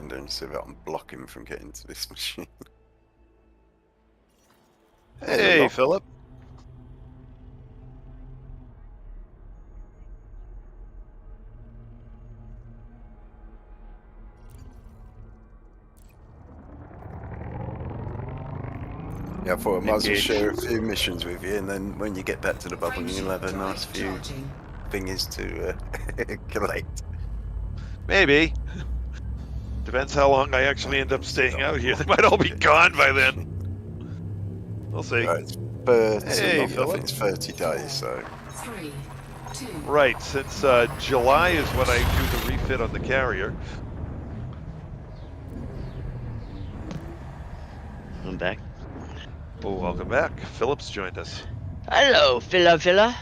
commander and see if I can block him from getting to this machine. Hey, Philip. Yeah, I thought I might as well Engage. share a few missions with you, and then when you get back to the bubble, you'll have a nice few thingies to collect. Maybe. Depends how long I actually end up staying out here. They might all be gone by then. We'll see. Right, it's 30, Hey, I Philip. think it's 30 days, so. 3, 2. Right, since July is when I do the refit on the carrier. I'm back. Well, welcome back. Philip's joined us. Hello, Phila.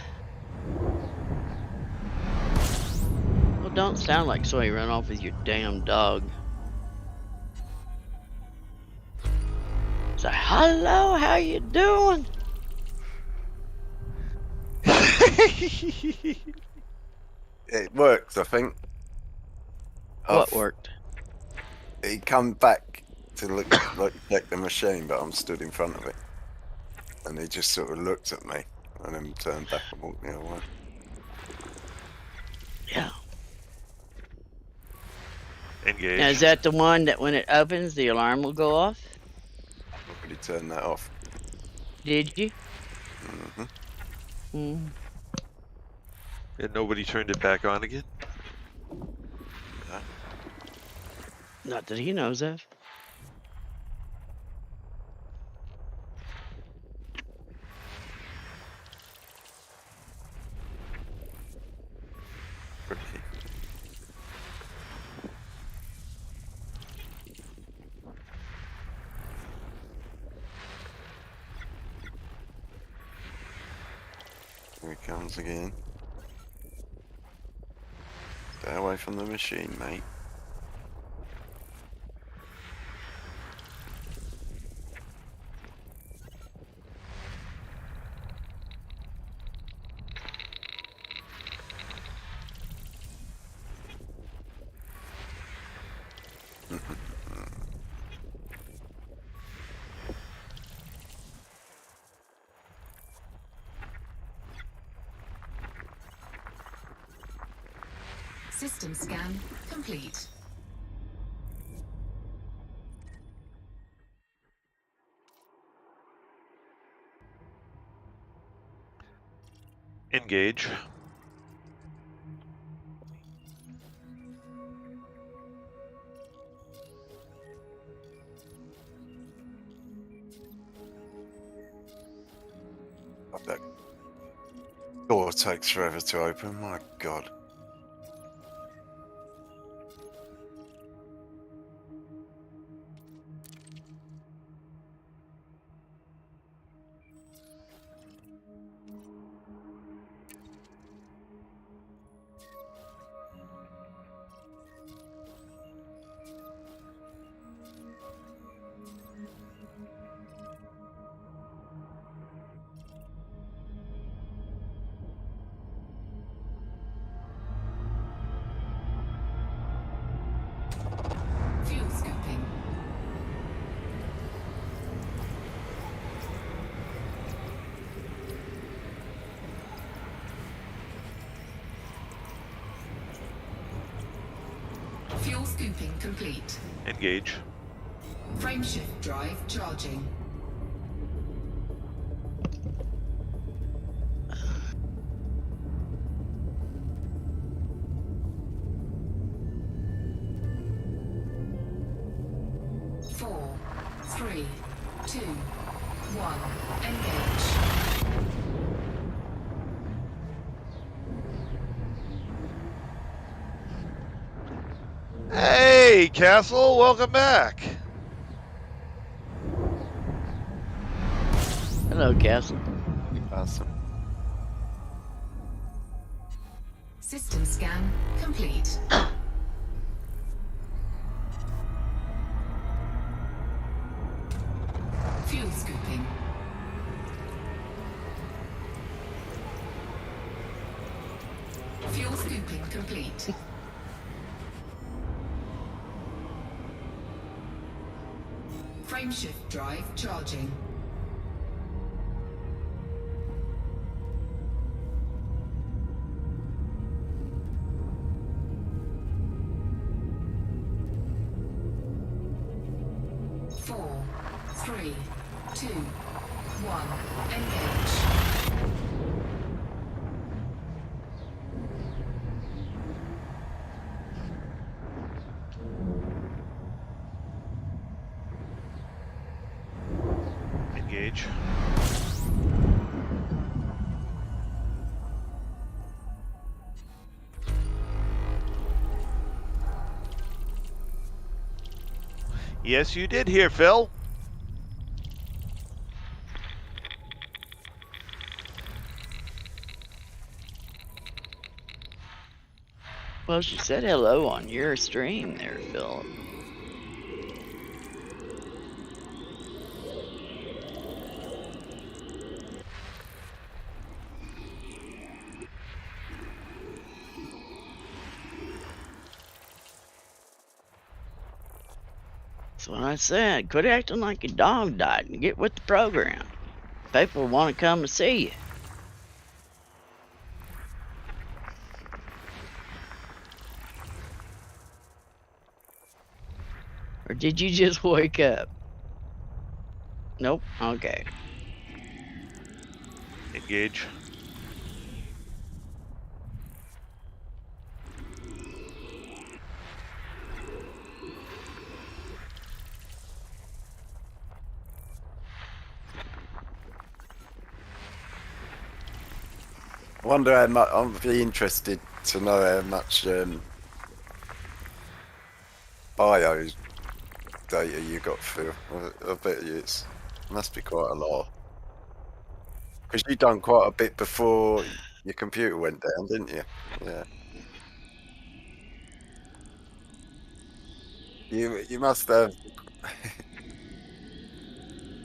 Well, don't sound like so you run off with your damn dog. Say, hello, how you doing? It worked, I think. What worked? He come back to look check the machine, but I'm stood in front of it. And he just sort of looked at me and then turned back and walked the other way. Yeah. Engage. Now, is that the one that when it opens, the alarm will go off? But he turned that off. Did you? Mm-hmm. Mm. And nobody turned it back on again? Not that he knows of. Here he comes again. Stay away from the machine, mate. System scan complete. Engage. That door takes forever to open, my god. Fuel scooping. Fuel scooping complete. Engage. Frameshift drive charging. Four, three, two, one. Engage. Hey, Castle, welcome back. Hello, Castle. Awesome. System scan complete. Fuel scooping. Fuel scooping complete. Frameshift drive charging. Four, three, two, one, engage. Engage. Yes, you did hear, Phil. Well, she said hello on your stream there, Philip. That's what I said. Quit acting like your dog died and get with the program. People want to come and see you. Or did you just wake up? Nope. Okay. Engage. I wonder how much. I'd be interested to know how much bio data you got, Phil. I bet you must be quite a lot. Because you done quite a bit before your computer went down, didn't you? Yeah. You must have.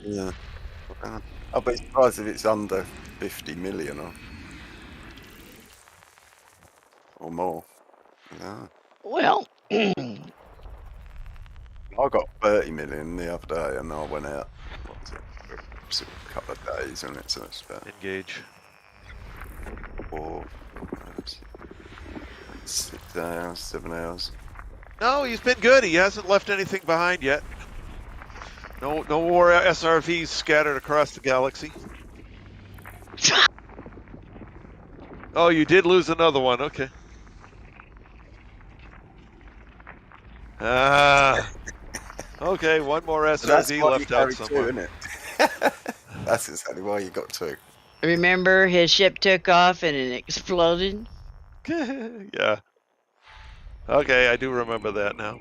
Yeah. I'll be surprised if it's under 50 million or more. Yeah. Well, I got 30 million the other day and I went out, what was it, for sort of a couple of days and it's about Engage. 4, 6 hours, 7 hours. No, he's been good. He hasn't left anything behind yet. No more SRVs scattered across the galaxy. Oh, you did lose another one. Okay. Okay, one more SRV left out somewhere. Isn't it? That's exactly why you got 2. remember his ship took off and it exploded? Yeah. Okay, I do remember that now.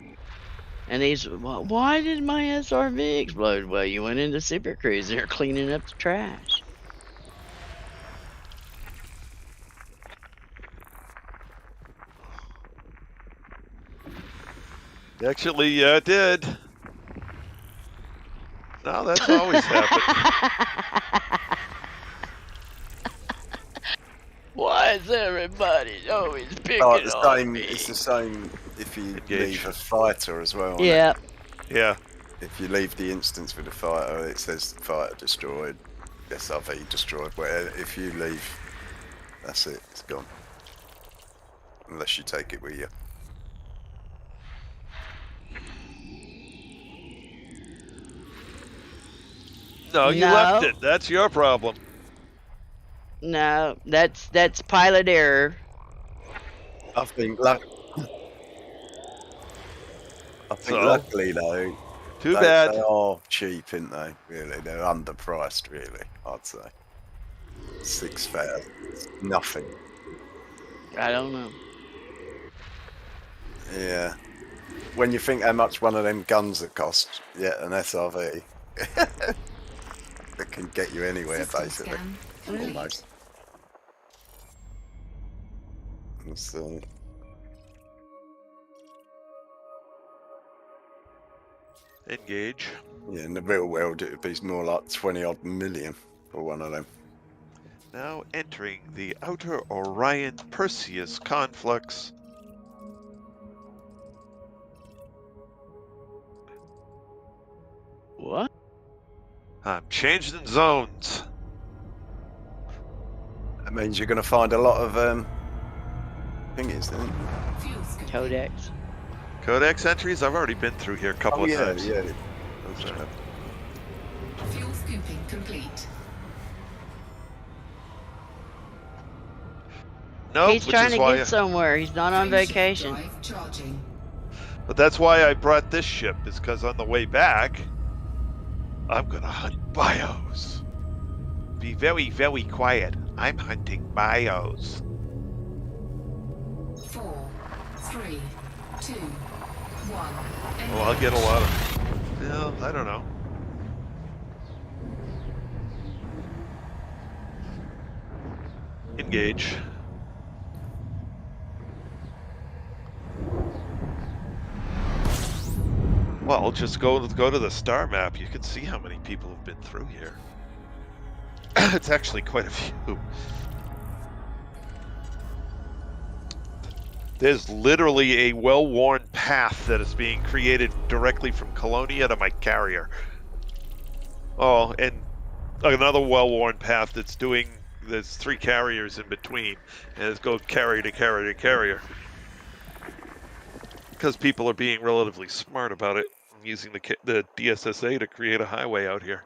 And he's, "Well, why did my SRV explode?" Well, you went into Super Cruiser cleaning up the trash. Actually, yeah, it did. No, that's always happened. Why is everybody always picking Oh, the on same, me? it's the same if you Engage. leave a fighter as well. isn't it? Yeah. Yeah. If you leave the instance with a fighter, it says fighter destroyed, SRV destroyed. Where if you leave, that's it, it's gone. Unless you take it with you. No, you No. left it. That's your problem. No, that's pilot error. I think So? luckily though, Too bad. they are cheap, aren't they? Really, they're underpriced. Really, I'd say 6,000, nothing. I don't know. Yeah. When you think how much one of them guns would cost, yeah, an SRV that can get you anywhere System basically, scan complete. almost. So, Engage. yeah, in the real world, it would be more like 20 odd million for one of them. Now entering the Outer Orion Perseus conflux. What? I'm changing zones. That means you're going to find a lot of thingies, then. Fuels complete. Codex. Codex entries? I've already been through here a couple of times. Yeah. Those are- Fuel scooping complete. Nope, He's which trying is to why. get somewhere. He's not on Frameshift vacation. drive charging. But that's why I brought this ship, is because on the way back, I'm gonna hunt bios. Be very, very quiet. I'm hunting bios. 4, 3, 2, 1. Well, I'll get a lot of. Well, I don't know. Engage. Well, just go to the star map. You can see how many people have been through here. It's actually quite a few. There's literally a well-worn path that is being created directly from Colonia to my carrier. Oh, and another well-worn path that's doing. There's 3 carriers in between, and it's go carrier to carrier to carrier. Because people are being relatively smart about it, using the DSSA to create a highway out here.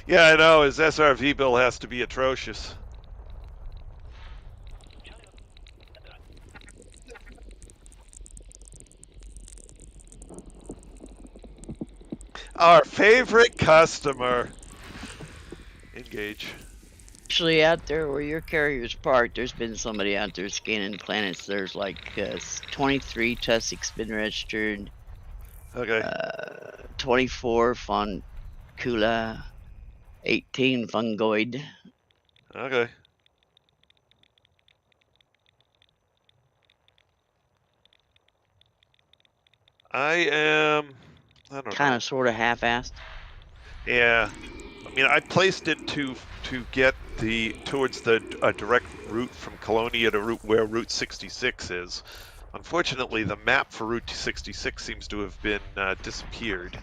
Yeah, I know. His SRV bill has to be atrocious. Our favorite customer. Engage. Actually, out there where your carrier's parked, there's been somebody out there scanning planets. There's like 23 Tussick's been registered. Okay. 24 Foncula. 18 Fungoid. Okay. I don't know. Kind of, sort of, half-assed. Yeah. I mean, I placed it to get towards the direct route from Colonia to where Route 66 is. Unfortunately, the map for Route 66 seems to have been disappeared.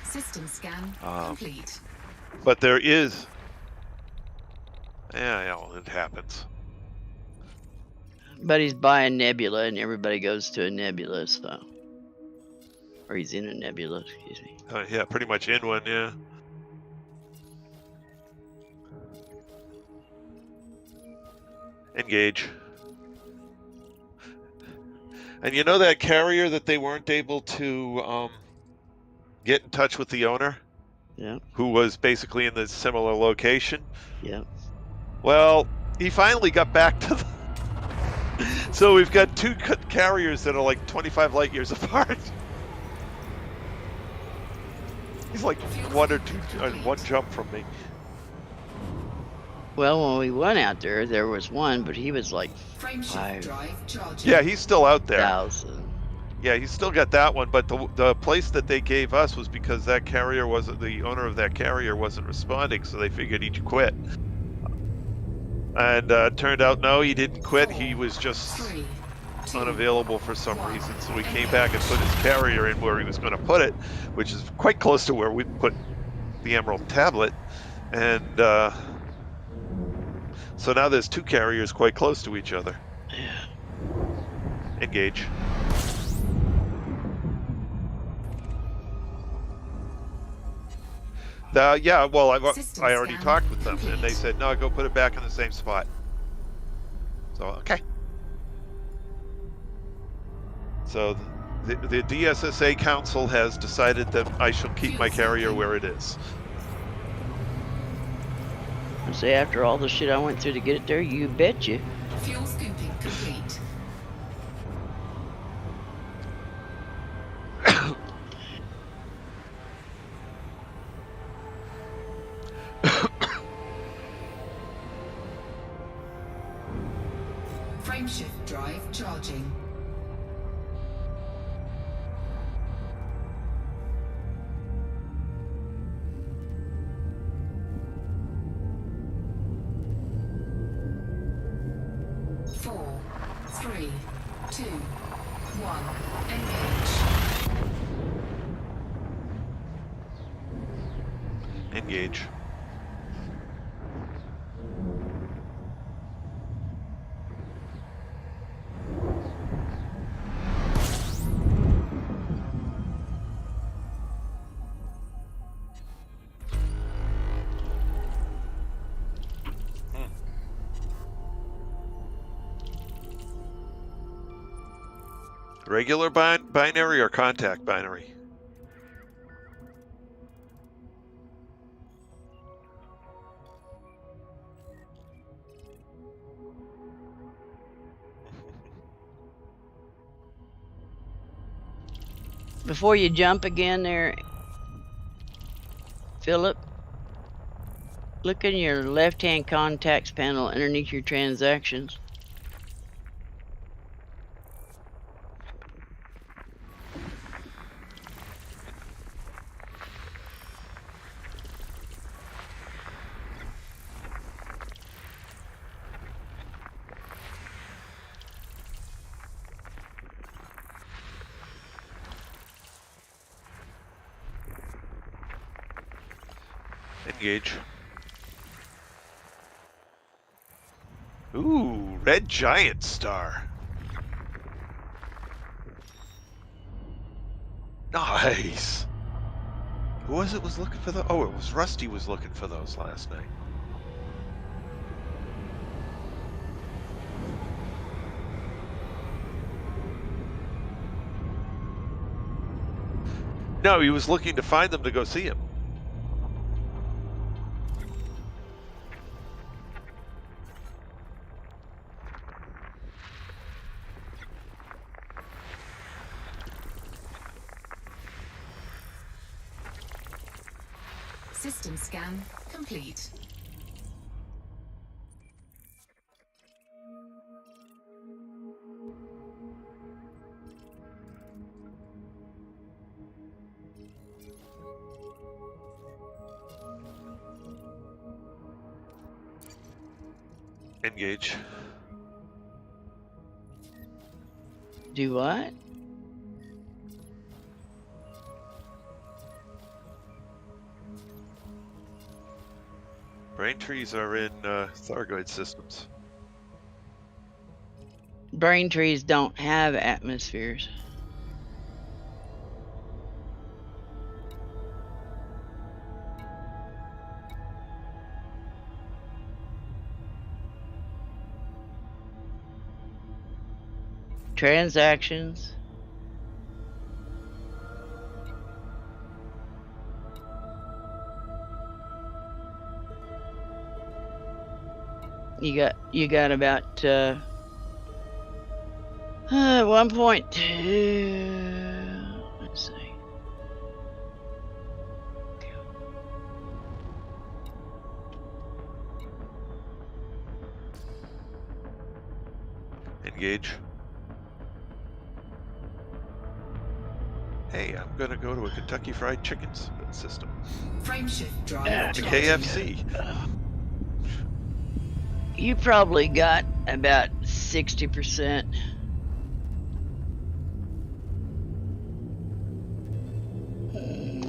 System scan complete. But there is. Yeah, well, it happens. But he's by a nebula, and everybody goes to a nebula, so. Or he's in a nebula, excuse me. Yeah, pretty much in one, yeah. Engage. And you know that carrier that they weren't able to get in touch with the owner? Yeah. Who was basically in the similar location? Yeah. Well, he finally got back to the... So we've got 2 carriers that are like 25 light years apart. He's like 1 or 2, 1 jump from me. Well, when we went out there was one, but he was like Frameshift drive charging. Yeah, he's still out there. 1,000. Yeah, he's still got that one, but the place that they gave us was because that carrier wasn't, the owner of that carrier wasn't responding, so they figured he'd quit. And turned out, no, he didn't quit. He was just 3, 2, unavailable for some reason. So we came back and put his carrier in where he was going to put it, which is quite close to where we put the Emerald Tablet. And so now there's 2 carriers quite close to each other. Yeah. Engage. Yeah, well, I already talked with them, and they said, no, go put it back in the same spot. So, okay. So, the DSSA Council has decided that I shall keep my carrier where it is. I say, after all the shit I went through to get it there, you betcha. Fuel scooping complete. Frameshift drive charging. 4, 3, 2, 1. Engage. Engage. Regular binary or contact binary? Before you jump again there, Philip, look in your left-hand contacts panel underneath your transactions. Engage. Ooh, red giant star. Nice. Who was looking for those? Oh, it was Rusty was looking for those last night. No, he was looking to find them to go see him. System scan complete. Engage. Do what? Brain trees are in Thargoid systems. Brain trees don't have atmospheres. Transactions. You got about 1.2. Let's see. Engage. Hey, I'm gonna go to a Kentucky Fried Chicken system. Frameshift drive To charging. KFC. You probably got about 60%.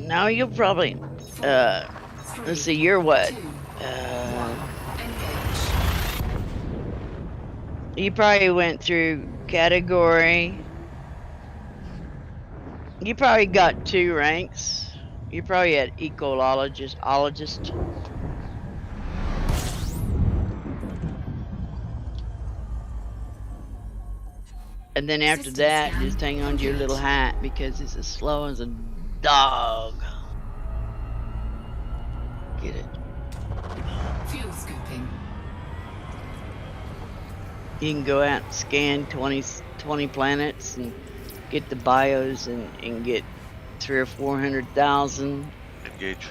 Now you'll probably, let's see, you're what? 2, 1. Engage. You probably went through category. You probably got 2 ranks. You probably had ecologist. And then after System that, scan just hang on to your little complete. hat because it's as slow as a dog. Get it? Fuel scooping. You can go out and scan 20 planets and get the bios and get 300,000 or 400,000. Engage.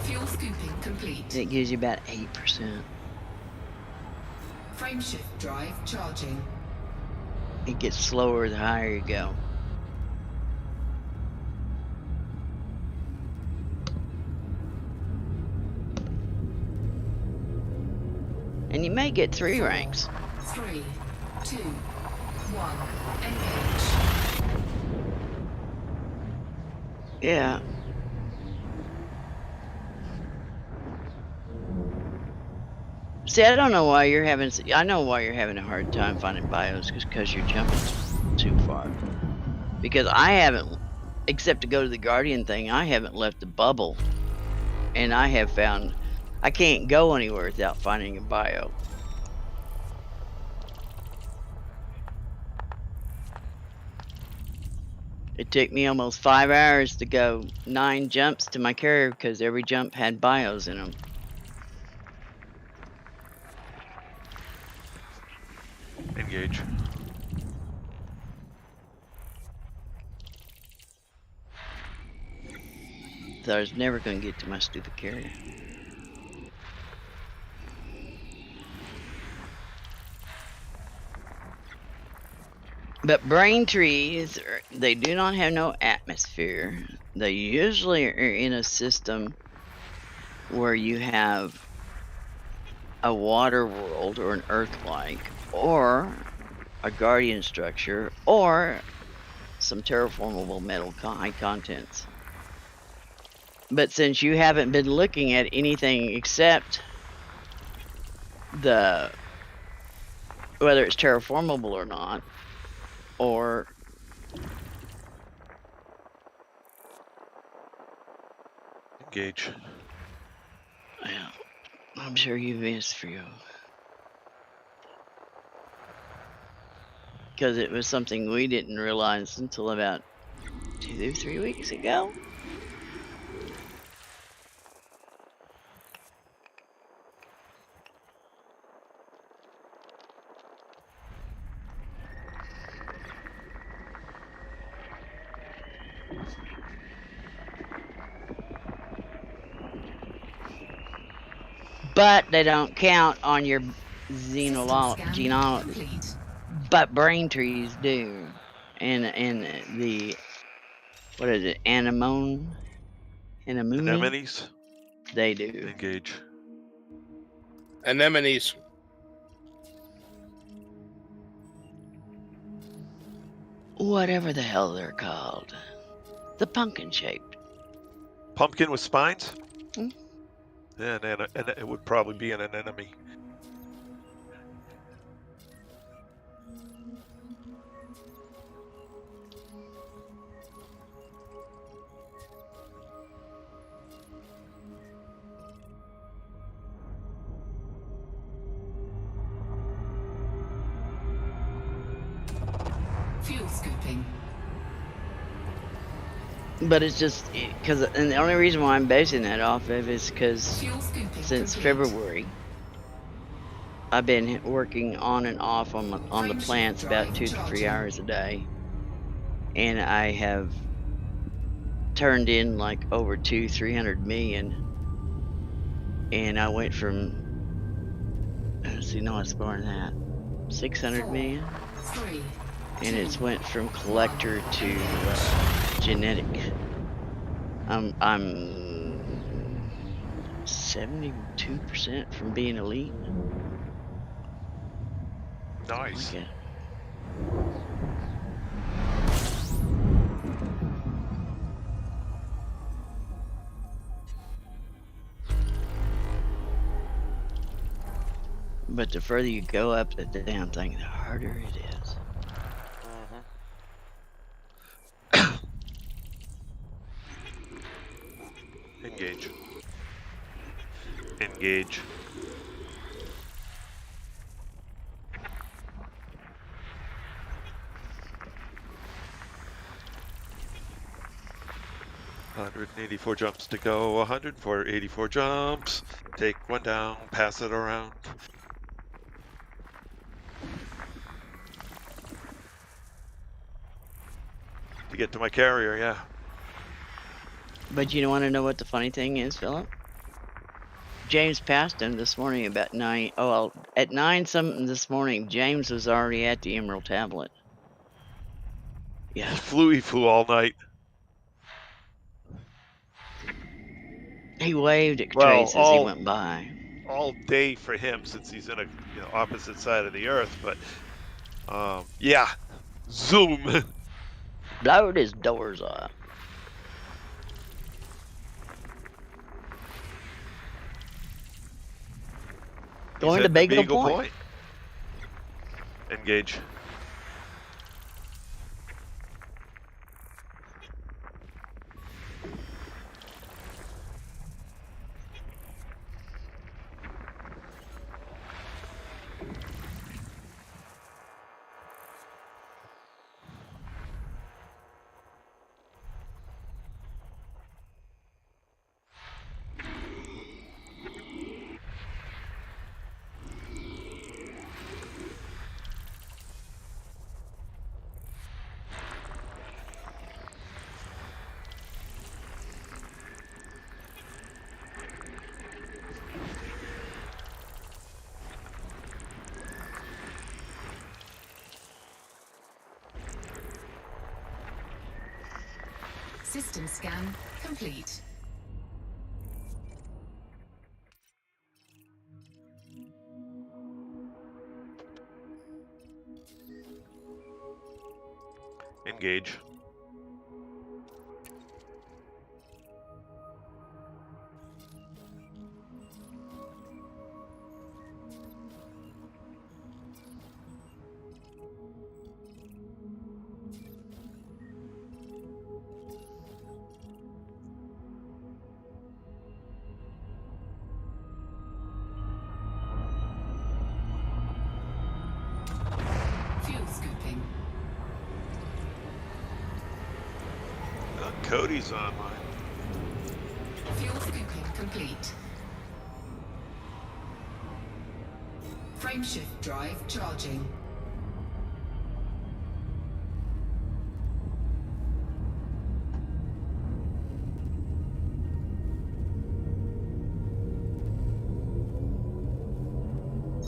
Fuel scooping complete. It gives you about 8%. Frameshift drive charging. It gets slower the higher you go. And you may get 3 ranks. 3, 2, 1, engage. Yeah. See, I don't know why you're having. I know why you're having a hard time finding bios, because you're jumping too far. Because I haven't, except to go to the Guardian thing, I haven't left the bubble, and I have found I can't go anywhere without finding a bio. It took me almost 5 hours to go 9 jumps to my carrier because every jump had bios in them. Engage. So I was never going to get to my stupid carrier. But brain trees, they do not have no atmosphere. They usually are in a system where you have a water world or an Earth-like, or a Guardian structure, or some terraformable metal high contents. But since you haven't been looking at anything except the whether it's terraformable or not, or Engage. yeah, I'm sure you missed for you. Because it was something we didn't realize until about 2 or 3 weeks ago. But they don't count on your genealogy, Complete. but brain trees do. And the, what is it, anemone? Anemones. They do. Engage. Anemones. Whatever the hell they're called. The pumpkin shaped. Pumpkin with spines? Hmm. Yeah, and it would probably be an anemone. Fuel scooping. But it's just because, and the only reason why I'm basing that off of is because Fuel scooping since complete. February, I've been working on and off on the plants about 2 to 3 hours a day, and I have turned in like over 300 million, and I went from, let's see, no, it's more than that, 600 million, 3, and it's went from collector to genetic. I'm 72% from being elite. Nice. Okay. But the further you go up the damn thing, the harder it is. Engage. Engage. $184 jumps to go. 184 jumps. Take one down. Pass it around. To get to my carrier, yeah. But you don't want to know what the funny thing is, Philip? James passed him this morning about 9. Oh, well, at 9 something this morning, James was already at the Emerald Tablet. Yeah. He flew all night. He waved at Well, Trace as he went by. All day for him, since he's in a opposite side of the earth. But Yeah. Zoom. Blow these doors up. Going to heading Beagle Point. Engage. System scan complete. Engage. Fuel scooping. Cody's online. Fuel scooping complete. Frameshift drive charging.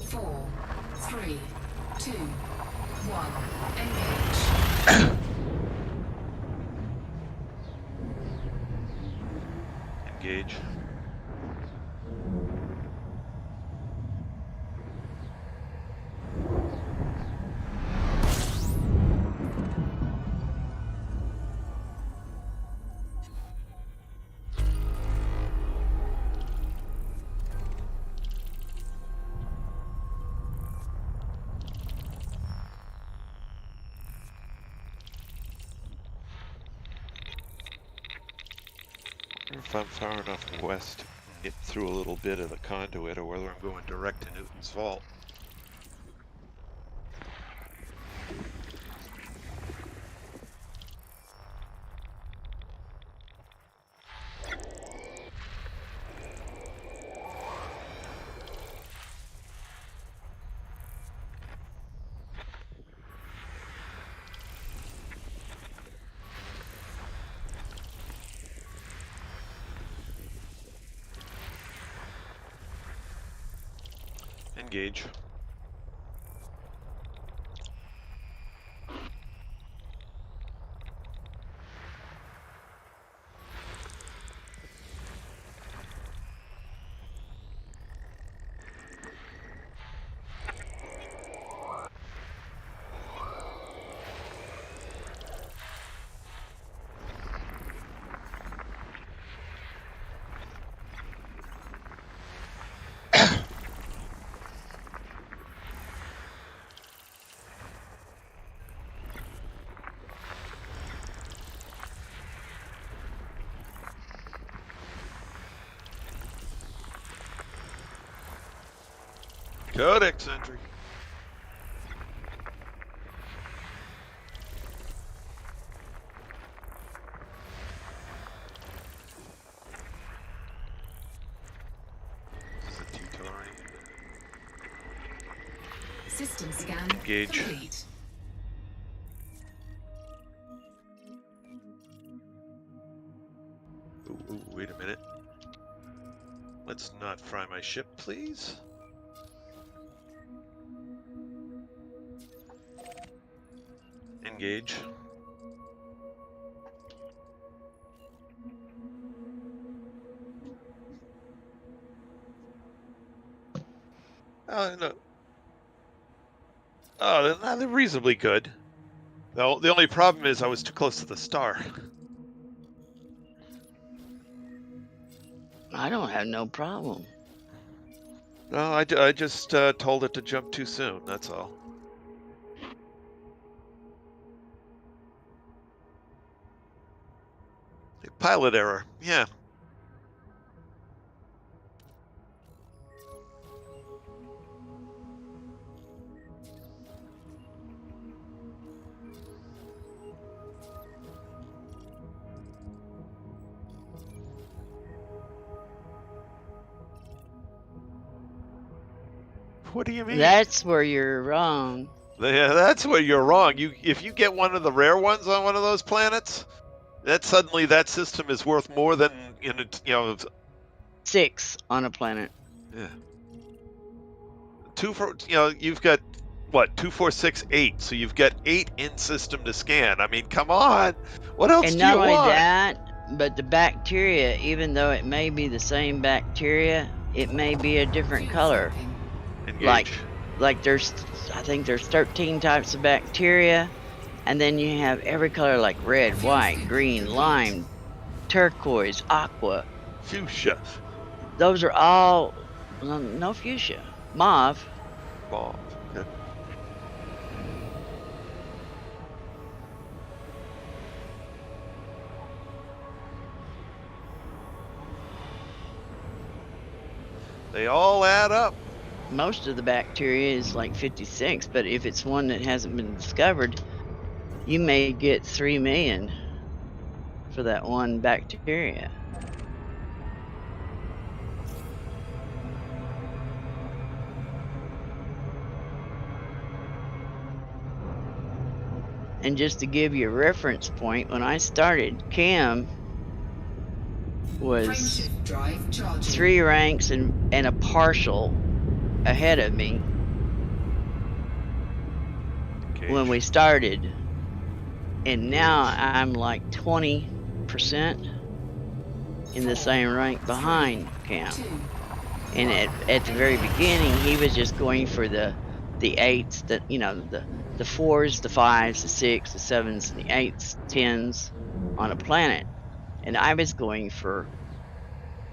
Four, three, two, one. Engage. Engage. If I'm far enough west to get through a little bit of the conduit, or whether I'm going direct to Newton's vault. Engage. Codex entry. This is a T-Tauri. System scan Engage. complete. Ooh, wait a minute. Let's not fry my ship, please. Engage. Oh, no. Oh, they're reasonably good. The only problem is I was too close to the star. I don't have no problem. No, I just told it to jump too soon, that's all. Pilot error, yeah. What do you mean? That's where you're wrong. Yeah, that's where you're wrong. If you get one of the rare ones on one of those planets, suddenly that system is worth more than Six on a planet. Yeah. You've got what 2, 4, 6, 8. So you've got 8 in system to scan. I mean, come on. What else And do you not only want? that, but the bacteria, even though it may be the same bacteria, it may be a different color. Engage. Like I think there's 13 types of bacteria, and then you have every color like red, white, green, lime, turquoise, aqua. Fuchsia. Those are all no fuchsia, mauve. Mauve. Okay. They all add up. Most of the bacteria is like 56, but if it's one that hasn't been discovered, you may get 3 million for that one bacteria. And just to give you a reference point, when I started, Cam was Frameshift drive charging. 3 ranks and a partial ahead of me when we started, and now I'm like 20% in the same rank behind Cam. And at the very beginning, he was just going for the 8s, the 4s, the 5s, the 6s, the 7s, and the 8s, 10s on a planet, and I was going for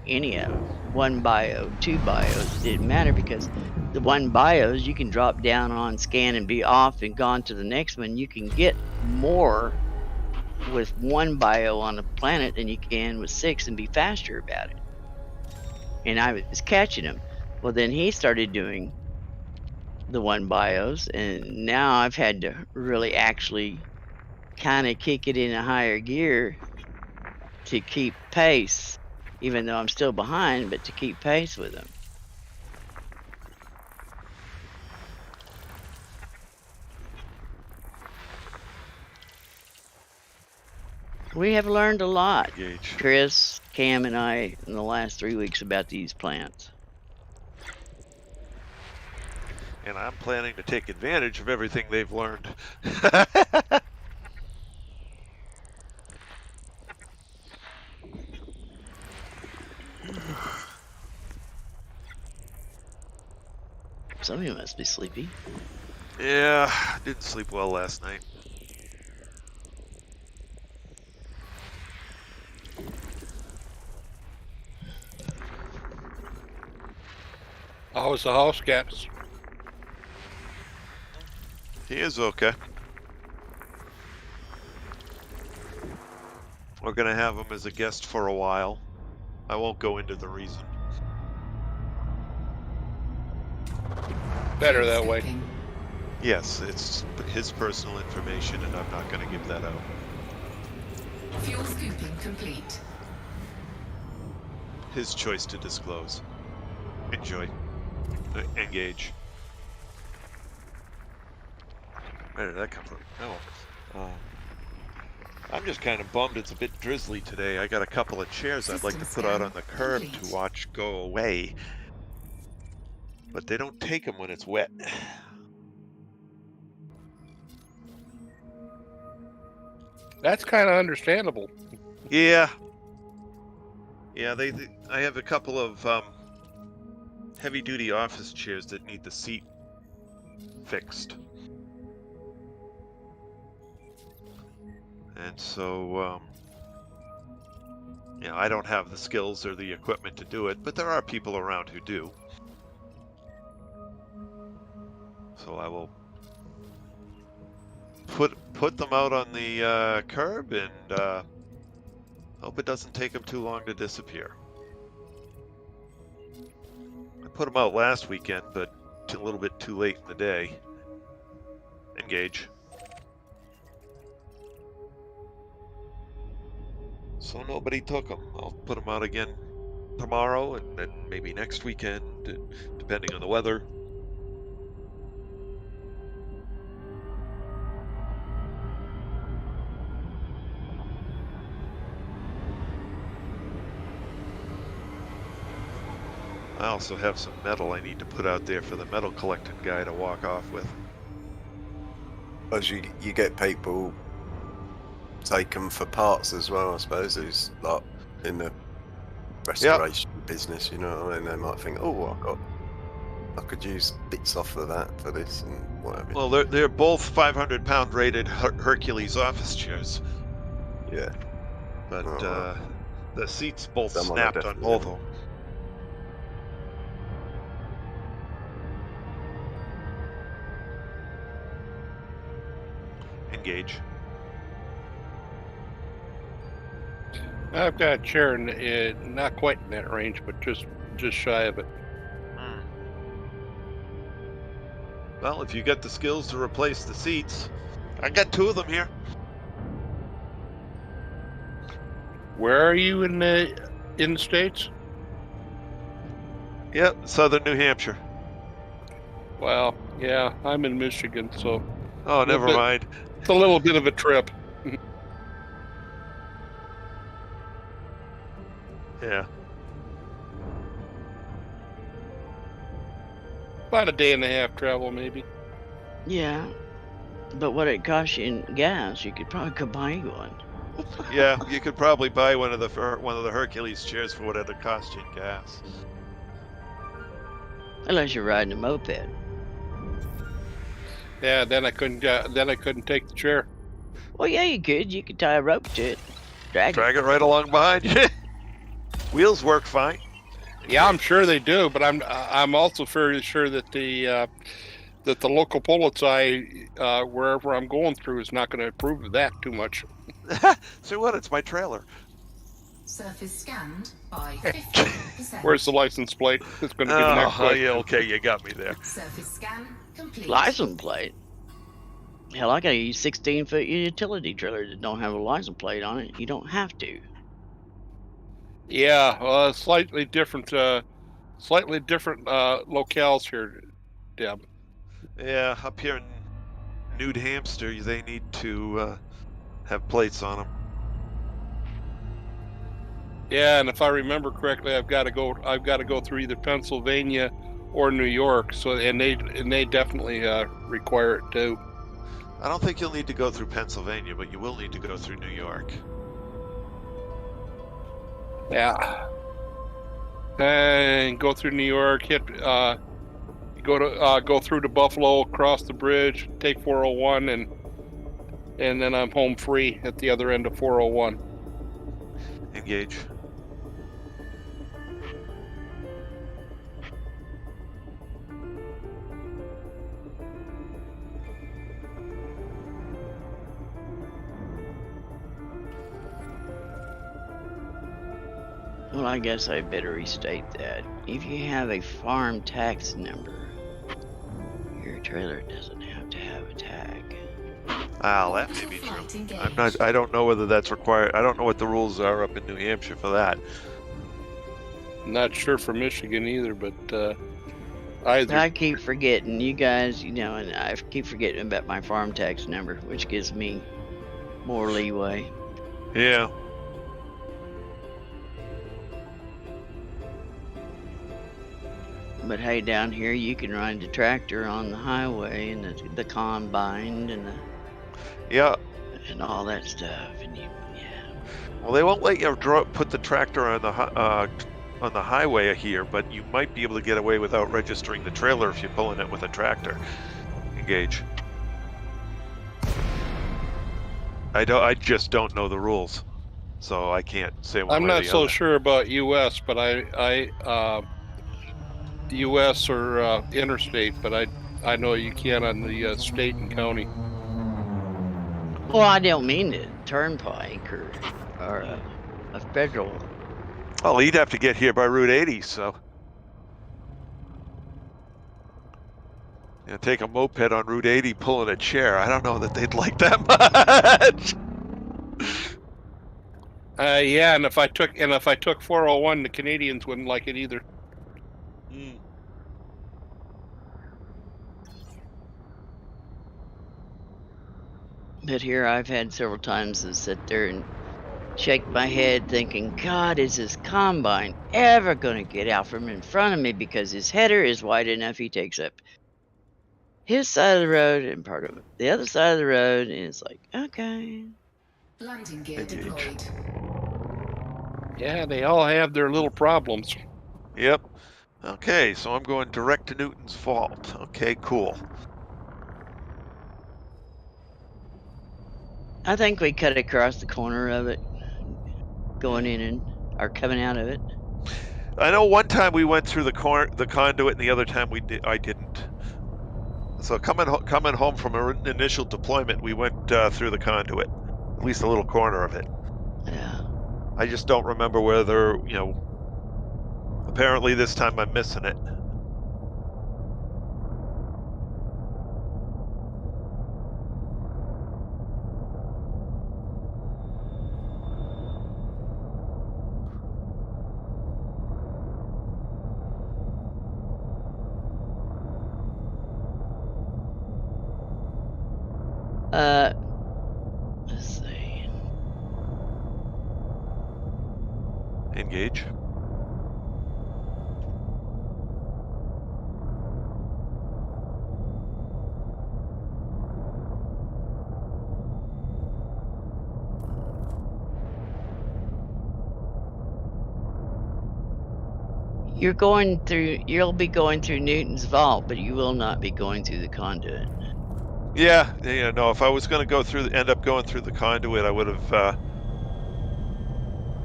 any of 1 bio, 2 bios. It didn't matter, because the 1 bios you can drop down on, scan, and be off and gone to the next one. You can get more with 1 bio on a planet than you can with 6 and be faster about it. And I was catching him. Well, then he started doing the 1 bios, and now I've had to really actually kind of kick it in a higher gear to keep pace, even though I'm still behind, but to keep pace with him. We have learned a lot, Engage. Chris, Cam, and I, in the last 3 weeks about these plants. And I'm planning to take advantage of everything they've learned. Some of you must be sleepy. Yeah, didn't sleep well last night. How's the house cats? He is okay. We're gonna have him as a guest for a while. I won't go into the reason. Better that way. Yes, it's his personal information, and I'm not gonna give that out. Fuel scooping complete. His choice to disclose. Enjoy. Engage. Where did that come from? Oh. I'm just kind of bummed it's a bit drizzly today. I got a couple of chairs I'd like to put out on the curb to watch go away. But they don't take them when it's wet. That's kind of understandable. Yeah. Yeah, I have a couple of heavy-duty office chairs that need the seat fixed. and so you know, I don't have the skills or the equipment to do it, but there are people around who do. So I will put them out on the curb and hope it doesn't take them too long to disappear. I put them out last weekend, but a little bit too late in the day. Engage. So nobody took them. I'll put them out again tomorrow and then maybe next weekend, depending on the weather. I also have some metal I need to put out there for the metal collecting guy to walk off with. As you get people take them for parts as well, I suppose, who's like in the restoration business, you know what I mean? They might think, oh, I could use bits off of that for this and whatever. Well, they're both 500-pound rated Hercules office chairs. Yeah. But right. the seats both Someone snapped on definitely both of them. Engage. I've got a chair not quite in that range, but just shy of it. Well, if you get the skills to replace the seats, I got 2 of them here. Where are you in the States? Yep, southern New Hampshire. Well, yeah, I'm in Michigan, so Oh, never mind. it's a little bit of a trip. Yeah. About a day and a half travel, maybe. Yeah. But what it costs you in gas, you could probably go buy one. Yeah, you could probably buy one of the Hercules chairs for whatever it cost you in gas. Unless you're riding a moped. Yeah, then I couldn't take the chair. Well, yeah, you could. You could tie a rope to it. Drag Drag it right along behind you. Wheels work fine. Yeah, I'm sure they do, but I'm also fairly sure that the local Polizei, wherever I'm going through, is not going to approve of that too much. So what? It's my trailer. Surface scanned by 50%. Where's the license plate? It's going to be the next question. Yeah, okay, you got me there. Surface scan complete. license plate. Hell, I got a 16-foot utility trailer that don't have a license plate on it. You don't have to. Yeah, slightly different locales here, Deb. Yeah, up here in New Hampshire, they need to have plates on them. Yeah, and if I remember correctly, I've got to go through either Pennsylvania or New York. So and they definitely require it too. I don't think you'll need to go through Pennsylvania, but you will need to go through New York. Yeah. And go through New York, go through to Buffalo, cross the bridge, take 401, and then I'm home free at the other end of 401. Engage. Well, I guess I better restate that. If you have a farm tax number, your trailer doesn't have to have a tag. That may be true. I don't know whether that's required. I don't know what the rules are up in New Hampshire for that. Not sure for Michigan either, but either. I keep forgetting, you guys, and I keep forgetting about my farm tax number, which gives me more leeway. Yeah. But hey, down here you can ride the tractor on the highway and the combine and all that stuff, and yeah. Well, they won't let you put the tractor on the highway here, but you might be able to get away without registering the trailer if you're pulling it with a tractor. Engage. I just don't know the rules, so I can't say one I'm way or not the so other. sure about U.S., but U.S. or interstate, but I know you can on the state and county. Well, I don't mean the turnpike or a federal. Well, he'd have to get here by Route 80, so. Take a moped on Route 80 pulling a chair. I don't know that they'd like that much. Yeah, and if I took 401, the Canadians wouldn't like it either. But here I've had several times to sit there and shake my head thinking, God, is this combine ever going to get out from in front of me? Because his header is wide enough, he takes up his side of the road and part of the other side of the road. And it's like, okay. Landing gear Engage. deployed. Yeah, they all have their little problems. Yep. Okay, so I'm going direct to Newton's Vault. Okay, cool. I think we cut across the corner of it, going in and or coming out of it. I know one time we went through the conduit, and the other time I didn't. So coming home from our initial deployment, we went through the conduit, at least a little corner of it. Yeah. I just don't remember whether, apparently this time I'm missing it. Let's see. Engage. You'll be going through Newton's Vault, but you will not be going through the conduit. Yeah, no, if I was going to end up going through the conduit, I would have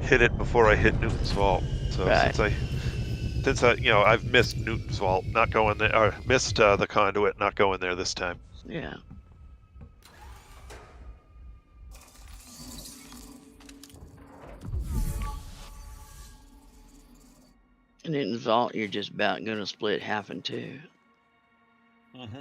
hit it before I hit Newton's Vault. So Right. since I've missed Newton's Vault, not going there, or missed the conduit, not going there this time. Yeah. Newton's Vault, you're just about going to split half in two. Mm-hmm.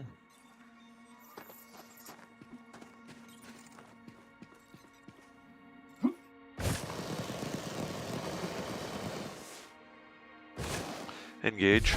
Engage.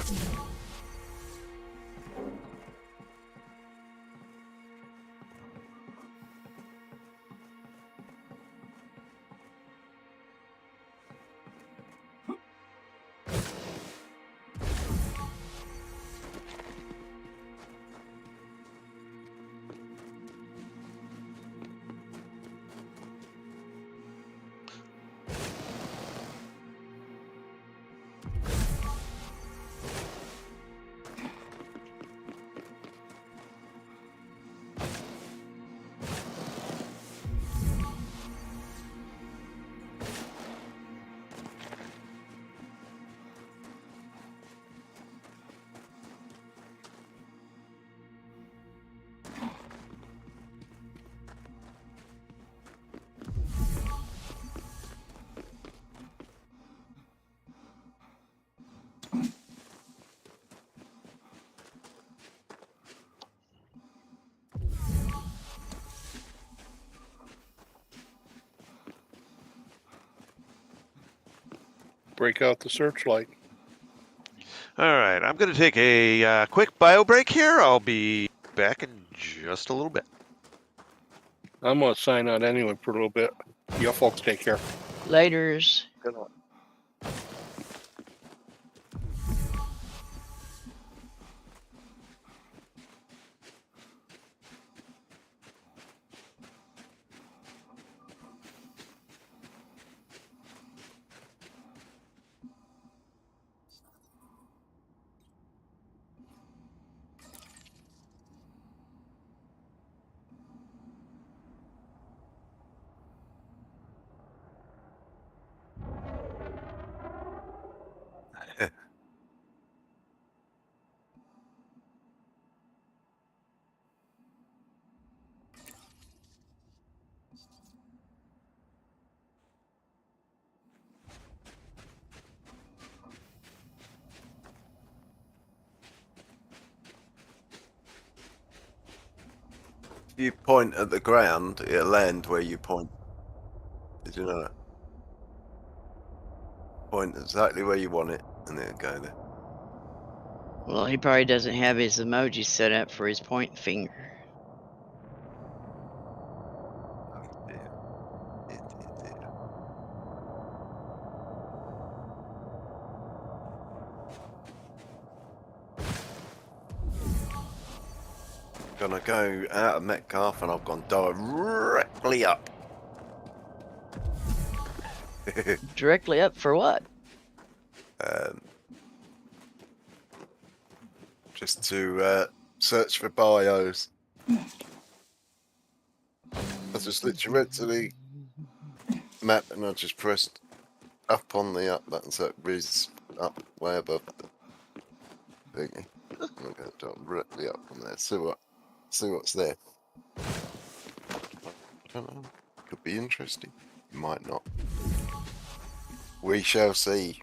Break out the searchlight. All right, I'm going to take a quick bio break here. I'll be back in just a little bit. I'm going to sign out anyway for a little bit. You folks take care. Laters. Good luck. If you point at the ground, it'll land where you point. Did you know that? Point exactly where you want it, and it'll go there. Well, he probably doesn't have his emoji set up for his point finger. Oh dear. Dear, dear, dear. Gonna go out of Metcalf, and I've gone directly up. Directly up for what? Just to search for bios. I just literally went to the map and I just pressed up on the up button so it reads up way above the thingy. I'm going to directly up from there. See what's there. I don't know. Could be interesting. Might not. We shall see.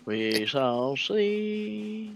We shall see.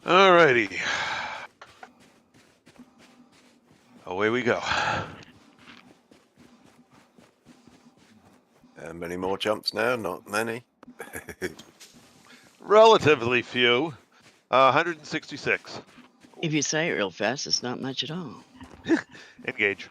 Alrighty. Away we go. Many more jumps now? Not many. Relatively few. 166. If you say it real fast, it's not much at all. Engage.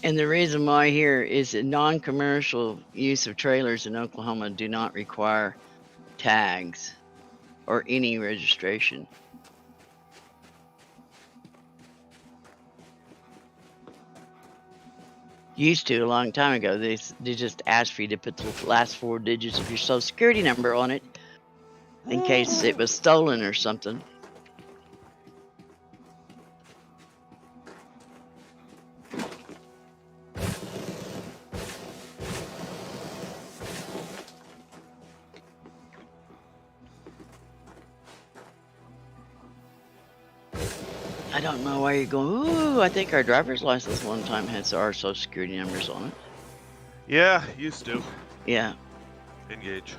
And the reason why here is that non-commercial use of trailers in Oklahoma do not require tags or any registration. Used to a long time ago. They just asked for you to put the last 4 digits of your social security number on it in case it was stolen or something. I don't know why you're going, ooh, I think our driver's license one time had our social security numbers on it. Yeah, used to. Yeah. Engage.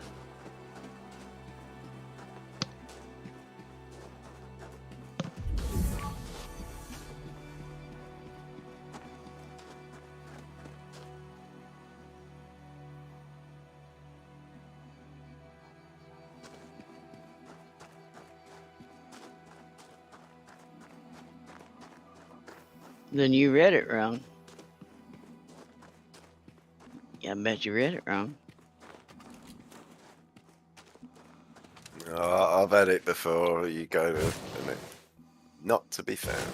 Then you read it wrong. Yeah, I bet you read it wrong. I've had it before. You go to and it, not to be found.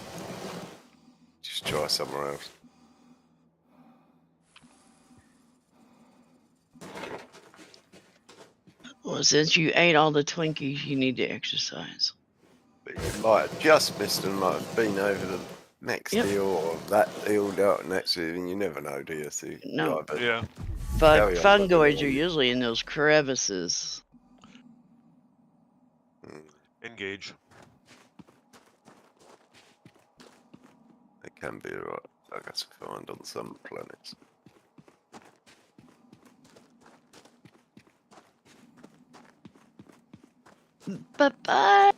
Just try somewhere else. Well, since you ate all the Twinkies, you need to exercise. But you might have just missed and might have been over the next Yep. hill or that hill down next to it, and you never know, do you? So you No. gotta Yeah. Carry on, Fungoids buddy. are usually in those crevices. Engage. It can be right. I guess find on some planets. Bye-bye.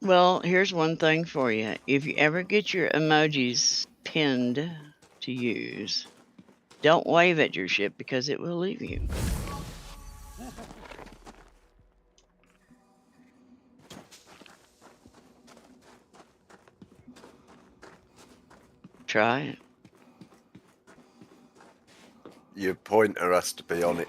Well, here's one thing for you. If you ever get your emojis pinned to use, don't wave at your ship because it will leave you. Try it. Your pointer has to be on it.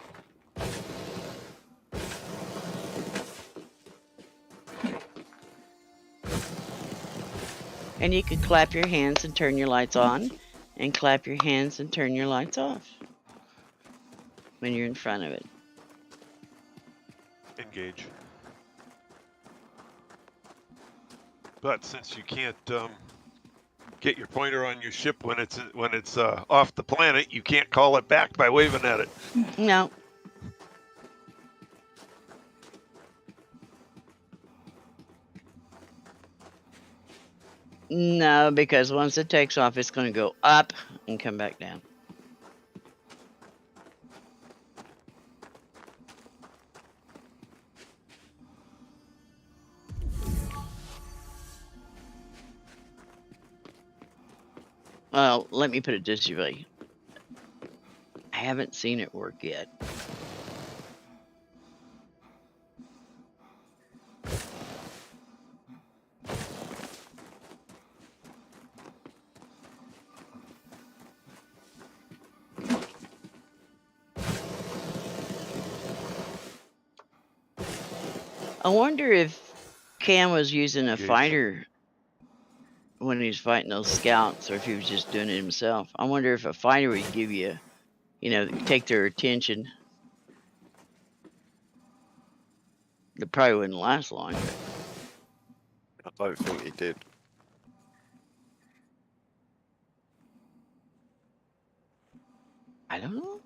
And you can clap your hands and turn your lights on, and clap your hands and turn your lights off when you're in front of it. Engage. But since you can't get your pointer on your ship when it's off the planet, you can't call it back by waving at it. No. No, because once it takes off, it's going to go up and come back down. Well, let me put it this way. I haven't seen it work yet. I wonder if Cam was using a Jeez. fighter when he was fighting those scouts, or if he was just doing it himself. I wonder if a fighter would give you, take their attention. It probably wouldn't last long. I don't think he did. I don't know.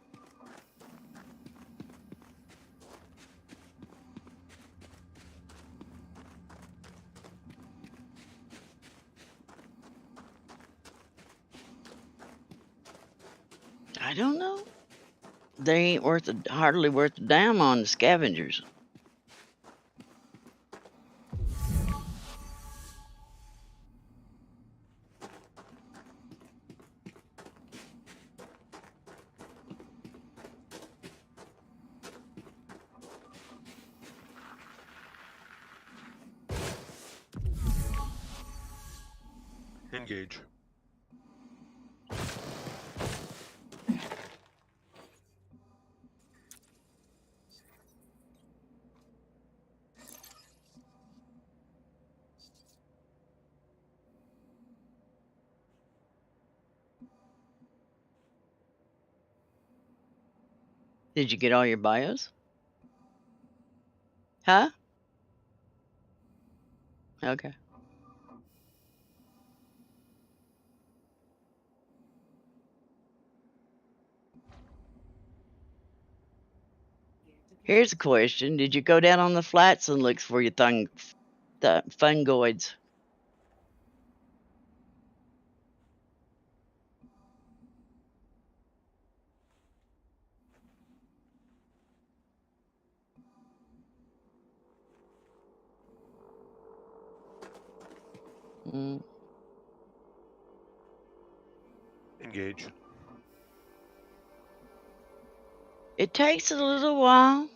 I don't know. They ain't hardly worth a damn on the scavengers. Engage. Did you get all your bios? Huh? Okay. Here's a question. Did you go down on the flats and look for your the fungoids? Mm. Engage. It takes a little while.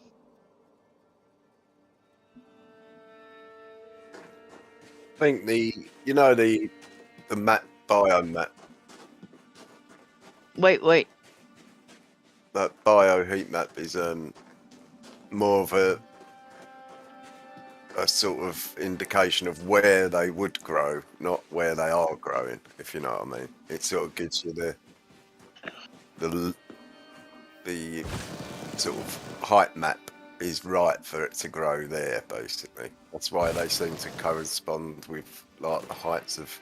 I think the map, biome map, Wait. that bio heat map is more of a sort of indication of where they would grow, not where they are growing, if you know what I mean. It sort of gives you the sort of height map is right for it to grow there, basically. That's why they seem to correspond with like the heights of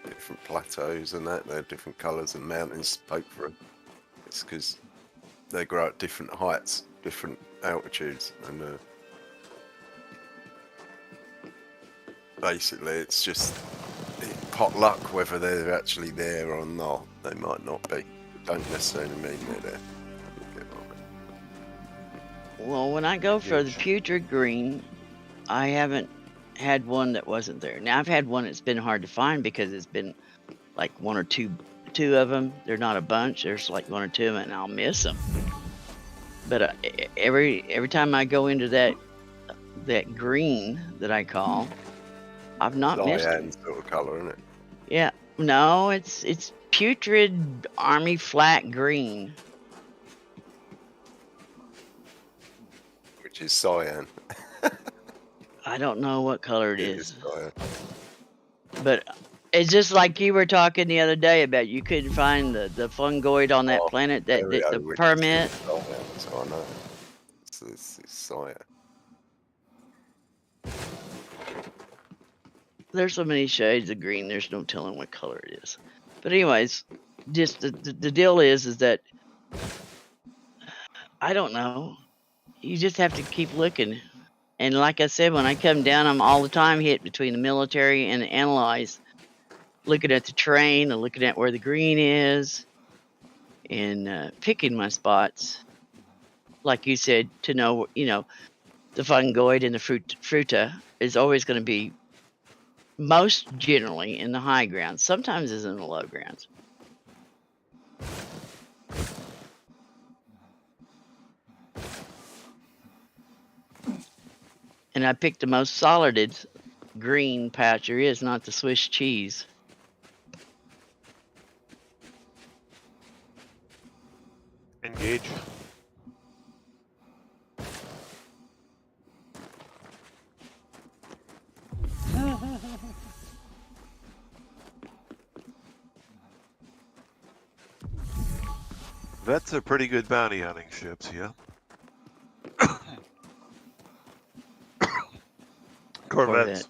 different plateaus and that. They're different colours and mountains spoke for them. It's because they grow at different heights, different altitudes, and basically it's just pot luck whether they're actually there or not. They might not be. Don't necessarily mean they're there. Well, when I go for the putrid green, I haven't had one that wasn't there. Now I've had one that's been hard to find because it's been like one or two of them. They're not a bunch. There's like one or two of them, and I'll miss them. But every time I go into that green that I call, I've not missed it. Cyan sort of colour, isn't it? Yeah, no, it's putrid army flat green. Which is cyan. I don't know what color it It is. cyan. But it's just like you were talking the other day about you couldn't find the fungoid on that planet, that There we go, the which is permit. cyan, so I know. It's cyan. There's so many shades of green, there's no telling what color it is. But anyways, just the deal is that I don't know. You just have to keep looking. And like I said, when I come down, I'm all the time hit between the military and the analyze, looking at the terrain and looking at where the green is and picking my spots. Like you said, to know, the fungoid and the fruta is always going to be most generally in the high grounds. Sometimes it's in the low grounds. And I picked the most solid green patch there is, not the Swiss cheese. Engage. That's a pretty good bounty hunting ships, yeah. Corvettes. Corvette.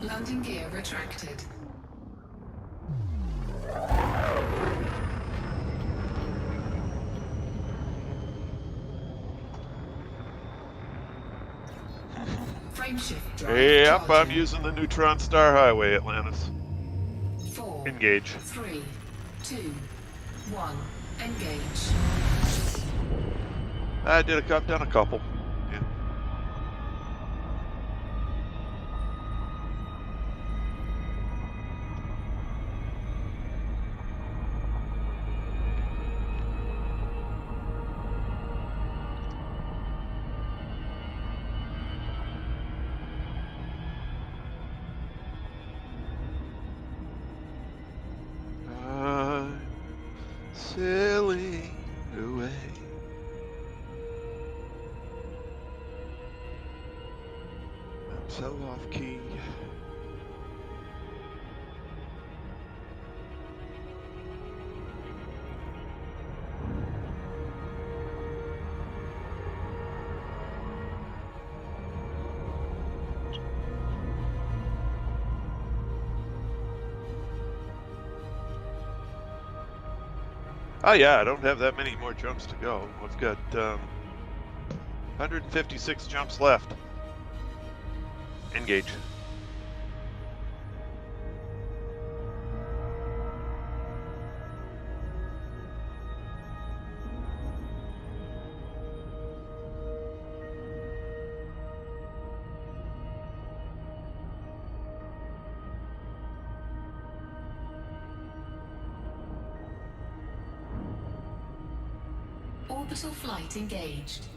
Landing gear retracted. Frameshift drive Yep, I'm charging. using the Neutron Star Highway, Atlantis. 4, Engage. 3, 2, 1. Engage. I've done a couple. Yeah. Sailing away. I'm so off key. Oh yeah, I don't have that many more jumps to go. I've got 156 jumps left. Engage. Orbital flight engaged.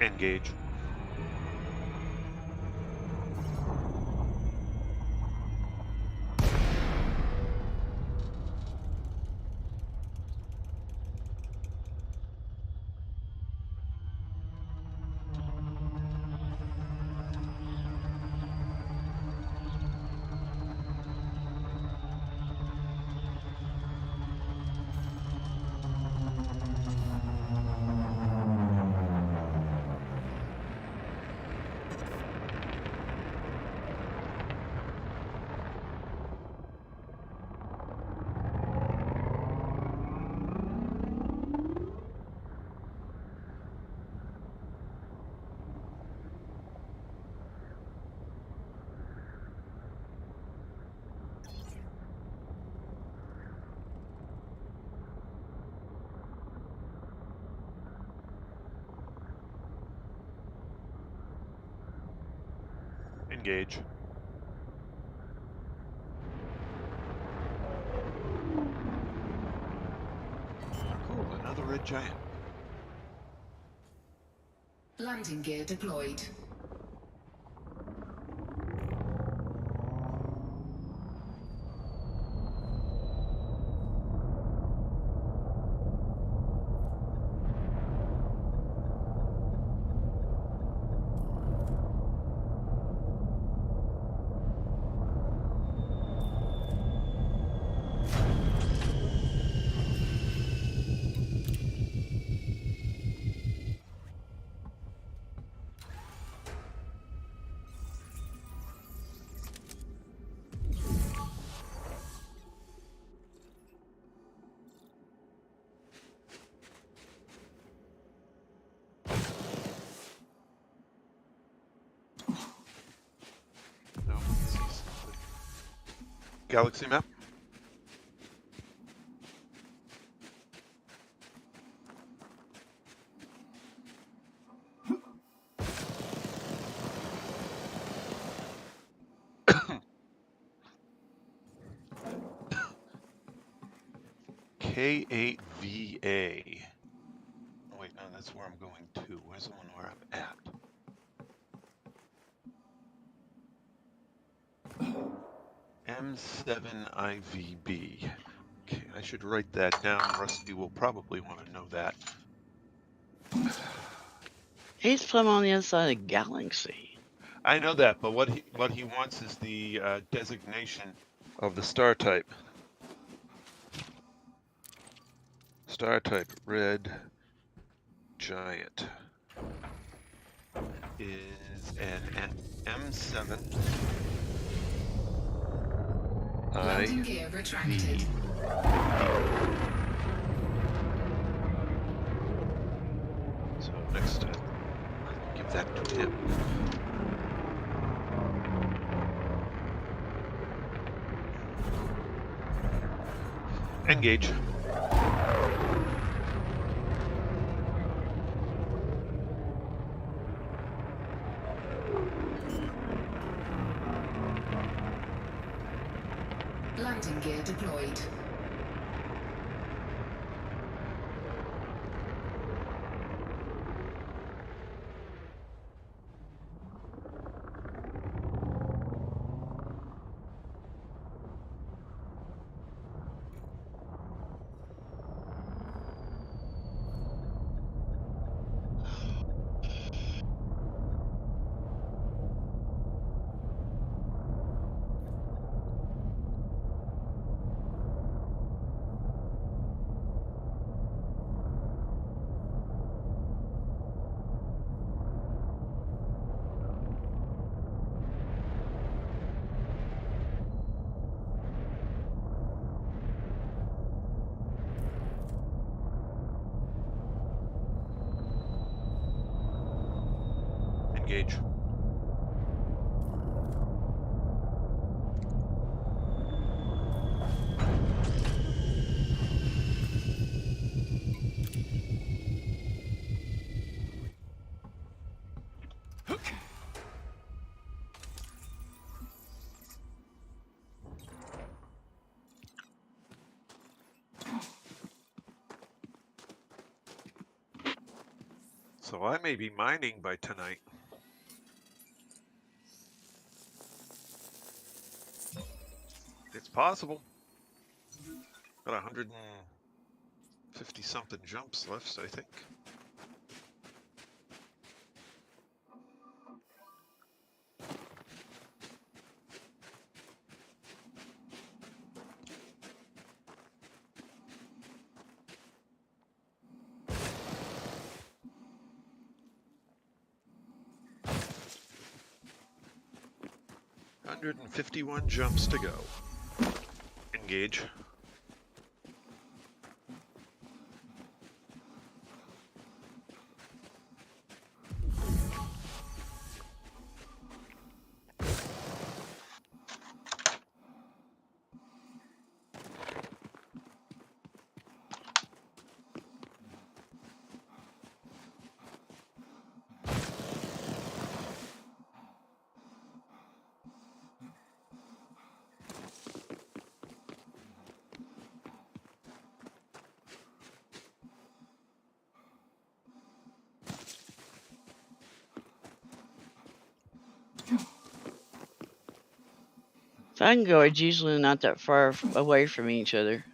Engage. Engage. Cool, another red giant. Landing gear deployed. No, this is galaxy map. K8VA. Wait, that's where I'm going to. Where's the one where I'm at? M7IVB. Okay, I should write that down. Rusty will probably want to know that. He's plumb on the other side of the galaxy. I know that, but what he wants is the designation of the star type. Star type red giant is an M7. Landing gear retracted. So next time, give that to him. Engage. Landing gear deployed. Engage. So I may be mining by tonight. It's possible. Got 150 something jumps left, I think. $151 jumps to go. Engage. Fungoids usually not that far away from each other.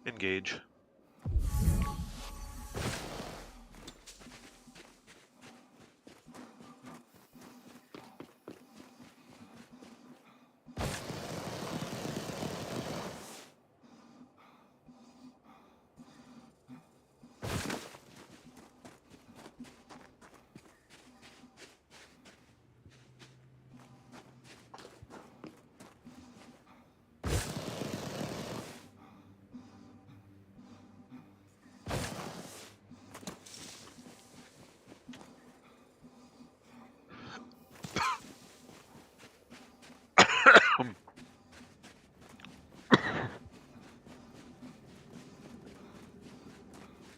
Engage.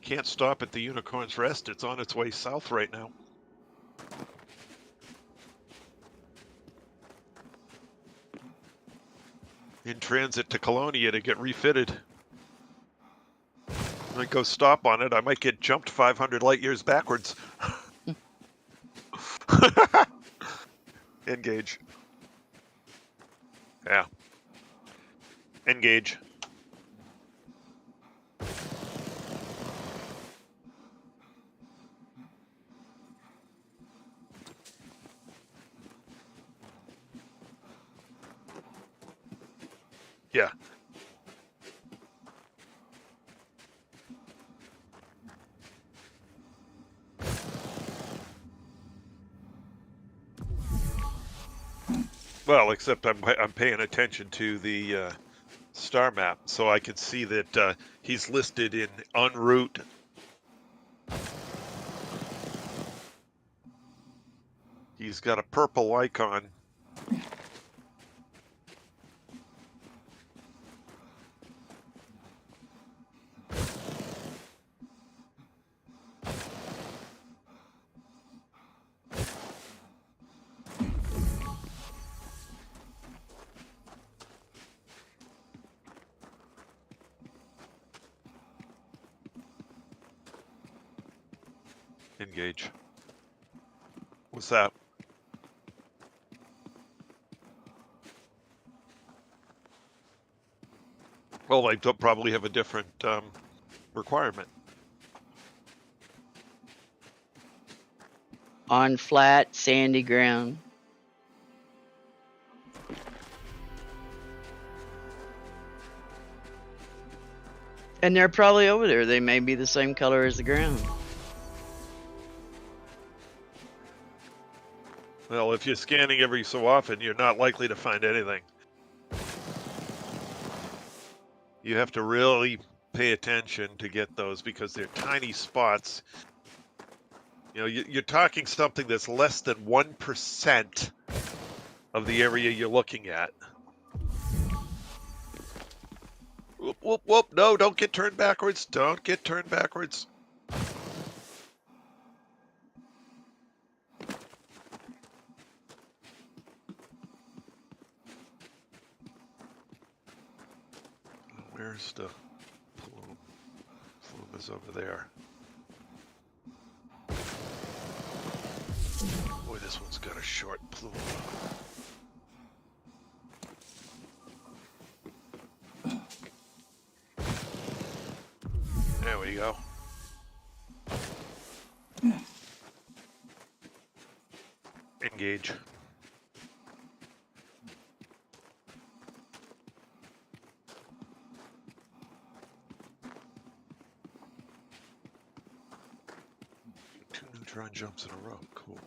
can't stop at the Unicorn's Rest. It's on its way south right now. In transit to Colonia to get refitted. I go stop on it, I might get jumped 500 light years backwards. Engage. Yeah. Engage. Yeah. Well, except I'm paying attention to the star map, so I can see that he's listed in en route. He's got a purple icon. Engage. What's that? Well, I probably have a different requirement. On flat, sandy ground. And they're probably over there. They may be the same color as the ground. Well, if you're scanning every so often, you're not likely to find anything. You have to really pay attention to get those because they're tiny spots. You know, you're talking something that's less than 1% of the area you're looking at. Whoop, whoop, whoop. No, don't get turned backwards. Don't get turned backwards. Where's the plume? Plume is over there. Boy, this one's got a short plume. There we go. Engage. Two neutron jumps in a row. Cool.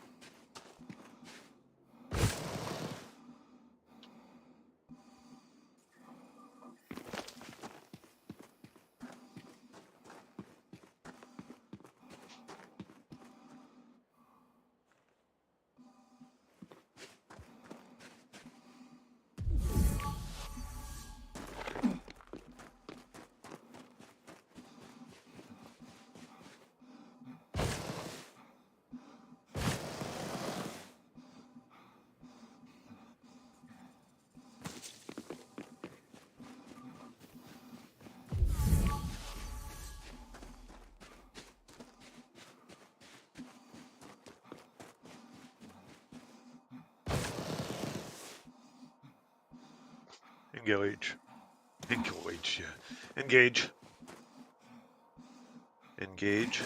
Engage. Engage, yeah. Engage. Engage.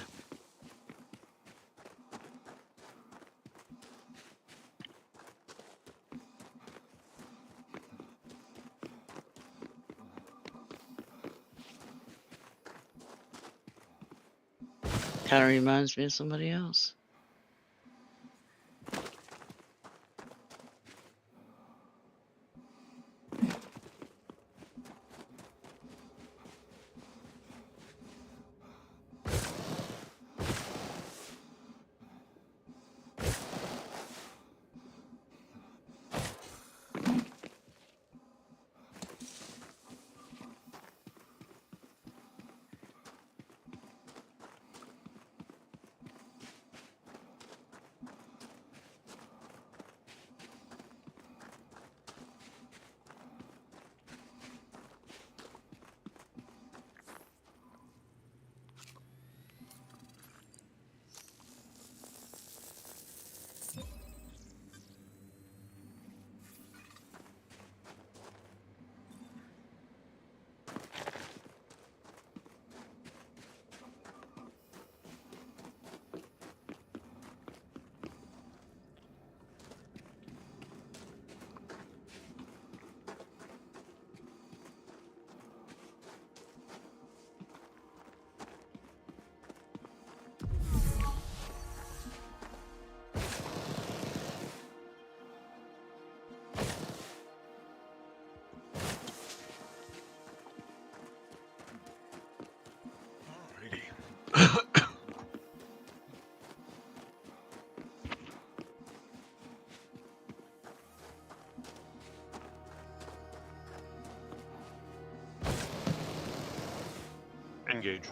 Kind of reminds me of somebody else. Engage.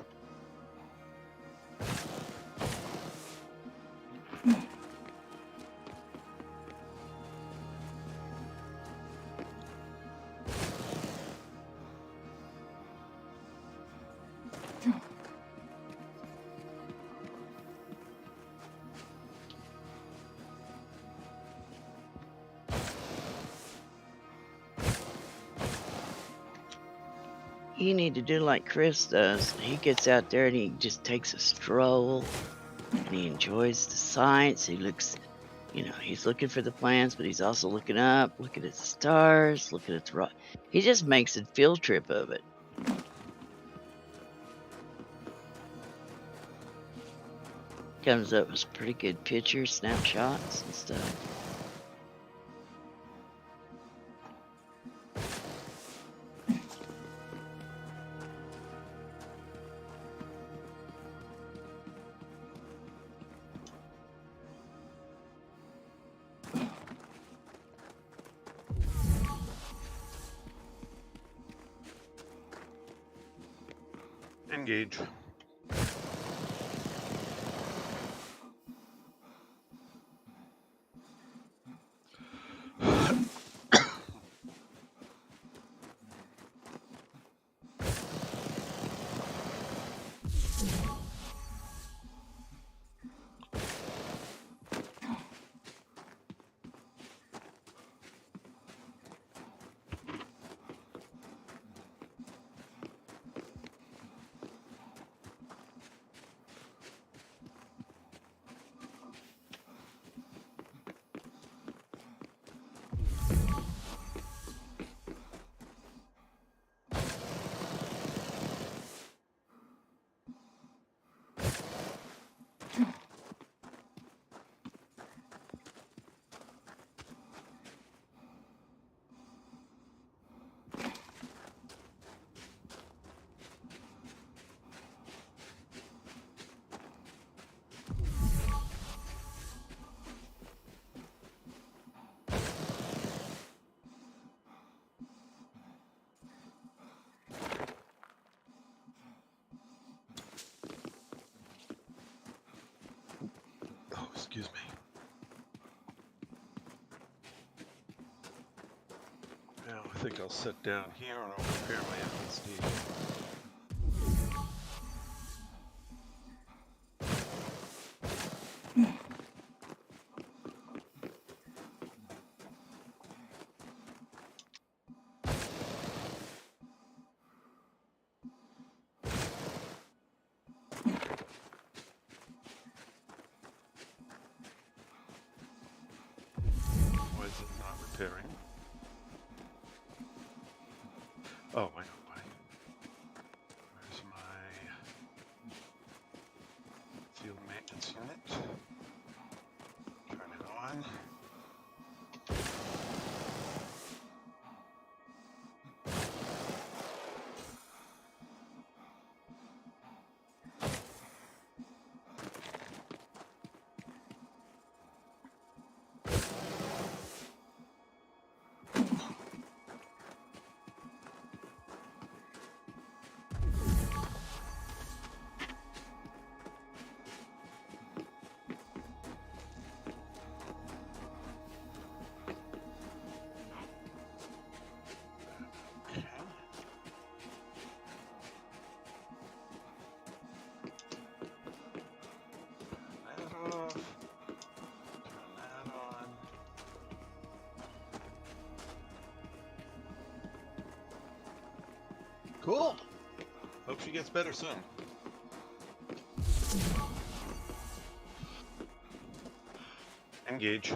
You need to do like Chris does. He gets out there and he just takes a stroll and he enjoys the sights. He looks, he's looking for the plants, but he's also looking up, looking at the stars, looking at the rock. He just makes a field trip of it. Comes up with pretty good pictures, snapshots, and stuff. Engage. Oh, excuse me. Now I think I'll sit down here and I'll prepare my FSD. Why is it not repairing? Oh, I know why. Where's my field maintenance unit? Turn it on. Cool. Hope she gets better soon. Engage.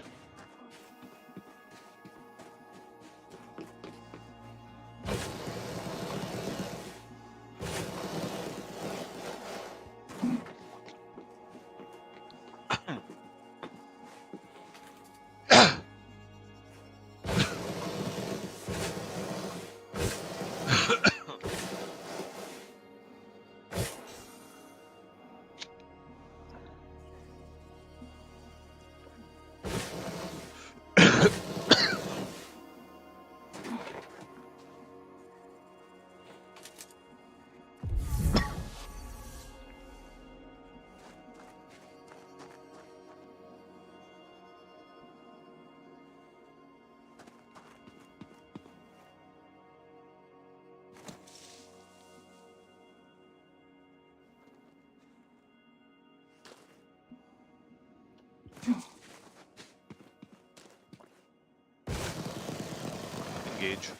Engage.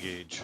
Engage.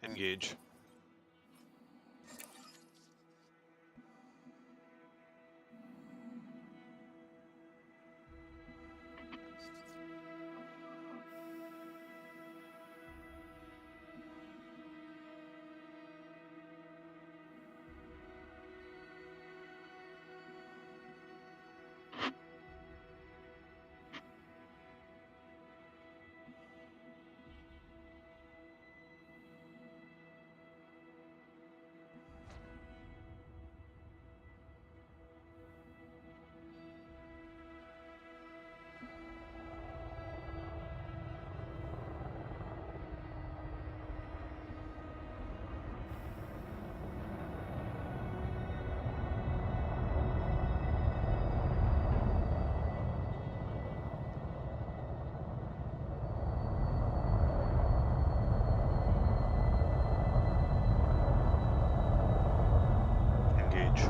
Engage. Engage.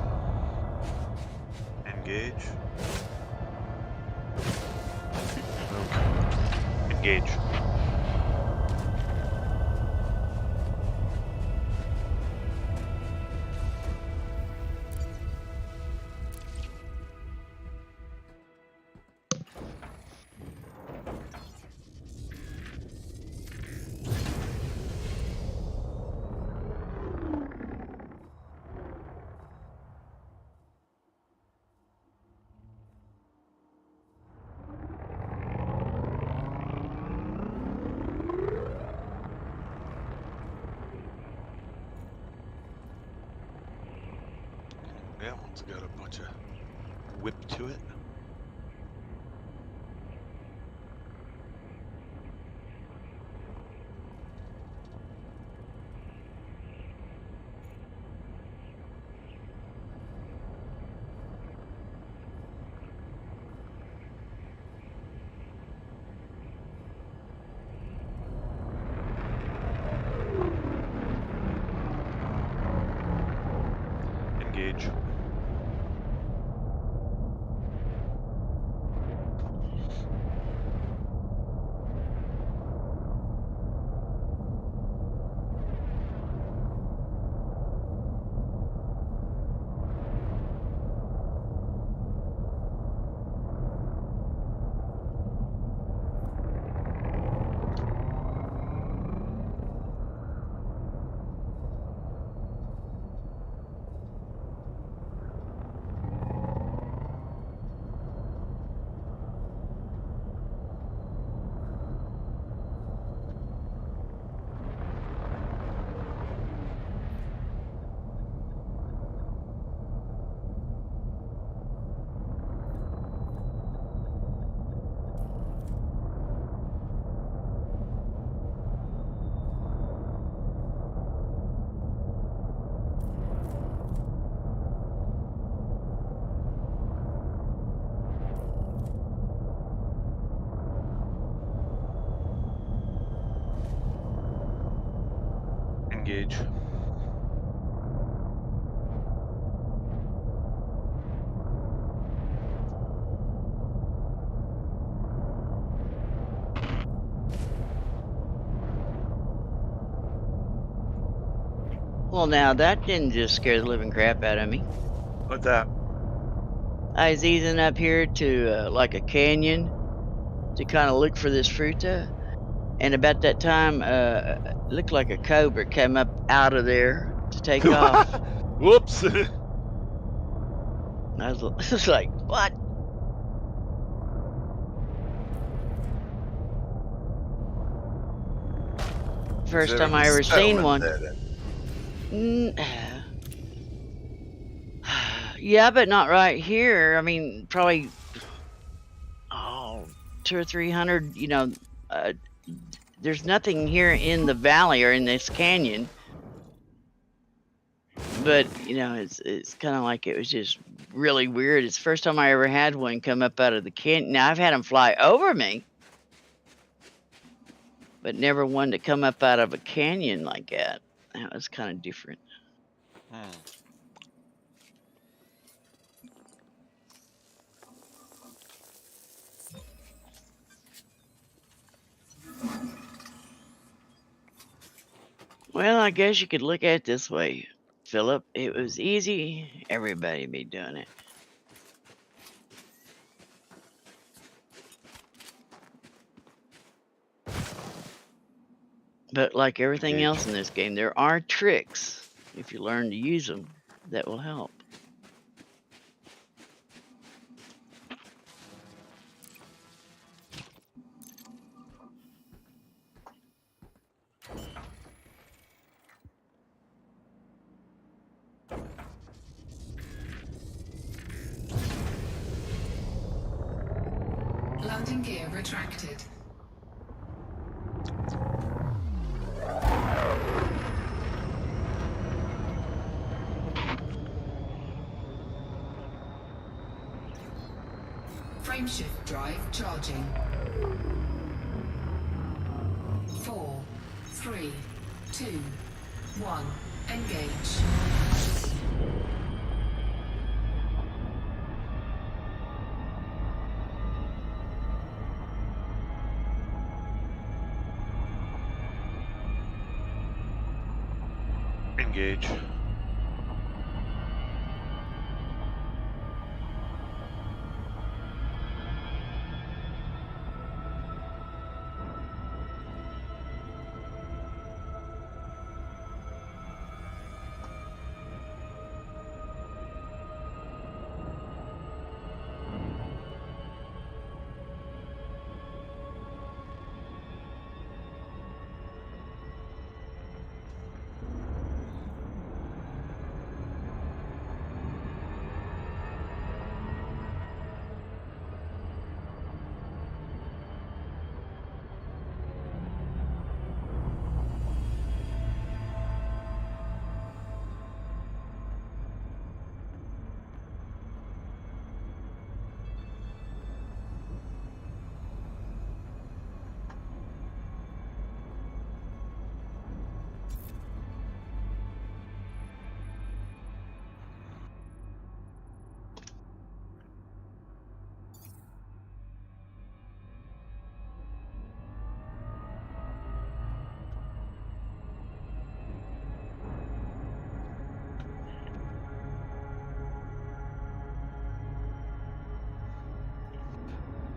Engage. Engage. That one's got a bunch of whip to it. Engage. Engage. Well, now that didn't just scare the living crap out of me. What's that? I was easing up here to like a canyon to kind of look for this fruta, and about that time, it looked like a cobra came up out of there to take off. Whoops. I was like, what? First Is there time a I ever seen settlement one. there, then? Yeah, but not right here. I mean, probably 200 or 300. You know, there's nothing here in the valley or in this canyon. But you know, it's kind of like it was just really weird. It's the first time I ever had one come up out of the canyon. Now I've had them fly over me, but never one to come up out of a canyon like that. That was kind of different. Well, I guess you could look at it this way, Philip. It was easy. Everybody be doing it. But like everything else in this game, there are tricks, if you learn to use them, that will help. Landing gear retracted. Frameshift drive charging. 4, 3, 2, 1. Engage. Engage.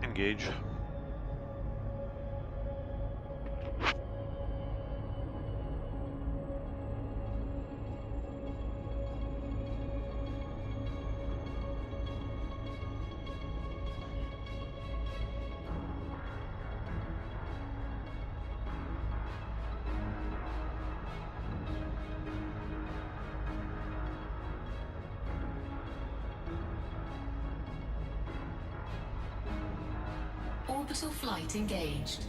Engage. Orbital flight engaged.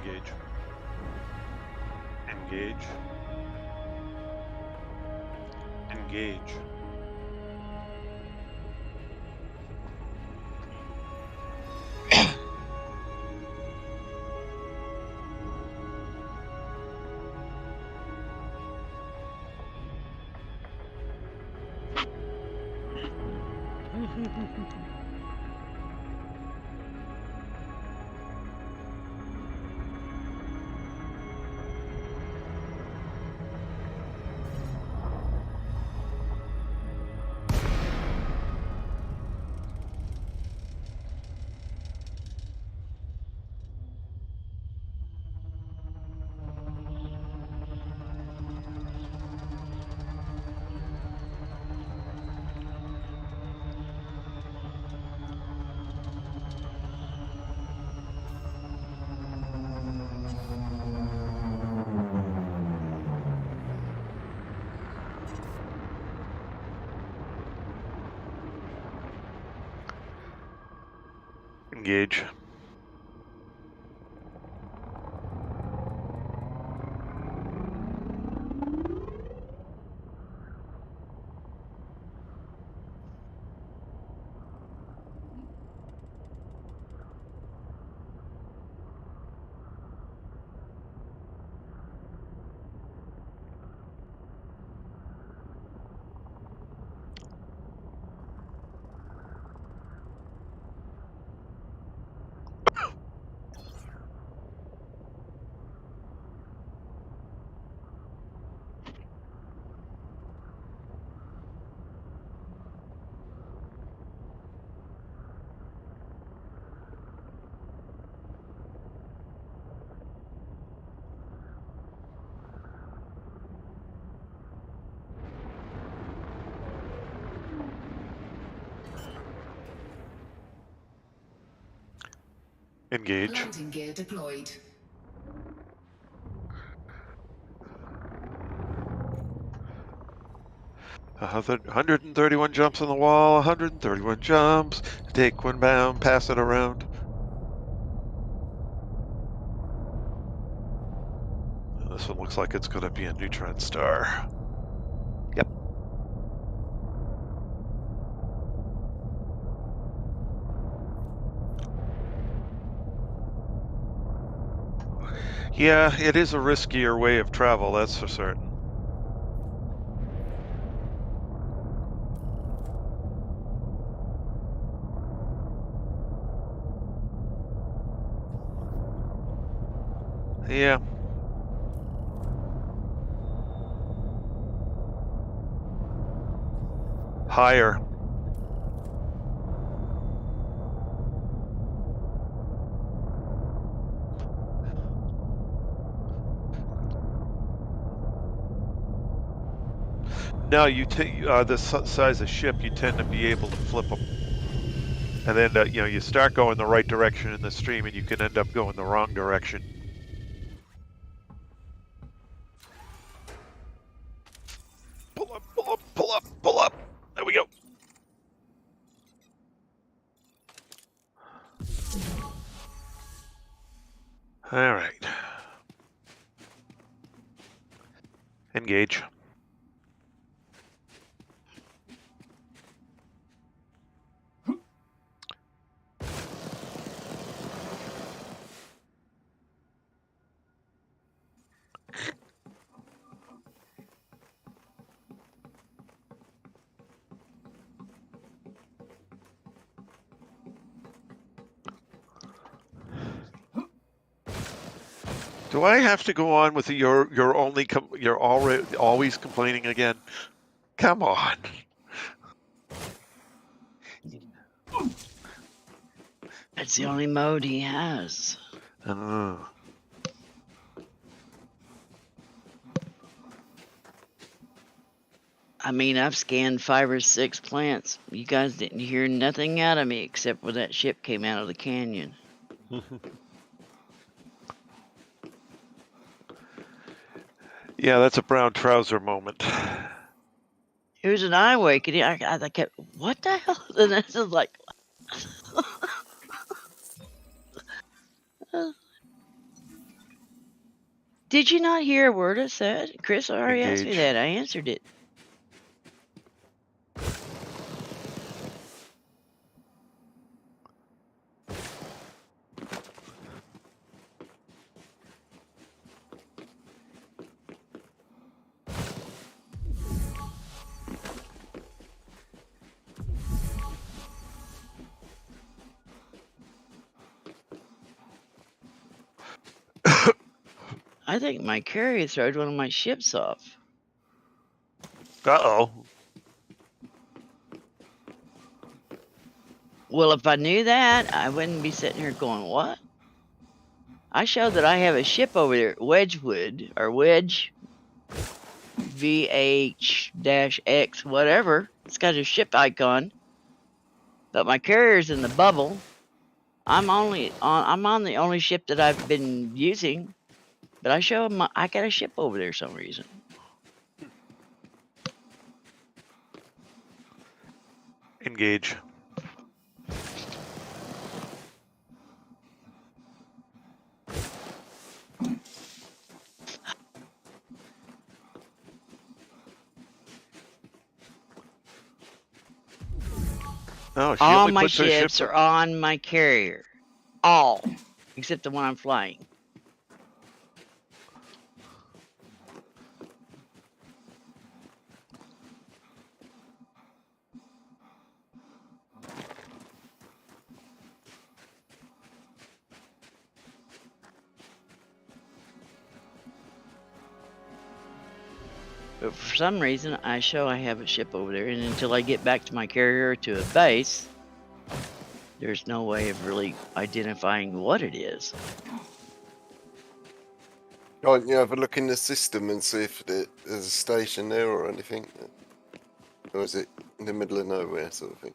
Engage. Engage. Engage. Engage. Engage. Landing gear deployed. A 131 jumps on the wall, 131 jumps. Take one bound, pass it around. This one looks like it's going to be a neutron star. Yep. Yeah, it is a riskier way of travel, that's for certain. Yeah. Higher. No, you take this size of ship, you tend to be able to flip them, and then you know, you start going the right direction in the stream, and you can end up going the wrong direction. Pull up, pull up, pull up, pull up. There we go. All right. Engage. Do I have to go on with you're always complaining again? Come on. That's the only mode he has. I mean, I've scanned 5 or 6 plants. You guys didn't hear nothing out of me except when that ship came out of the canyon. Yeah, that's a brown trouser moment. It was an eye awakening. I kept, what the hell? And this is like, Did you not hear a word I said? Chris already asked me Engage. that. I answered it. I think my carrier throwed one of my ships off. Uh-oh. Well, if I knew that, I wouldn't be sitting here going, what? I showed that I have a ship over there, Wedgwood, or Wedge, VH-X, whatever. It's got a ship icon. But my carrier's in the bubble. I'm on the only ship that I've been using. But I show them I got a ship over there for some reason. Engage. Oh, she All only my puts her ships ship are on my carrier. All. Except the one I'm flying. But for some reason, I show I have a ship over there, and until I get back to my carrier to a base, there's no way of really identifying what it is. Can't you have a look in the system and see if there's a station there or anything? Or is it in the middle of nowhere sort of thing?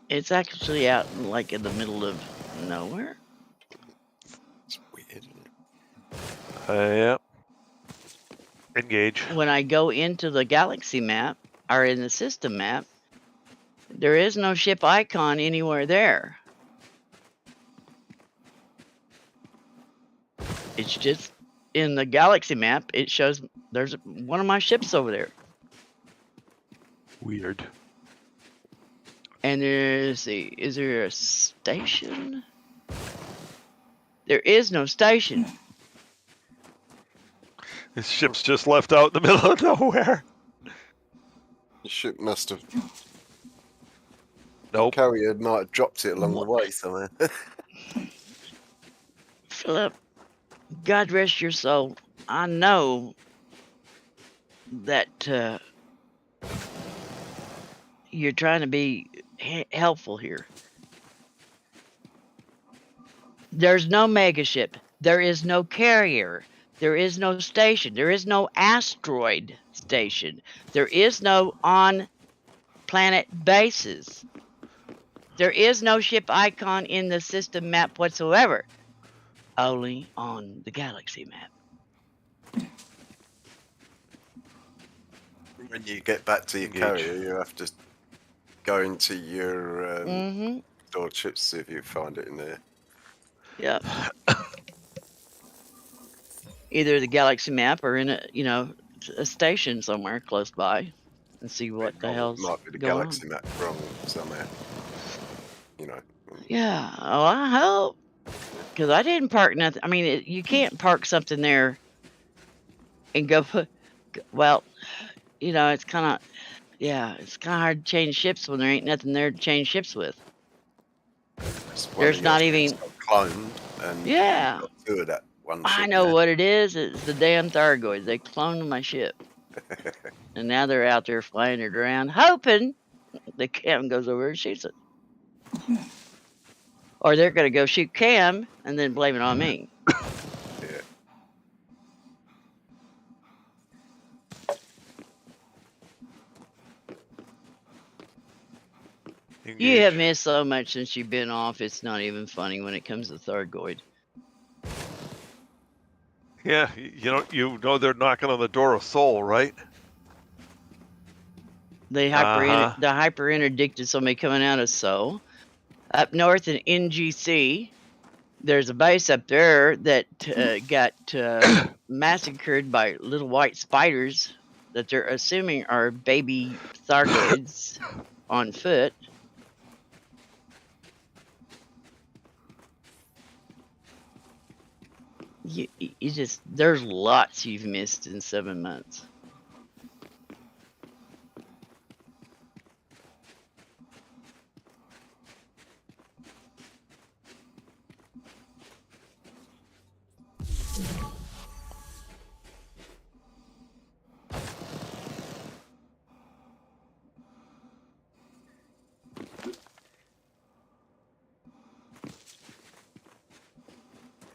It's actually out like in the middle of nowhere. It's weird, isn't it? Yep. Engage. When I go into the galaxy map, or in the system map, there is no ship icon anywhere there. It's just in the galaxy map, it shows there's one of my ships over there. Weird. And is there a station? There is no station. This ship's just left out in the middle of nowhere. The ship must have. Nope. Carrier might have dropped it along the way somewhere. Philip, God rest your soul. I know that you're trying to be helpful here. There's no megaship. There is no carrier. There is no station. There is no asteroid station. There is no on-planet bases. There is no ship icon in the system map whatsoever. Only on the galaxy map. When you get back to your Engage. carrier, you have to go into your Mm-hmm. stored ships, see if you find it in there. Yep. Either the galaxy map or in a station somewhere close by, and see what the hell's might be the going galaxy map wrong somewhere. You know. on. Yeah. Oh, I hope. Because I didn't park nothing. I mean, you can't park something there and go put. Well, it's kind of. Yeah, it's kind of hard to change ships when there ain't nothing there to change ships with. It's one There's of not your even. ships got cloned, and Yeah. got two of that one I ship know there. what it is. It's the damn Thargoids. They cloned my ship. And now they're out there flying it around, hoping the Cam goes over and shoots it. Or they're going to go shoot Cam and then blame it on me. Yeah. You have Engage. missed so much since you've been off, it's not even funny when it comes to Thargoid. Yeah, you know they're knocking on the door of Soul, right? The Uh-huh. hyper interdicted somebody coming out of Seoul. Up north in NGC, There's a base up there that got massacred by little white spiders that they're assuming are baby Thargoids on foot. You just, there's lots you've missed in 7 months.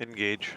Engage.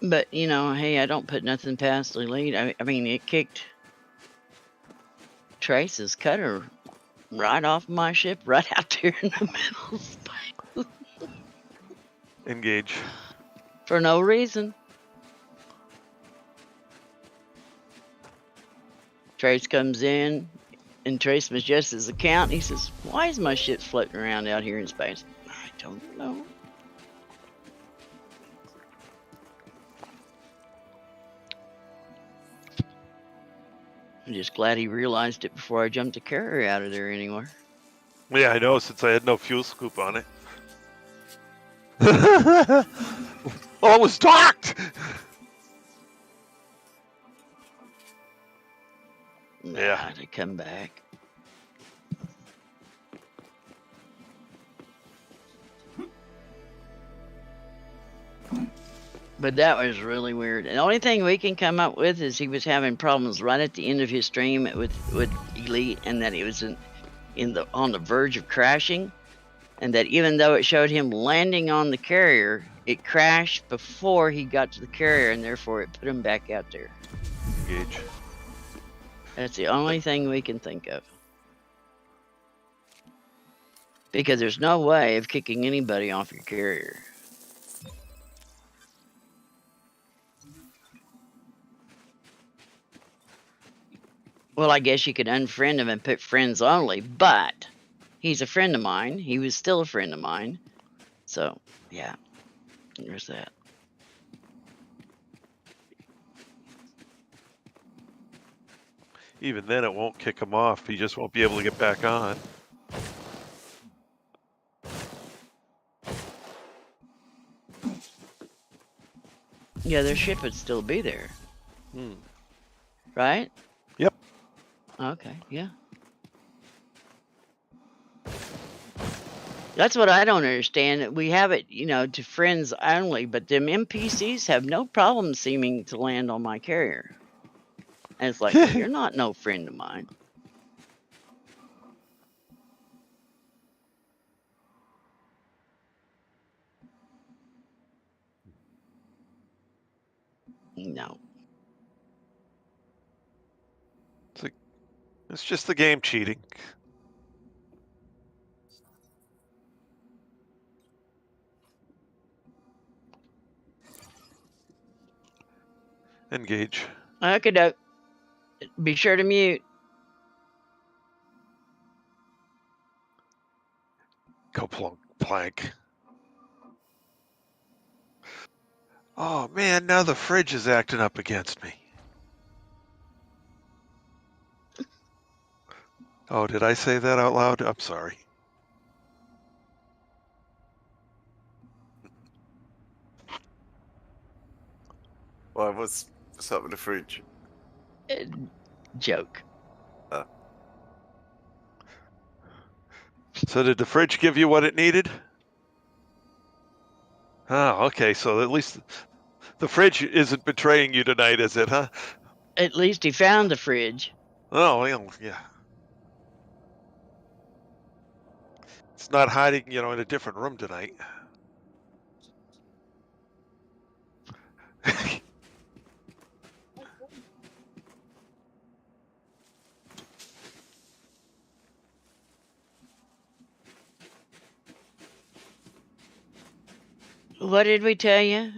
But, you know, hey, I don't put nothing past Elite. I mean, it kicked Trace's cutter right off my ship, right out there in the middle of space. Engage. For no reason. Trace comes in, and Trace Majestic's account. He says, "Why is my ship floating around out here in space?" I don't know. I'm just glad he realized it before I jumped the carrier out of there anywhere. Yeah, I know, since I had no fuel scoop on it. Oh, it was docked! Yeah. To come back. But that was really weird. And the only thing we can come up with is he was having problems right at the end of his stream with Elite, and that he was on the verge of crashing, and that even though it showed him landing on the carrier, it crashed before he got to the carrier, and therefore it put him back out there. Engage. That's the only thing we can think of. Because there's no way of kicking anybody off your carrier. Well, I guess you could unfriend him and put friends only, but he's a friend of mine. He was still a friend of mine. So, yeah, there's that. Even then, it won't kick him off. He just won't be able to get back on. Yeah, their ship would still be there. Hmm. Right? Yep. Okay, yeah. That's what I don't understand. We have it, you know, to friends only, but them NPCs have no problem seeming to land on my carrier. And it's like, you're not no friend of mine. No. It's just the game cheating. Engage. Okay, doke. Be sure to mute. Go plank. Oh man, now the fridge is acting up against me. Oh, did I say that out loud? I'm sorry. Why? What's up with the fridge? Joke. So did the fridge give you what it needed? Oh, okay. So at least the fridge isn't betraying you tonight, is it, huh? At least he found the fridge. Oh, well, yeah. It's not hiding, in a different room tonight. What did we tell you?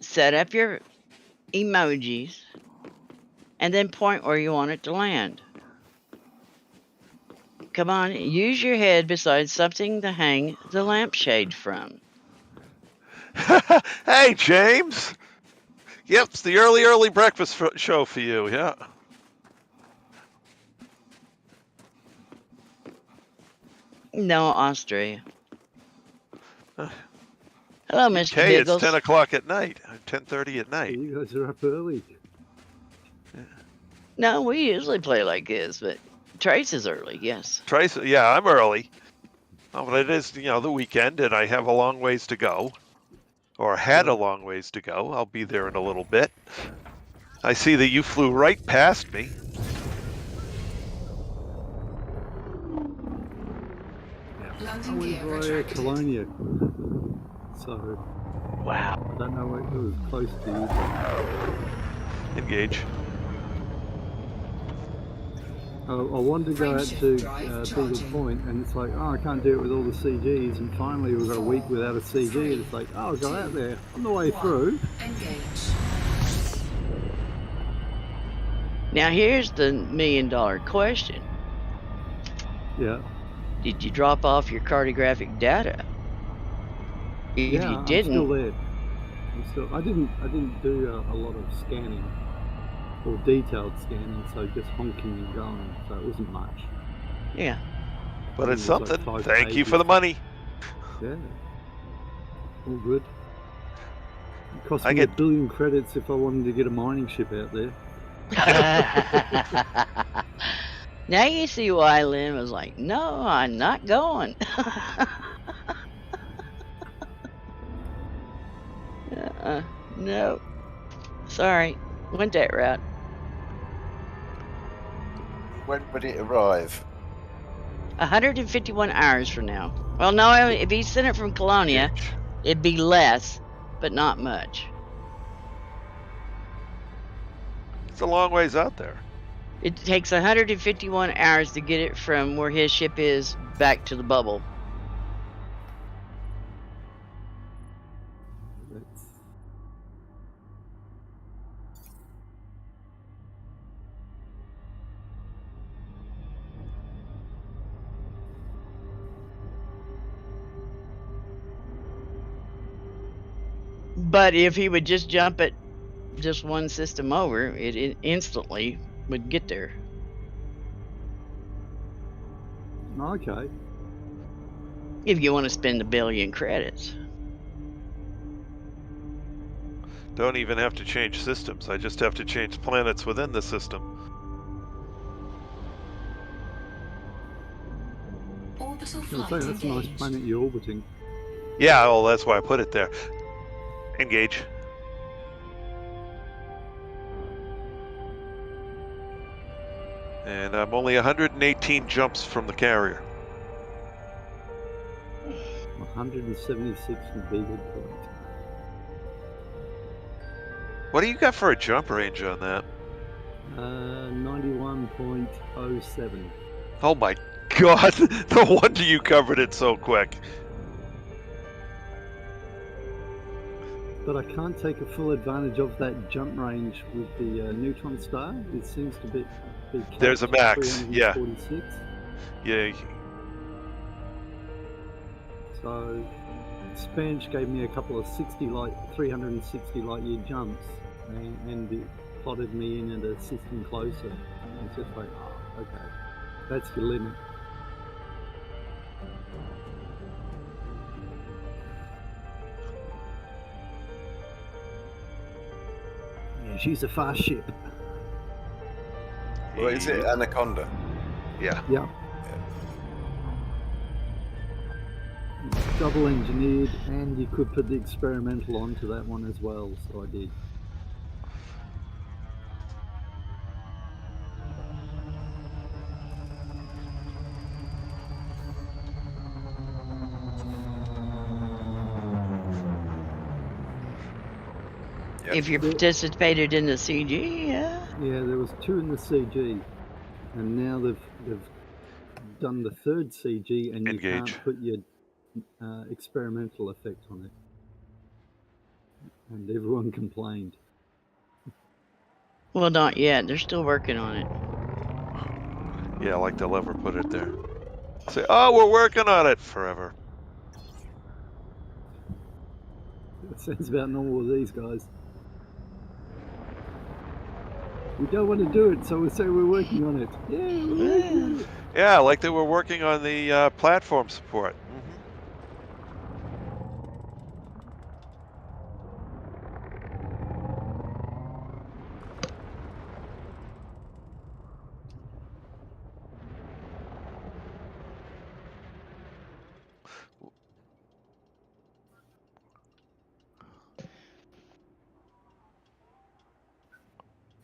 Set up your emojis and then point where you want it to land. Come on, use your head beside something to hang the lampshade from. Hey, James. Yep, it's the early breakfast show for you, yeah. No, Australia. Hello, Mr. Hey, it's Biggles. 10 o'clock at night, 10:30 at night. You guys are up early. No, we usually play like this, but Trace is early, yes. Trace, yeah, I'm early. Oh, but it is, the weekend, and I have a long ways to go. Or had a long ways to go. I'll be there in a little bit. I see that you flew right past me. I Landing went gear via retracted. Colonia. So, Wow. I don't know where it was close to you. Engage. I wanted to go out to Beagle Point, and it's like, oh, I can't do it with all the CGs, and finally we've got a week without a CG, and it's like, oh, I'll go out there on the way through. Engage. Now here's the $1 million question. Yeah. Did you drop off your cartographic data? If Yeah, you I'm still didn't, there. I didn't do a lot of scanning or detailed scanning, so just honking and going, so it wasn't much. yeah. But it's It was like something. 5 Thank you for pages. the money. Yeah. All good. It cost I me get- 1 billion credits if I wanted to get a mining ship out there. Now you see why Lynn was like, no, I'm not going. No. Sorry. Went that route. When would it arrive? 151 hours from now. Well, no, if he sent it from Colonia, it'd be less, but not much. It's a long ways out there. It takes 151 hours to get it from where his ship is back to the bubble. That's, But if he would just jump it just one system over, it instantly would get there. okay. If you want to spend 1 billion credits. Don't even have to change systems. I just have to change planets within the system. Orbital I was flight gonna say, that's a nice engaged. planet you're orbiting. Yeah, well, that's why I put it there. Engage. And I'm only 118 jumps from the carrier. 176 from Beagle Point. What do you got for a jump range on that? 91.07. Oh my god, no wonder you covered it so quick. But I can't take a full advantage of that jump range with the neutron star. It seems to be There's a capped at max, yeah. 346. Yeah, So Spanch gave me a couple of 360 light year jumps, and it plotted me in at a system closer. And it's just like, oh, okay, that's your limit. Yeah, she's a fast ship. Well, is it Anaconda? yeah. Yeah. double engineered, and you could put the experimental onto that one as well, so I did. Yeah. If you participated in the CG, yeah. Yeah, there was 2 in the CG, and now they've done the 3rd CG, and you Engage. can't put your experimental effect on it. And everyone complained. Well, not yet. They're still working on it. Yeah, like they'll ever put it there. Say, oh, we're working on it forever. That sounds about normal with these guys. We don't want to do it, so we say we're working on it. Yeah, we're working on it. Yeah, like they were working on the platform support.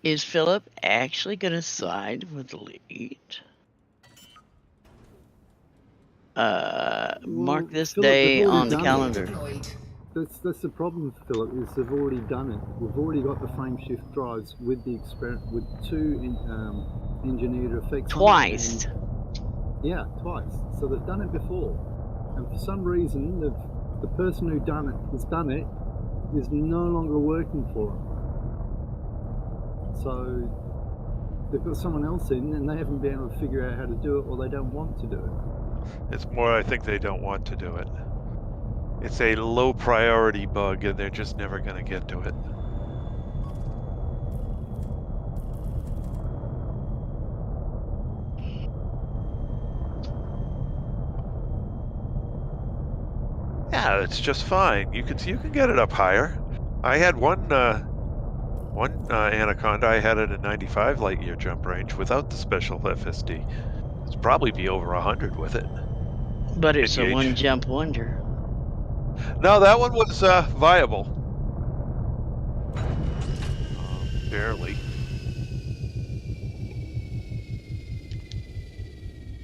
Is Philip actually going to side with the lead? Mark this Philip, day they've already on the done it. calendar. Deployed. That's the problem, Philip, is they've already done it. We've already got the frame shift drives with the with 2 engineered effects. Twice. Yeah, twice. So they've done it before, and for some reason, the person who has done it is no longer working for them. So they've got someone else in, and they haven't been able to figure out how to do it, or they don't want to do it. It's more, I think they don't want to do it. It's a low priority bug, and they're just never going to get to it. Yeah, it's just fine. You can get it up higher. I had one Anaconda. I had it at 95 light year jump range without the special FSD. It's probably be over 100 with it. But it's a Engage. one jump wonder. No, that one was viable. Barely.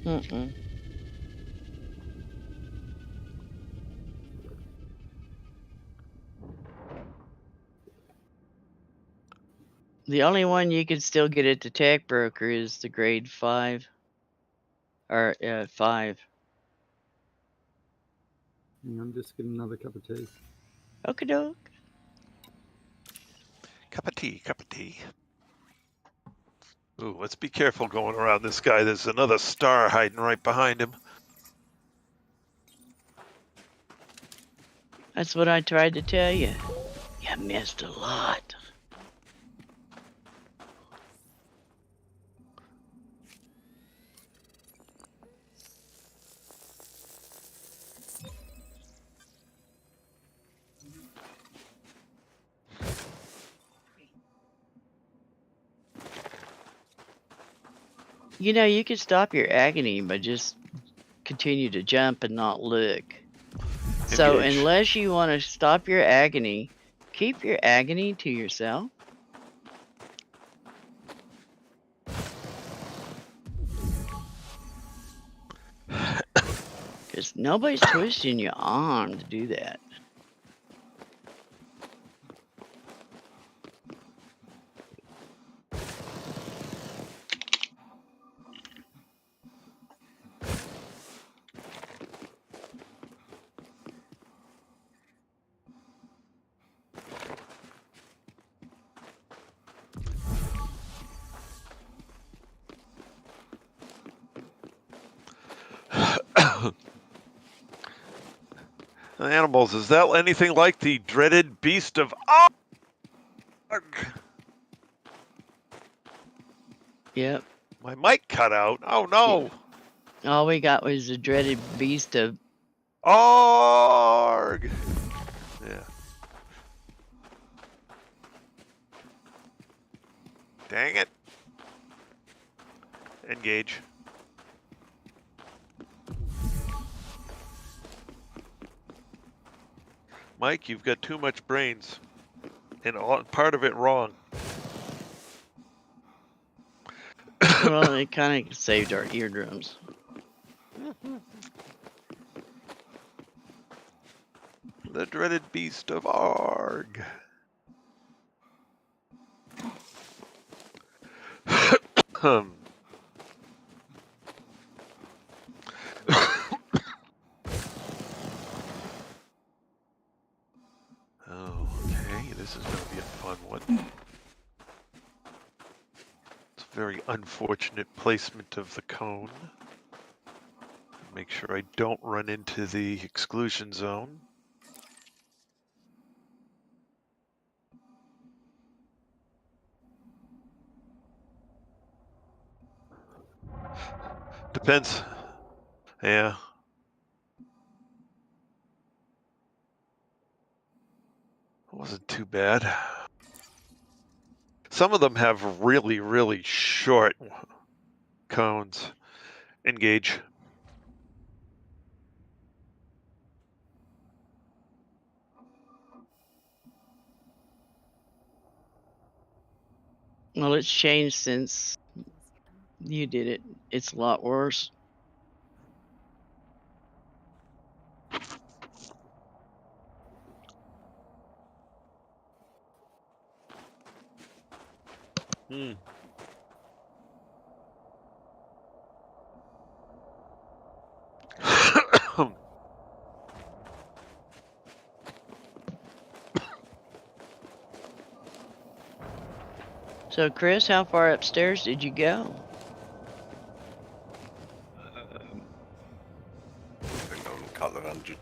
Mm-mm. The only one you can still get at the tech broker is the grade 5. Or 5. I'm just getting another cup of tea. Okie doke. Cup of tea. Ooh, let's be careful going around this guy. There's another star hiding right behind him. That's what I tried to tell you. You missed a lot. You know, you can stop your agony by just continue to jump and not look. So Engage. unless you want to stop your agony, keep your agony to yourself. Because nobody's twisting your arm to do that. Animals, is that anything like the dreaded beast of Arg? Yep. My mic cut out. Oh no. All we got was the dreaded beast of... Arg. Yeah. Dang it. Engage. Mike, you've got too much brains, and part of it wrong. Well, it kind of saved our eardrums. The dreaded beast of Arg. Okay, this is going to be a fun one. It's a very unfortunate placement of the cone. Make sure I don't run into the exclusion zone. Depends. Yeah. It wasn't too bad. Some of them have really, really short cones. Engage. Well, it's changed since you did it. It's a lot worse. So, Chris, how far upstairs did you go? I think I'm a couple of 100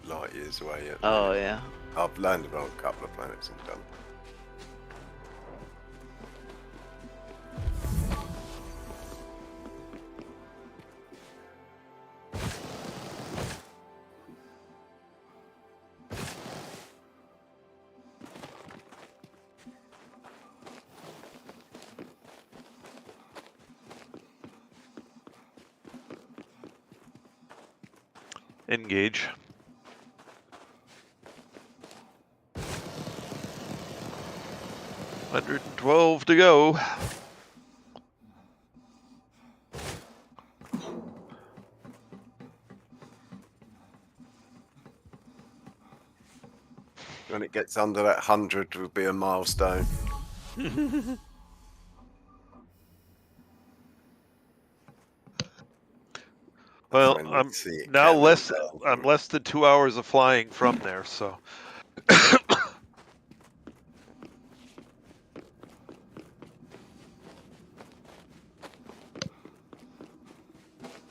light years away yet. Oh, yeah. I've landed on a couple of planets and done. Engage. $112 to go. When it gets under that 100, will be a milestone. Well, When we I'm see it now counting less. down. I'm less than 2 hours of flying from there, so. Of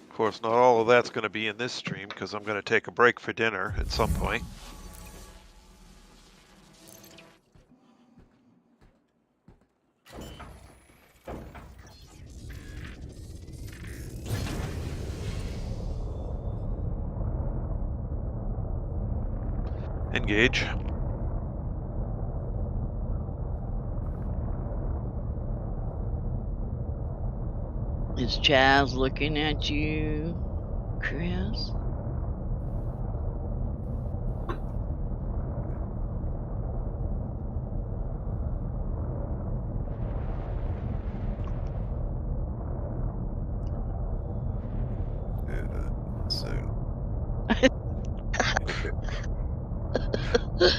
course, not all of that's going to be in this stream because I'm going to take a break for dinner at some point. Engage. Is Chaz looking at you, Chris? Soon.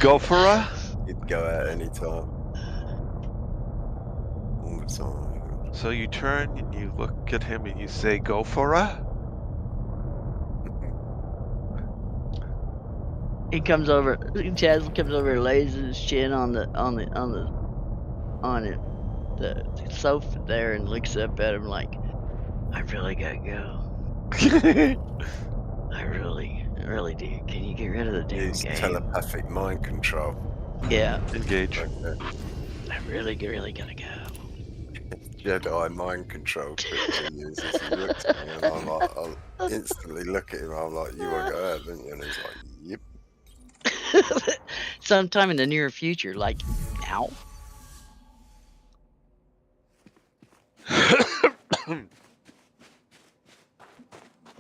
Go for a. You'd go out any time. All the time. So you turn and you look at him and you say, "Go for a." He comes over. Chaz comes over, and lays his chin on the sofa there, and looks up at him like, "I really gotta go. I really do. Can you get rid of the damn Use game?" telepathic mind control. Yeah, Engage. Okay. I really gotta go. Jedi mind control Christian uses. He looks at me and I'm like, I'll instantly look at him. I'm like, you want to go out, don't you? And he's like, yep. Sometime in the near future, like now.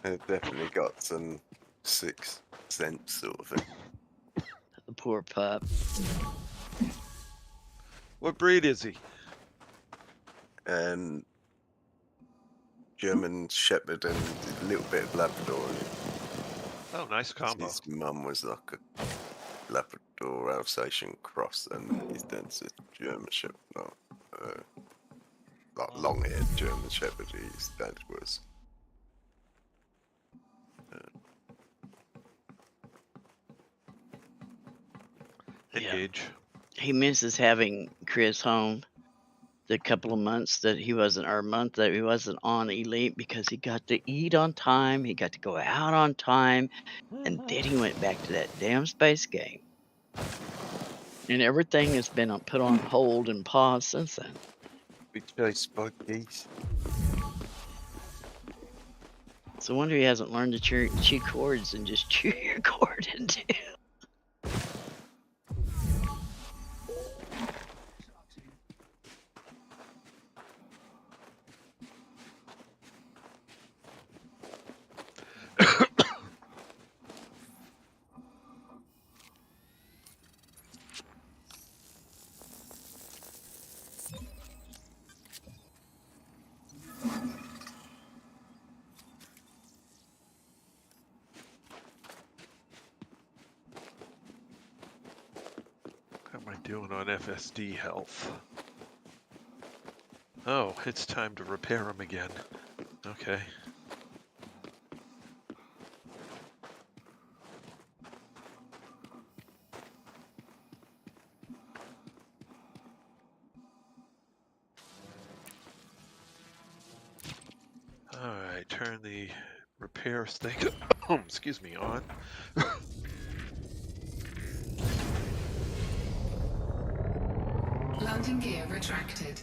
They've definitely got some sixth sense sort of thing. poor pup. What breed is he? And German Shepherd and a little bit of Labrador. Oh, nice combo. His mum was like a Labrador Alsatian cross, and his dad's a German Shepherd, like long-haired German Shepherd. His dad was. Engage. He misses having Chris home the couple of months that he wasn't, or month that he wasn't on Elite, because he got to eat on time, he got to go out on time, and then he went back to that damn space game. And everything has been put on hold and pause since then. We chased by geese. So I wonder he hasn't learned to chew chords and just chew your cord into. How am I doing on FSD health? Oh, it's time to repair him again. Okay. Alright, turn the repair thing excuse me, on. Landing gear retracted.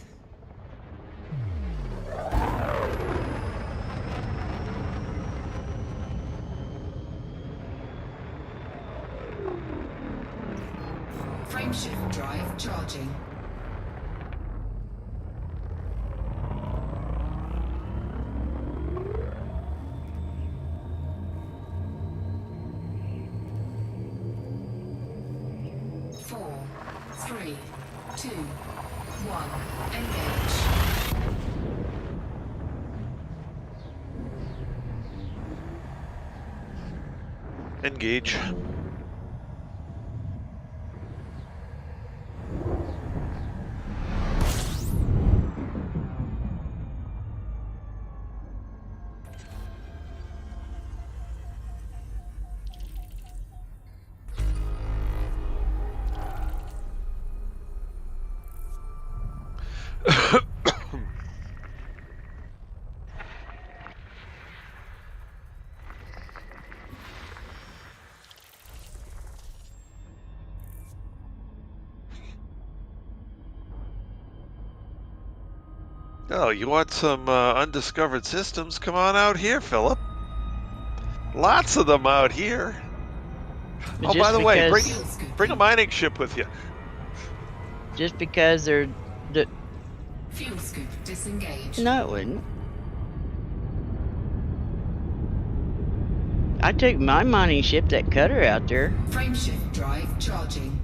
Frameshift drive charging. Four, three, two, one, engage. Engage. Oh, you want some undiscovered systems? Come on out here, Philip. Lots of them out here. But Oh, by the way, because- Fuel scoop. bring a mining ship with you. Just because they're. Fuel scoop disengaged. No, it wouldn't. I took my mining ship, that cutter out there, Frameshift drive charging.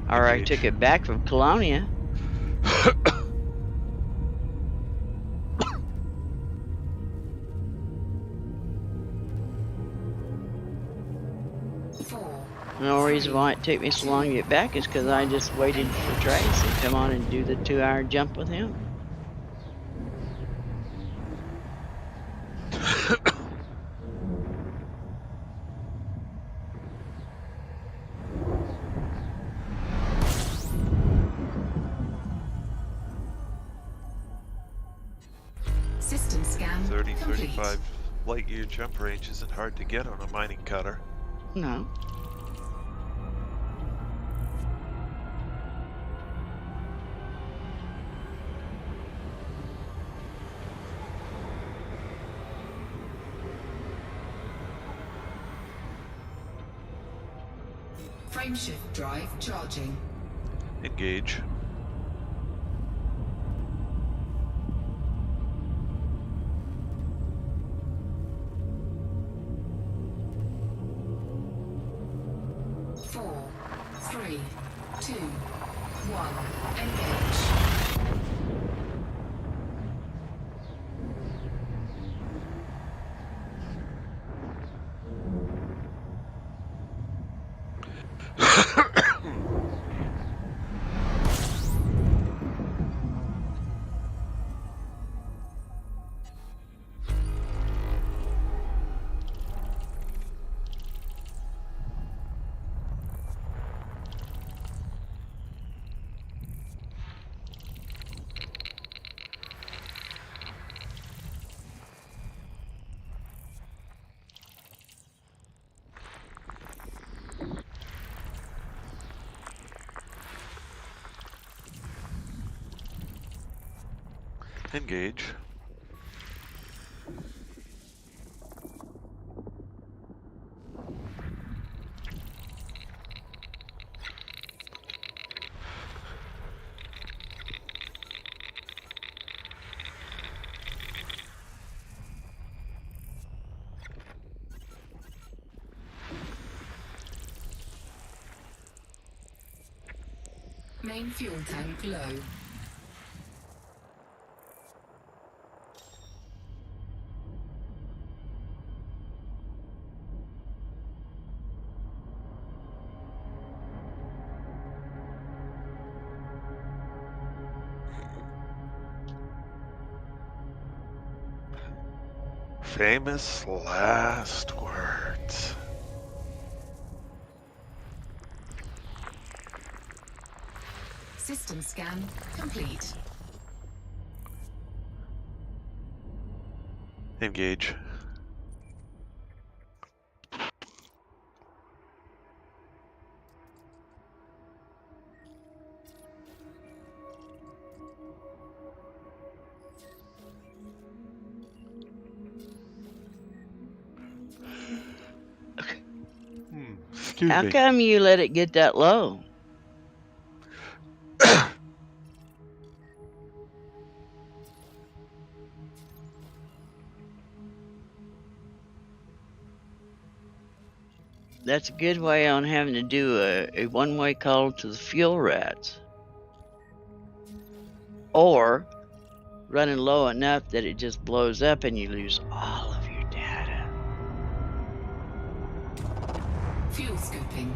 or I Engage. took it back from Colonia. Four, The only reason why it took me so long to get back is because I just waited for Trace to come on and do the 2-hour jump with him. system scan 30, complete. 35 light year jump range isn't hard to get on a mining cutter. No. Frameshift drive charging. Engage. Four, 3, 2, 1. Engage. Engage. Main fuel tank low. Famous last words. System scan complete. Engage. Excuse How me. come you let it get that low? That's a good way on having to do a one-way call to the fuel rats. Or running low enough that it just blows up and you lose all of your data. Fuel scooping.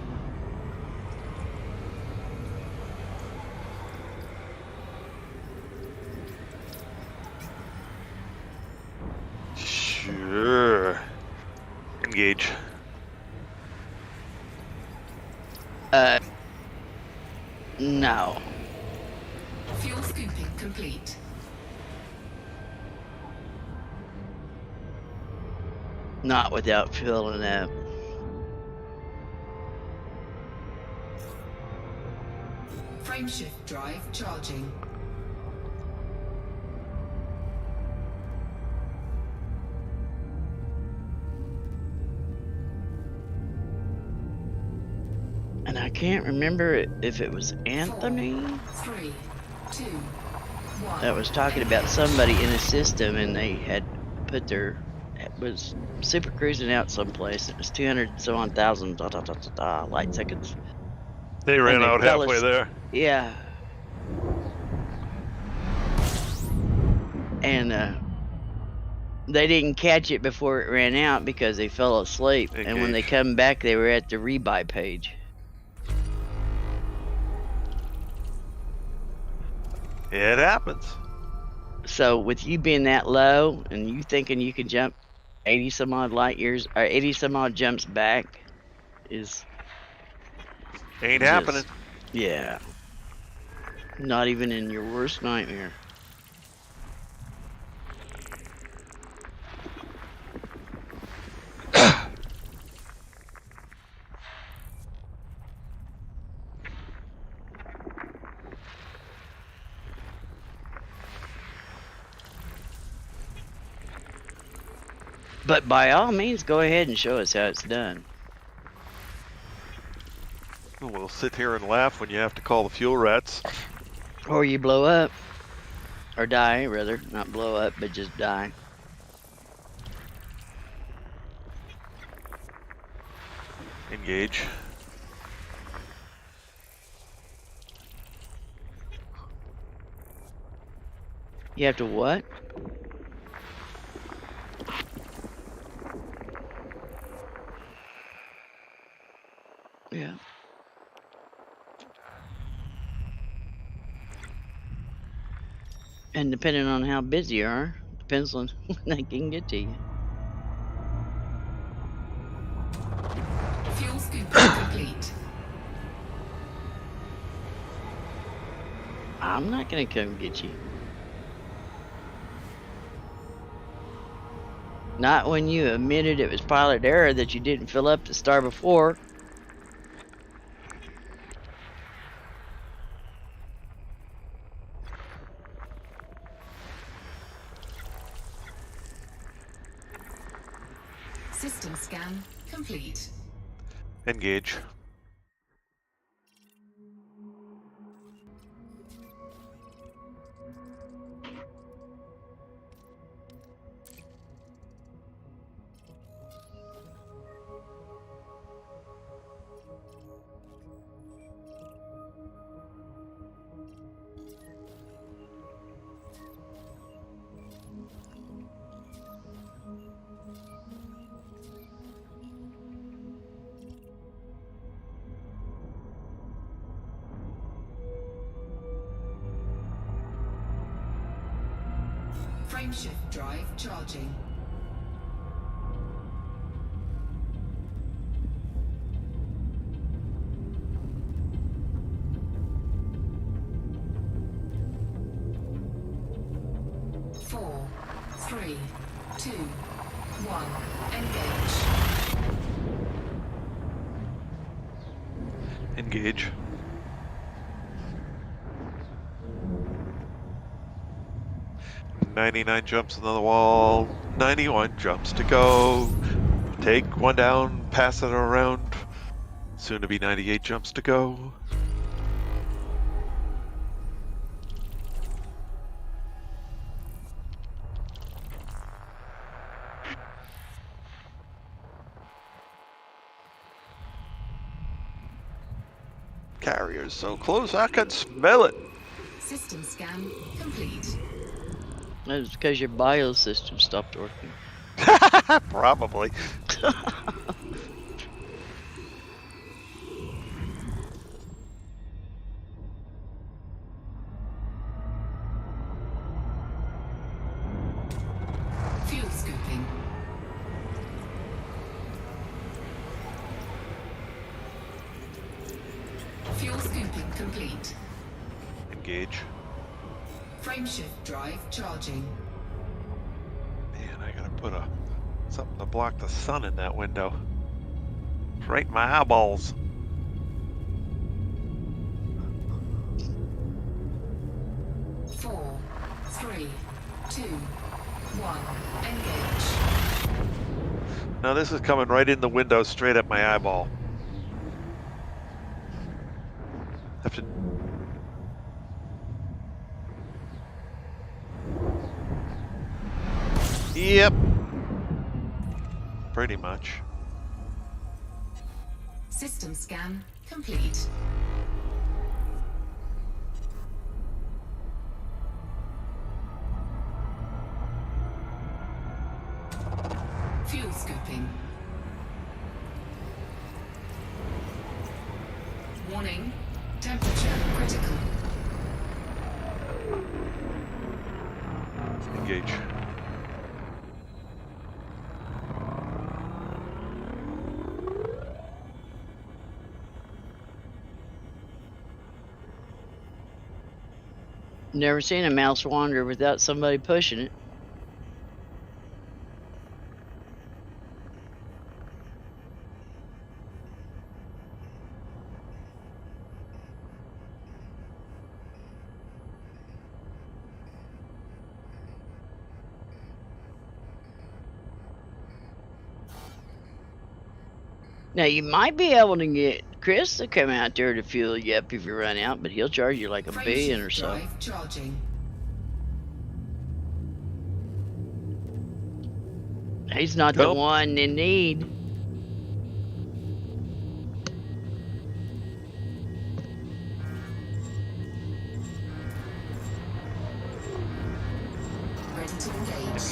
Sure. Engage. No. Fuel scooping complete. Not without filling up. Frameshift drive charging. And I can't remember if it was Anthony 3, 2, 1. that was talking about somebody in a system and they had put their, it was super cruising out someplace. It was 200 some odd thousand light seconds. They ran they out fell halfway as- there. Yeah. And they didn't catch it before it ran out because they fell asleep. And when they Engage. come back, they were at the rebuy page. It happens. So with you being that low and you thinking you can jump 80 some odd light years or 80 some odd jumps back is Ain't just- happening. Yeah. Not even in your worst nightmare. But by all means, go ahead and show us how it's done. We'll sit here and laugh when you have to call the fuel rats. Or you blow up. Or die, rather. Not blow up, but just die. Engage. You have to what? Yeah. And depending on how busy you are, depends on when they can get to you. Fuel scooping complete. I'm not gonna come get you. Not when you admitted it was pilot error that you didn't fill up the star before. System scan complete. Engage. Frameshift drive charging. Four, three, two, one. Engage. Engage. "99 jumps on the wall, 91 jumps to go. Take one down, pass it around. Soon to be 98 jumps to go." Carrier's so close I can smell it. System scan complete. That was because your biosystem stopped working. Probably. Fuel scooping. Fuel scooping complete. Engage. Frameshift drive charging. Man, I gotta put something to block the sun in that window. It's right in my eyeballs. Four, three, two, one. Engage. Now this is coming right in the window, straight at my eyeball. Have to. Yep. Pretty much. System scan complete. Fuel scooping. Warning. Temperature critical. Engage. Never seen a mouse wander without somebody pushing it. Now you might be able to get Chris to come out there to fuel you up if you run out, but he'll charge you like $1 billion or Frameshift so. drive charging. He's not the Nope. one in need.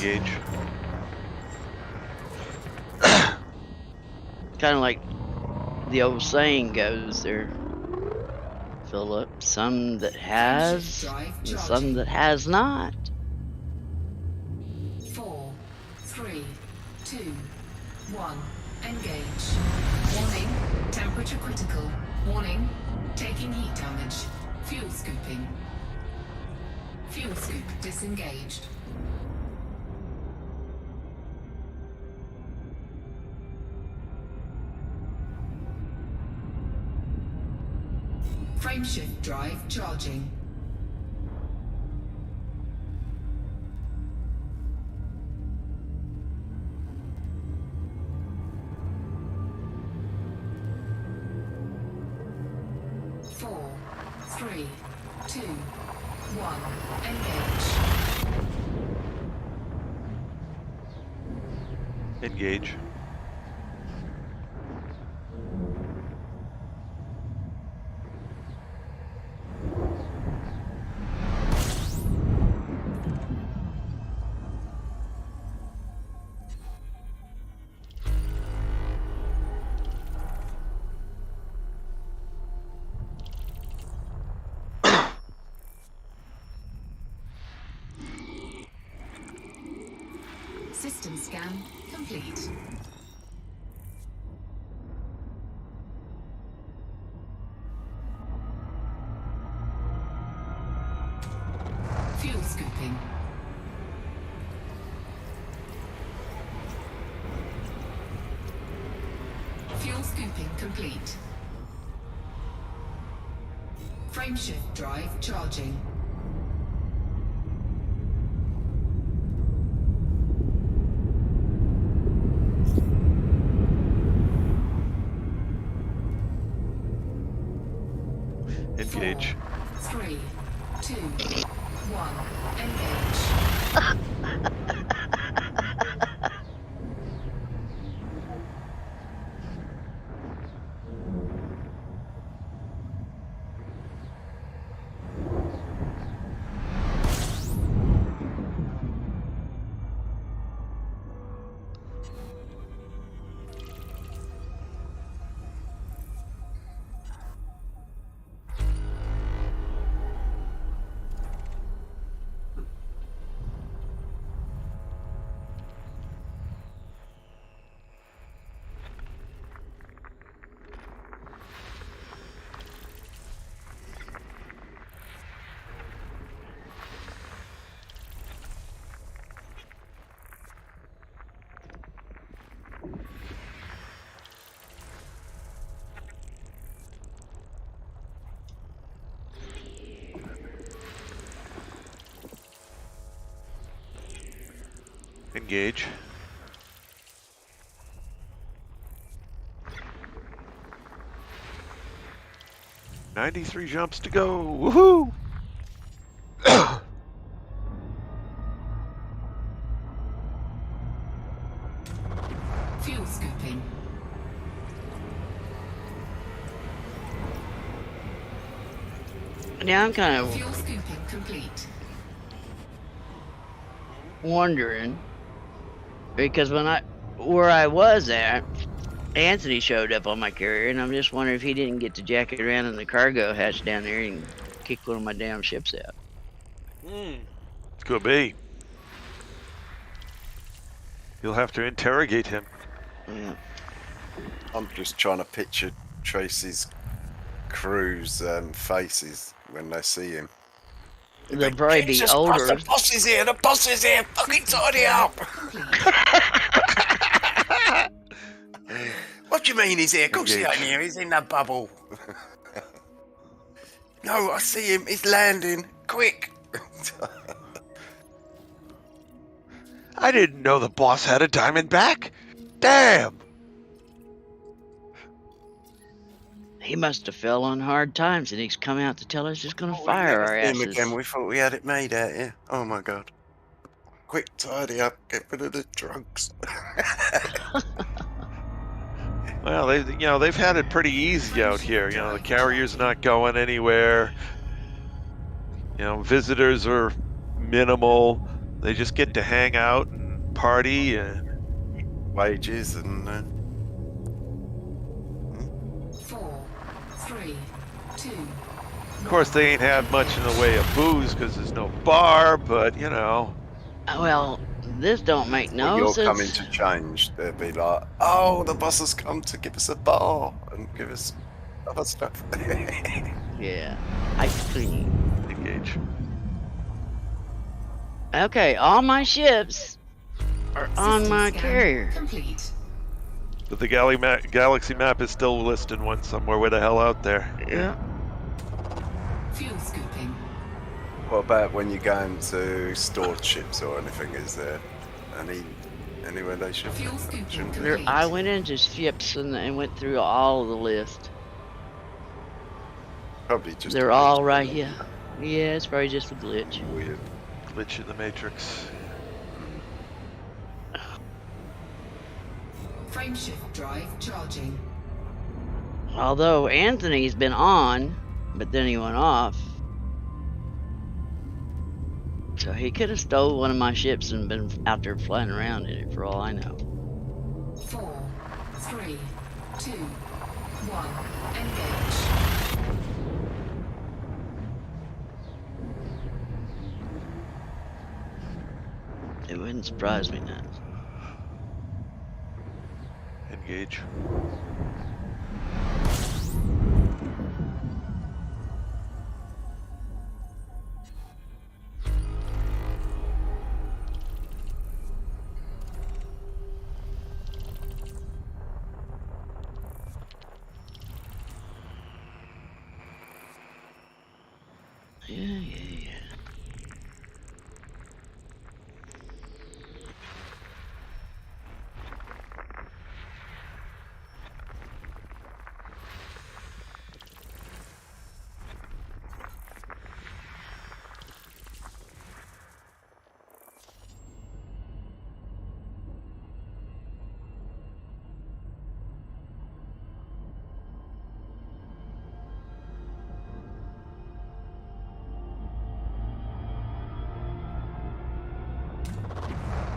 Engage. Kind of like the old saying goes there, Philip. Some that has, and some that has not. 4, 3, 2, 1. Engage. Warning, temperature critical. Warning, taking heat damage. Fuel scooping. Fuel scoop disengaged. Frameshift drive charging. Four, 3, 2, 1. Engage. Engage. System scan complete. Fuel scooping. Fuel scooping complete. Frameshift drive charging. Engage. 3, 2, 1. Engage. Engage. "93 jumps to go. Woohoo!" Fuel scooping. Now I'm kind of Fuel scooping complete. wondering because where I was at, Anthony showed up on my carrier, and I'm just wondering if he didn't get to jack it around in the cargo hatch down there and kick one of my damn ships out. Could be. You'll have to interrogate him. Yeah. I'm just trying to picture Tracy's crew's faces when they see him. They'll probably be Jesus older. Christ, the boss is here! The boss is here! Fucking tidy up! What do you mean he's here? Of course he ain't here. He's in that bubble. No, I see him. He's landing. Quick! I didn't know the boss had a diamond back. Damn! He must have fell on hard times, and he's come out to tell us he's going to Oh, we fire never our see him asses. again. We thought we had it made out here. Oh my god. Quick, tidy up. Get rid of the drugs. Well, they've had it pretty easy out here. The carrier's not going anywhere. Visitors are minimal. They just get to hang out and party and wages and 4, 3, 2. of course they ain't had much in the way of booze because there's no bar, but you know. Well, this don't make when no you're sense. coming to change, they'll be like, "Oh, the boss has come to give us a bar and give us other stuff." Yeah, ice cream. Engage. Okay, all my ships are on System my scan carrier. Complete. But the galaxy map is still listed one somewhere way the hell out there. Yeah. Fuel scooping. What about when you're going to stored ships or anything? Is there anywhere they should? Fuel scooping Shouldn't be. complete. I went into ships and went through all of the list. Probably just. They're a all glitch. right here. Yeah, it's probably just a glitch. Weird. Glitch in the matrix. Frameshift drive charging. Although Anthony's been on, but then he went off. So he could have stole one of my ships and been out there flying around in it for all I know. 4, 3, 2, 1. Engage. It wouldn't surprise me none. Engage. Yeah.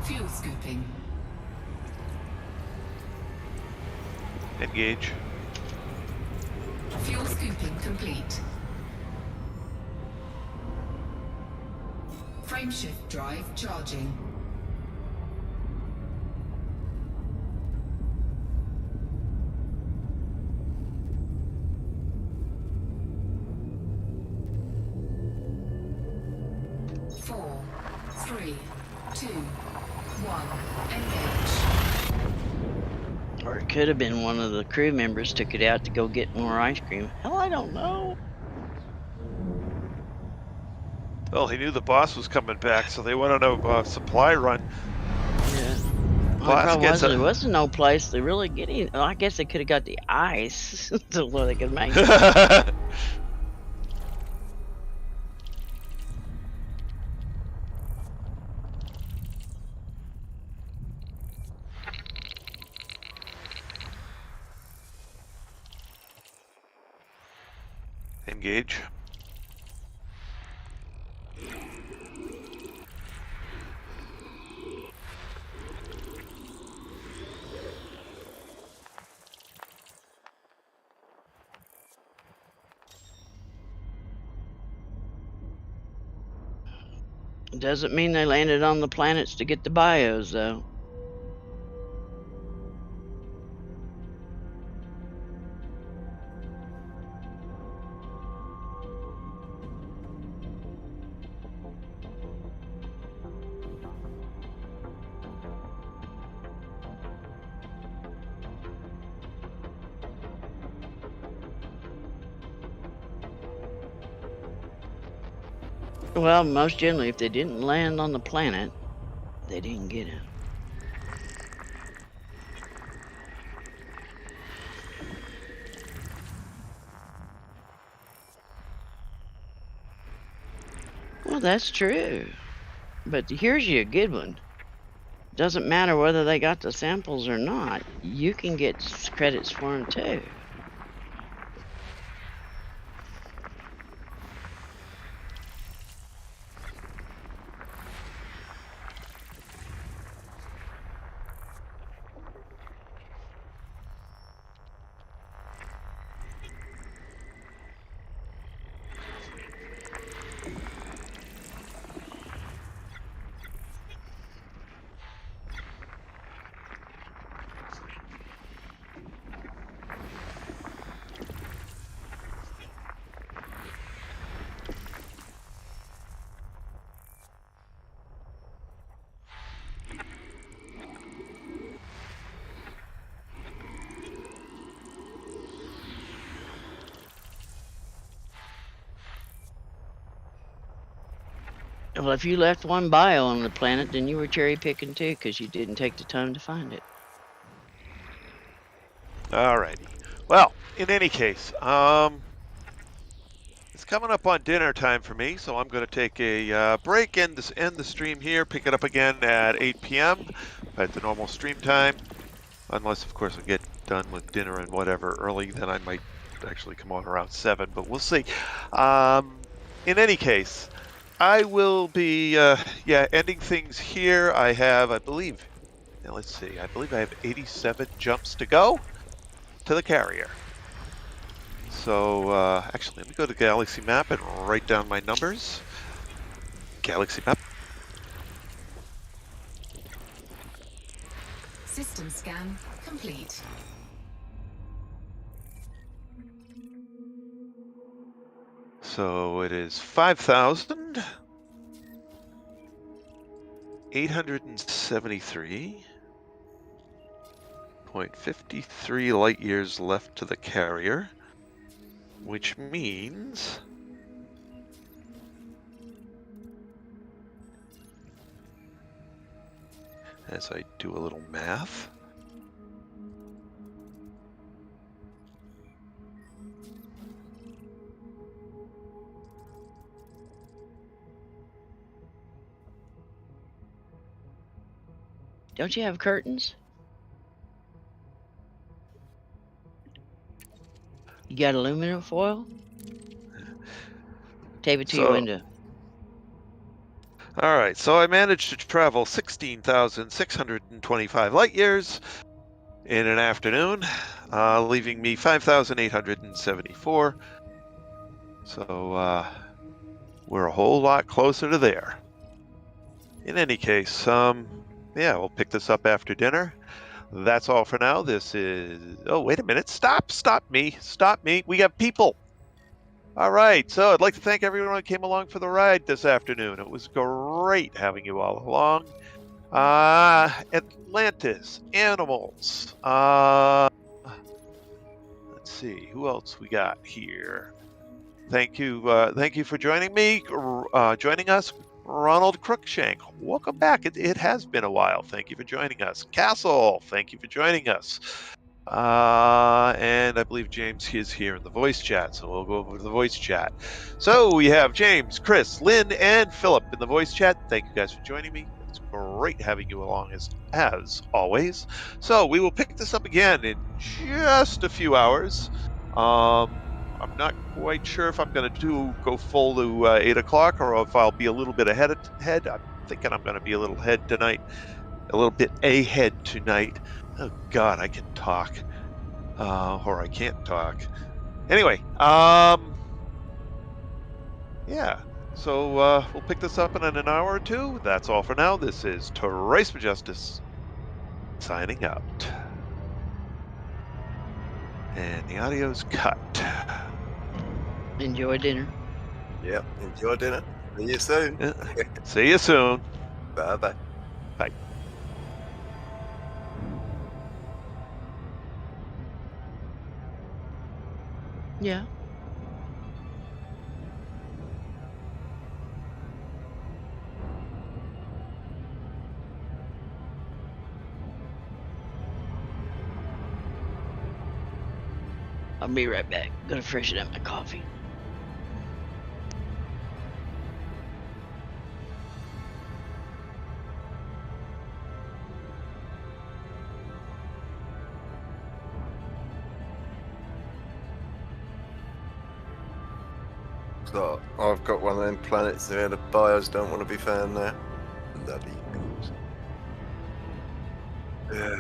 Fuel scooping. Engage. Fuel scooping complete. Frameshift drive charging. Four, 3, 2, 1. Engage. Or it could have been one of the crew members took it out to go get more ice cream. Hell, I don't know. Well, he knew the boss was coming back, so they went on a supply run. Yeah. Well, the Boss problem gets was a- there wasn't no place to really get in. Well, I guess they could have got the ice to where they could make it. Engage. Doesn't mean they landed on the planets to get the bios, though. Well, most generally, if they didn't land on the planet, they didn't get it. Well, that's true. But here's you a good one. Doesn't matter whether they got the samples or not. You can get credits for them too. Well, if you left one bio on the planet, then you were cherry picking too, because you didn't take the time to find it. Alrighty. Well, in any case, it's coming up on dinner time for me, so I'm going to take a break and end the stream here. Pick it up again at 8 p.m. at the normal stream time, unless, of course, I get done with dinner and whatever early. Then I might actually come on around 7, but we'll see. In any case, I will be ending things here. I have, I believe, now let's see, I believe I have 87 jumps to go to the carrier. So actually, let me go to Galaxy Map and write down my numbers. Galaxy Map. System scan complete. So it is 5,873.53 light years left to the carrier, which means as I do a little math, Don't you have curtains? You got aluminum foil? Tape it to your So- window. all right, so I managed to travel 16,625 light years in an afternoon, leaving me 5,874. So we're a whole lot closer to there. In any case, yeah, we'll pick this up after dinner. That's all for now. This is... Oh, wait a minute. Stop me. We got people. All right, so I'd like to thank everyone who came along for the ride this afternoon. It was great having you all along. Atlantis, animals. Let's see, who else we got here? Thank you for joining me, joining us. Ronald Crookshank, welcome back. It has been a while. Thank you for joining us. Castle, thank you for joining us. And I believe James is here in the voice chat, so we'll go over to the voice chat. So we have James, Chris, Lynn, and Philip in the voice chat. Thank you guys for joining me. It's great having you along as always. So we will pick this up again in just a few hours. I'm not quite sure if I'm going to go full to 8 o'clock or if I'll be a little bit ahead. I'm thinking I'm going to be a little bit ahead tonight. Oh God, I can talk, or I can't talk. Anyway, yeah. So we'll pick this up in an hour or two. That's all for now. This is To Race for Justice signing out, and the audio's cut. Enjoy dinner. Yep, enjoy dinner. See you soon. See you soon. Bye-bye. Yeah. I'll be right back. Gonna freshen up my coffee. So I've got one of them planets there. The bios don't want to be found there. Bloody things. Yeah.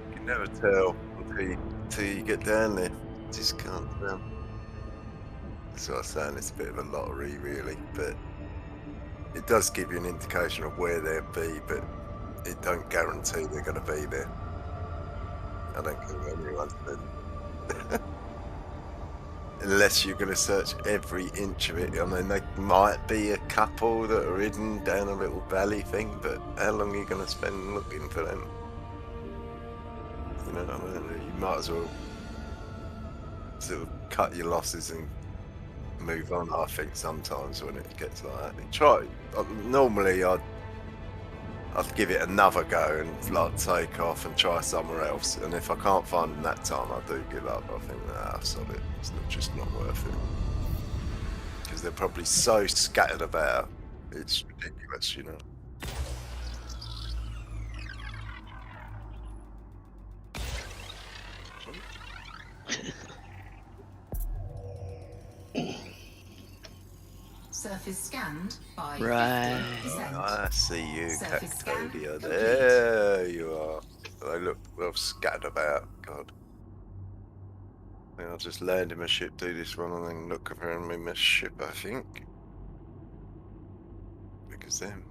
You can never tell until you get down there. Just can't tell. That's what I'm saying, it's a bit of a lottery really, but it does give you an indication of where they'll be, but it don't guarantee they're going to be there. I don't think anyone's been. unless you're going to search every inch of it. I mean, there might be a couple that are hidden down a little valley thing, but how long are you going to spend looking for them? You know what I mean? You might as well sort of cut your losses and move on. I think sometimes when it gets like that, normally I'd give it another go and like take off and try somewhere else. And if I can't find them that time, I do give up. I think sod it. It's just not worth it because they're probably so scattered about. It's ridiculous, you know. Surface scanned by Right. 50%. I see you, Surface scan Cactodia. complete. There you are. They look well scattered about. God. I think I'll just land in my ship, do this one, and then look around me my ship, I think. Because then.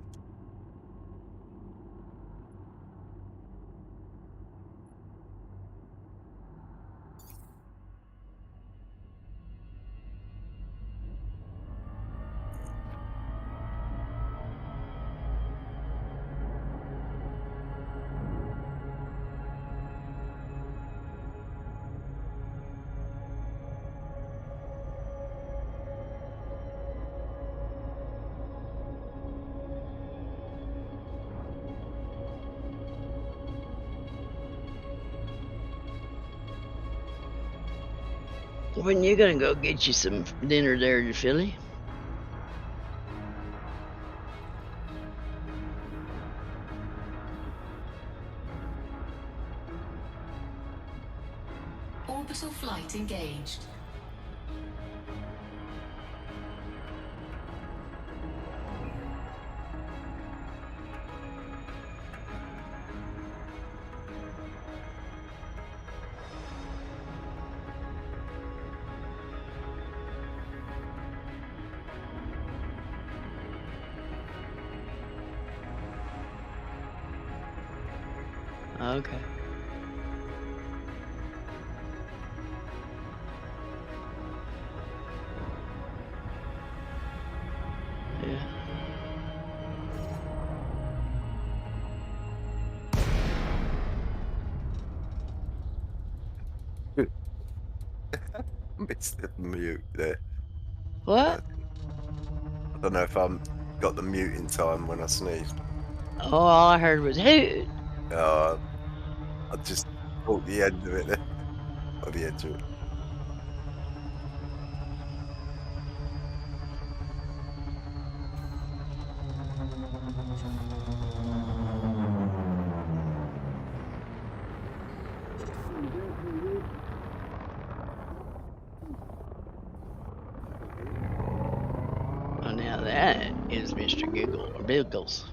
When you gonna go get you some dinner there in Philly? Orbital flight engaged. Okay. Yeah. Missed the mute there. What? I don't know if I'm got the mute in time when I sneezed. Oh, all I heard was hoot. I just caught the end of it there. Or the edge of it. Well, now that is Mr. Giggle or Biggles.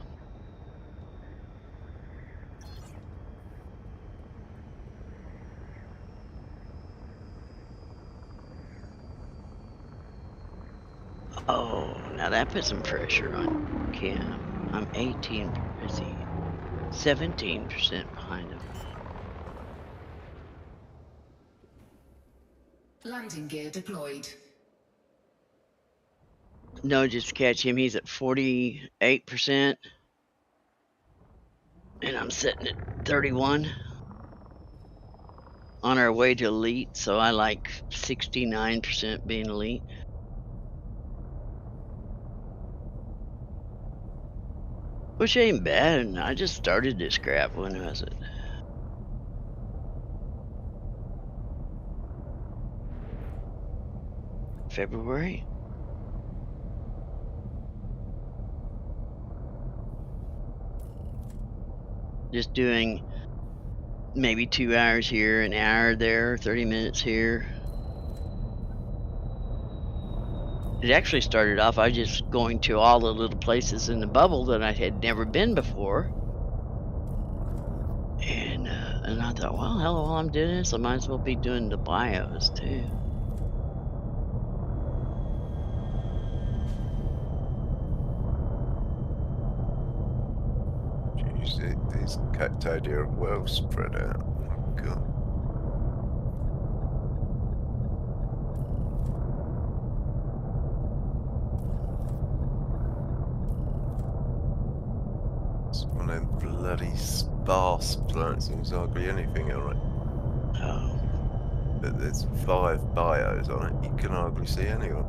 Oh, now that put some pressure on Cam. I'm 17% behind him. Landing gear deployed. No, just catch him. He's at 48%. And I'm sitting at 31. On our way to elite, so I like 69% being elite. Which ain't bad, and I just started this crap. When was it? February? Just doing maybe 2 hours here, an hour there, 30 minutes here. It actually started off, I just going to all the little places in the bubble that I had never been before. And I thought, well, hell, while I'm doing this, I might as well be doing the bios too. Jeez, these Cactodia are well spread out. Oh my God. bloody sparse planets. There's hardly anything on it. Oh. But there's 5 bios on it. You can hardly see anyone.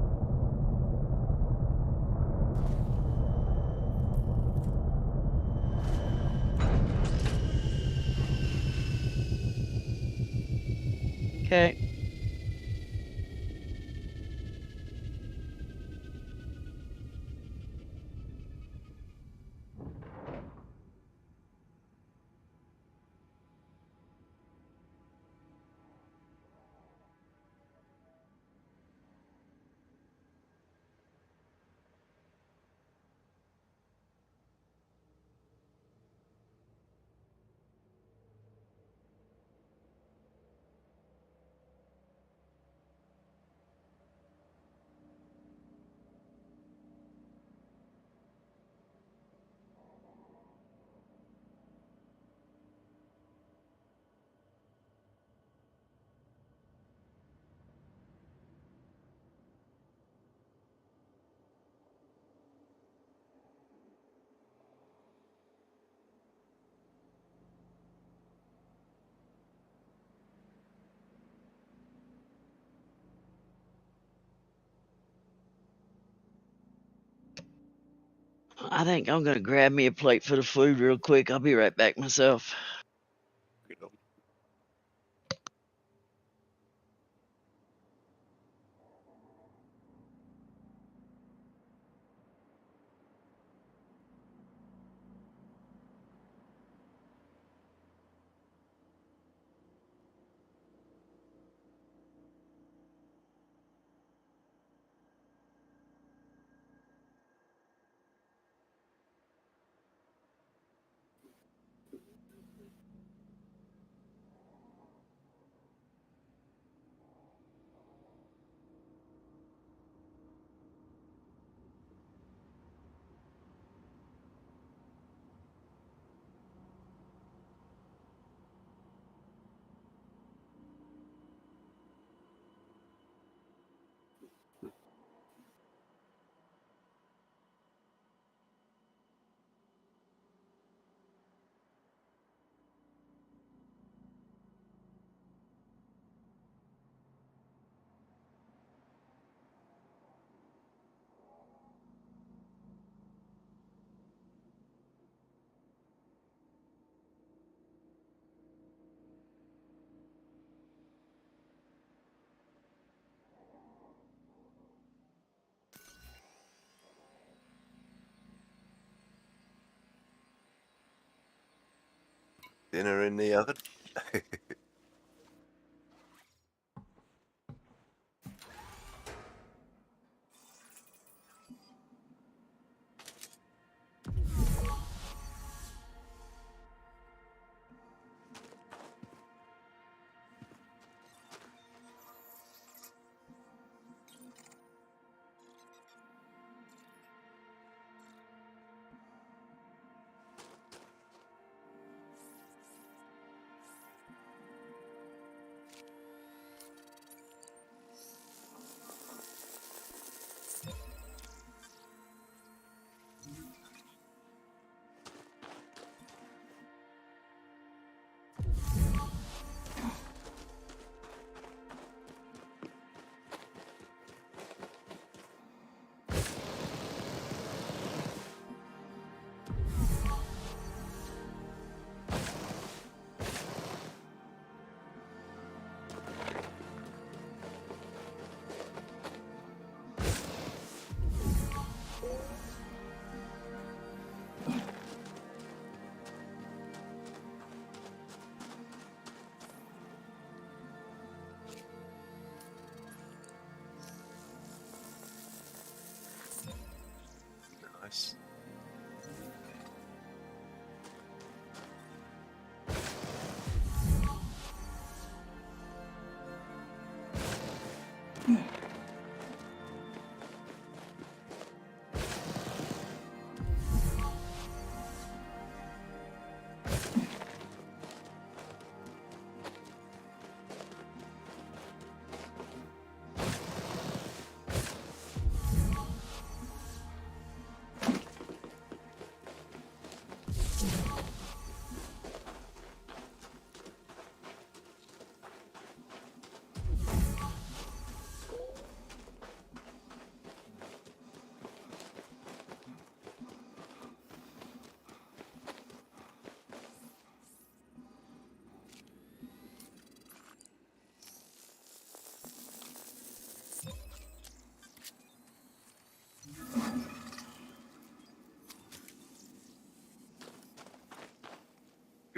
Okay. I think I'm gonna grab me a plate for the food real quick. I'll be right back myself. You know. Dinner in the oven. Nice.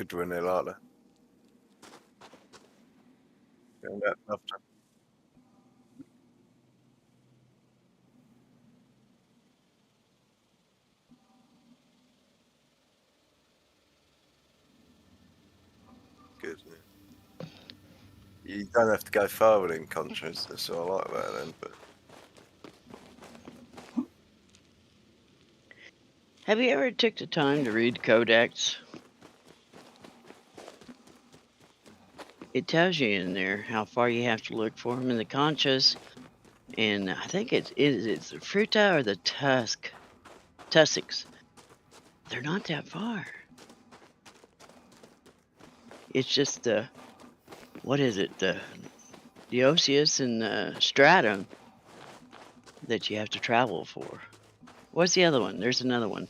good when they're like that. And that after. Good. Yeah. You don't have to go far within Contras. That's what I like about them. But Have you ever took the time to read Codex? It tells you in there how far you have to look for them in the Conchas, and I think it's the Fruta or the Tussocks. They're not that far. It's just the what is it? The Osseous and the Stratum that you have to travel for. What's the other one? There's another one.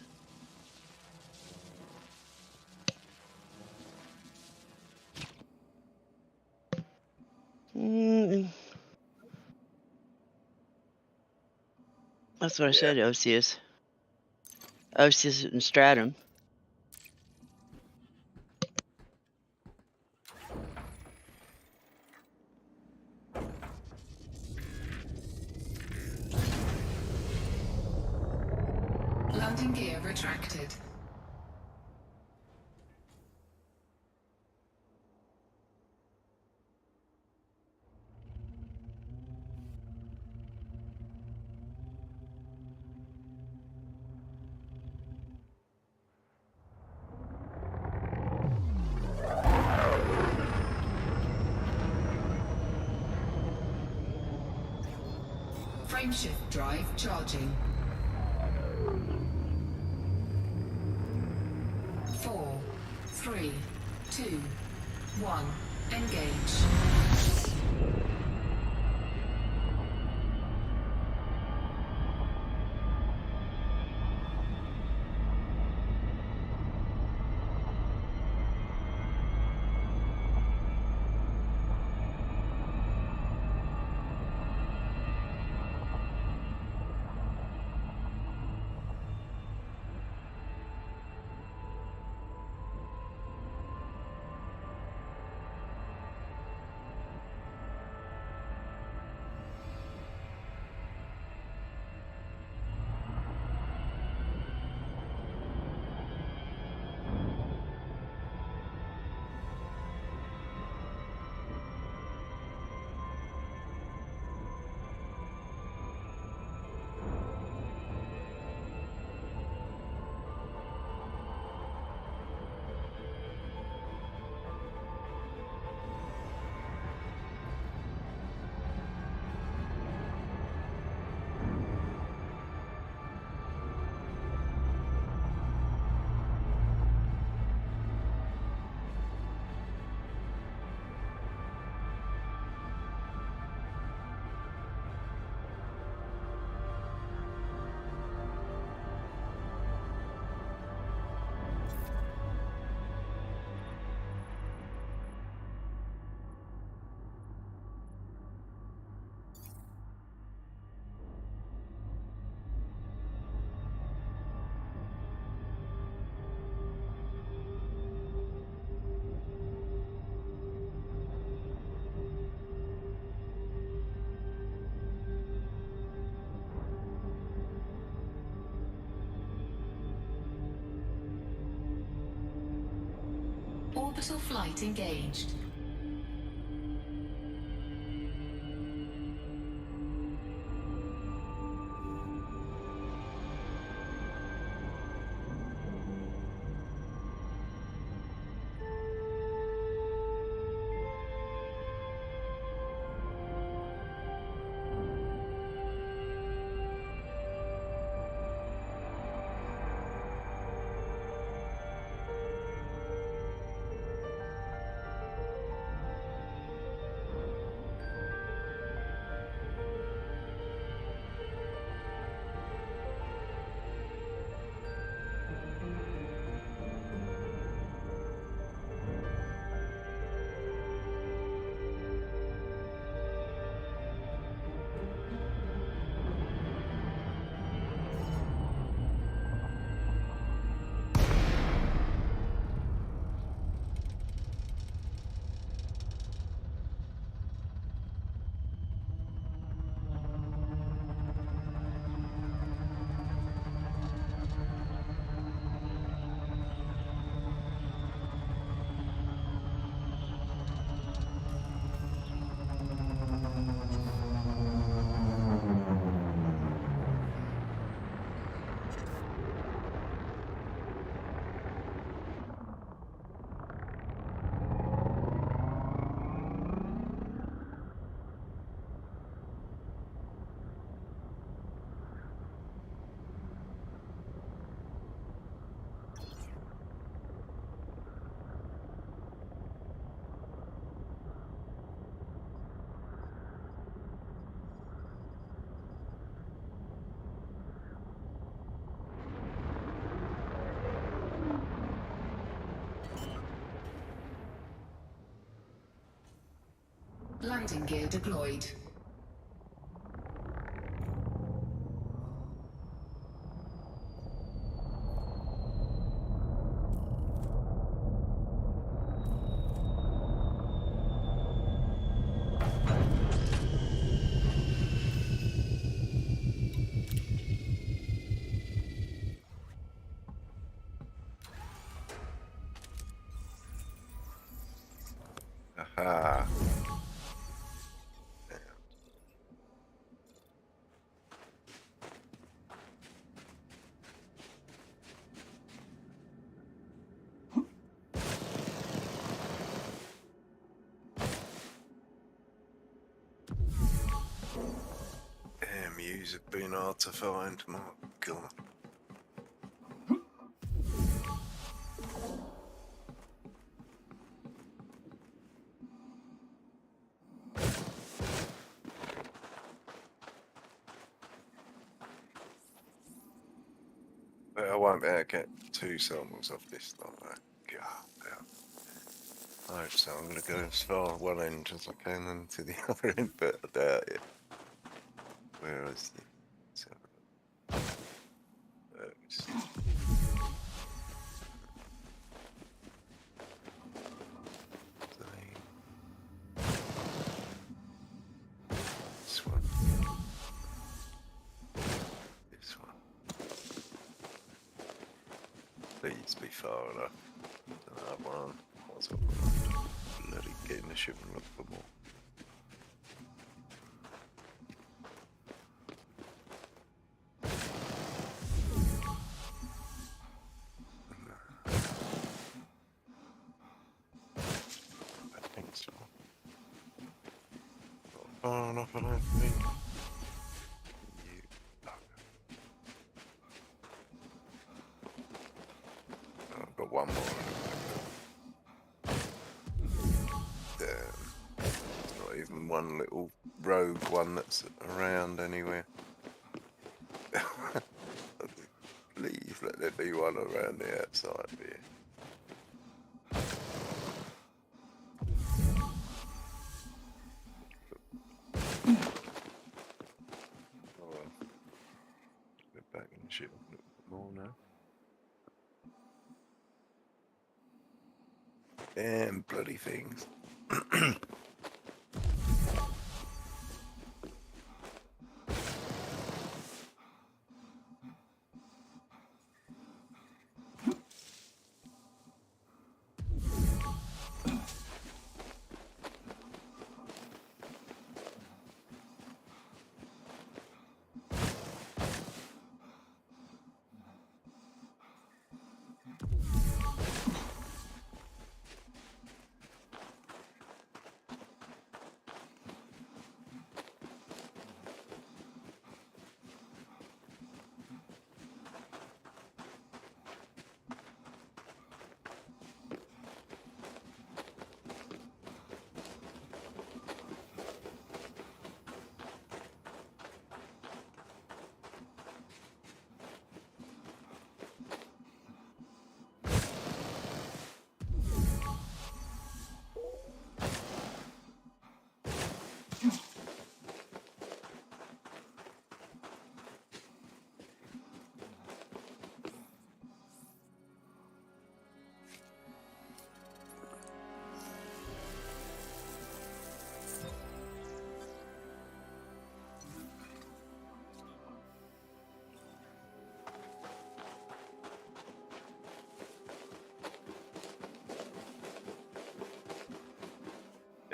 That's what I said, Osseous. Osseous and Stratum. Landing gear retracted. Frameshift drive charging. 4, 3, 2, 1. Engage. Orbital flight engaged. Landing gear deployed. Aha. MUs have been hard to find, my God. But I won't be able to get 2 samples off this like that. God, yeah. I hope so. I'm going to go as far one end as I can and to the other end, but I doubt it. Where is the... So, this one. This one. Please be far enough. That one. What's up? Bloody getting the ship and look for more. I think so. Not far enough, I don't think. I've got one more. Damn. There's not even one little rogue one that's around anywhere. Please let there be one around the outside here. Oh well. Get back in the ship a little bit more now. Damn bloody things.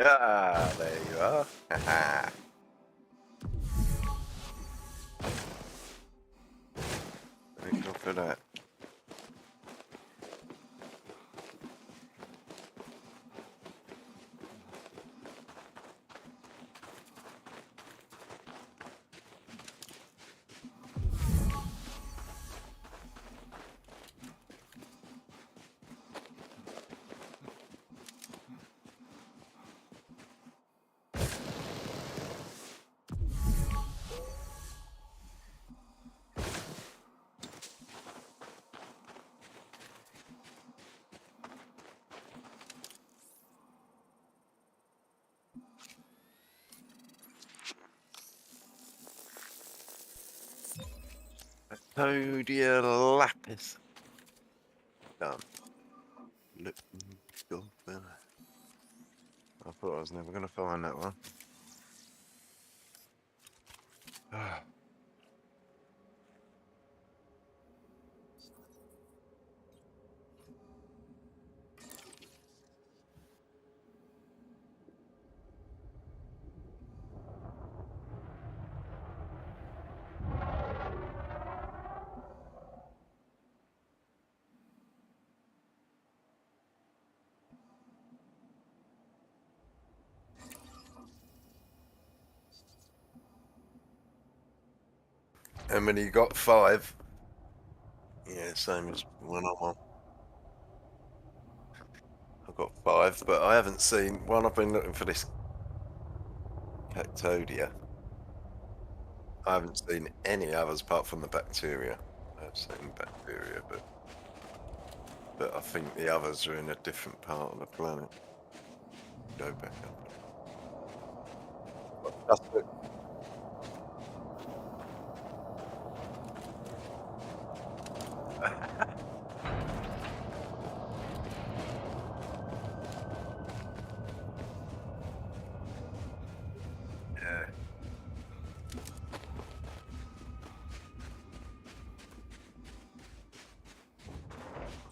Ah, there you are. Haha. Thank you for that. Cactodia lapis. Done. Look, go there. I thought I was never going to find that one. How many you got? 5. Yeah, same as when I'm on. I've got 5, but I haven't seen one. I've been looking for this Cactodia. I haven't seen any others apart from the bacteria. I've seen bacteria, but I think the others are in a different part of the planet. Go back up. That's it.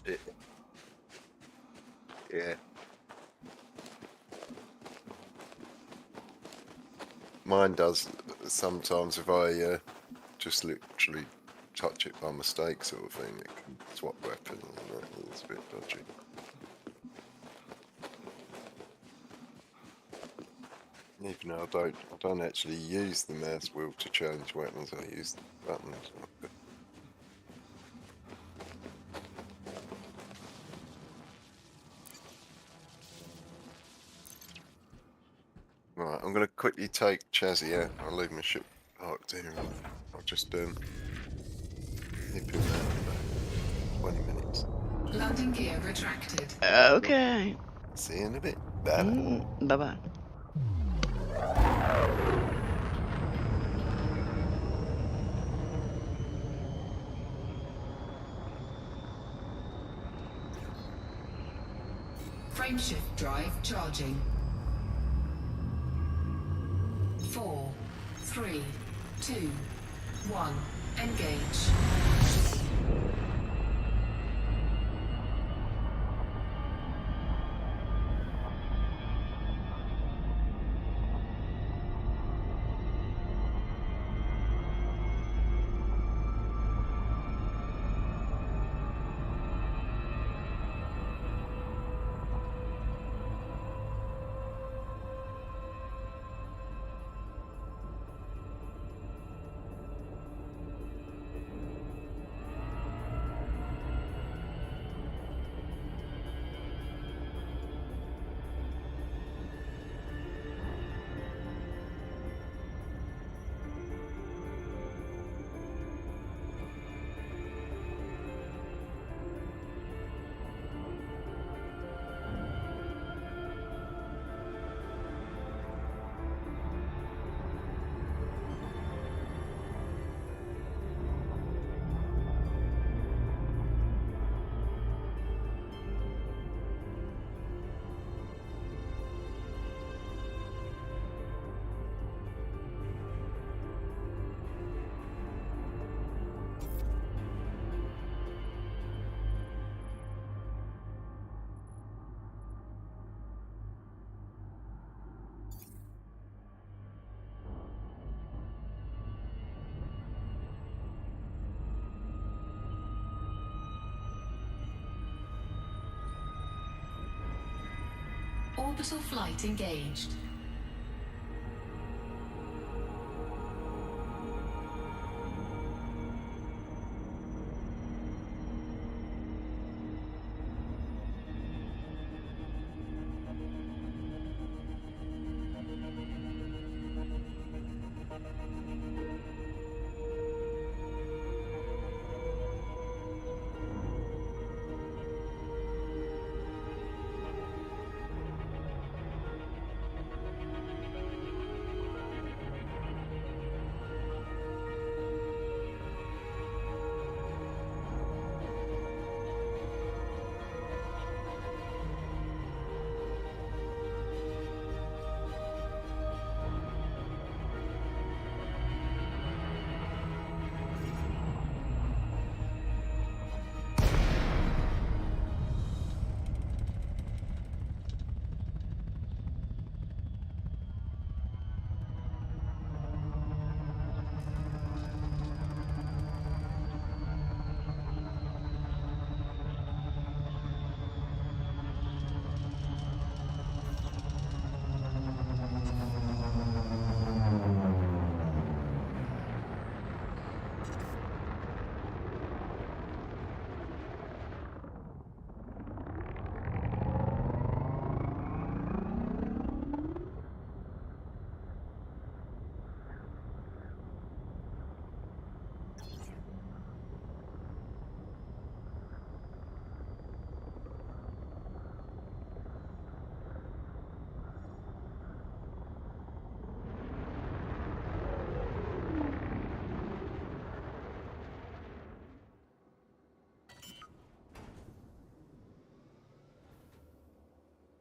Yeah. Yeah. Mine does sometimes if I just literally touch it by mistake, sort of thing. It can swap weapons and that. It's a bit dodgy. Even though I don't actually use the mouse wheel to change weapons. I use the buttons. Right, I'm going to quickly take Chazzy out. I'll leave my ship parked here. I'll just nip him out in about 20 minutes. Landing gear retracted. Okay. See you in a bit. Bye. Bye bye. Frameshift drive charging. 4, 3, 2, 1. Engage. Orbital flight engaged.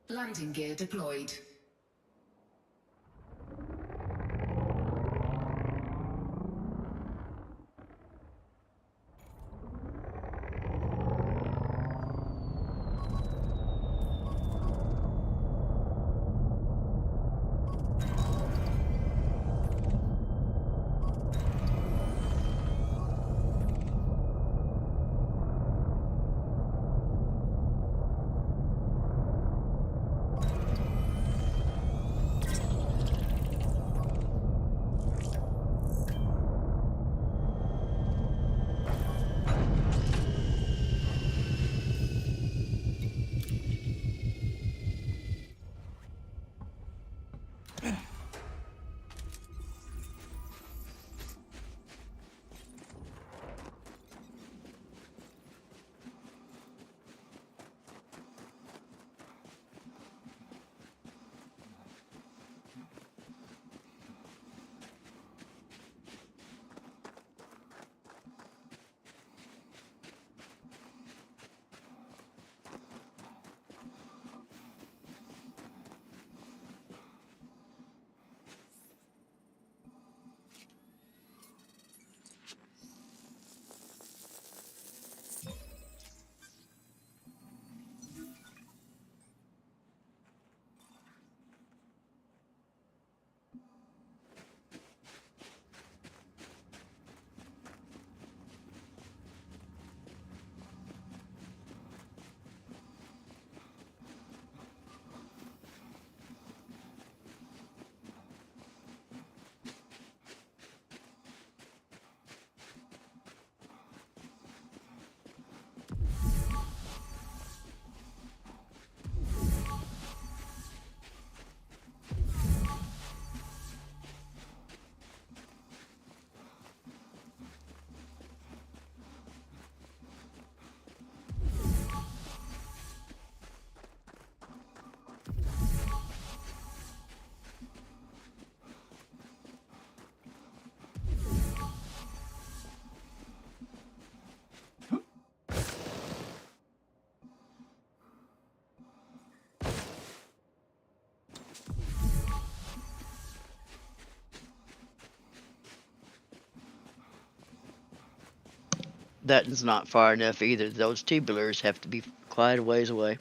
Landing gear deployed. That is not far enough either. Those tubulars have to be quite a ways away.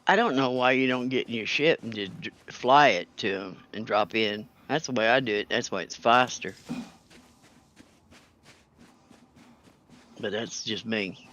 I don't know why you don't get in your ship and just fly it to them and drop in. That's the way I do it. That's why it's faster. But that's just me.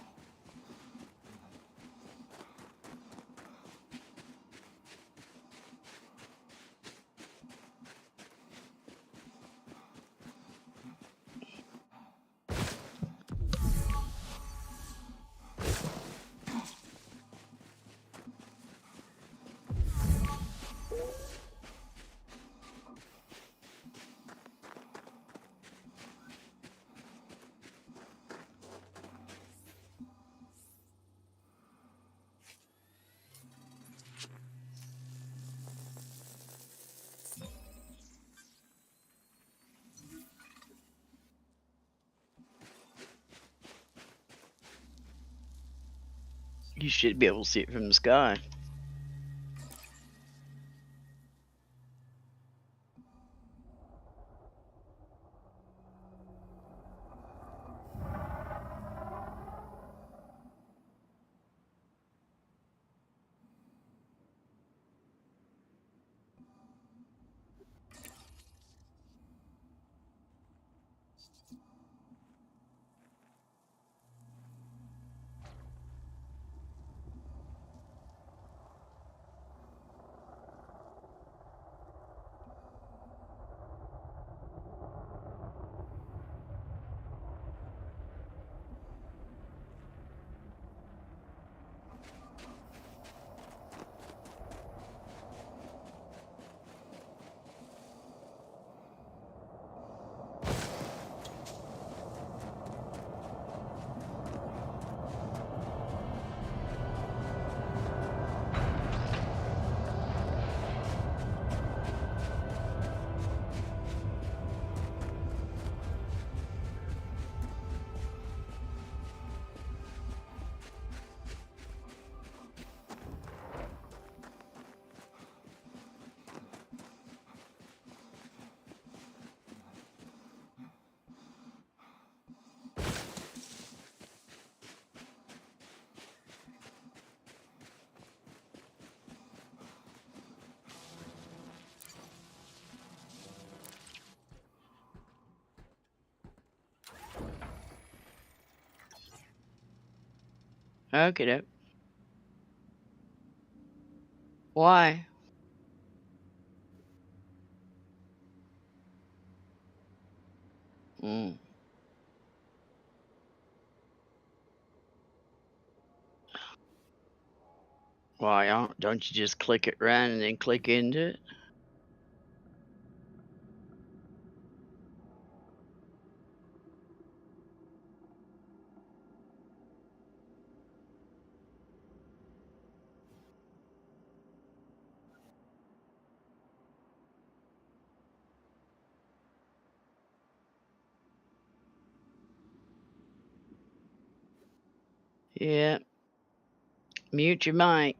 You should be able to see it from the sky. Okay, doke. Why? Mm. Why don't you just click it run and then click into it? Yeah. Mute your mic.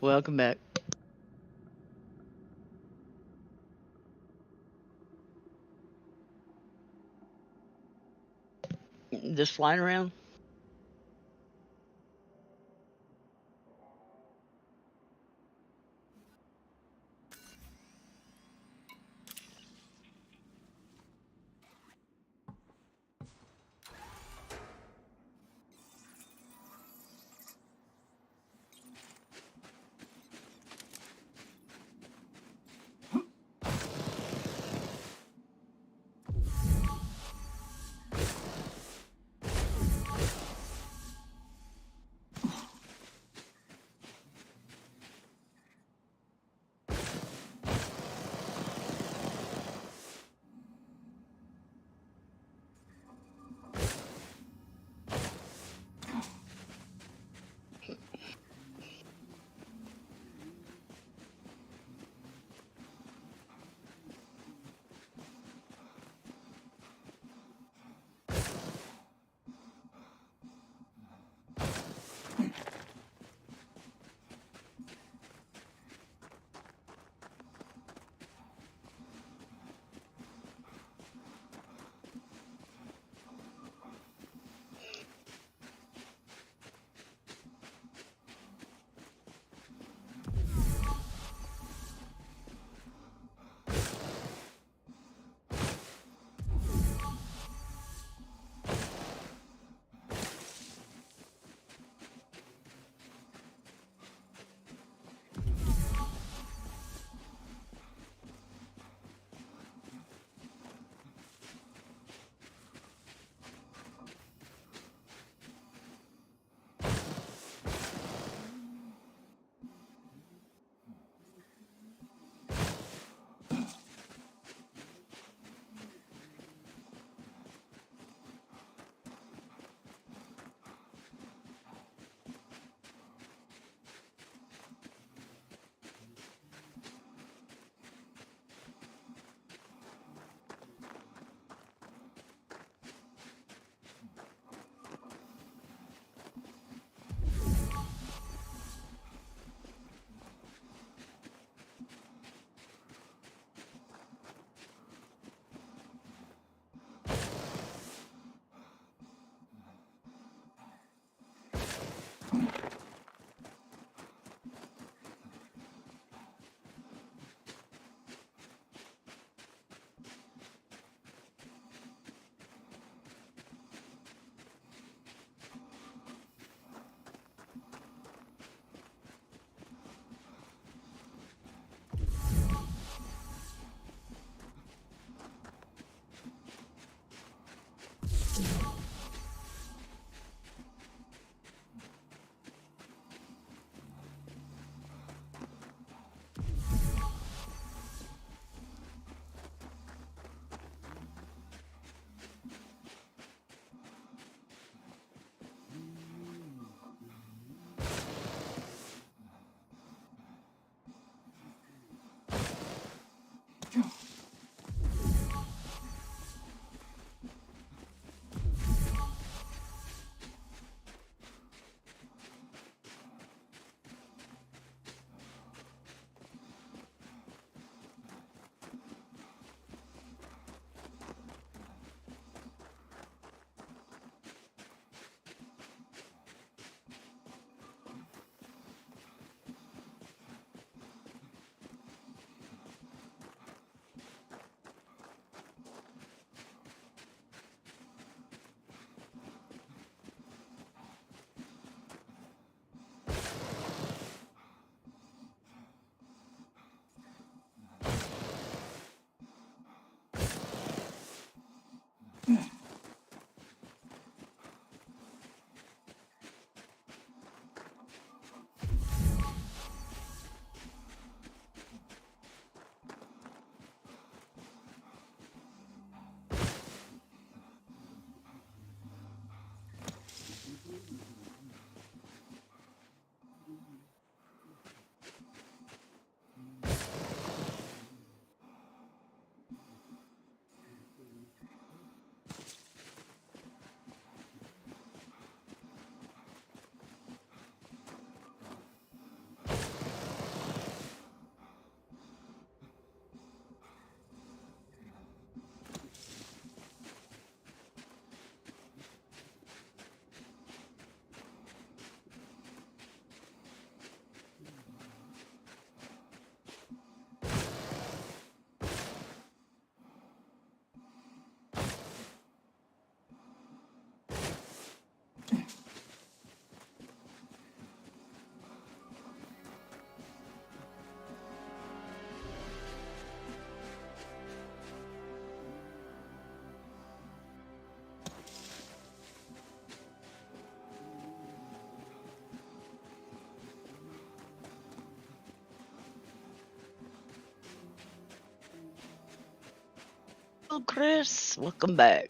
Welcome back. Just flying around. Oh, Chris, welcome back.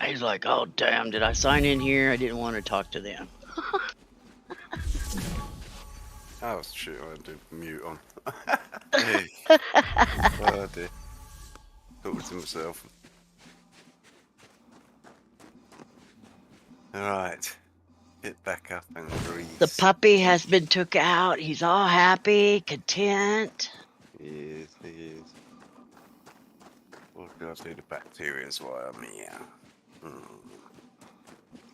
He's like, oh, damn, did I sign in here? I didn't want to talk to them. Oh shit, I had to mute on. Hey. Oh dear. Talking to myself. Alright. Get back up and breathe. The puppy has been took out. He's all happy, content. He is, he is. What can I do? The bacteria's why I'm here.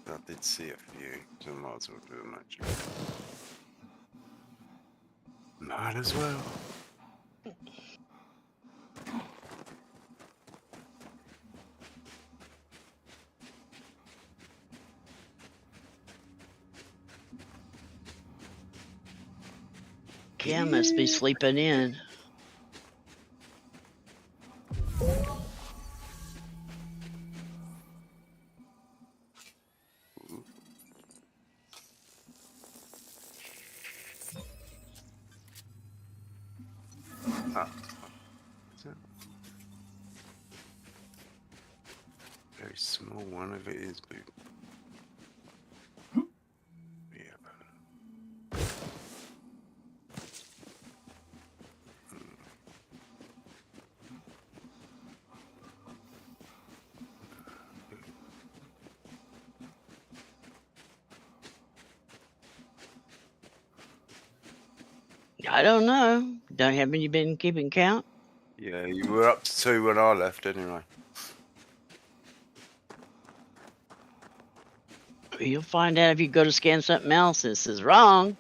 I did see a few, so I might as well do a match. Might as well. Kim must be sleeping in. Ah. Is that- Very small one if it is big. Yeah. I don't know. Haven't you been keeping count? Yeah, you were up to 2 when I left anyway. You'll find out if you go to scan something else. This is wrong.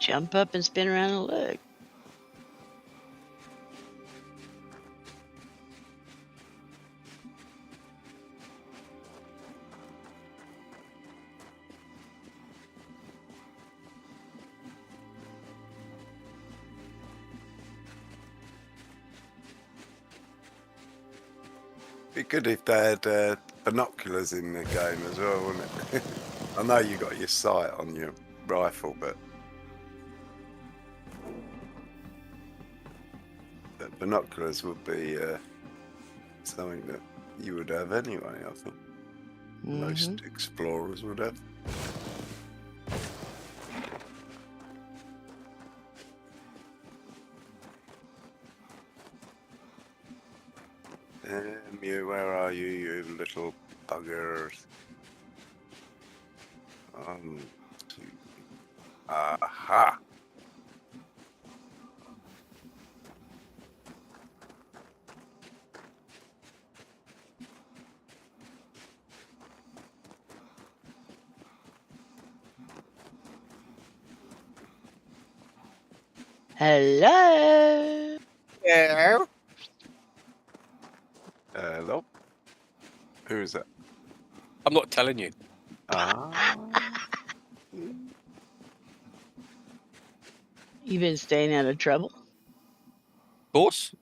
Jump up and spin around and look. Be good if they had binoculars in the game as well, wouldn't it? I know you got your sight on your rifle, but binoculars would be something that you would have anyway, I think. Most explorers would have. You, where are you, you little buggers? Aha! Hello. Yeah. Hello? Who is that? I'm not telling you. Ah. You been staying out of trouble? Of course.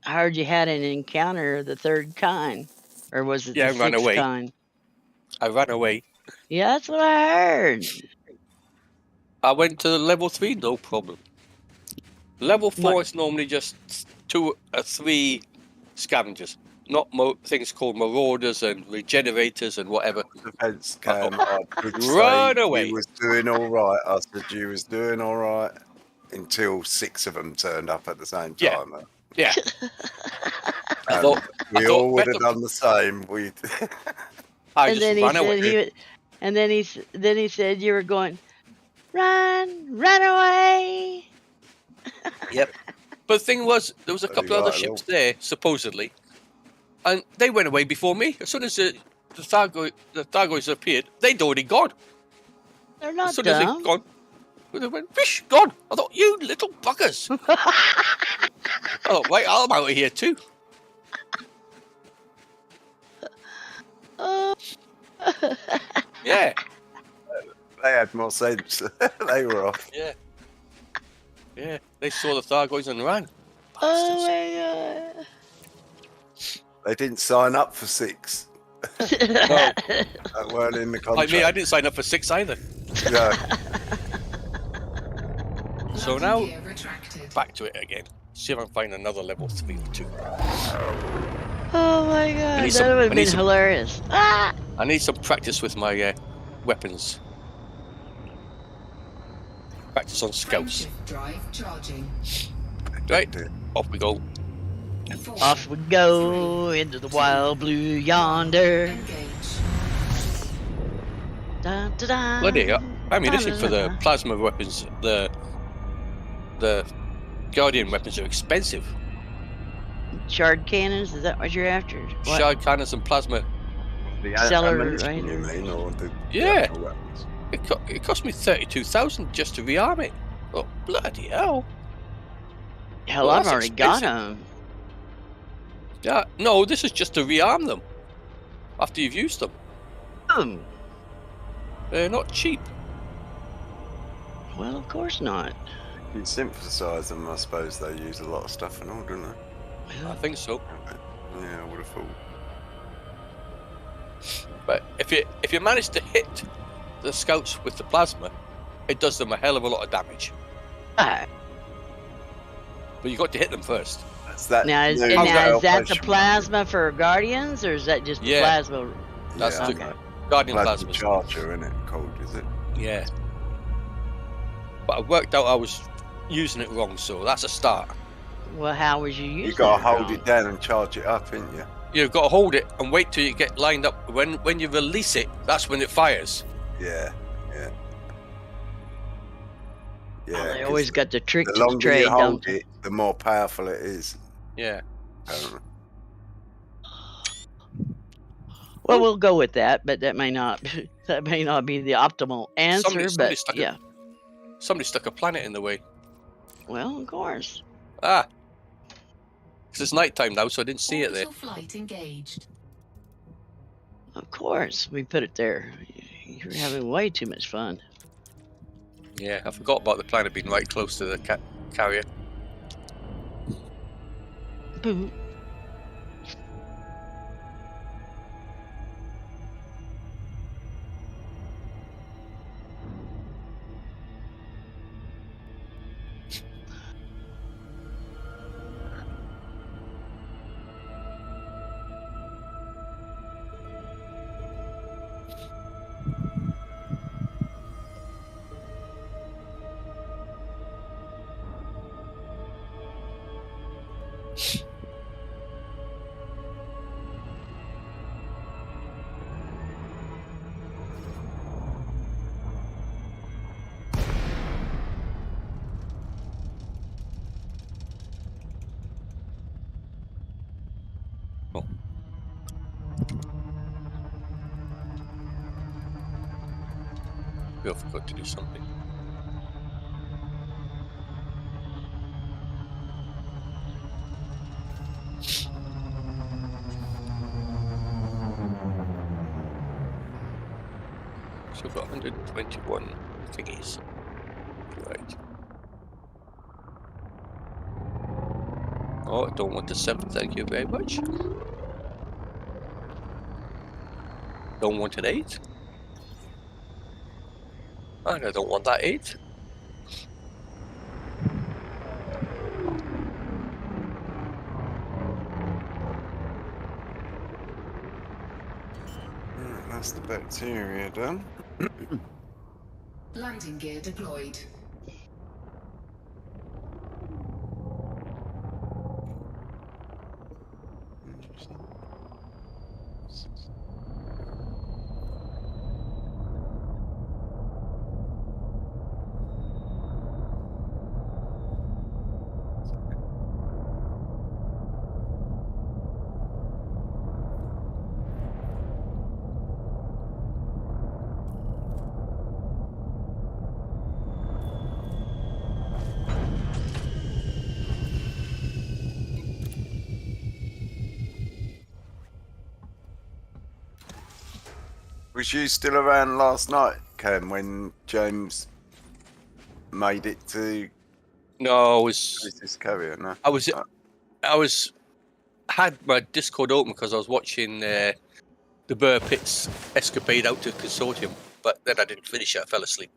I heard you had an encounter of the third kind. Or was it Yeah, the I ran sixth away. kind? I ran away. Yeah, that's what I heard. I went to level 3, no problem. Level 4 What? is normally just 2 or 3 scavengers, not things called marauders and regenerators and whatever. Defense Cam, I would Run say away. you was doing all right. I said you was doing all right until 6 of them turned up at the same Yeah. time. Yeah. I And thought- we I all thought would have better- done the same. We I And just then he ran said away. then he said you were going, run away. Yep. But the thing was, there was a Bloody couple of other right, ships there, supposedly, and they went away before me. As soon as the Thargoids appeared, they'd already gone. They're not As soon as dumb. they'd gone, they went, fish, gone. I thought, you little buggers. Oh, wait, I'm out of here too. Oh. Yeah. they had more sense. They were off. Yeah. Yeah. They saw the Thargoids and ran. Oh Bastards. my god. They didn't sign up for 6. No, That weren't in the contract. like me, I didn't sign up for 6 either. Yeah. So Landing now, gear retracted. back to it again. See if I can find another level 3 or 2. Oh my god, need that some- would I have need been some- hilarious. Ah! I need some practice with my weapons. Practice on scouts. Frameshift drive charging. Right, off we go. 4, Off we go into the wild blue yonder. engage. Da, da, da, Bloody hell. Ammunition for the da, da, da. plasma weapons, the Guardian weapons are expensive. Shard cannons, is that what you're after? What? Shard cannons and plasma. The Seller, ammunition, right? you mean, or the Yeah. actual weapons? It cost me 32,000 just to rearm it. Oh, bloody hell. Hell, Well, I've that's already got expensive. them. Yeah, no, this is just to rearm them after you've used them. They're not cheap. Well, of course not. You synthesize them, I suppose they use a lot of stuff and all, don't they? I think so. Yeah, I would have thought. But if you manage to hit the scouts with the plasma, it does them a hell of a lot of damage. Ah, But you got to hit them first. That's that. now, is new that the operation. plasma for Guardians, or is that just the Yeah. plasma? That's Yeah, the okay. Guardian Plasma plasmas. charger, isn't it? Called, is it? Yeah. But I worked out I was using it wrong, so that's a start. Well, how was you using You gotta it hold wrong? it down and charge it up, ain't you? You've got to hold it and wait till you get lined up. When you release it, that's when it fires. Yeah, yeah. Yeah. Oh, they 'cause always got the trick the to the longer trade, you don't hold they? it, the more powerful it is. Yeah. Apparently. Well, we'll go with that, but that may not be the optimal answer. Somebody But stuck yeah, Somebody stuck a planet in the way. Well, of course. Ah. Because it's night time now, so I didn't see it there. Orbital flight engaged. Of course, we put it there. You're having way too much fun. Yeah, I forgot about the planet being right close to the carrier. Boo. I forgot to do something. So I've got 121 thingies. Right. Oh, I don't want the 7, thank you very much. Don't want an 8. And I don't want that 8. That's the bacteria done. Landing gear deployed. Was you still around last night, Cam, when James made it to No, I was this carrier? No. had my Discord open because I was watching the Burr Pitts escapade out to Consortium, but then I didn't finish it. I fell asleep.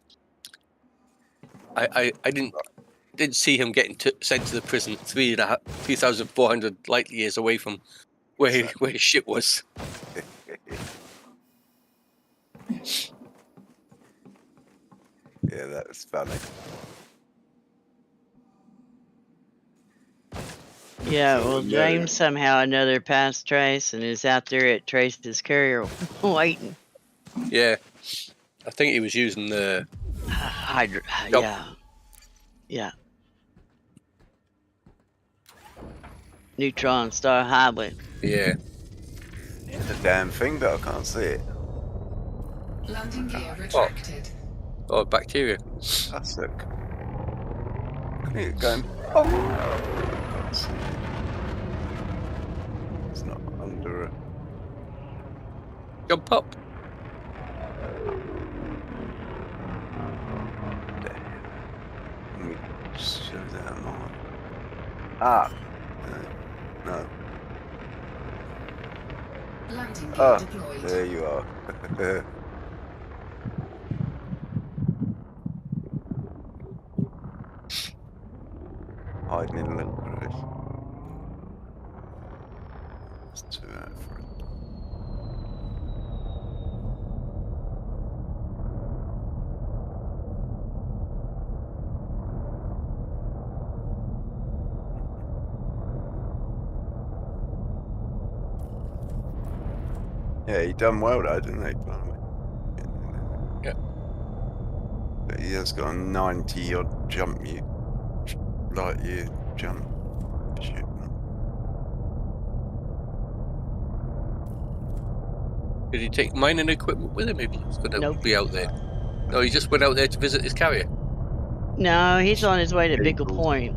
I didn't see him getting sent to the prison 3,400 light years away from where his ship was. Yeah, that was funny. Yeah, So well, no. James somehow or another passed Trace and is out there at Trace's carrier waiting. Yeah, I think he was using the. Hydra. Yep. Yeah. Yeah. Neutron star hybrid. Yeah. It's a damn thing, but I can't see it. Landing gear retracted. Oh, bacteria. That's sick. Here it going. Oh. Can't see it. It's not under it. Jump up. Let me show that more. Ah. No. Landing gear Oh, deployed. there you are. Hiding in a little crevice. It's 2 out of 3. Yeah, he done well though, didn't he? Blimey? Yeah. But he has got a 90 odd jump light year jump. Shit. Did he take mining equipment with him? Maybe he's going to Nope. be out there. No, he just went out there to visit his carrier. No, he's on his way to Bickle Eagles. Point,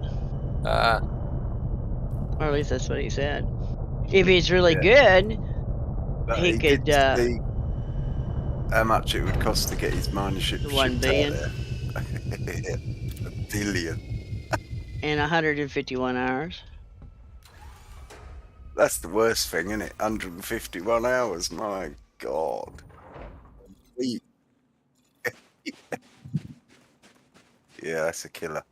Ah, or at least that's what he said. If he's really good, But he did could. see how much it would cost to get his minership The 1 shipped billion? out there. $1 billion. In 151 hours. That's the worst thing, isn't it? 151 hours. My God. We- Yeah, that's a killer.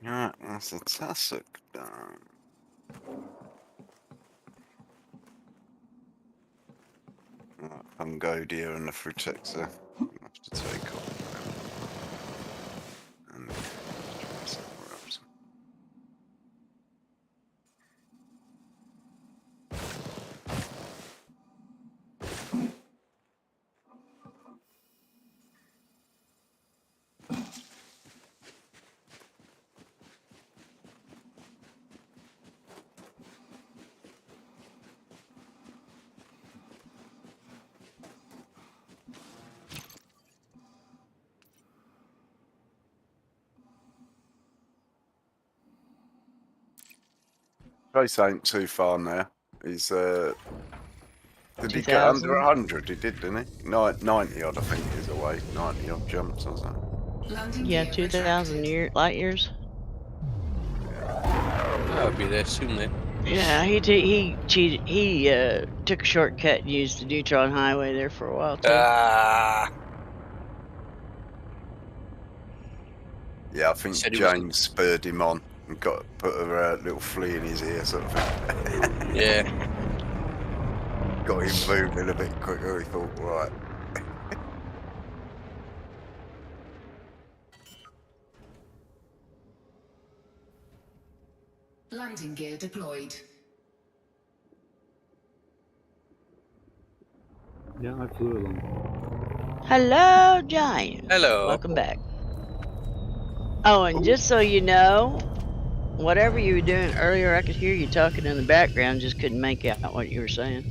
Right, that's a tussock done. Right, Fungodia and the Frutexa. I'll have to take off. And try somewhere else. Place ain't too far now. He's did he get under 2000? 100? He did, didn't he? 90 odd, I think, is away. 90 odd jumps or something. Landing Yeah, gear 2,000 retracted. light years. I'll be there soon then. Yeah, he cheated. He took a shortcut and used the Neutron Highway there for a while too. Ah, Yeah, I think Said he wasn't- James spurred him on and put a little flea in his ear, sort of thing. yeah. Got him moving a bit quicker. He thought, right. Landing gear deployed. Yeah, I flew along. Hello, Giant. Hello. Welcome back. Oh, and just so you know, whatever you were doing earlier, I could hear you talking in the background, just couldn't make out what you were saying.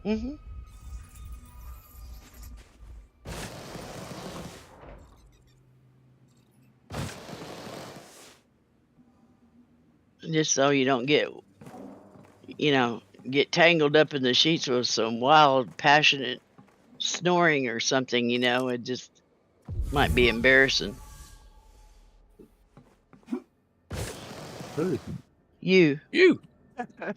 Mm-hmm. Just so you don't get, get tangled up in the sheets with some wild, passionate snoring or something, it just might be embarrassing. Who? You. Oh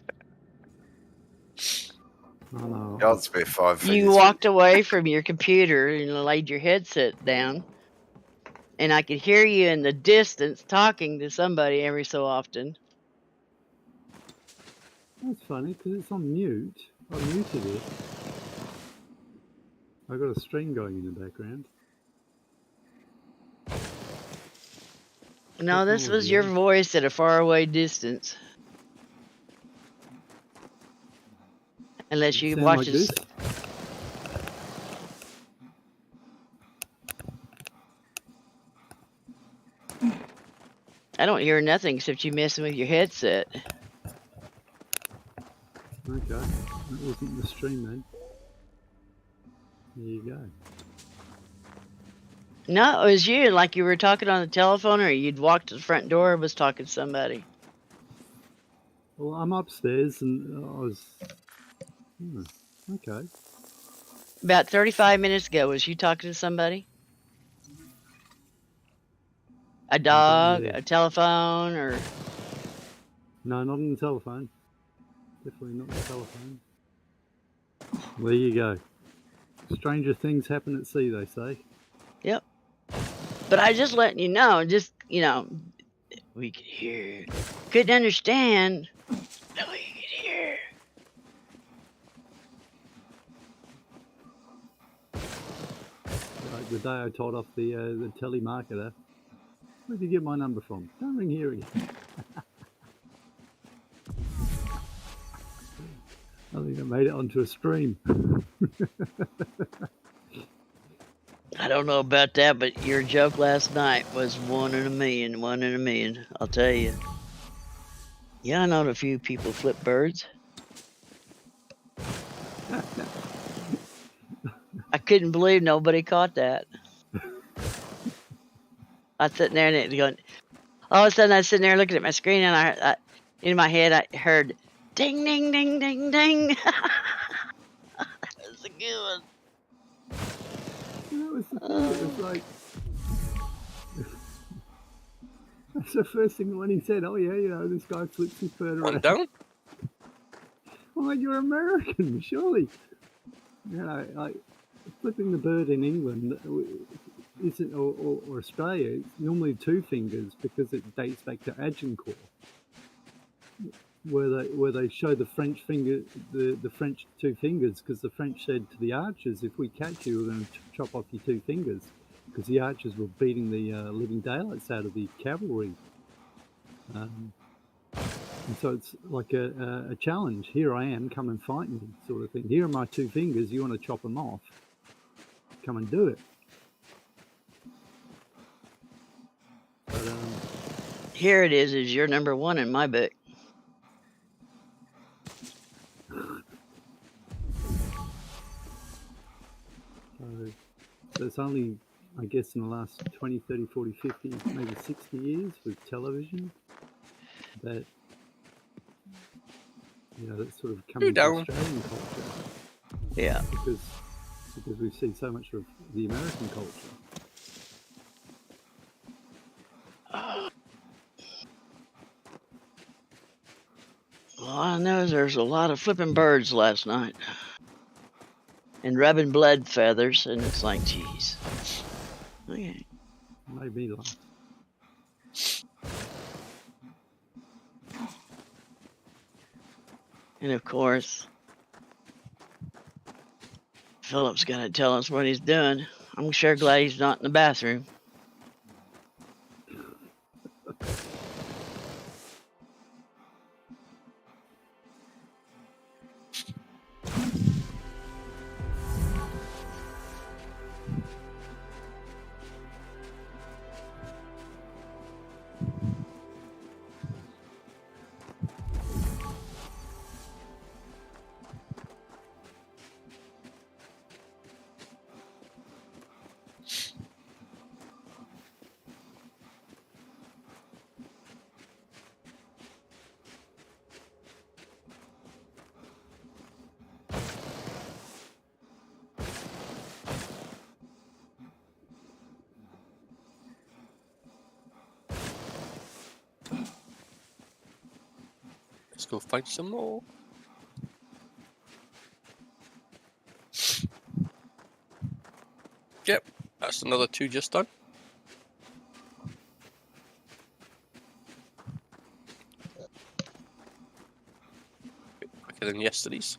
no. God's be 5 feet. You walked away from your computer and laid your headset down, and I could hear you in the distance talking to somebody every so often. That's funny because it's on mute. I muted it. I got a stream going in the background. No, this was your voice at a faraway distance. Unless you Sound watch like this. this? I don't hear nothing except you messing with your headset. Okay, that wasn't the stream then. There you go. No, it was you, like you were talking on the telephone, or you'd walked to the front door and was talking to somebody. Well, I'm upstairs and I was. Okay. About 35 minutes ago, was you talking to somebody? A dog, know. a telephone, or No, not on the telephone. Definitely not on the telephone. There you go. Stranger things happen at sea, they say. yep. But I just letting you know, we could hear, couldn't understand, but we could hear. the day I told off the telemarketer. Where'd you get my number from? Don't ring here again. I think I made it onto a stream. I don't know about that, but your joke last night was 1 in a million, 1 in a million. I'll tell you. Yeah, I know a few people flip birds. I couldn't believe nobody caught that. I was sitting there and it going. All of a sudden, I was sitting there looking at my screen, and I in my head I heard, "Ding, ding, ding, ding, ding." That was a good one. That was the thing. It was like that's the first thing when he said, "Oh yeah, you know, this guy flips his bird One around." down. I'm like, you're American, surely. You know, like flipping the bird in England isn't, or Australia, it's normally 2 fingers because it dates back to Agincourt, where they show the French finger, the French 2 fingers, because the French said to the archers, if we catch you, we're going to chop off your 2 fingers, because the archers were beating the living daylights out of the cavalry. And so it's like a challenge. Here I am, come and fight me, sort of thing. Here are my 2 fingers. You want to chop them off? Come and do it. But, Here it is you're number 1 in my book. so it's only, I guess, in the last 20, 30, 40, 50, maybe 60 years with television that, you know, that's sort of come into Australian culture. Yeah. Because we see so much of the American culture. All I know is there's a lot of flipping birds last night. And rubbing blood feathers, and it's like, geez. Okay. Made me laugh. And of course, Philip's gonna tell us what he's doing. I'm sure glad he's not in the bathroom. Let's go find some more. Yep, that's another 2 just done. Bit quicker than yesterday's.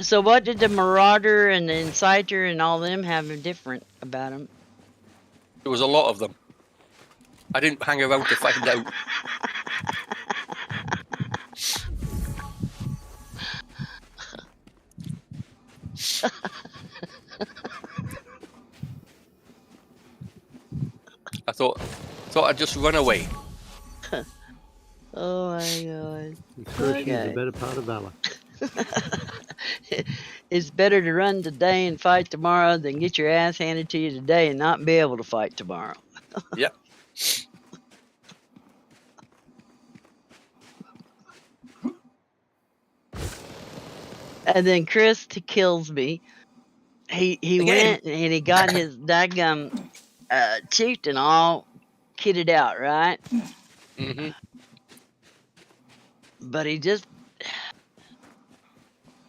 So what did the Marauder and the Inciter and all them have different about them? There was a lot of them. I didn't hang around to find out. I thought I'd just run away. Oh my god. Discretion is the better part of valor. It's better to run today and fight tomorrow than get your ass handed to you today and not be able to fight tomorrow. Yep. And then Chris kills me. He Again. went and he got his daggum chieftain all kitted out, right? Mm-hmm. But he just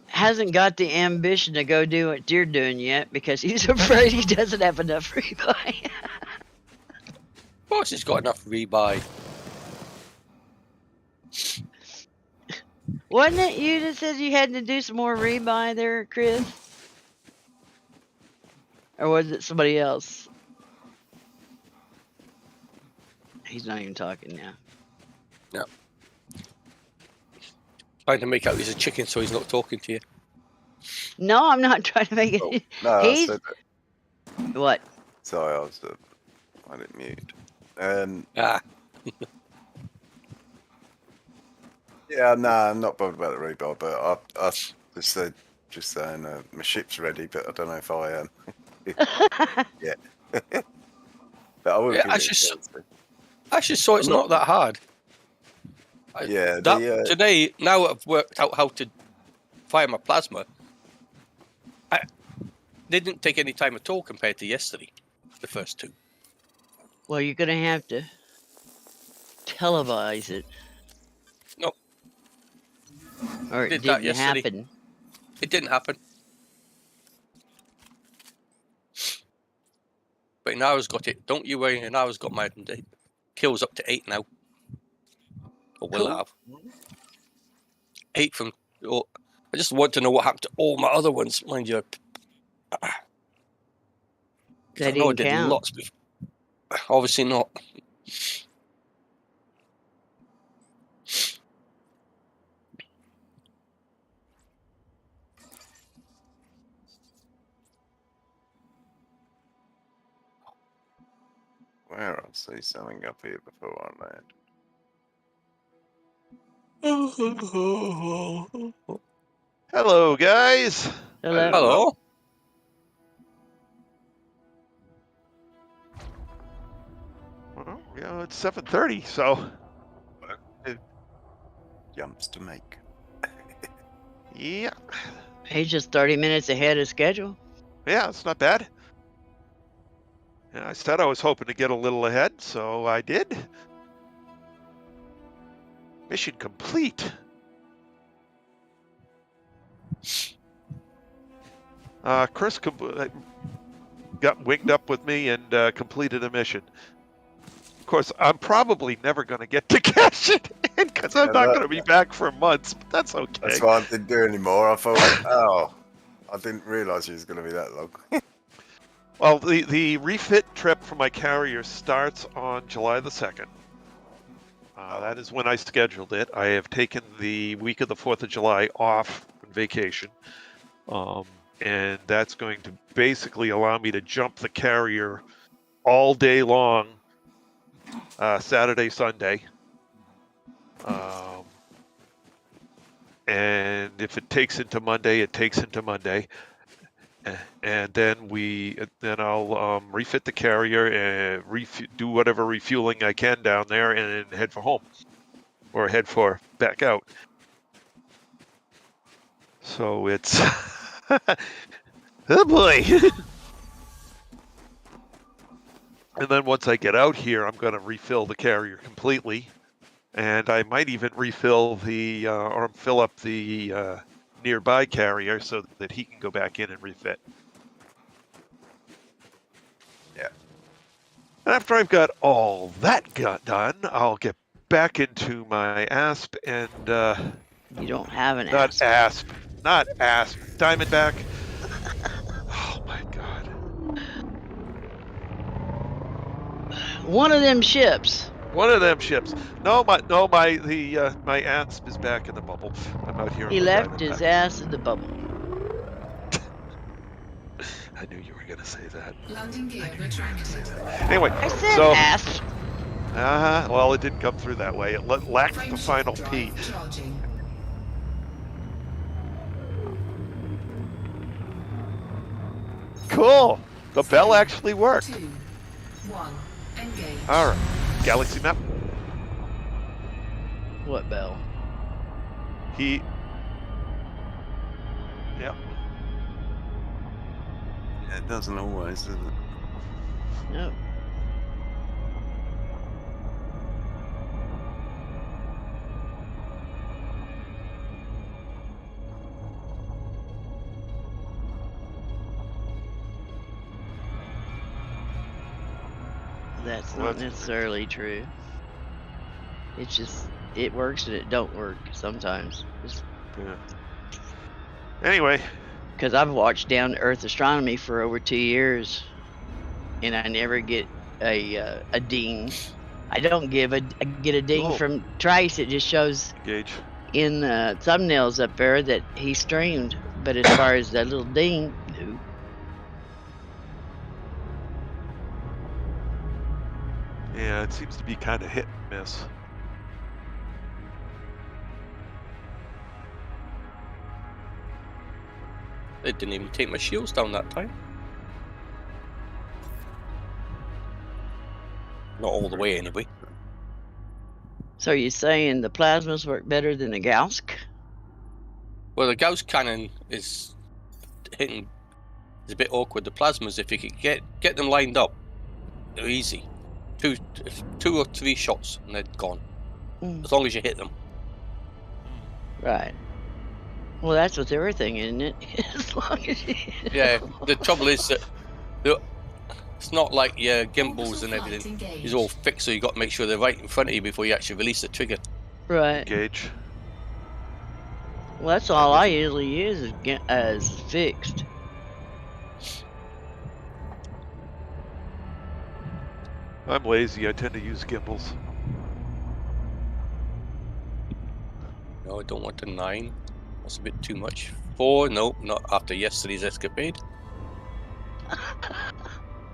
hasn't got the ambition to go do what you're doing yet because he's afraid he doesn't have enough rebuy. Of course he's got enough rebuy. Wasn't it you that said you had to do some more rebuy there, Chris? Or was it somebody else? He's not even talking now. Trying to make out he's a chicken so he's not talking to you. No, I'm not trying to make it. Oh, no, I He's said that. what? Sorry, I didn't mute. Ah, Yeah, no, I'm not bothered about the rebuild, but I just saying my ship's ready, but I don't know if I am. Yeah. But I will Yeah, give I it a just- chance. I actually saw it's not that hard. Yeah, That, today, now I've worked out how to fire my plasma. They didn't take any time at all compared to yesterday, the first two. Well, you're gonna have to televise it. No. Or it Did that didn't yesterday. happen. It didn't happen. But now I've got it. Don't you worry, and now I've got my kills up to 8 now. Or will Cool. have. 8 from... Oh, I just want to know what happened to all my other ones, mind you. They I know I didn't did count. lots before. Obviously not. Where I'll see something up here before I land. Hello, guys. Hello. Hello. Well, it's 7:30, so Jumps to make. yeah, He's just 30 minutes ahead of schedule. yeah, it's not bad. Yeah, I said I was hoping to get a little ahead, so I did. Mission complete. Chris got winged up with me and completed a mission. Of course, I'm probably never going to get to cash it in because I'm not going to be back for months, but that's okay. That's why I didn't do anymore. I thought, oh, I didn't realise it was going to be that long. Well, the refit trip for my carrier starts on July the 2nd. That is when I scheduled it. I have taken the week of the 4th of July off on vacation. And that's going to basically allow me to jump the carrier all day long, Saturday, Sunday. And if it takes into Monday, it takes into Monday. And then I'll refit the carrier and do whatever refueling I can down there and then head for home or head for back out. So it's oh boy. And then once I get out here, I'm going to refill the carrier completely, and I might even refill or fill up the nearby carrier so that he can go back in and refit. Yeah. And after I've got all that done, I'll get back into my ASP and You don't have an not ass. Diamondback. Oh my god. One of them ships. One of them ships. My ASP is back in the bubble. I'm out here. He on the left his Diamondback. ass in the bubble. I knew you were gonna say that. Landing gear retracted. Anyway, I said so ass. well, it didn't come through that way. It lacked the Frameshift final drive P. charging. Cool. The bell actually worked. 2, 1, engage. All right. Galaxy map. What bell? Yep. Yeah, it doesn't always, does it? No. That's Well, not that's- necessarily true. It's just it works and it don't work sometimes. Yeah. Anyway, Because I've watched Down to Earth Astronomy for over 2 years, and I never get a ding. I don't get a ding Oh. from Trace. It just shows engage. in the thumbnails up there that he streamed. But as far as that little ding, no. Yeah, it seems to be kind of hit and miss. It didn't even take my shields down that time. Not all the way, anyway. So you're saying the plasmas work better than the Gauss? Well, the Gauss cannon is hitting. It's a bit awkward. The plasmas, if you could get them lined up, they're easy. Two or three shots and they're gone. As long as you hit them. Right. Well, that's with everything, isn't it? As long as you... Yeah. The trouble is that it's not like your gimbals and everything is all fixed, so you got to make sure they're right in front of you before you actually release the trigger. Right. Engage. Well, that's all I usually use as fixed. I'm lazy. I tend to use gimbals. No, I don't want a 9. That's a bit too much. 4, no, not after yesterday's escapade.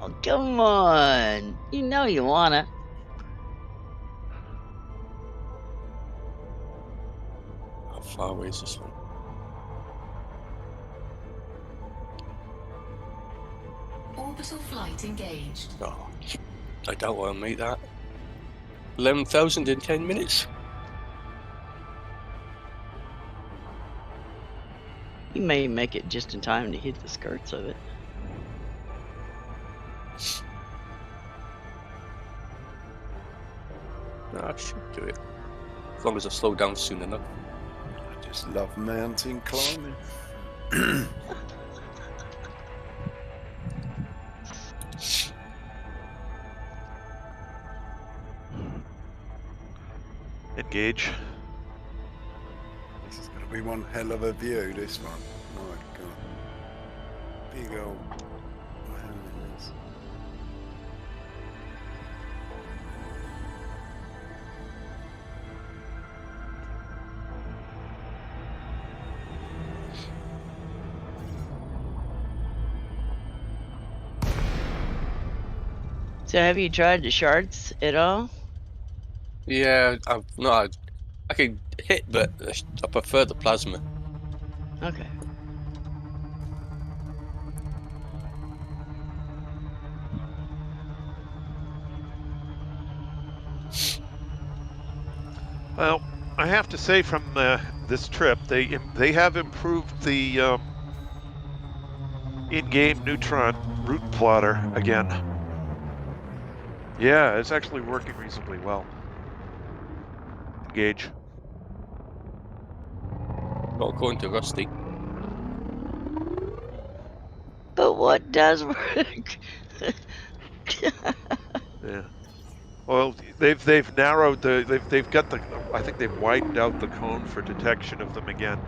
Oh, come on. You know you wanna. How far away is this one? Orbital flight engaged. Oh, I doubt I'll make that. 11,000 in 10 minutes. You may make it just in time to hit the skirts of it. No, I should do it. As long as I slow down soon enough. I just love mountain climbing. Engage. This is going to be one hell of a view, this one. My God. Big old mountains. So have you tried the shards at all? Yeah, I can hit, but I prefer the plasma. Okay. Well, I have to say from this trip, they have improved the in-game neutron route plotter again. Yeah, it's actually working reasonably well. Engage. Not going to Rusty. But what does work? Yeah. Well, they've narrowed the they've got the I think they've widened out the cone for detection of them again.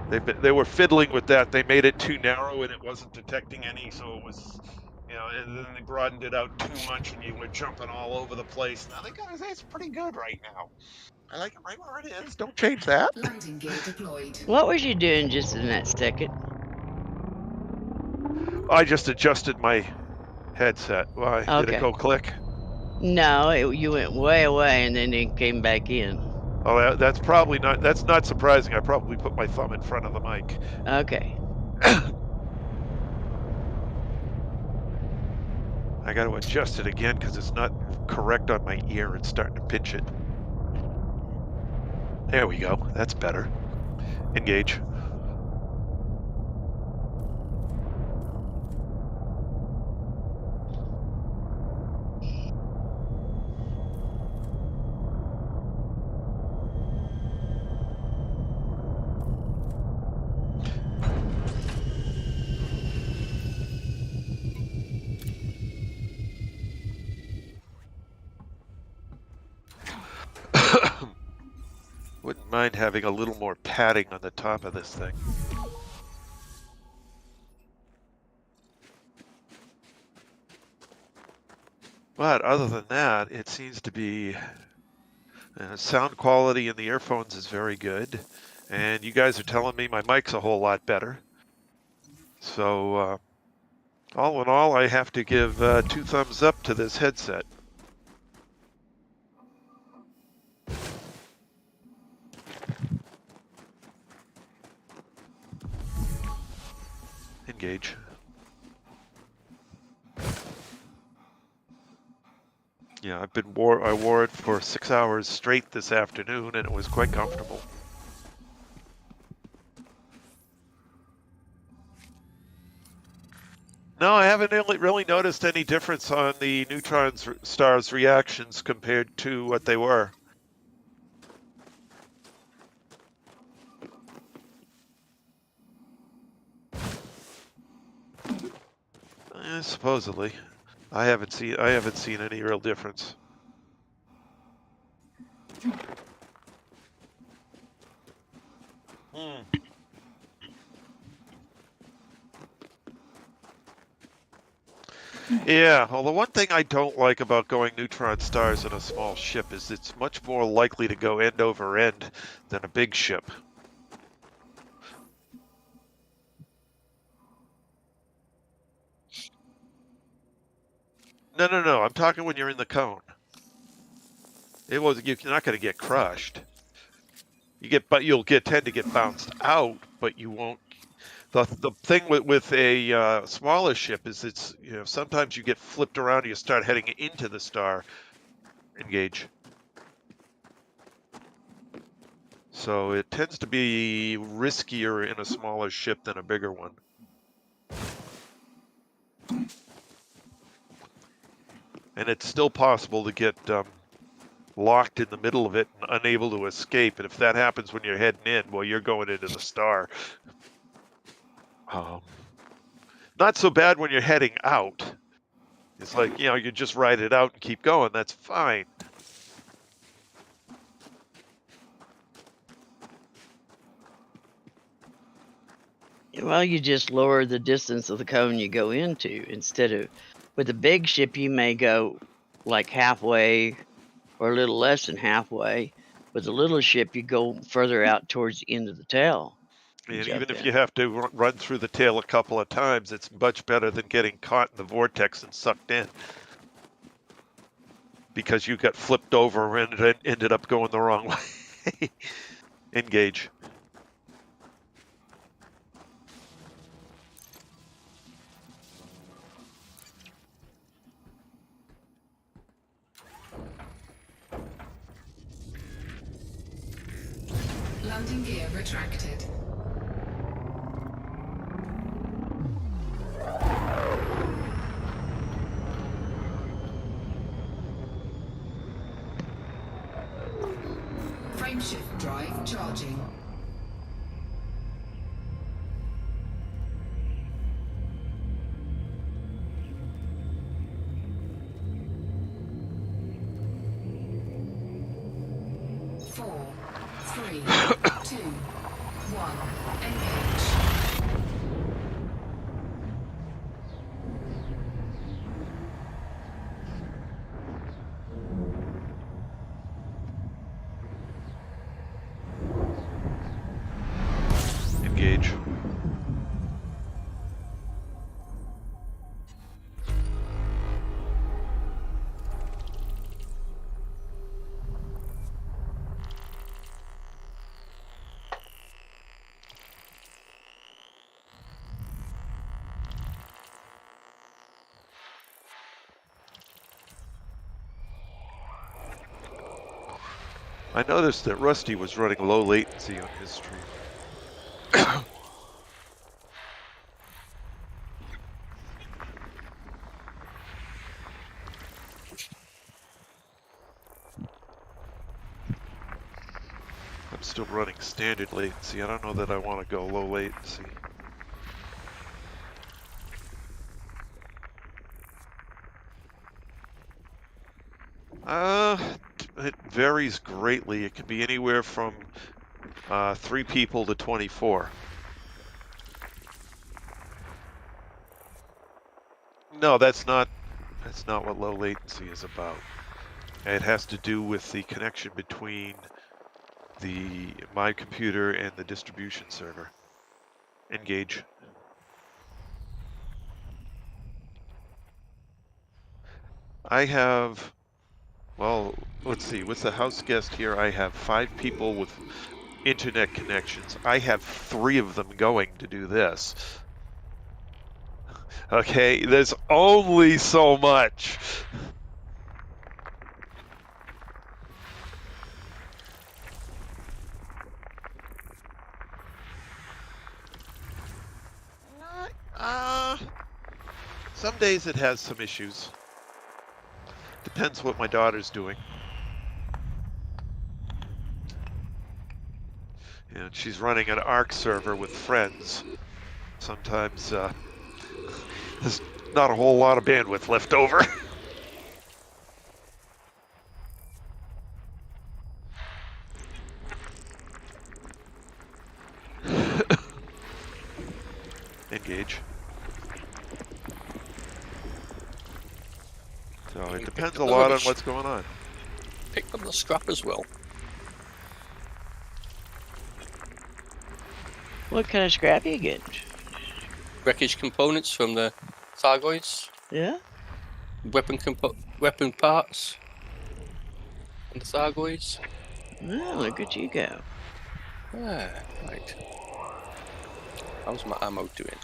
They were fiddling with that. They made it too narrow and it wasn't detecting any, so it was, you know, and then they broadened it out too much and you were jumping all over the place. Now they gotta say it's pretty good right now. I like it right where it is. Don't change that. Landing gear deployed. What was you doing just in that second? I just adjusted my headset. Why? Did Okay. it go click? No, you went way away and then it came back in. Oh, that's probably not. That's not surprising. I probably put my thumb in front of the mic. Okay. I got to adjust it again because it's not correct on my ear. It's starting to pinch it. There we go. That's better. Engage. mind having a little more padding on the top of this thing. But other than that, it seems to be sound quality in the earphones is very good, and you guys are telling me my mic's a whole lot better. So all in all, I have to give 2 thumbs up to this headset. Engage. Yeah, I wore it for 6 hours straight this afternoon, and it was quite comfortable. No, I haven't really noticed any difference on the neutron stars' reactions compared to what they were. Supposedly. I haven't seen any real difference. Yeah, well, the one thing I don't like about going neutron stars in a small ship is it's much more likely to go end over end than a big ship. No. I'm talking when you're in the cone. You're not going to get crushed. You'll tend to get bounced out, but you won't. The thing with a smaller ship is sometimes you get flipped around and you start heading into the star. Engage. So it tends to be riskier in a smaller ship than a bigger one. And it's still possible to get locked in the middle of it and unable to escape. And if that happens when you're heading in, well, you're going into the star. Not so bad when you're heading out. It's like, you just ride it out and keep going. That's fine. Well, you just lower the distance of the cone you go into. Instead of, with a big ship, you may go like halfway or a little less than halfway. With a little ship, you go further out towards the end of the tail. And even if you have to run through the tail a couple of times, it's much better than getting caught in the vortex and sucked in. Because you got flipped over and ended up going the wrong way. Engage. Landing gear retracted. Frameshift drive charging. Engage. I noticed that Rusty was running low latency on his stream. I'm still running standard latency. I don't know that I want to go low latency. It varies greatly. It can be anywhere from 3 people to 24. No, that's not what low latency is about. It has to do with the connection between my computer and the distribution server. Engage. I have, well, let's see, with the house guest here, I have 5 people with internet connections. I have 3 of them going to do this. Okay, there's only so much. Some days it has some issues. Depends what my daughter's doing. And she's running an ARC server with friends. Sometimes there's not a whole lot of bandwidth left over. Engage. So it depends a lot on what's going on. Pick up the scrap as well. What kind of scrap you get? Wreckage components from the Thargoids. Yeah. Weapon parts. And the Thargoids. Oh, look at you go. Ah, right. How's my ammo doing?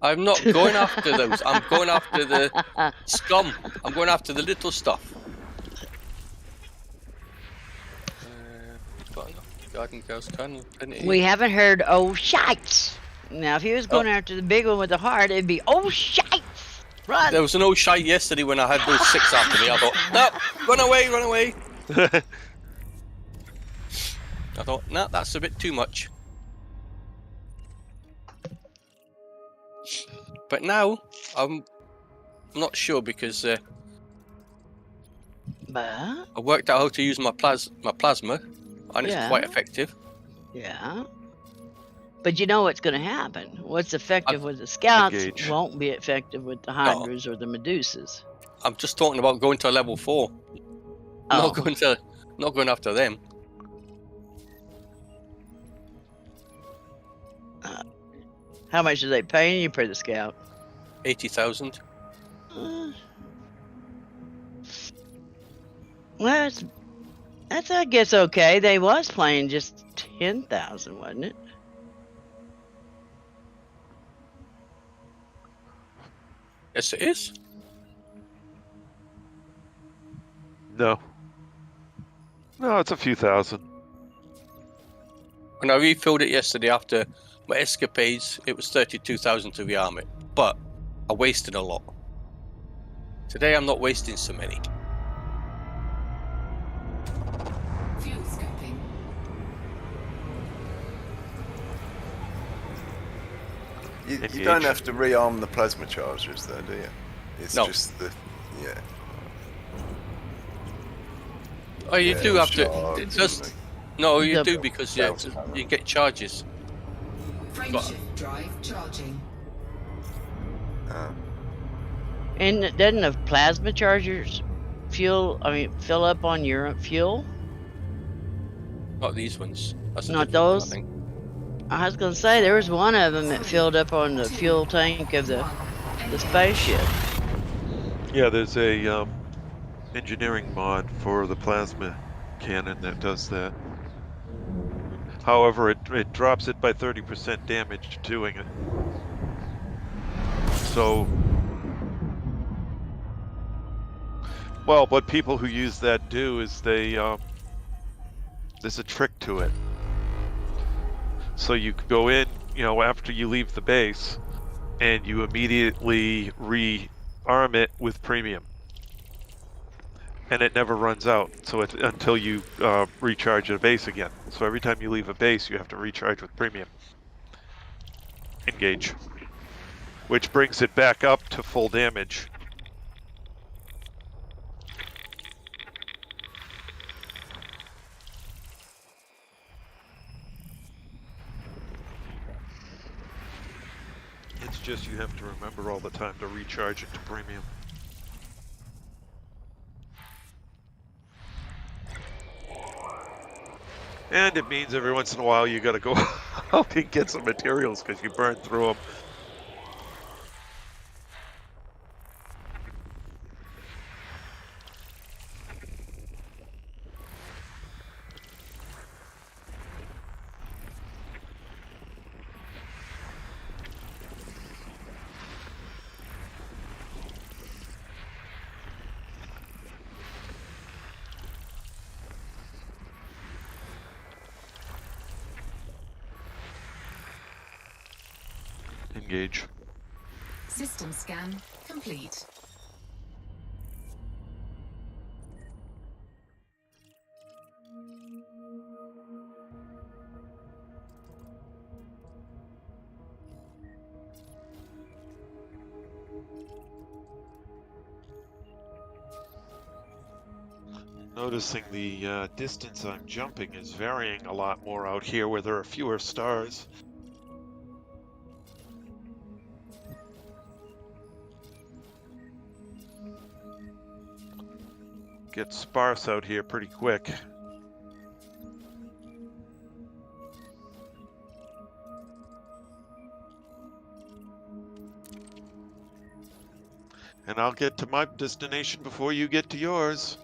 I'm not going after those. I'm going after the scum. I'm going after the little stuff. Got enough garden cows, plenty. We haven't heard "oh shites." Now, if he was going after the big one with the heart, it'd be "oh shites." Run! There was an old shite yesterday when I had those 6 after me. I thought, no, run away, run away. I thought, no, that's a bit too much. But now, I'm not sure because But I worked out how to use my plasma, and it's quite effective. yeah. But you know what's going to happen. What's effective with the scouts Engage. won't be effective with the hydras or the medusas. I'm just talking about going to level 4. Oh. Not going after them. How much are they paying you per the scout? 80,000. Well, that's I guess okay. They was playing just 10,000, wasn't it? Yes, it is. No. No, it's a few thousand. When I refilled it yesterday after my escapades, it was 32,000 to rearm it. But I wasted a lot. Today I'm not wasting so many. Fuel scoping. You don't have to rearm the plasma chargers, though, do you? It's No. just the yeah. Oh, you do have to. charge, It does. isn't No, you Yeah, do but- because Bells. you get charges. Frameshift drive charging. And doesn't the plasma chargers fill up on your fuel? Not these ones. That's a Not different one, I those? think. I was gonna say there was one of them that filled up on the fuel tank of the spaceship. Yeah, there's a engineering mod for the plasma cannon that does that. However, it drops it by 30% damage doing it. So, well, what people who use that do is they there's a trick to it. So you go in, after you leave the base, and you immediately rearm it with premium. And it never runs out, so until you recharge a base again. So every time you leave a base, you have to recharge with premium. Engage. Which brings it back up to full damage. just you have to remember all the time to recharge it to premium. And it means every once in a while you gotta go out and get some materials because you burned through them. Engage. System scan complete. Noticing the distance I'm jumping is varying a lot more out here where there are fewer stars. Gets sparse out here pretty quick. And I'll get to my destination before you get to yours.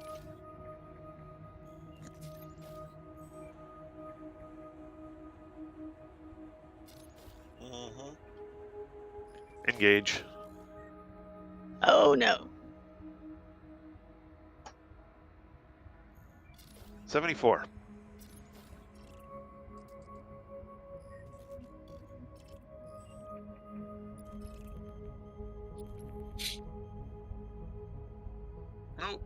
Engage. Oh no. 74. Nope.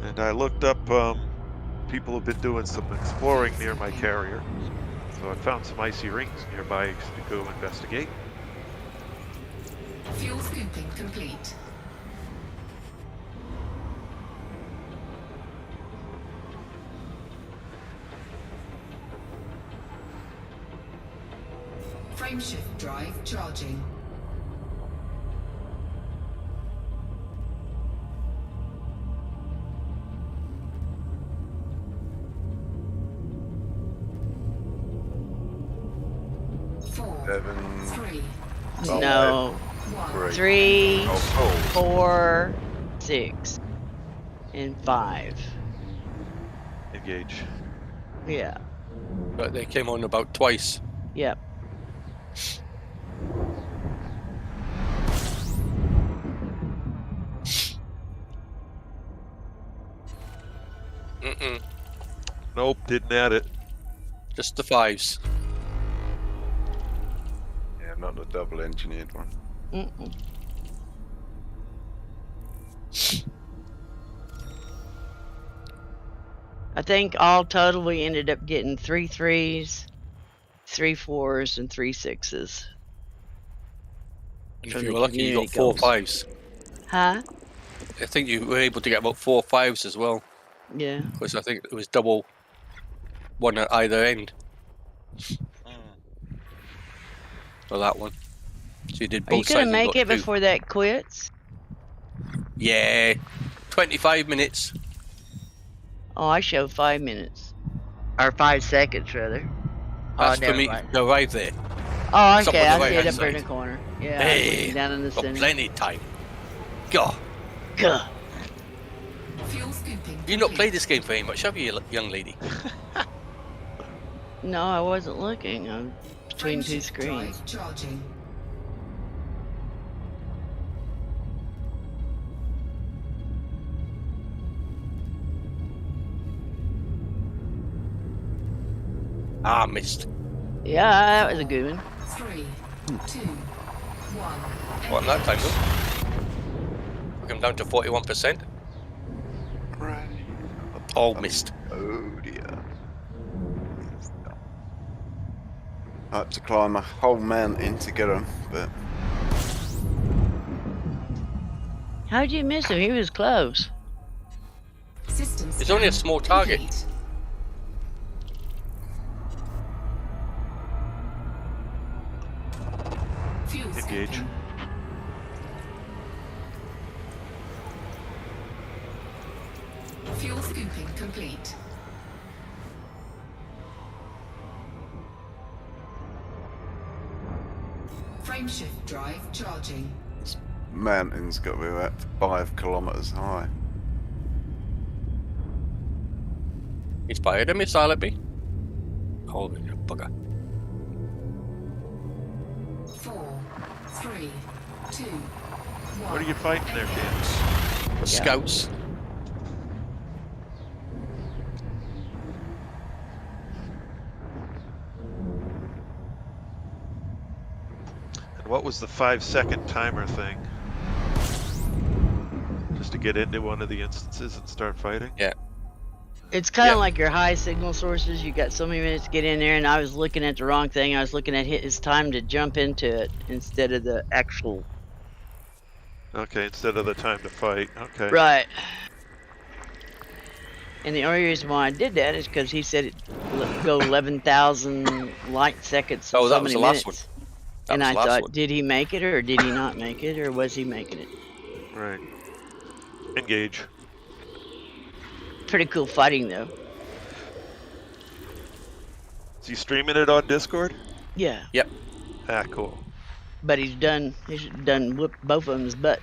And I looked up, people have been doing some exploring near my carrier. So I found some icy rings nearby to go investigate. Fuel scooping complete. Frameshift drive charging. Four, 7. 3, Oh, No. 1. 3, Oh, 4, 6, and 5. Engage. Yeah. But they came on about twice. Yep. Mm-mm. Nope, didn't add it. Just the 5s. yeah, not the double engineered one. Mm-mm. I think all total we ended up getting 3 3s, 3 4s, and 3 6s. And From if you the were lucky, you got community 4 goals. 5s. Huh? I think you were able to get about 4 5s as well. Yeah. Because I think it was double one at either end for that one. So you did Are you both gonna sides. and make got it 2. before that quits? Yeah, 25 minutes. Oh, I show 5 minutes. Or 5 seconds, rather. That's oh, for me mind. to arrive there. Oh, It's up okay. on I the see it right-hand up there in the side. corner. Yeah. Hey, Down in the got center. plenty of time. God, Gah. Fuel scooping you not complete. played this game very much, have you, young lady? No, I wasn't looking. I'm between 2 Frameshift screens. drive charging. Ah, missed. Yeah, that was a good one. 3, 2, 1. What, that time though? I'm down to 41%. Right. All missed. Oh dear. I had to climb a whole mountain to get him, but How'd you miss him? He was close. System It's only a scan small target. complete. Fuel scooping complete. Frameshift drive charging. Mountain's got to be about 5 kilometres high. He's fired a missile at me. Holy bugger. 4, 3, 2, 1. What are you fighting there, James? The scouts. And what was the 5-second timer thing? Just to get into one of the instances and start fighting? Yeah. It's kind of Yeah. like your high signal sources. You got so many minutes to get in there, and I was looking at the wrong thing. I was looking at his time to jump into it instead of the actual. Okay, instead of the time to fight. Okay. Right. And the only reason why I did that is because he said it go 11,000 light seconds. Oh, so that was many the last minutes. one. That And was I the last thought, one. did he make it or did he not make it, or was he making it? Right. Engage. Pretty cool fighting though. Is he streaming it on Discord? Yeah, Ah, cool. but he's done whooped both of them's butt.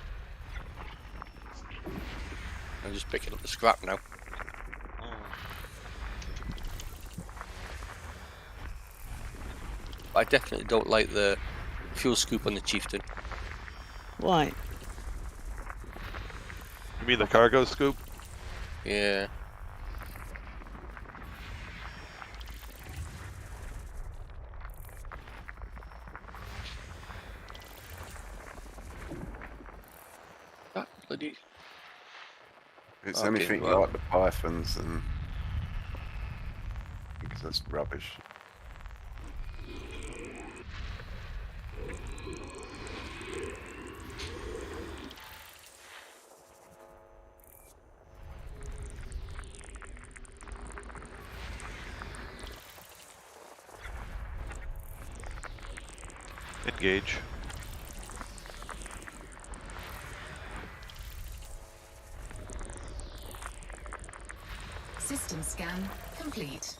I'm just picking up the scrap now. I definitely don't like the fuel scoop on the Chieftain. Why? You mean the cargo scoop? Yeah. That bloody... It's Okay, anything well. like the Pythons, and because that's rubbish. Engage. System scan complete.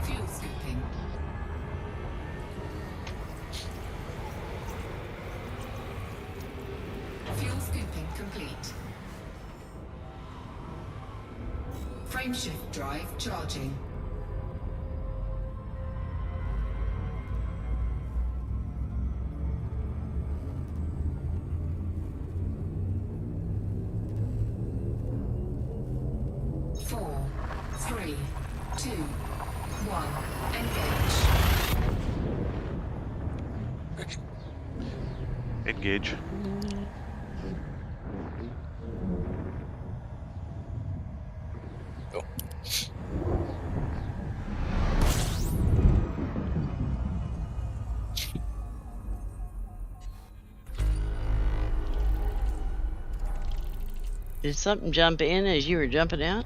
Fuel scooping. Fuel scooping complete. Frameshift drive charging. Four, three, two, one. Engage. Engage. Go. Did something jump in as you were jumping out?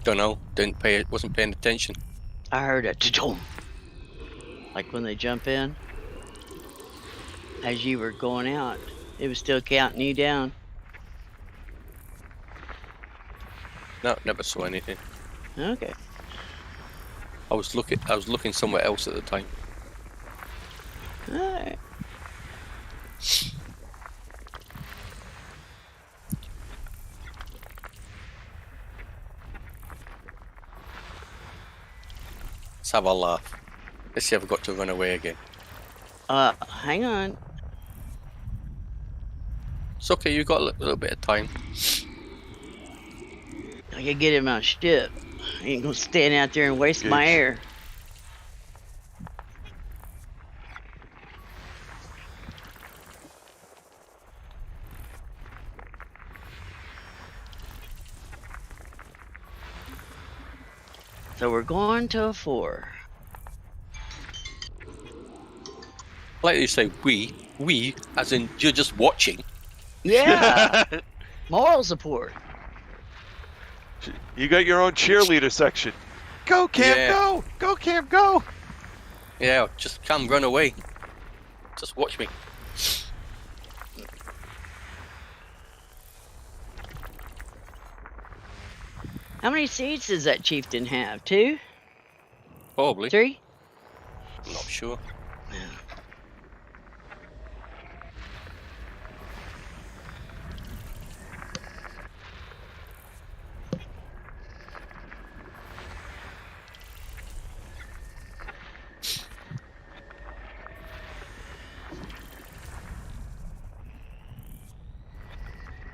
Don't know. Wasn't paying attention. I heard a cha-chong. Like when they jump in. As you were going out, it was still counting you down. No, never saw anything. Okay. I was looking somewhere else at the time. Alright. Let's have a laugh. Let's see if I've got to run away again. Hang on. It's okay, you've got a little bit of time. I gotta get in my ship. I ain't gonna stand out there and waste my Good. air. So we're going to a 4. Like you say, we, as in you're just watching. Yeah. Moral support. You got your own cheerleader section. Go, Cam, Yeah. go! Go, Cam, go! Yeah, just come run away. Just watch me. How many seats does that chieftain have? 2? Probably. 3? I'm not sure.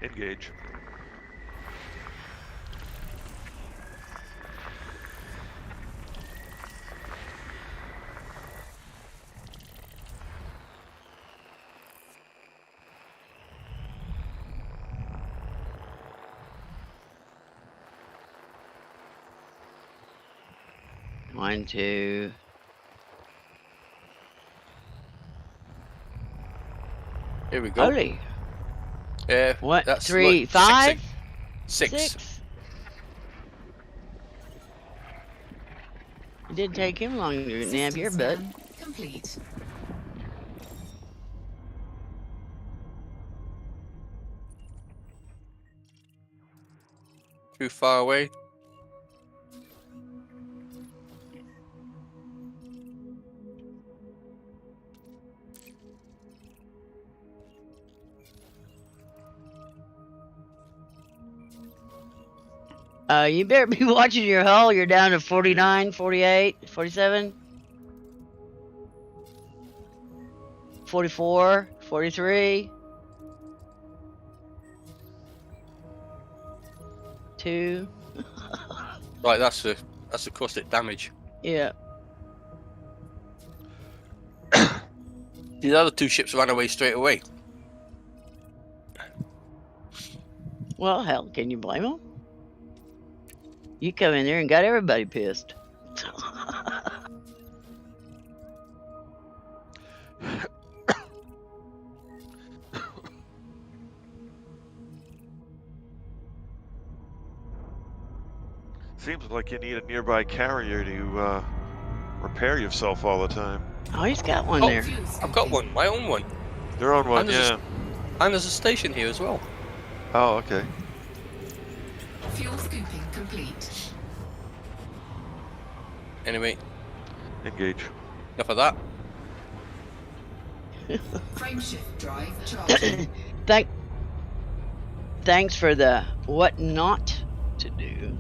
Engage. One, 2. Here we go. Holy. What? That's 3, look, 5? Six. 6. It didn't take him long to nab System your butt. scan complete. Too far away. You better be watching your hull. You're down to 49, 48, 47, 44, 43, 2. Right, that's the caustic damage. Yeah. The other 2 ships ran away straight away. Well, hell, can you blame them? You come in there and got everybody pissed. Seems like you need a nearby carrier to repair yourself all the time. Oh, he's got one Oh. there. Fuel I've got scooping. one, my own one. Their own one, And there's a- yeah. And there's a station here as well. Oh, okay. Fuel scooping complete. Anyway, Engage. enough of that. Frameshift drive charging. Thanks for the what not to do.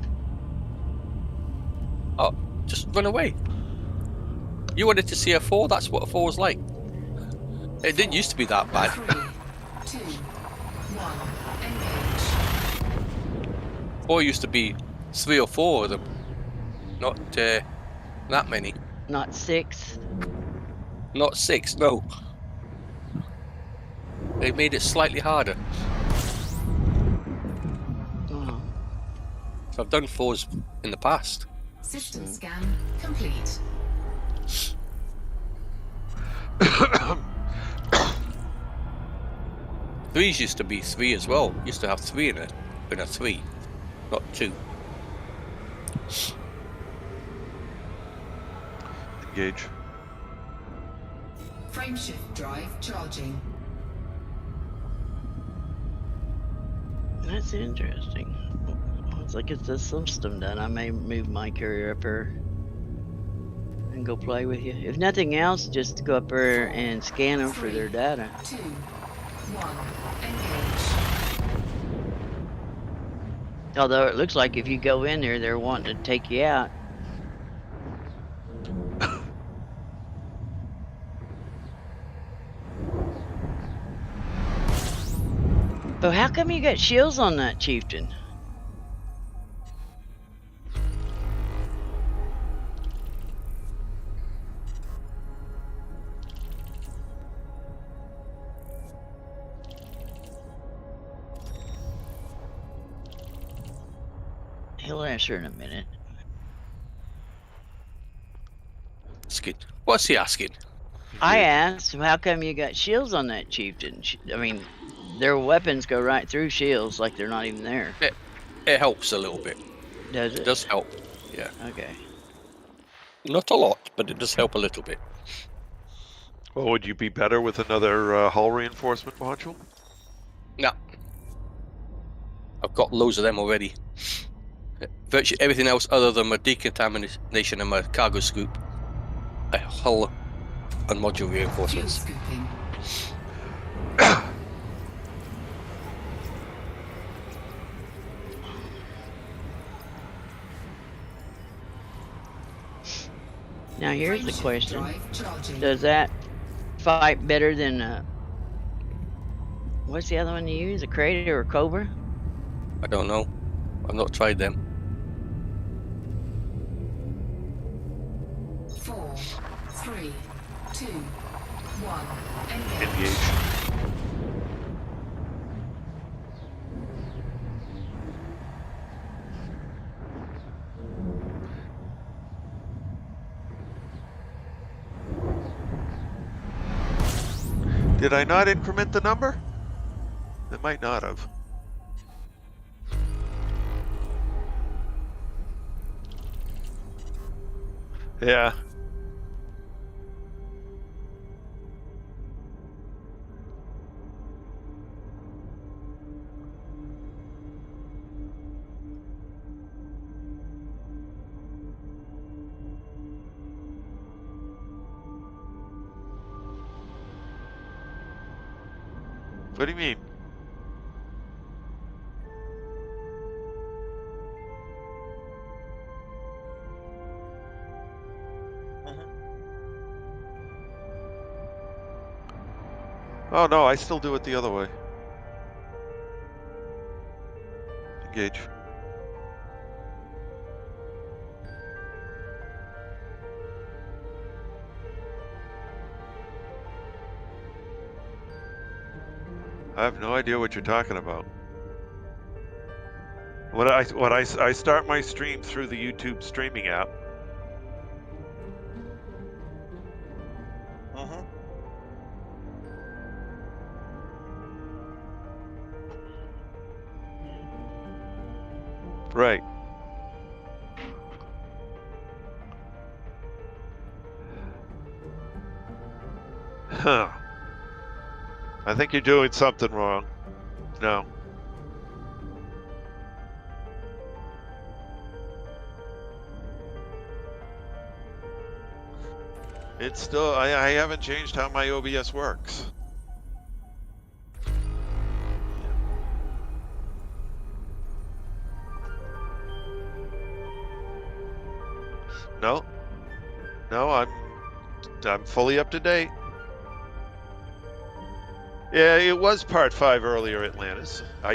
Oh, just run away. You wanted to see a 4? That's what a 4 was like. It didn't used to be that bad. 3, 2, 1. Engage. 4 used to be 3 or 4 of them. Not that many. Not 6. Not 6, no. They made it slightly harder. Oh. So I've done 4s in the past. System scan complete. Threes used to be 3 as well. Used to have 3 in a 3, not 2. Engage. Frameshift drive charging. That's interesting. It's like it's a system done. I may move my carrier up here and go play with you. If nothing else, just go up there and scan them for their data. 2, 1. Engage. Although it looks like if you go in there, they're wanting to take you out. But how come you got shields on that chieftain? He'll answer in a minute. What's he asking? I asked, how come you got shields on that chieftain? I mean, their weapons go right through shields like they're not even there. It helps a little bit. Does It it? does help. Yeah. Okay. Not a lot, but it does help a little bit. Well, would you be better with another hull reinforcement module? No. I've got loads of them already. Virtually everything else other than my decontamination and my cargo scoop, a hull and module Fuel reinforcements. scooping. Now here's the Frameshift question: drive charging. does that fight better than what's the other one you use? A Crater or Cobra? I don't know. I've not tried them. 4, 3, 2, 1. Engage. Did I not increment the number? It might not have. Yeah. What do you mean? Oh no, I still do it the other way. Engage. I have no idea what you're talking about. When I start my stream through the YouTube streaming app. Right. Huh. I think you're doing something wrong. No. It's still, I haven't changed how my OBS works. No. No, I'm fully up to date. Yeah, it was part 5 earlier, Atlantis. I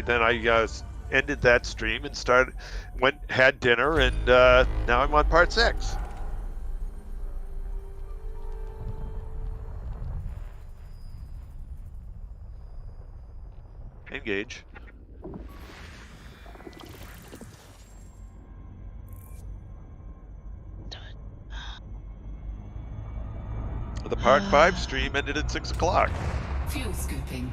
ended that stream and had dinner, and now I'm on part 6. Engage. The part 5 stream ended at 6 o'clock. Fuel scooping.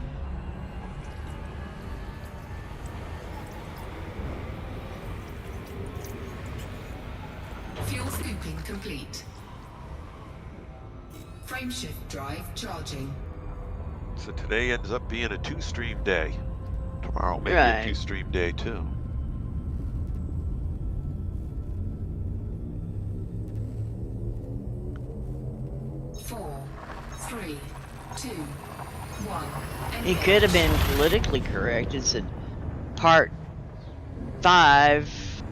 Fuel scooping complete. Frameshift drive charging. So today ends up being a 2-stream day. Tomorrow maybe Right. a 2-stream day too. Four, 3, 2, 1. He could have been politically correct and said part 5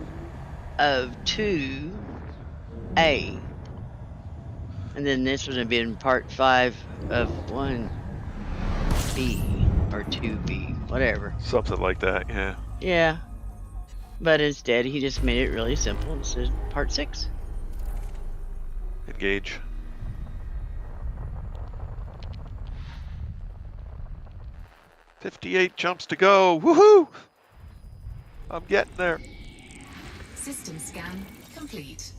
of 2A. And then this would have been part 5 of 1B or 2B, whatever. Something like that, yeah. Yeah. But instead, he just made it really simple and said part 6. Engage. "58 jumps to go. Woohoo! I'm getting there." System scan complete.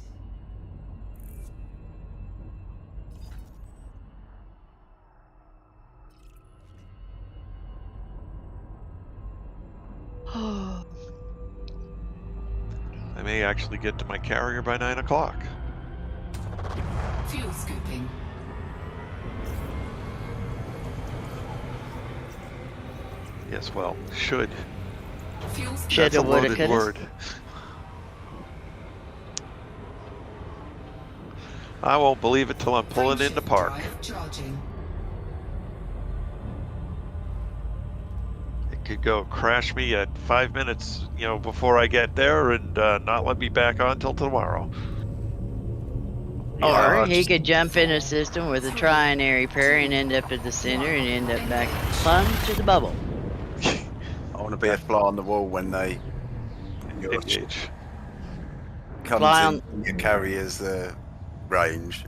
may actually get to my carrier by 9 o'clock. Fuel scooping. Yes, well, should. Fuel scooping. Should. That's a Shoulda, woulda, loaded coulda. word. I won't believe it till I'm pulling into Frameshift park. drive charging. It could go crash me at 5 minutes, before I get there, and not let me back on till tomorrow. Or I he just- could jump in a system with a trinary pair and end up at the center and end up back plumb to the bubble. I want to be a fly on the wall when they your ship Engage. comes Fly in on- and your carrier's range,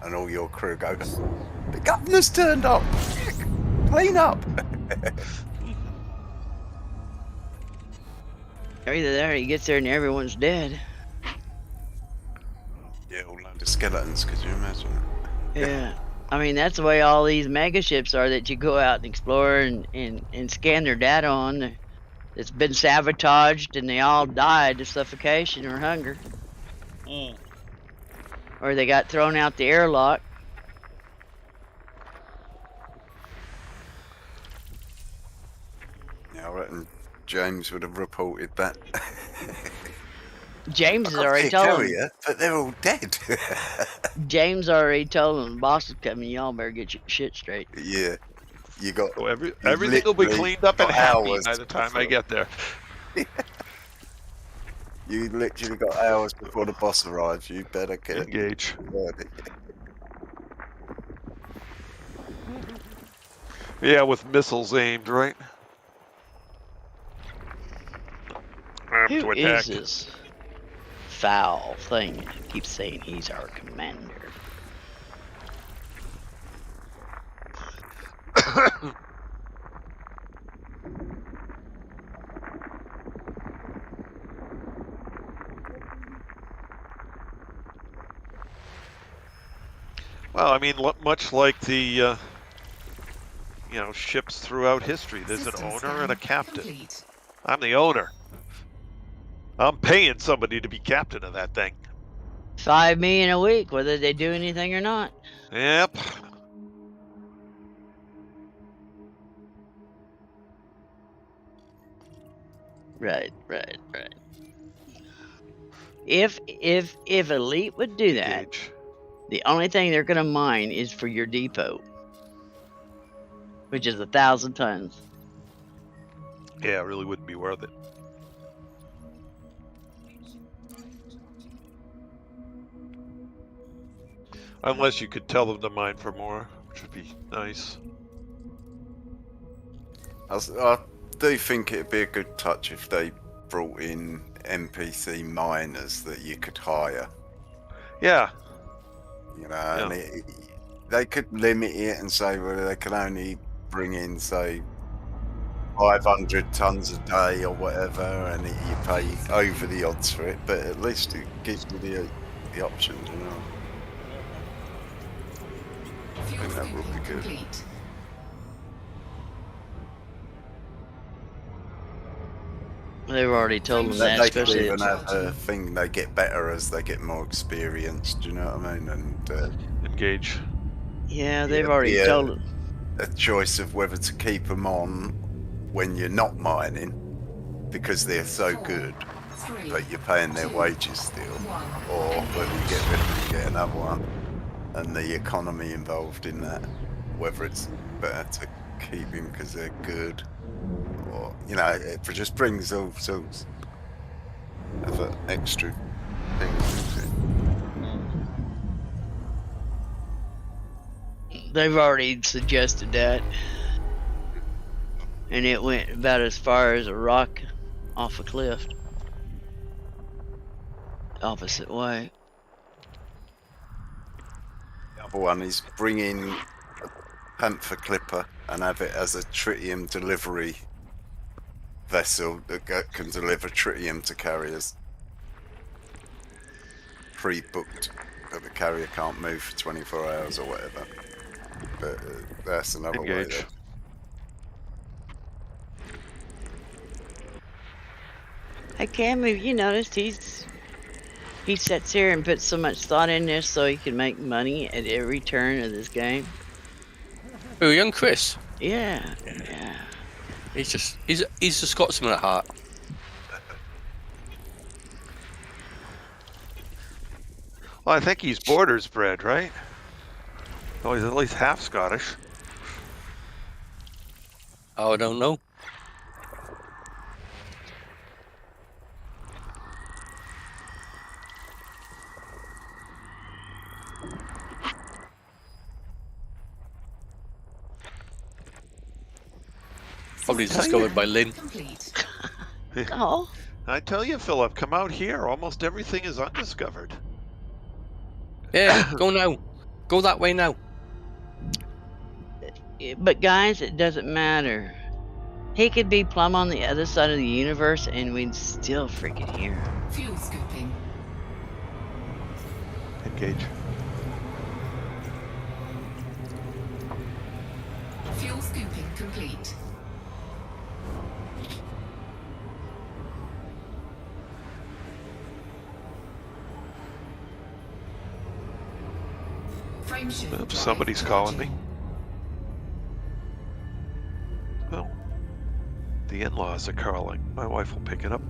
and all your crew go, "The governor's turned up. Clean up." Either that or he gets there and everyone's dead. Yeah, all load of skeletons. Could you imagine? Yeah. I mean, that's the way all these mega ships are that you go out and explore and scan their data on. It's been sabotaged and they all died of suffocation or hunger. Mm. Or they got thrown out the airlock. Yeah, I reckon James would have reported that. James has I've got already a told him. carrier, but they're all dead. James already told him the boss is coming. Y'all better get your shit straight. Yeah, you got. So everything will be literally cleaned up and got happy hours by the time I before- get there. You literally got hours before the boss arrives. You better get Engage. ready. Yeah, with missiles aimed, right? Who To is attack. this foul thing that keeps saying he's our commander? Well, I mean, much like the, ships throughout history, there's an System owner and a scan captain. complete. I'm the owner. I'm paying somebody to be captain of that thing. $5 million a week, whether they do anything or not. Yep. Right. If Elite would do that, Engage. the only thing they're gonna mine is for your depot, which is 1,000 tons. Yeah, it really wouldn't be worth it. Unless you could tell them to mine for more, which would be nice. I do think it'd be a good touch if they brought in NPC miners that you could hire. Yeah, You know, and they could limit it and say, well, they can only bring in, say, 500 tons a day or whatever, and you pay over the odds for it. But at least it gives you the option, you know. Fuel think that would be scooping good. complete. They've already told them They, that, they could especially even have a thing, they get better as they get more experienced, do you know what I mean? And engage. yeah, they've Yeah, already yeah. told them. a choice of whether to keep them on when you're not mining because they're so good, 3, but you're paying their wages still, 1. or whether you get rid of them and get another one, and the economy involved in that, whether it's better to keep him because they're good, or it just brings all sorts of extra things into it. They've already suggested that. And it went about as far as a rock off a cliff. Opposite way. The other one is bring in a Panther Clipper and have it as a tritium delivery vessel that can deliver tritium to carriers. Pre-booked, but the carrier can't move for 24 hours or whatever. But that's another way. Engage. I can't move. You noticed he sits here and puts so much thought in this so he can make money at every turn of this game. Oh, young Chris. Yeah. He's a Scotsman at heart. Well, I think he's Borders bred, right? Oh, he's at least half Scottish. Oh, I don't know. Probably discovered by Lynn. Complete. Oh, I tell you, Philip, come out here. Almost everything is undiscovered. Yeah, go now. Go that way now. but guys, it doesn't matter. He could be plumb on the other side of the universe and we'd still freaking hear him. Fuel scooping. Engage. Fuel scooping complete. Frameshift drive Somebody's calling me. charging. Well, the in-laws are calling. My wife will pick it up.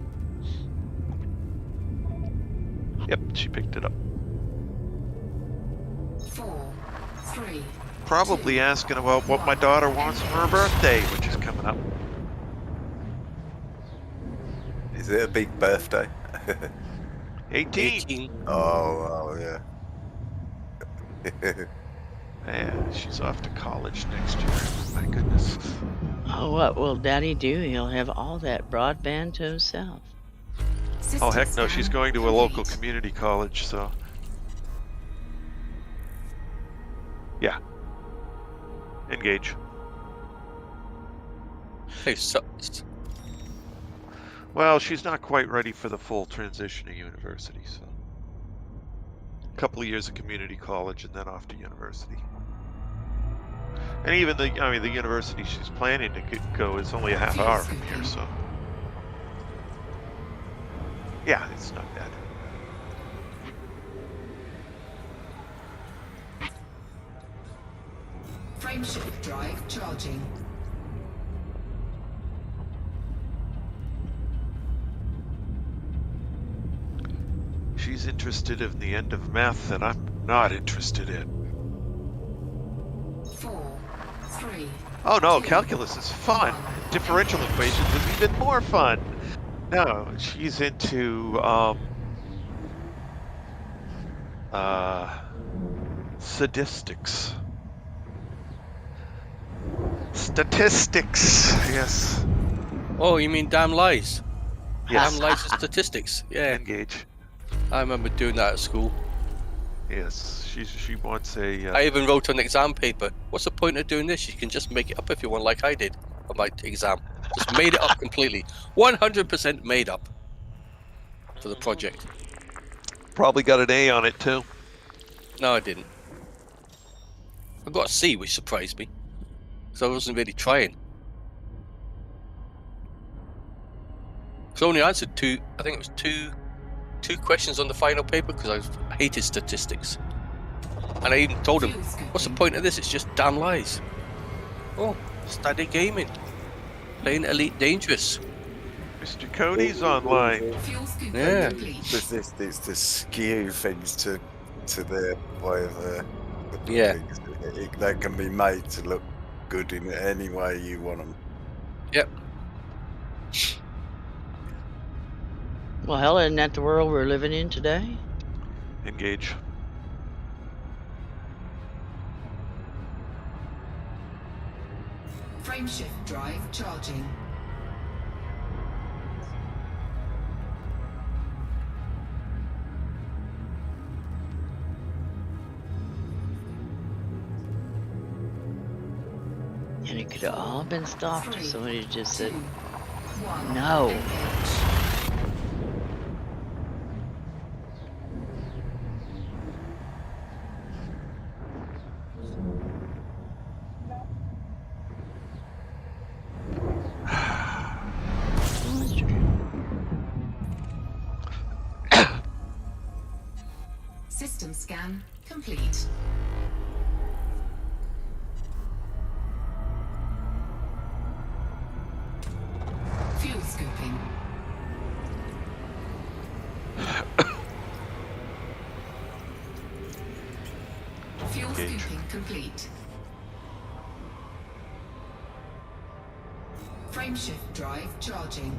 Yep, she picked it up. 4, 3. Probably asking about what my daughter wants for her birthday, which is coming up. Is it a big birthday? 18. 18. Oh, yeah. Yeah, she's off to college next year. My goodness. Oh, what will Daddy do? He'll have all that broadband to himself. Oh, heck no, she's going to a local complete. community college, so. Yeah. Engage. Hey, so, Well, she's not quite ready for the full transition to university, so. A couple of years of community college and then off to university. And even the university she's planning to go is only a half hour from here, so. Yeah, it's not bad. Frameshift drive charging. She's interested in the end of math that I'm not interested in. 4, 3. Oh no, calculus is fun. Differential equations is even more fun. No, she's into sadistics. Statistics, yes. oh, you mean damn lies? Yes. Damn lies and statistics. Yeah, Engage. I remember doing that at school. Yes, she wants a. I even wrote an exam paper. What's the point of doing this? You can just make it up if you want, like I did on my exam. Just made it up completely. 100% made up for the project. Probably got an A on it too. No, I didn't. I got a C, which surprised me. So I wasn't really trying. So I only answered two, I think it was two questions on the final paper because I hated statistics. And I even told him, what's the point of this? It's just damn lies. Oh, study gaming. Playing Elite Dangerous. Mr. Cody's online. Fuel scooping Yeah. complete. It's to skew things to their way of Yeah. they can be made to look good in any way you want them. Yep. Well, hell, isn't that the world we're living in today? Engage. Frameshift drive charging. And it could have all been stopped if 3, somebody had just said, 2, 1. no. Engage. scan complete. Fuel scooping. Fuel Engage. scooping complete. Frameshift drive charging.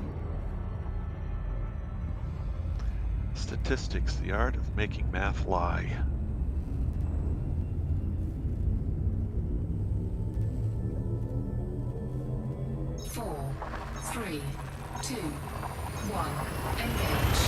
Statistics, the art of making math lie. Four, three, two, one. Engage.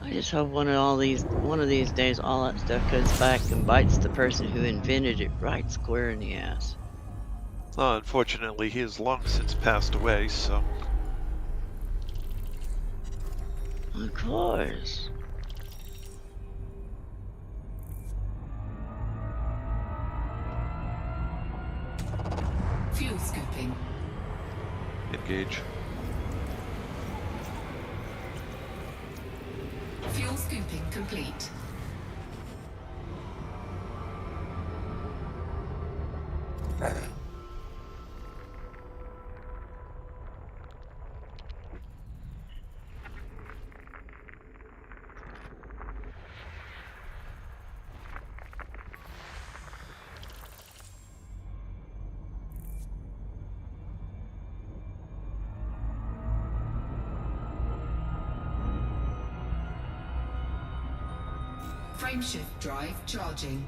I just hope one of these days all that stuff comes back and bites the person who invented it right square in the ass. Unfortunately, he has long since passed away, so Of course. Fuel scooping. engage. Fuel scooping complete. Frameshift drive charging.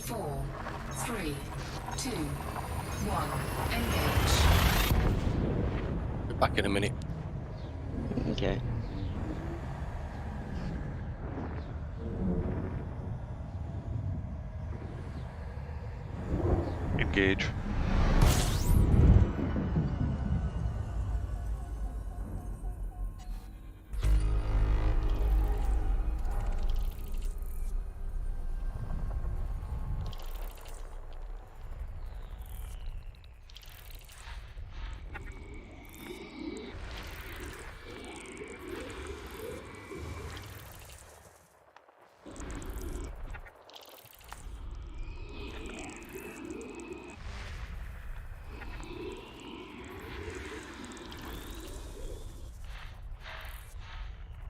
Four, three, two, one. Engage. Be back in a minute. Okay. Engage.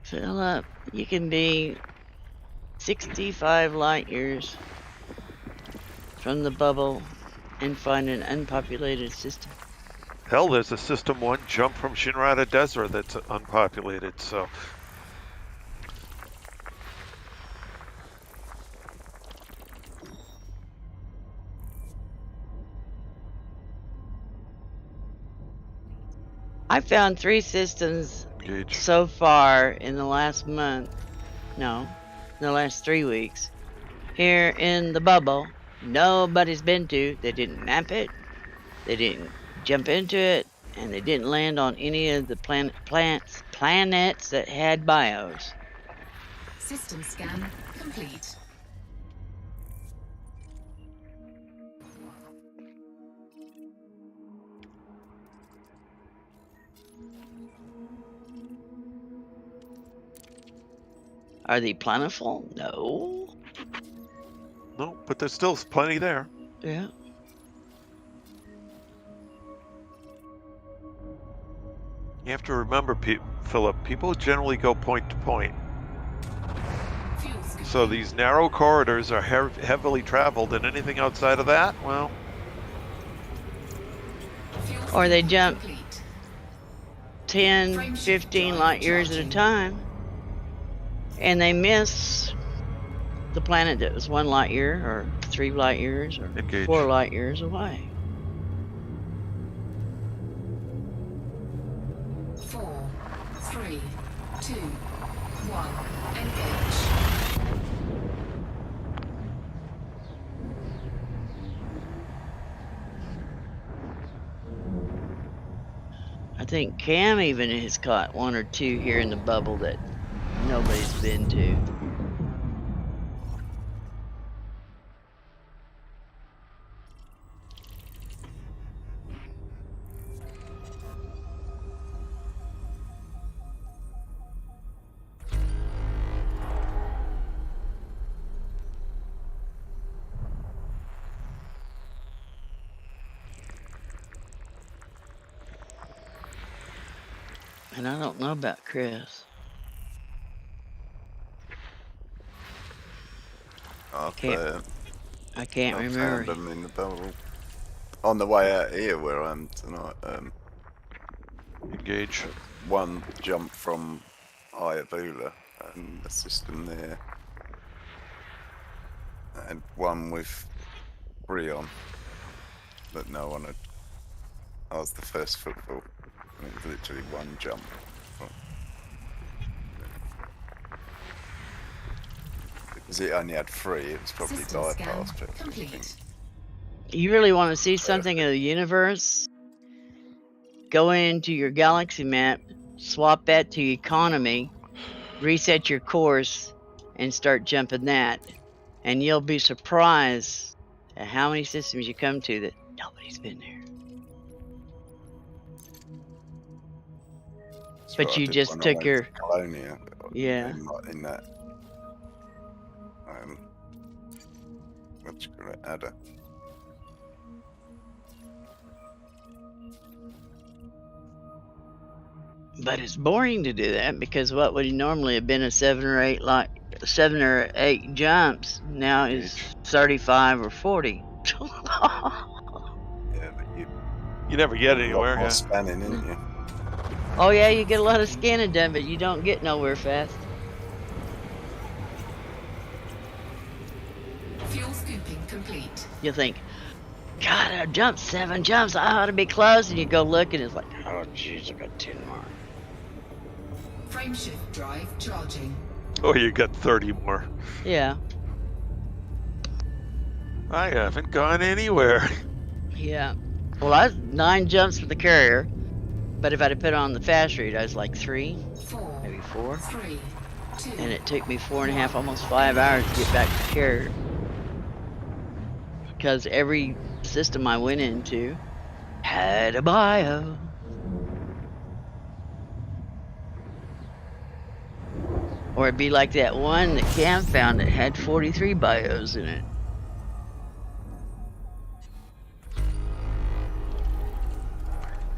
Fill up. You can be 65 light years from the bubble and find an unpopulated system. Hell, there's a System 1 jump from Shinrada Desert that's unpopulated, so I found 3 systems engage. so far in the last month. No, in the last 3 weeks. Here in the bubble, nobody's been to. They didn't map it. They didn't jump into it, and they didn't land on any of the planets that had bios. System scan complete. Are they plentiful? No. No, but there's still plenty there. Yeah. You have to remember, Philip, people generally go point to point. Fuel scooping. So these narrow corridors are heavily traveled, and anything outside of that, well, Fuel Or they scooping jump complete. 10, 15 light years at a time. And they miss the planet that was 1 light year or 3 light years or engage. 4 light years away. 4, 3, 2, 1. Engage. I think Cam even has caught one or two here in the bubble that nobody's been to. And I don't know about Chris. I've, Can't- I can't I've remember. found them in the bubble. On the way out here where I am tonight, Engage. one jump from Iabula and the system there. And one with Brion that no one had. I was the first football. And it was literally one jump. Because it only had 3, it was probably System scan bypassed. But I think complete. You really want to see something of the universe? Go into your galaxy map, swap that to economy, reset your course, and start jumping that. And you'll be surprised at how many systems you come to that nobody's been there. that's But what I you did just when I took went your- to Colonia. Yeah. In that. What you call it? Adder. But it's boring to do that because what would normally have been a 7 or 8 jumps now is 35 or 40. Yeah, but you You never get a lot anywhere. more Yeah. spanning, didn't you? Oh yeah, you get a lot of scanning done, but you don't get nowhere fast. Fuel scooping complete. You think, God, I jumped 7 jumps. I ought to be close. And you go look and it's like, oh jeez, I got 10 more. Frameshift drive charging. Oh, you got 30 more. Yeah, I haven't gone anywhere. yeah. Well, I was 9 jumps with the carrier, but if I'd have put it on the fast read, I was like 3, 4, maybe 4. 3, 2. And it took me 4.5, almost 5 hours to get back to the carrier. Because every system I went into had a bio. Or it'd be like that one that Cam found that had 43 bios in it.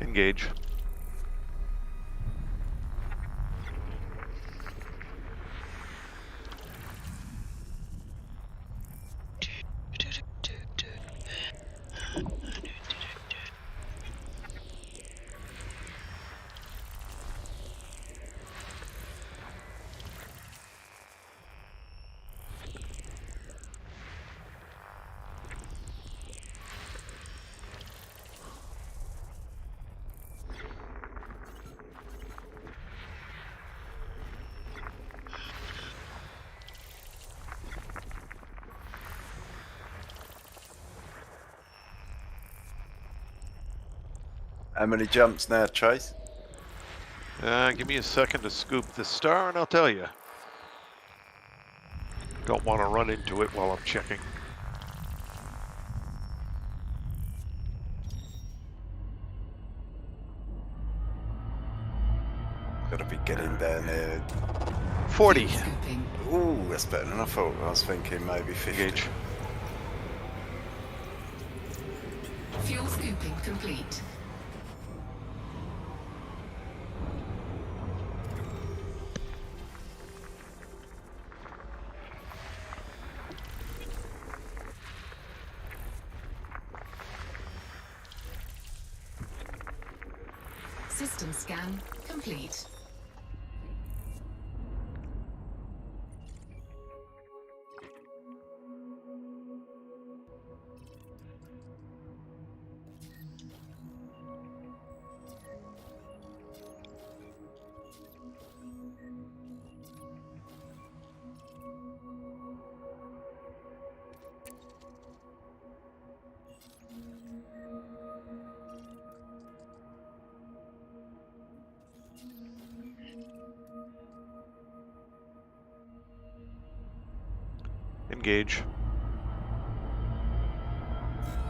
Engage. How many jumps now, Chase? Give me a second to scoop this star and I'll tell you. Don't want to run into it while I'm checking. Gotta be getting down there. 40. Fuel scooping. Ooh, that's better than I thought. I was thinking maybe 50. Engage. Fuel scooping complete. System scan complete. Engage.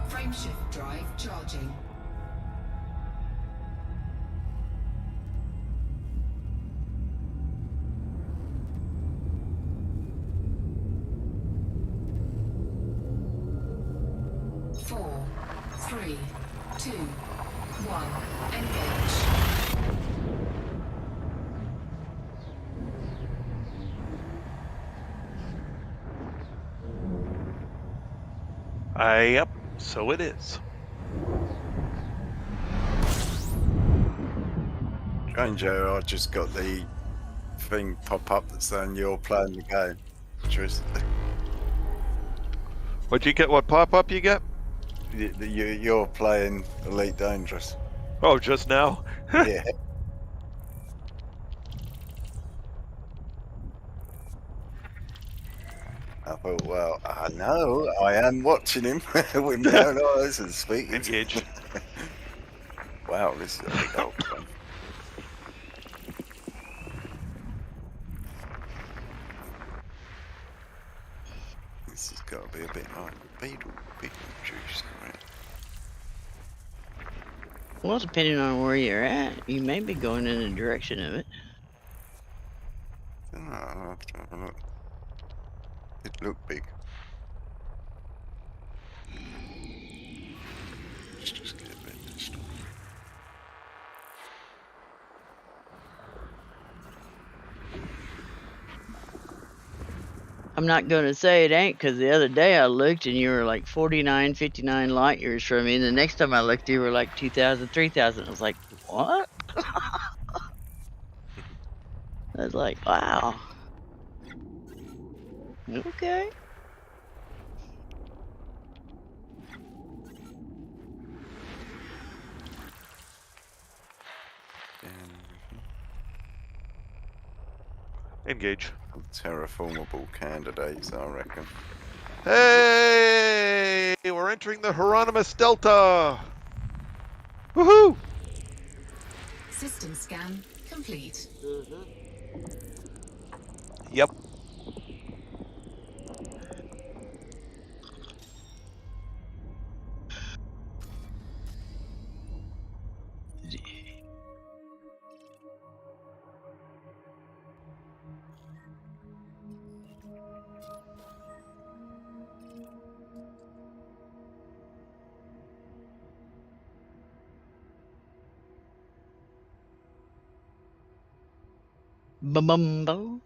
Frameshift drive charging. Four, three, two, one. Engage. Yep, so it is. Stranger, I just got the thing pop up that's saying you're playing the game. Tris. What'd you get? What pop-up you get? You're playing Elite Dangerous. Oh, just now? Yeah. I thought, well, I know, I am watching him with my own eyes and speaking. Engage. Wow, this is a big old one. This has got to be a bit like Beetlejuice, right? Well, depending on where you're at, you may be going in the direction of it. I'll have to have a look. It looked big. Let's just get a bit of this. I'm not going to say it ain't, because the other day I looked and you were like 49, 59 light years from me. And the next time I looked, you were like 2,000, 3,000. I was like, what? I was like, wow. Okay. Engage. Terraformable candidates, I reckon. Hey! We're entering the Hieronymus Delta! Woohoo! System scan complete. Yep. Bum.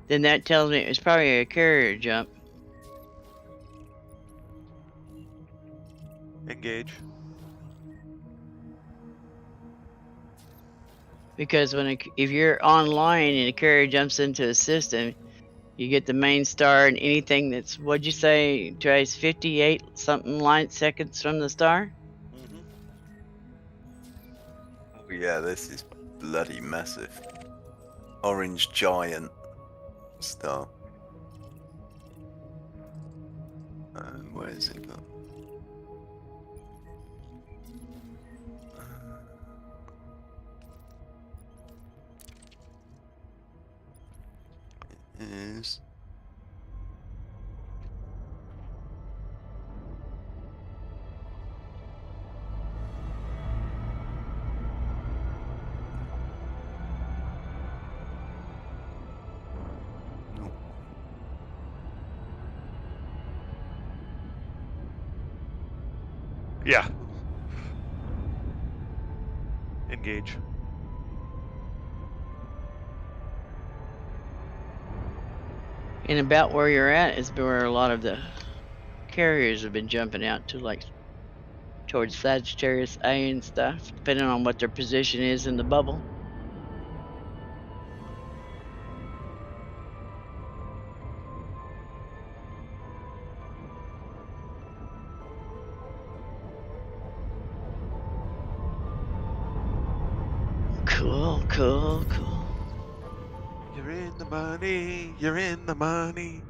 Then that tells me it was probably a carrier jump. Engage. Because if you're online and a carrier jumps into a system, you get the main star and anything that's, what'd you say, Trace, 58 something light seconds from the star? Oh yeah, this is bloody massive. Orange giant star. Where is it gone? It is. Yeah. Engage. And about where you're at is where a lot of the carriers have been jumping out to, like towards Sagittarius A and stuff, depending on what their position is in the bubble. Cool. You're in the money. You're in the money.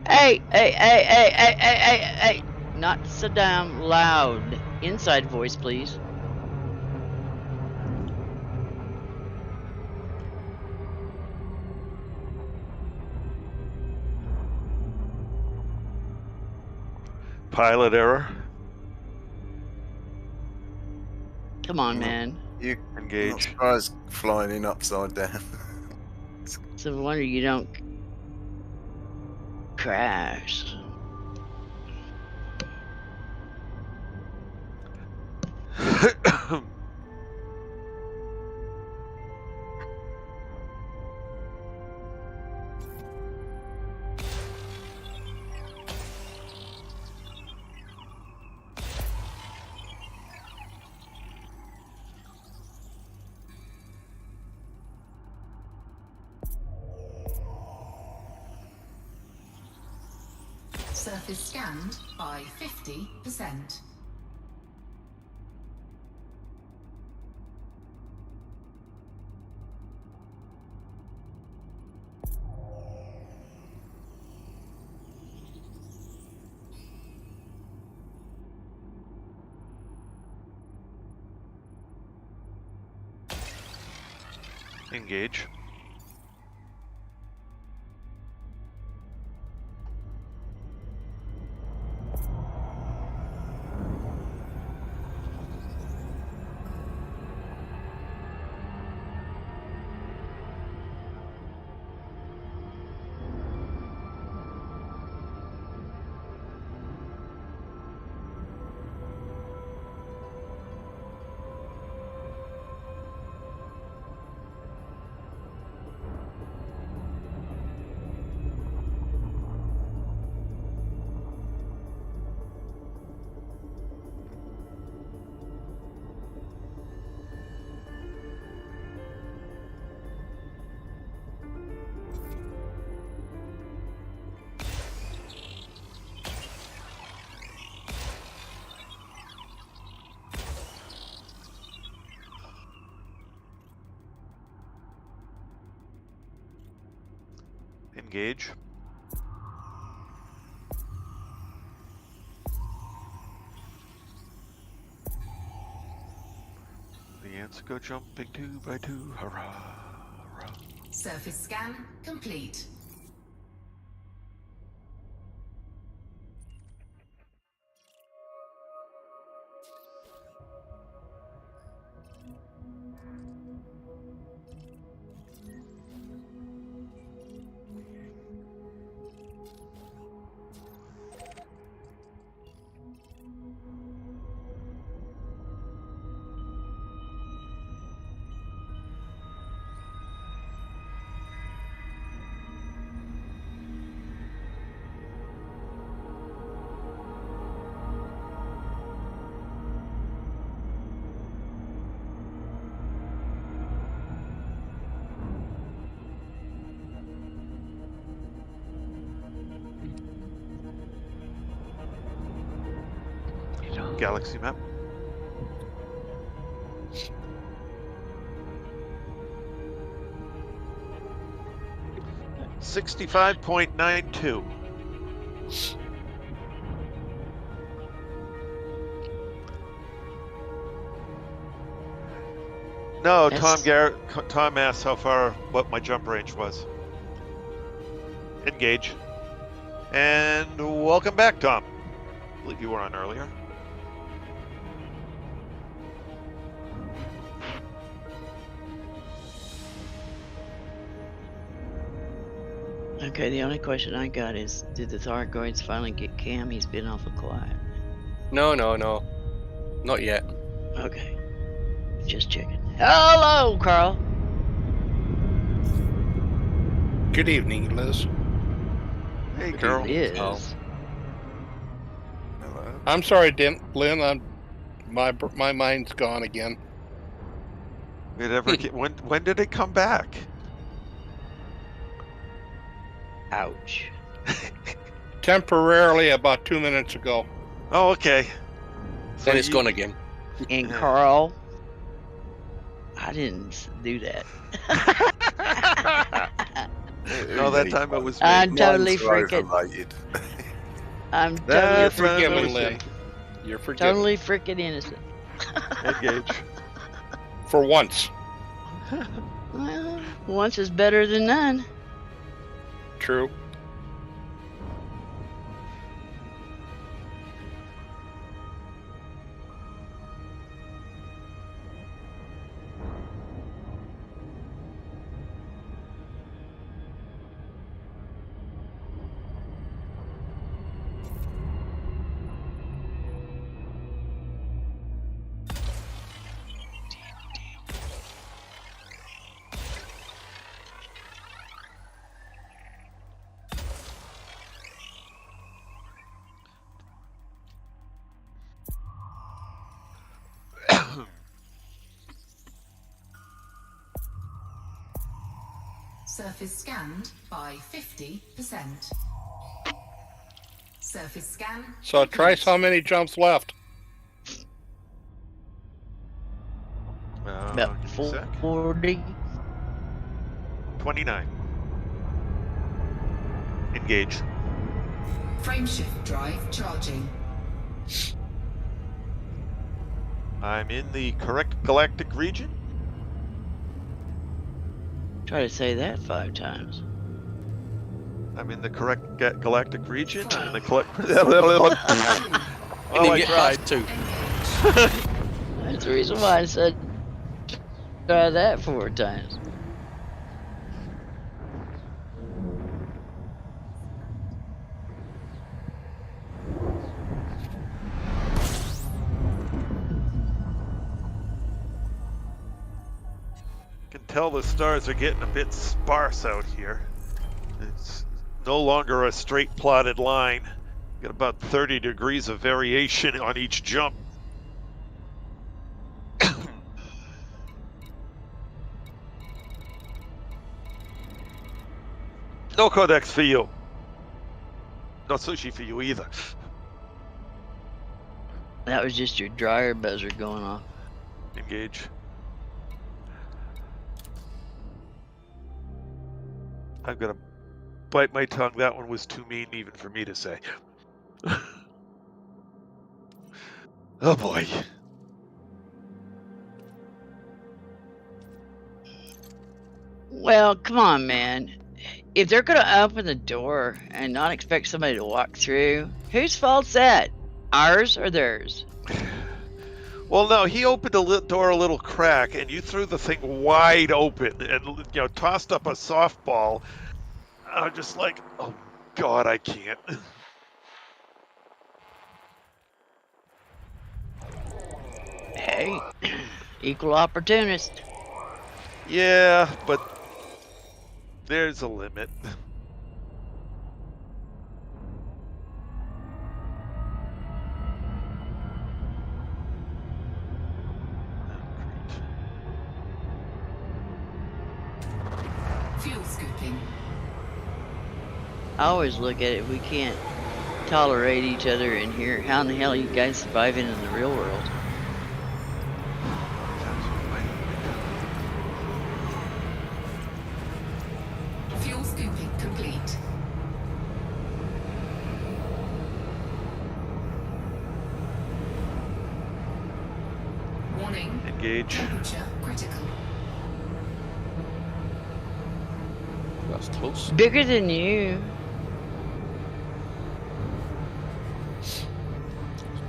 Hey, Hey! Not so damn loud. Inside voice, please. Pilot error. Come on, man. You not Engage. surprised flying in upside down. It's a wonder you don't crash. Surface scanned by 50%. Engage. Engage. The ants go jumping 2 by 2. Hurrah! Hurrah! Surface scan complete. Galaxy map. $65.92. No, That's- Tom asked what my jump range was. Engage. And welcome back, Tom. I believe you were on earlier. Okay, the only question I got is, did the Thargoids finally get Cam? He's been awful quiet. No. Not yet. Okay. Just checking. Hello, Carl. Good evening, Liz. Hey, girl. It is. Oh. Hello. I'm sorry, Lynn. My mind's gone again. When did it come back? Ouch. Temporarily, about 2 minutes ago. Oh, okay. Then it's gone again. And Carl, I didn't do that. No, that time it was me. I'm totally Lines are freaking. overrated. I'm You're That's totally, right, forgiven, was Lynn. me. You're forgiven. totally freaking innocent. Engage. For once. Well, once is better than none. True. Surface scanned by 50%. Surface scan. So Trice, how complete. many jumps left? About Give me a sec. 40. 29. Engage. Frameshift drive charging. I'm in the correct galactic region. Try to say that 5 times. I'm in the correct galactic region. I'm in the correct. You Well, didn't I get tried. past 2. Engage. That's the reason why I said try that 4 times. Can tell the stars are getting a bit sparse out here. It's no longer a straight plotted line. Got about 30 degrees of variation on each jump. No codex for you. No sushi for you either. That was just your dryer buzzer going off. Engage. I'm gonna bite my tongue. That one was too mean even for me to say. Oh boy. Well, come on, man. If they're gonna open the door and not expect somebody to walk through, whose fault's that? Ours or theirs? Well, no, he opened the door a little crack, and you threw the thing wide open, and tossed up a softball. I'm just like, oh God, I can't. Hey, equal opportunist. Yeah, but there's a limit. Fuel scooping. I always look at it, we can't tolerate each other in here. How in the hell are you guys surviving in the real world? Fuel scooping complete. Warning. Engage. Temperature critical. That's close. Bigger than you.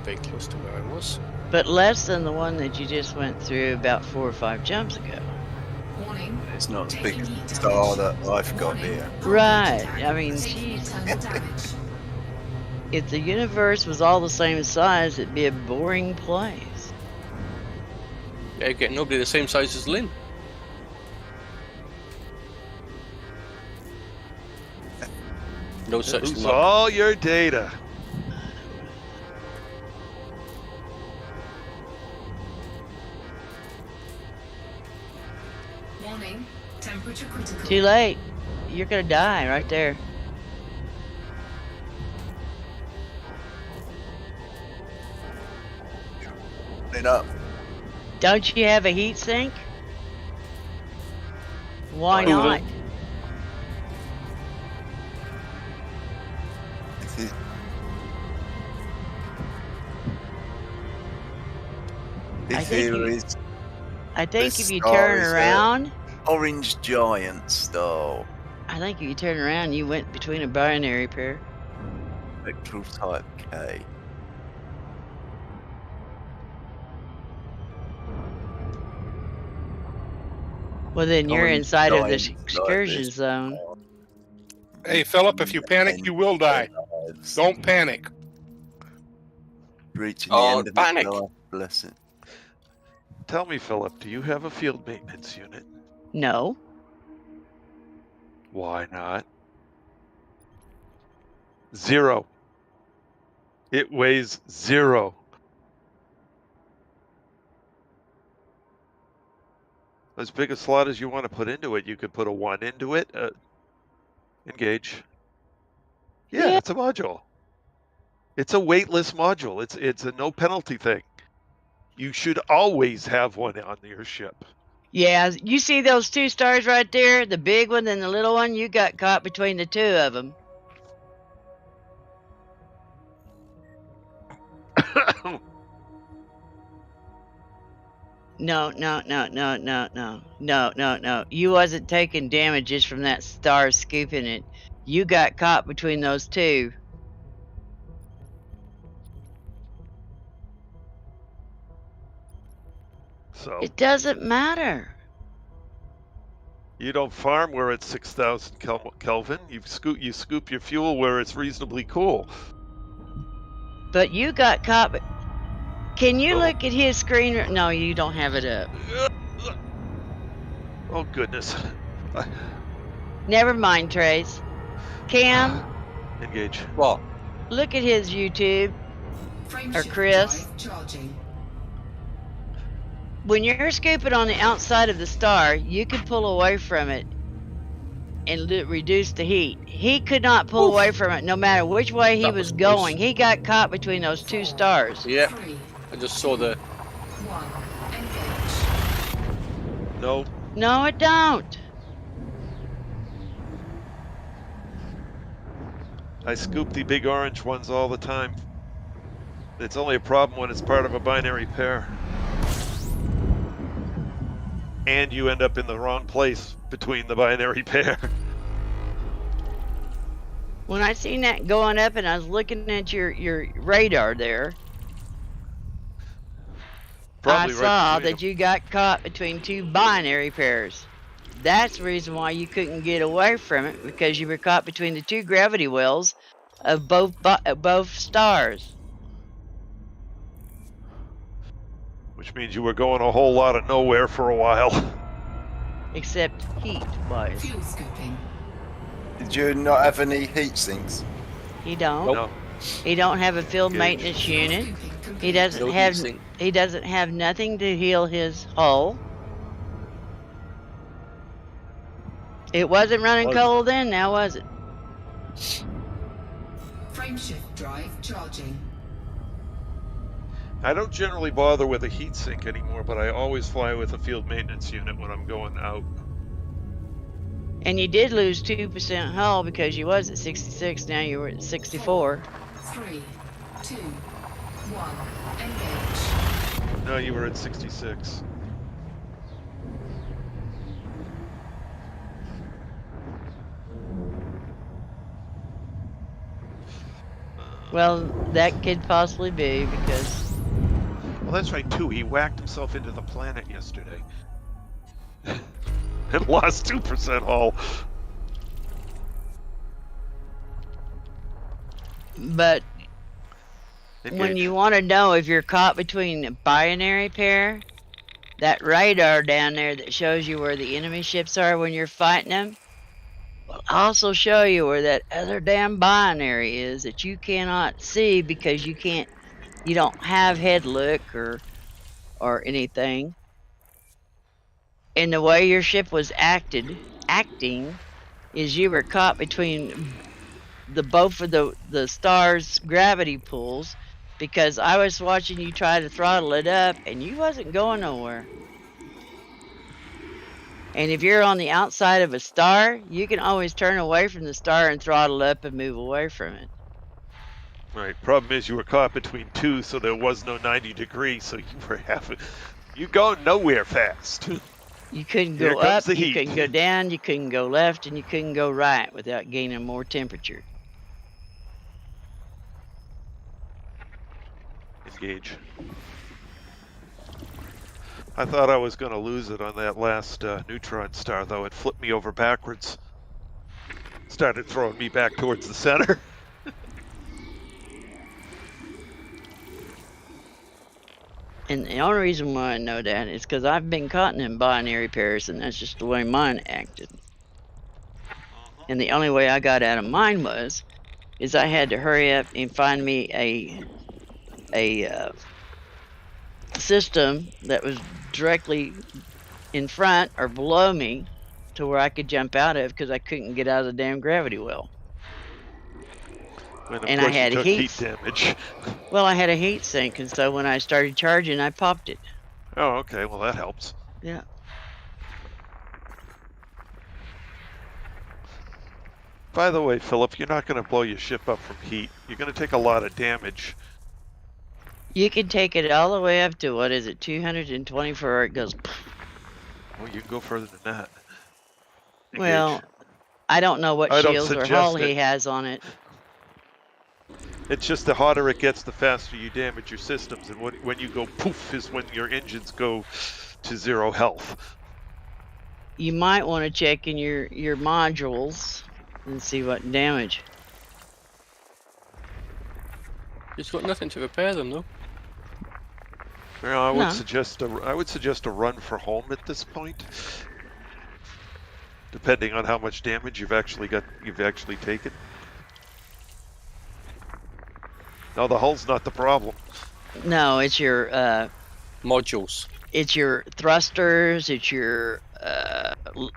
Very close to where I was. But less than the one that you just went through about 4 or 5 jumps ago. Warning. It's not as big Taking as heat the star damage. that I've got Warning. here. Right. I mean, Taking geez. internal damage. If the universe was all the same size, it'd be a boring place. Yeah, you get nobody the same size as Lynn. No such Lose luck. all your data. Warning. Temperature critical. Too late. You're gonna die right there. Clean up. Don't you have a heat sink? Why Why not? If think there you- is I think The if you star turn is around, orange giant star, I think if you turn around, you went between a binary pair. spectral type K. Well, then you're Orange inside of the giant like excursion this. zone. Hey, Philip, if you panic, you will die. Lives. Don't panic. Reaching Oh, the end of panic. its life. Bless it. Tell me, Philip, do you have a field maintenance unit? No. Why not? 0. It weighs 0. As big a slot as you want to put into it, you could put a 1 into it. Engage. Yeah, Yeah. it's a module. It's a weightless module. It's a no penalty thing. You should always have one on your ship. Yeah, you see those 2 stars right there? The big one and the little one? You got caught between the 2 of them. No. You wasn't taking damages from that star scooping it. You got caught between those 2. So It doesn't matter. you don't farm where it's 6,000 Kelvin. You scoop your fuel where it's reasonably cool. But you got caught. Can you Oh. look at his screen? No, you don't have it up. Oh goodness. Never mind, Trace. Cam, Engage. What? look at his YouTube. Frameshift Or Chris. drive charging. When you're scooping on the outside of the star, you can pull away from it and reduce the heat. He could not pull Oof. away from it no matter which way he That was was going. close. He got caught between those 2 stars. Yeah, 3, I just saw the. 1, engage. No. No, it don't. I scoop the big orange ones all the time. It's only a problem when it's part of a binary pair. And you end up in the wrong place between the binary pair. When I seen that going up and I was looking at your radar there, Probably I right saw between that you got caught between 2 binary pairs. That's the reason why you couldn't get away from it, because you were caught between the 2 gravity wells of both stars. Which means you were going a whole lot of nowhere for a while. Except heat-wise. Fuel scooping. Did you not have any heat sinks? He don't. No. He don't have a field Good. maintenance unit. Scooping complete. He doesn't No have. heatsink. He doesn't have nothing to heal his hull. It wasn't running Oh. cold then, now was it? Frameshift drive charging. I don't generally bother with a heatsink anymore, but I always fly with a field maintenance unit when I'm going out. And you did lose 2% hull because you was at 66. Now you were at 64. 3, 2, 1, engage. No, you were at 66. Well, that could possibly be because Well, that's right, too. He whacked himself into the planet yesterday. And lost 2% hull. but when Engage. you want to know if you're caught between a binary pair, that radar down there that shows you where the enemy ships are when you're fighting them will also show you where that other damn binary is that you cannot see because you don't have head look or anything. And the way your ship was acting is you were caught between both of the stars' gravity pulls, because I was watching you try to throttle it up and you wasn't going nowhere. And if you're on the outside of a star, you can always turn away from the star and throttle up and move away from it. Right. Problem is, you were caught between two, so there was no 90 degrees, so you go nowhere fast. You couldn't Here go comes up, the you heat. couldn't go down, you couldn't go left, and you couldn't go right without gaining more temperature. Engage. I thought I was going to lose it on that last neutron star, though. It flipped me over backwards. Started throwing me back towards the center. And the only reason why I know that is because I've been caught in binary pairs, and that's just the way mine acted. And the only way I got out of mine is I had to hurry up and find me a system that was directly in front or below me to where I could jump out of, because I couldn't get out of the damn gravity well. And, of And I course, had you took heat. heat damage. Well, I had a heat sink, and so when I started charging, I popped it. Oh, okay. Well, that helps. Yeah. By the way, Philip, you're not going to blow your ship up from heat. You're going to take a lot of damage. You can take it all the way up to, what is it, 224, it goes. Oh, you can go further than that. Engage. Well, I don't know what I don't shields or suggest hull it. he has on it. It's just the hotter it gets, the faster you damage your systems. And when you go poof is when your engines go to 0 health. You might want to check in your modules and see what damage. It's got nothing to repair them though. Well, I No. would suggest a run for home at this point, depending on how much damage you've actually taken. No, the hull's not the problem. No, it's your Modules. thrusters, it's your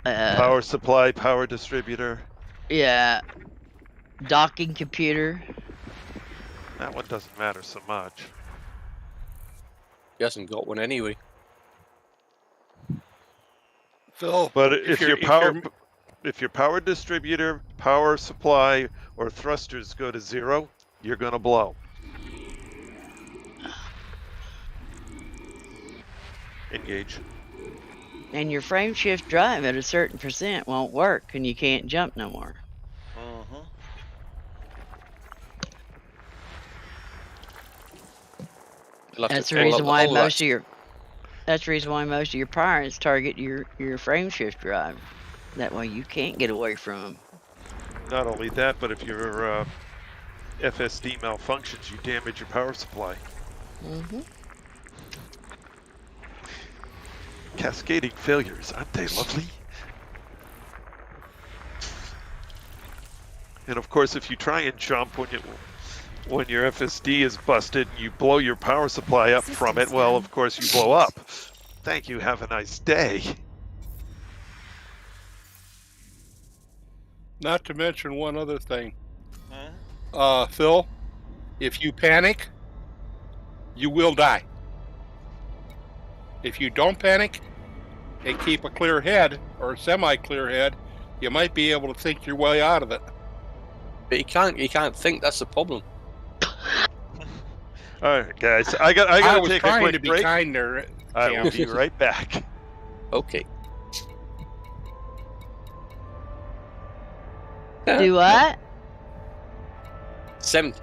Power supply, power distributor. yeah, docking computer. That one doesn't matter so much. He hasn't got one anyway. Phil, But if you're- your power distributor, power supply, or thrusters go to 0, you're gonna blow. Engage. And your frame shift drive at a certain percent won't work, and you can't jump no more. You'll have That's to the pull reason up why all most that. of your pirates target your frame shift drive. That way you can't get away from them. Not only that, but if your FSD malfunctions, you damage your power supply. Mm-hmm. Cascading failures, aren't they lovely? And of course, if you try and jump when your FSD is busted and you blow your power supply up from it, well, of course you blow up. Thank you, have a nice day. Not to mention one other thing. Phil, if you panic, you will die. If you don't panic and keep a clear head or a semi-clear head, you might be able to think your way out of it. But you can't think, that's the problem. All right, guys, I I gotta was take a trying quick to be break. kind there. I will Cam. be right back. Okay. Do what? 70.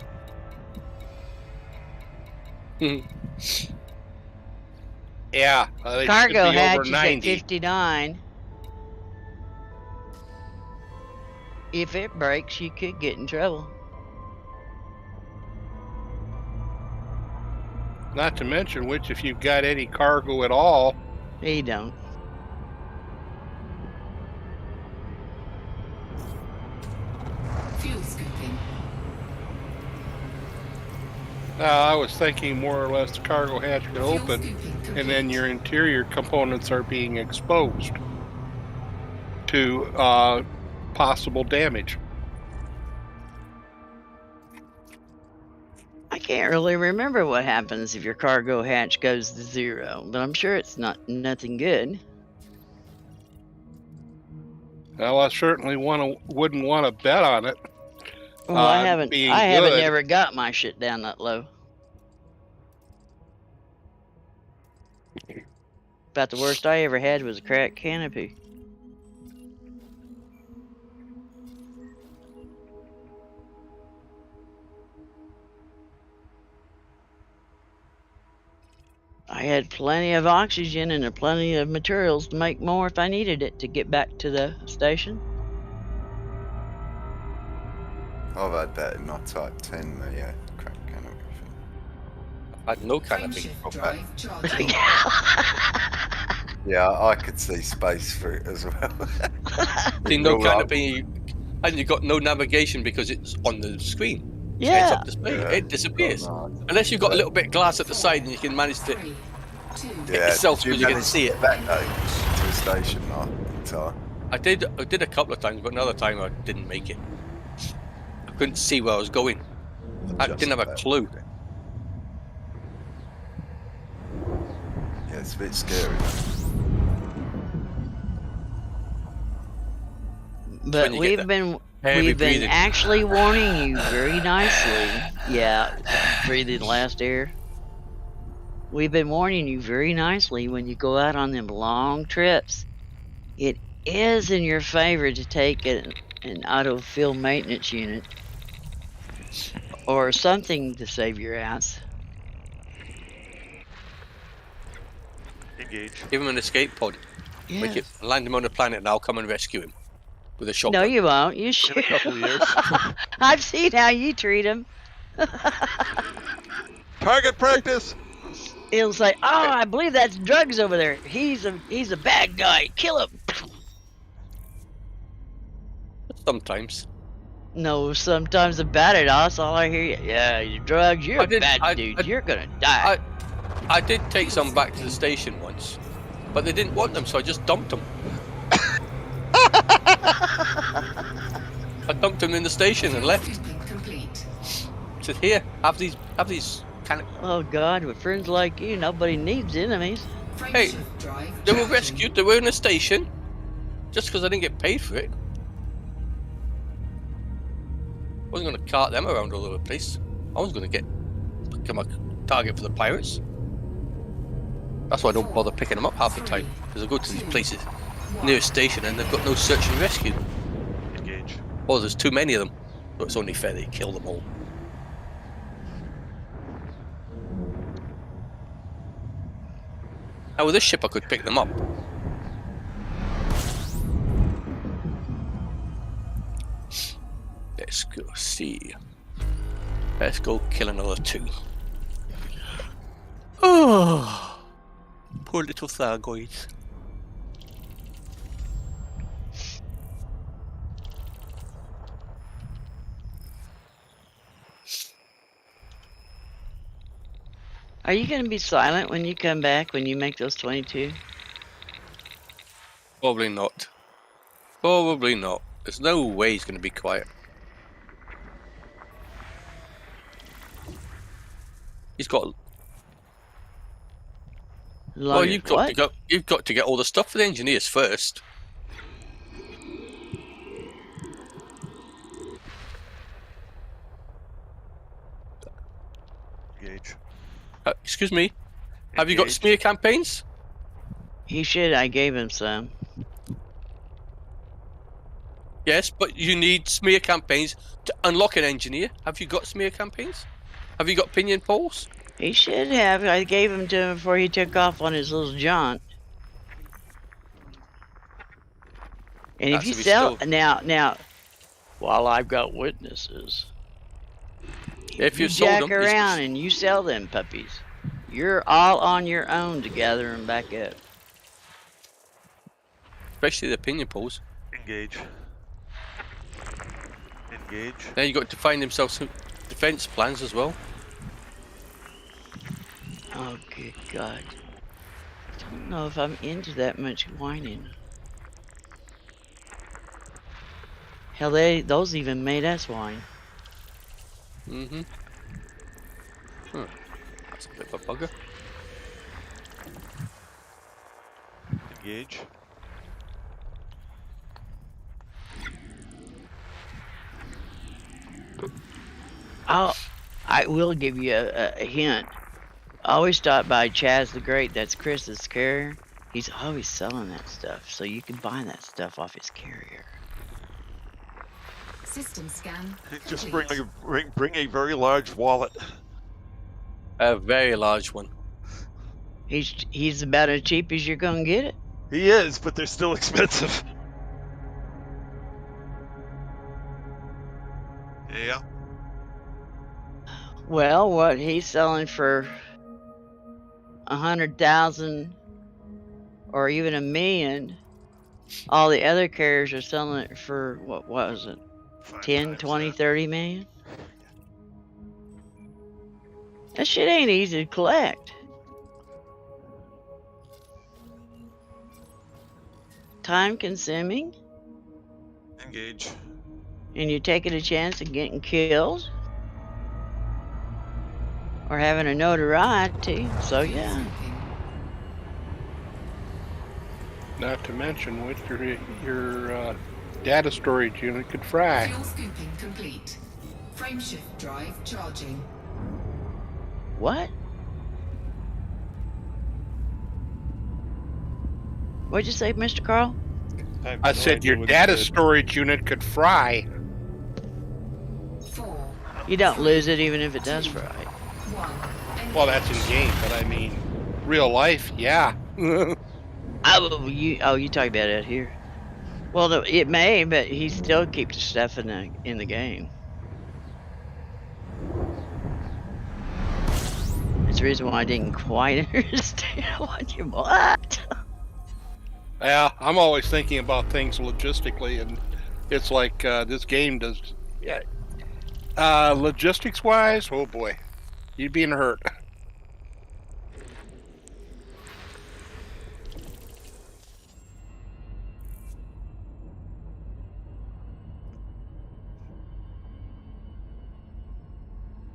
Yeah, they should Cargo be hatch over is at 90. 59. If it breaks, you could get in trouble. Not to mention which, if you've got any cargo at all, He don't. Fuel scooping. I was thinking more or less the cargo hatch could Fuel open, scooping and then complete. your interior components are being exposed to possible damage. I can't really remember what happens if your cargo hatch goes to 0, but I'm sure it's nothing good. Well, I certainly wouldn't want to bet on it. Well, I haven't being haven't good. never got my shit down that low. About the worst I ever had was a cracked canopy. I had plenty of oxygen and plenty of materials to make more if I needed it to get back to the station. I've had that in my Type 10, the crack canopy thing. I had no canopy. Frameshift Okay. drive charging. Yeah, I could see space for it as well. See, no Roll up. canopy, and you got no navigation because it's on the screen. It's Yeah. heads up display. Yeah. It disappears. Oh, no. Unless you've got a little bit of glass at the side and you can manage to 3, 2, Yeah, yourself did because you can manage see to it. get back though to the station like, in time? I did a couple of times, but another time I didn't make it. I couldn't see where I was going. I Just didn't have a about. clue. Yeah, it's a bit scary. But when you get we've been heavy been breathing. actually warning you very nicely. Yeah, breathing last air. We've been warning you very nicely when you go out on them long trips. It is in your favor to take an autofill maintenance unit or something to save your ass. Engage. Give him an escape pod. Make it Yes. land him on the planet, and I'll come and rescue him with a shotgun. No, you won't. You In should. a couple of years. I've seen how you treat him. Target practice. He'll say, "Oh, I believe that's drugs over there. He's a bad guy. Kill him." Sometimes. No, sometimes about it, that's all I hear. Yeah, you drugs. You're I a did- bad I- dude. I- You're gonna die. I did take some back to the station once, but they didn't want them, so I just dumped them. I dumped them in the station and left. Sweeping complete. Said, "Here, have these can." Oh God, with friends like you, nobody needs enemies. Hey, Frameshift drive They were charging. rescued. They were in the station, just because I didn't get paid for it. I wasn't going to cart them around all over the place. I was going to become a target for the pirates. That's why I don't bother picking them up half the time, because I go to these places near a station and they've got no search and rescue. Engage. Oh, there's too many of them, so it's only fair they kill them all. Now with this ship I could pick them up. Let's go see. Let's go kill another 2. Oh, poor little Thargoids. Are you gonna be silent when you come back when you make those 22? Probably not. Probably not. There's no way he's going to be quiet. He's got. Well, Loaded you've got what? to go. You've got to get all the stuff for the engineers first. Engage. Excuse me. Have you got Engage. smear campaigns? He should. I gave him some. Yes, but you need smear campaigns to unlock an engineer. Have you got smear campaigns? Have you got pinion poles? He should have. I gave him to him before he took off on his little jaunt. And That's if you if he's sell still- now, while I've got witnesses, If you you sold jack them, around and you sell them puppies, you're all on your own to gather them back up. especially the pinion poles. Engage. Engage. Then you got to find themselves some defense plans as well. Oh, good God. I don't know if I'm into that much whining. Hell, those even made us whine. Mm-hmm. That's a bit of a bugger. Engage. I will give you a hint. Always stop by Chaz the Great. That's Chris's carrier. He's always selling that stuff, so you can buy that stuff off his carrier. System scan. Just complete. bring a very large wallet. A very large one. He's about as cheap as you're gonna get it. He is, but they're still expensive. Yeah. Well, what he's selling for 100,000 or even $1 million, all the other carriers are selling it for what was it? 10, 20, 30 million? That shit ain't easy to collect. Time consuming, Engage. and you're taking a chance of getting killed or having a notoriety. So yeah. Scooping. Not to mention what your data storage unit could fry. Fuel scooping complete. Frameshift drive charging. What? What'd you say, Mr. Carl? have I no said idea your what he data said. storage unit could fry. 4. You don't lose it even if it does fry. 1. Well, that's in game, but I mean, real life, yeah. Oh, you talking about it here? Well, no, it may, but he still keeps stuff in the game. That's the reason why I didn't quite understand what. Yeah, I'm always thinking about things logistically, and it's like this game does. Yeah, logistics-wise, oh boy, you'd be in a hurt.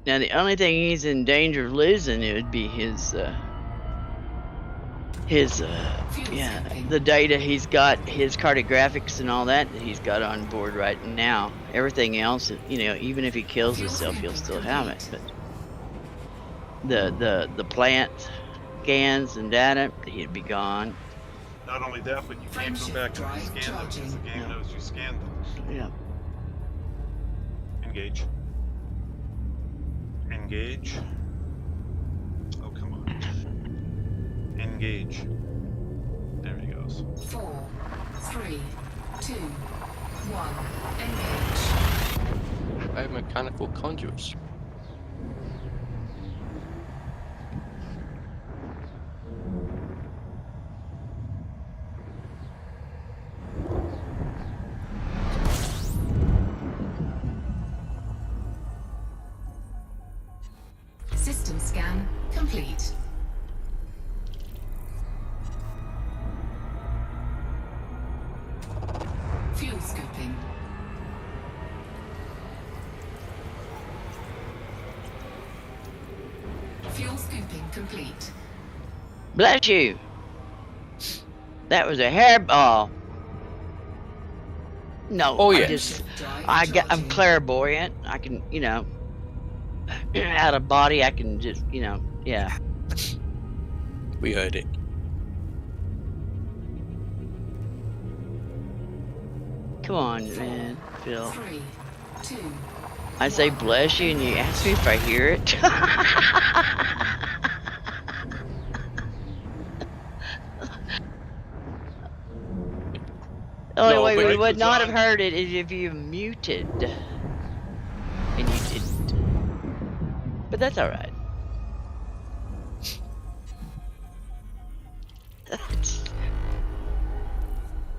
Now, the only thing he's in danger of losing it would be his the data he's got, his cartographics and all that he's got on board right now. Everything else, you know, even if he kills himself, he'll still have it. But the plant scans and data, he'd be gone. Not only that, but you can't go back and scan them because the game knows you scanned them. Yeah. Engage. Engage. Oh, come on. Engage. There he goes. 4, 3, 2, 1. Engage. Biomechanical conduits. System scan complete. Fuel scooping. Fuel scooping complete. Bless you. That was a hairball. No. Oh, I yeah. just, Drive I'm charging. clairvoyant. I can, you know, out of body, I can just, you know, yeah. We heard it. Come on, man, Phil. 3, 2, I say bless you, and you ask me if I hear it. The only No, way but we it would was not on. have heard it is if you muted. And you didn't. But that's alright.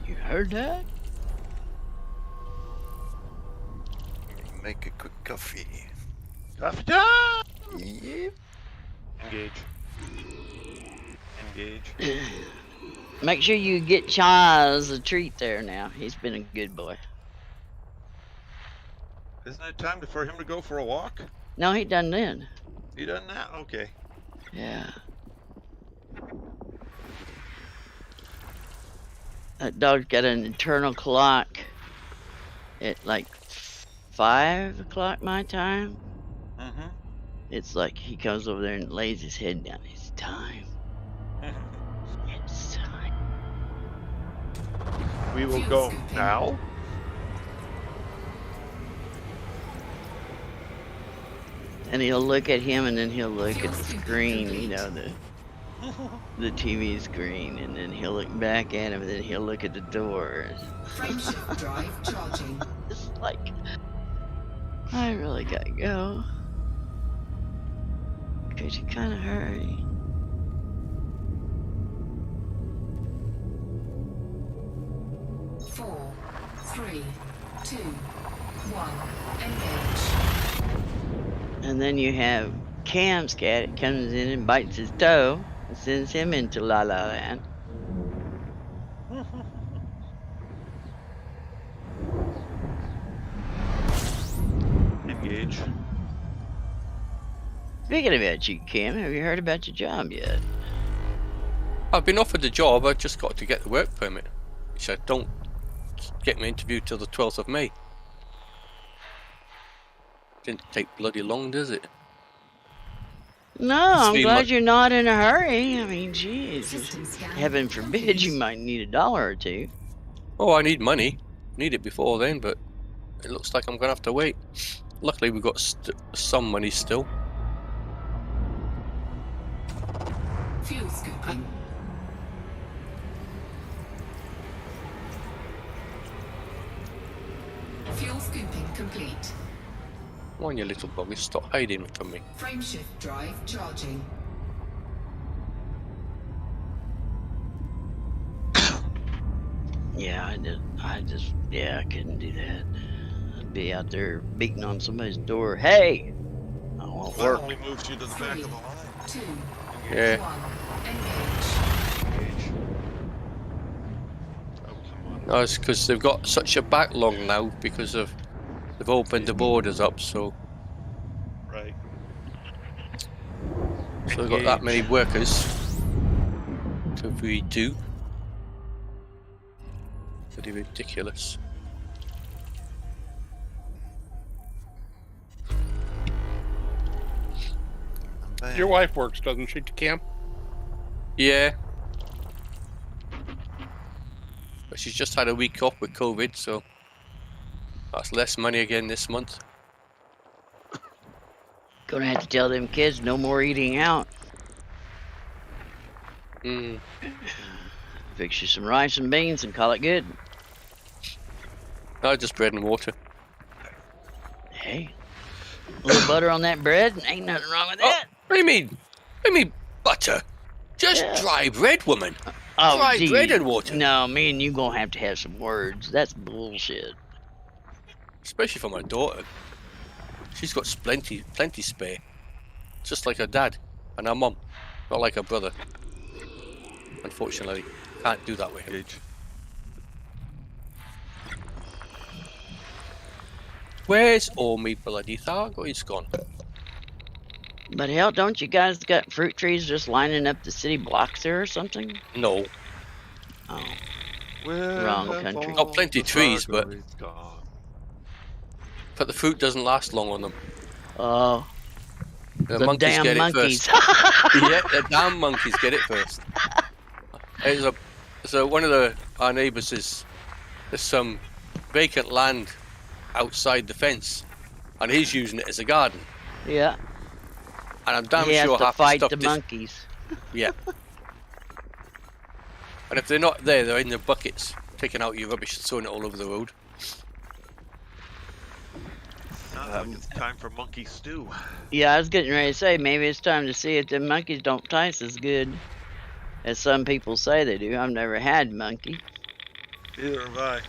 You heard that? Make a quick coffee. Coffee time! Yep. Engage. Engage. Make sure you get Chaz a treat there now. He's been a good boy. Isn't it time for him to go for a walk? No, he done then. He done that? Okay. Yeah. That dog's got an internal clock at like 5 o'clock my time. It's like he comes over there and lays his head down. It's time. It's time. We will Fuel go scooping. now. And he'll look at him, and then he'll look Fuel at the scooping screen, you complete. know, the TV screen, and then he'll look back at him, and then he'll look at the door. Frameshift drive charging. It's like, I really gotta go. Could you kind of hurry? Four, three, two, one. Engage. And then you have Camscat comes in and bites his toe and sends him into La La Land. Engage. Speaking about you, Cam, have you heard about your job yet? I've been offered the job, I just got to get the work permit, which I don't get my interview till the 12th of May. Didn't take bloody long, does it? No, I'm 3 glad months. you're not in a hurry. I mean, geez, System scan. heaven forbid you might need $1 or two. Oh, I need money. Need it before then, but it looks like I'm going to have to wait. Luckily, we've got some money still. Fuel scooping. Fuel scooping complete. Come on, you little bugger, stop hiding from me. Frameshift drive charging. Yeah, I couldn't do that. I'd be out there beating on somebody's door. Hey! I won't That work. only moves you to the back of the line. 2, Yeah. 1. Engage. Engage. Oh, come on. No, it's because they've got such a backlog now because of they've opened the borders up, so Right. they've got that many workers to redo. Pretty ridiculous. Your wife works, doesn't she, Cam? Yeah. But she's just had a week off with COVID, so that's less money again this month. Gonna have to tell them kids no more eating out. Mm. Fix you some rice and beans and call it good. No, just bread and water. Hey, a little butter on that bread, ain't nothing wrong with that. What do you mean? What do you mean butter? Just Yeah. dry bread, woman. Oh, Dry gee. bread and water. No, me and you gonna have to have some words. That's bullshit. Especially for my daughter. She's got plenty spare. Just like her dad and her mum. Not like her brother. Unfortunately, can't do that with him. Engage. Where's all me bloody Thargo? He's gone. But hell, don't you guys got fruit trees just lining up the city blocks there or something? No. Oh, Where Wrong have country. all Got plenty the trees, but- Targoids gone? But the fruit doesn't last long on them. oh, The, the monkeys damn get monkeys. it first. Yeah, the damn monkeys get it first. So one of our neighbours there's some vacant land outside the fence, and he's using it as a garden. Yeah, And I'm damn he has sure to half fight the the stuff monkeys. Yeah. And if they're not there, they're in their buckets, taking out your rubbish and throwing it all over the road. Sounds like it's time for monkey stew. Yeah, I was getting ready to say, maybe it's time to see if the monkeys don't taste as good as some people say they do. I've never had monkey. Either have I.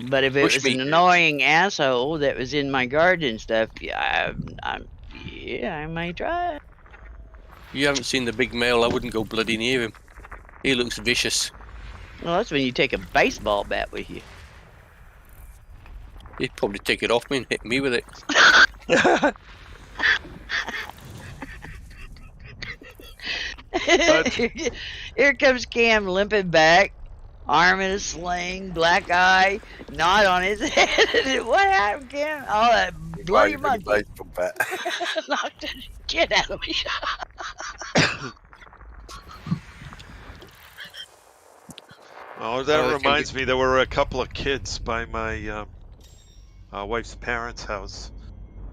But if it Bush was meat. an annoying asshole that was in my garden and stuff, yeah, I might try it. You haven't seen the big male, I wouldn't go bloody near him. He looks vicious. Well, that's when you take a baseball bat with you. He'd probably take it off me and hit me with it. Here comes Cam limping back arm in a sling, black eye, knot on his head. What happened, Kim? Oh, that bloody Waving a monkey baseball bat. knocked the shit out of me. Oh, that Oh, it can reminds me, there were a couple of kids by my wife's parents' house,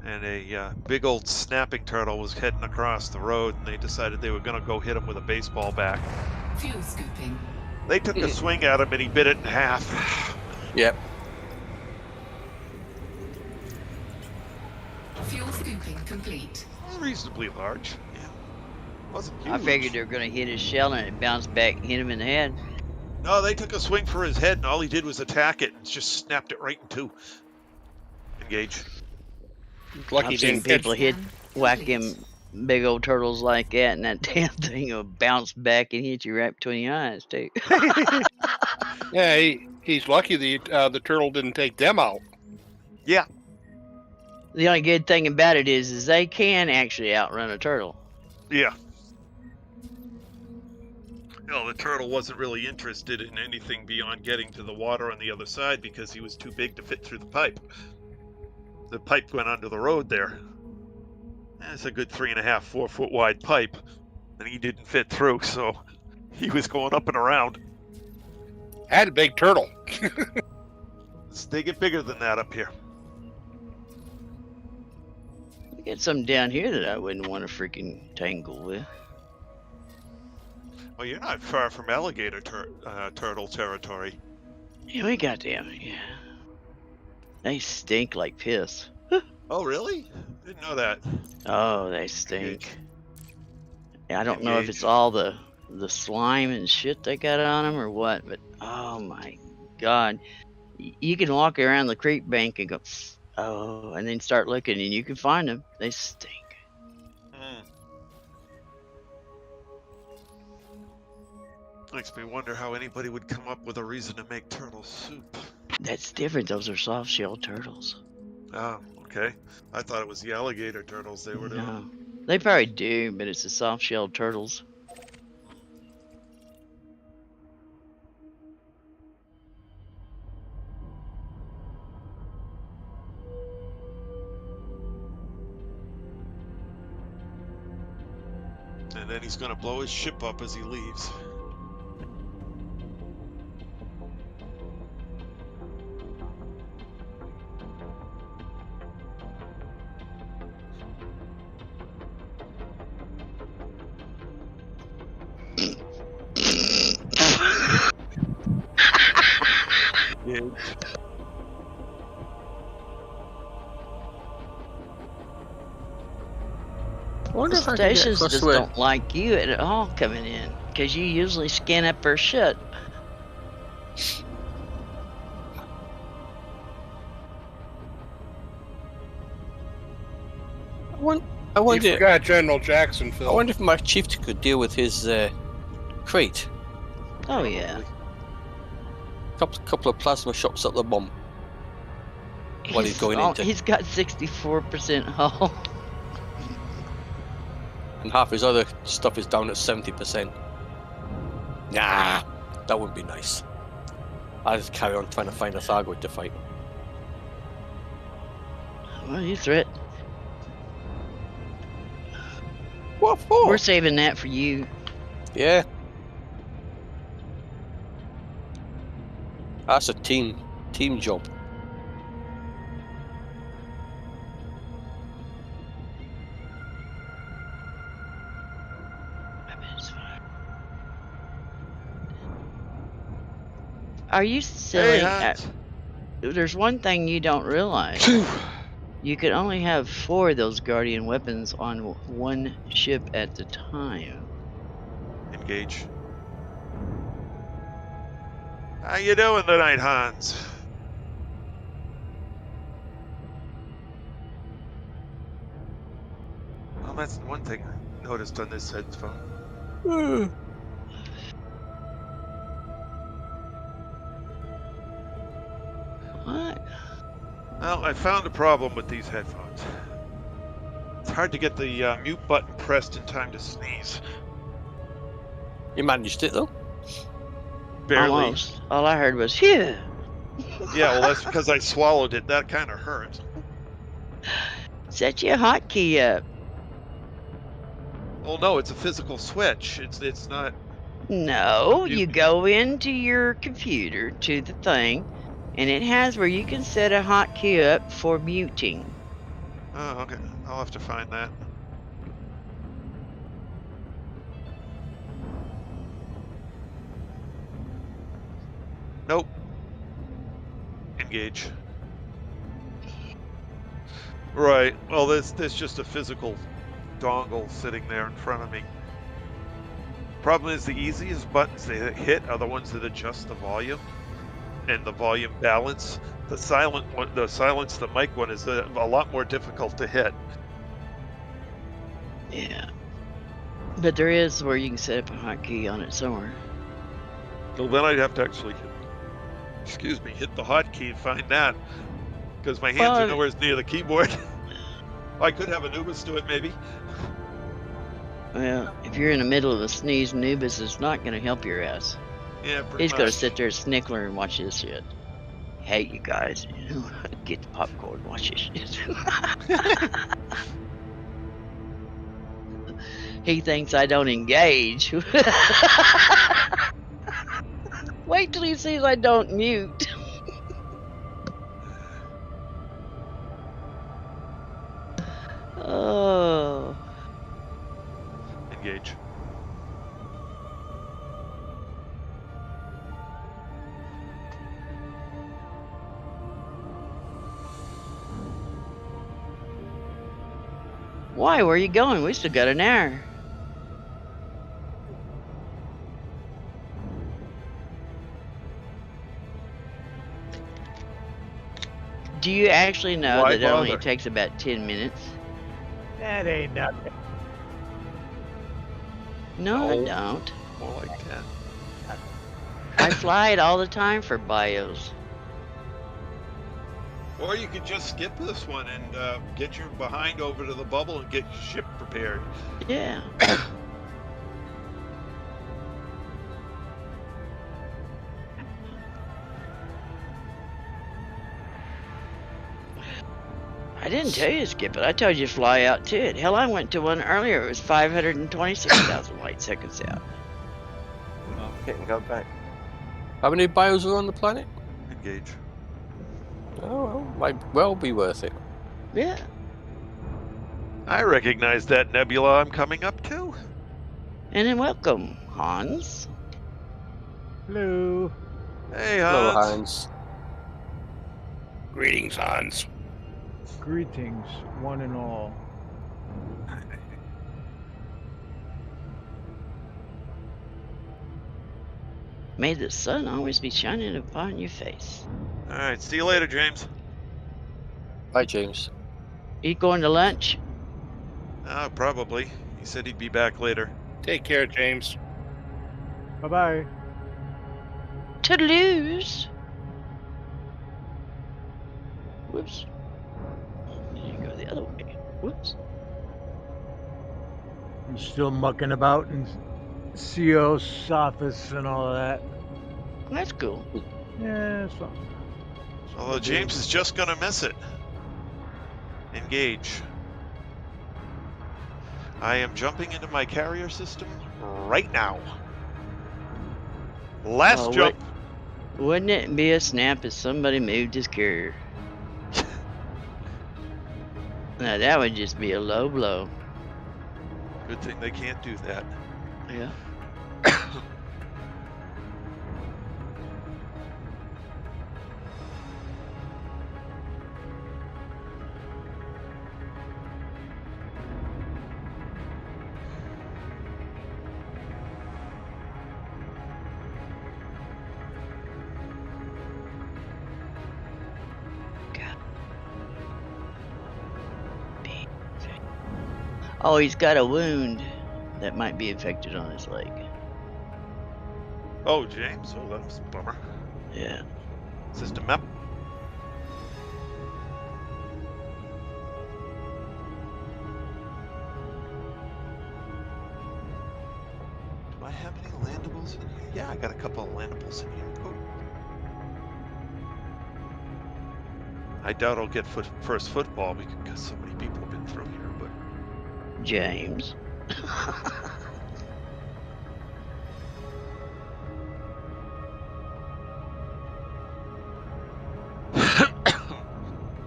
and a big old snapping turtle was heading across the road, and they decided they were going to go hit him with a baseball bat. Fuel scooping. They took a swing at him, and he bit it in half. Yep. Fuel scooping complete. Reasonably large. Yeah. Wasn't huge. I figured they were going to hit his shell and it bounced back and hit him in the head. No, they took a swing for his head, and all he did was attack it, and just snapped it right in two. Engage. Lucky I've seen didn't catch. people whack him big old turtles like that, and that damn thing will bounce back and hit you right between the eyes, too. Yeah, he's lucky the turtle didn't take them out. Yeah. The only good thing about it is they can actually outrun a turtle. Yeah. No, the turtle wasn't really interested in anything beyond getting to the water on the other side because he was too big to fit through the pipe. The pipe went under the road there. It's a good 3.5, 4 foot wide pipe, and he didn't fit through, so he was going up and around. Had a big turtle. They get bigger than that up here. We got something down here that I wouldn't want to freaking tangle with. Well, you're not far from alligator turtle territory. Yeah, we got them. Yeah. They stink like piss. Oh, really? Didn't know that. Oh, they stink. I don't know if it's Engage. all the slime and shit they got on them or what, but oh my god. You can walk around the creek bank and go, oh, and then start looking and you can find them. They stink. Makes me wonder how anybody would come up with a reason to make turtle soup. That's different. Those are soft shell turtles. Oh, okay. I thought it was the alligator turtles they were doing. No. They probably do, but it's the soft shell turtles. And then he's gonna blow his ship up as he leaves. Yeah. I wonder if Just like to get stations across just the way. don't like you at all coming in, because you usually scan up their shit. I You wonder. forgot General Jackson, Phil. I wonder if my chief could deal with his crate. Oh yeah. Couple of plasma shots at the bomb. What he's going into. He's got 64% hull. And half his other stuff is down at 70%. Nah, that wouldn't be nice. I'll just carry on trying to find a Thargoid to fight. Well, you threat. What for? We're saving that for you. Yeah. That's a team job. Are you silly? Hey, Hans. There's one thing you don't realize. You can only have 4 of those Guardian weapons on one ship at the time. Engage. How you doing tonight, Hans? Well, that's one thing I noticed on this headphone. What? Well, I found a problem with these headphones. It's hard to get the mute button pressed in time to sneeze. You managed it though. Barely. Almost. All I heard was, phew. Yeah, well, that's because I swallowed it. That kind of hurt. Set your hotkey up. Well, no, it's a physical switch. It's not. No, you You- go into your computer to the thing, and it has where you can set a hotkey up for muting. Oh, okay. I'll have to find that. Nope. Engage. Right. Well, there's just a physical dongle sitting there in front of me. Problem is, the easiest buttons to hit are the ones that adjust the volume and the volume balance. The silent one, the silence the mic one, is a lot more difficult to hit. Yeah. But there is where you can set up a hotkey on it somewhere. So then I'd have to actually, hit the hotkey and find that, because my hands are Well, nowhere near the keyboard. I could have Anubis do it, maybe. Well, if you're in the middle of a sneeze, Anubis is not going to help your ass. Yeah, pretty He's going to much. sit there snickler and watch this shit. Hey, you guys, get the popcorn, watch this shit. He thinks I don't engage. Wait till he sees I don't mute. Oh. Engage. Why? Where are you going? We still got an hour. Do you actually know Why that it only bother? takes about 10 minutes? That ain't nothing. No, I No. don't. More like that. I fly it all the time for bios. Or you could just skip this one and get your behind over to the bubble and get your ship prepared. Yeah. I didn't tell you to skip it. I told you to fly out to it. Hell, I went to one earlier. It was 526,000 light seconds out. Hit and go back. How many bios are on the planet? Engage. Oh, well, might well be worth it. Yeah. I recognize that nebula I'm coming up to. And then welcome, Hans. Hello. Hey, Hello, Hans. Hans. Greetings, Hans. Greetings, one and all. May the sun always be shining upon your face. All right, see you later, James. Hi, James. You going to lunch? Probably. He said he'd be back later. Take care, James. Bye bye. Toodaloos. Whoops. You go the other way. Whoops. You still mucking about in CO's office and all of that? That's cool. Yeah, it's fine. Although James is just gonna miss it. Engage. I am jumping into my carrier system right now. Last Oh, jump. Wouldn't it be a snap if somebody moved his carrier? Now that would just be a low blow. Good thing they can't do that. Yeah. Oh, he's got a wound that might be infected on his leg. Oh, James. Oh, that's a bummer. Yeah. System map. Do I have any landables in here? Yeah, I got a couple of landables in here. Cool. I doubt I'll get first football because so many people have been through here, but James.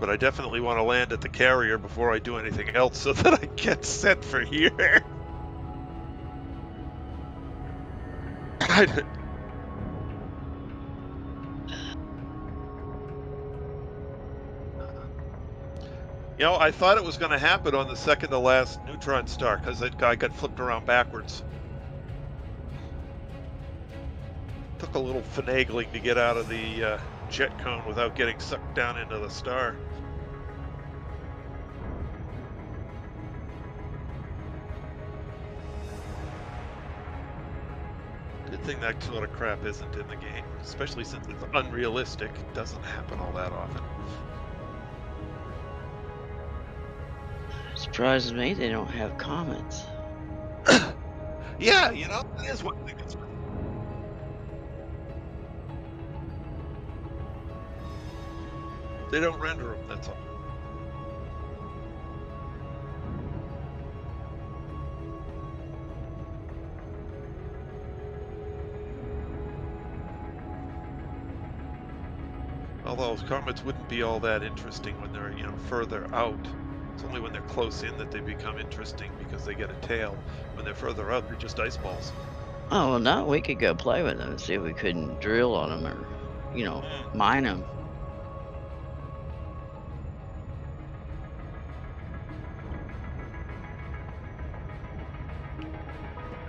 but I definitely want to land at the carrier before I do anything else so that I get set for here. You know, I thought it was going to happen on the second to last neutron star because that guy got flipped around backwards. Took a little finagling to get out of the jet cone without getting sucked down into the star. Good thing that sort of crap isn't in the game, especially since it's unrealistic. It doesn't happen all that often. Surprises me they don't have comments. Yeah, you know, that is one thing that's... They don't render them, that's all. Although comments wouldn't be all that interesting when they're, you know, further out. It's only when they're close in that they become interesting because they get a tail. When they're further out, they're just ice balls. Oh, well, no, we could go play with them and see if we couldn't drill on them or, you know, mine them.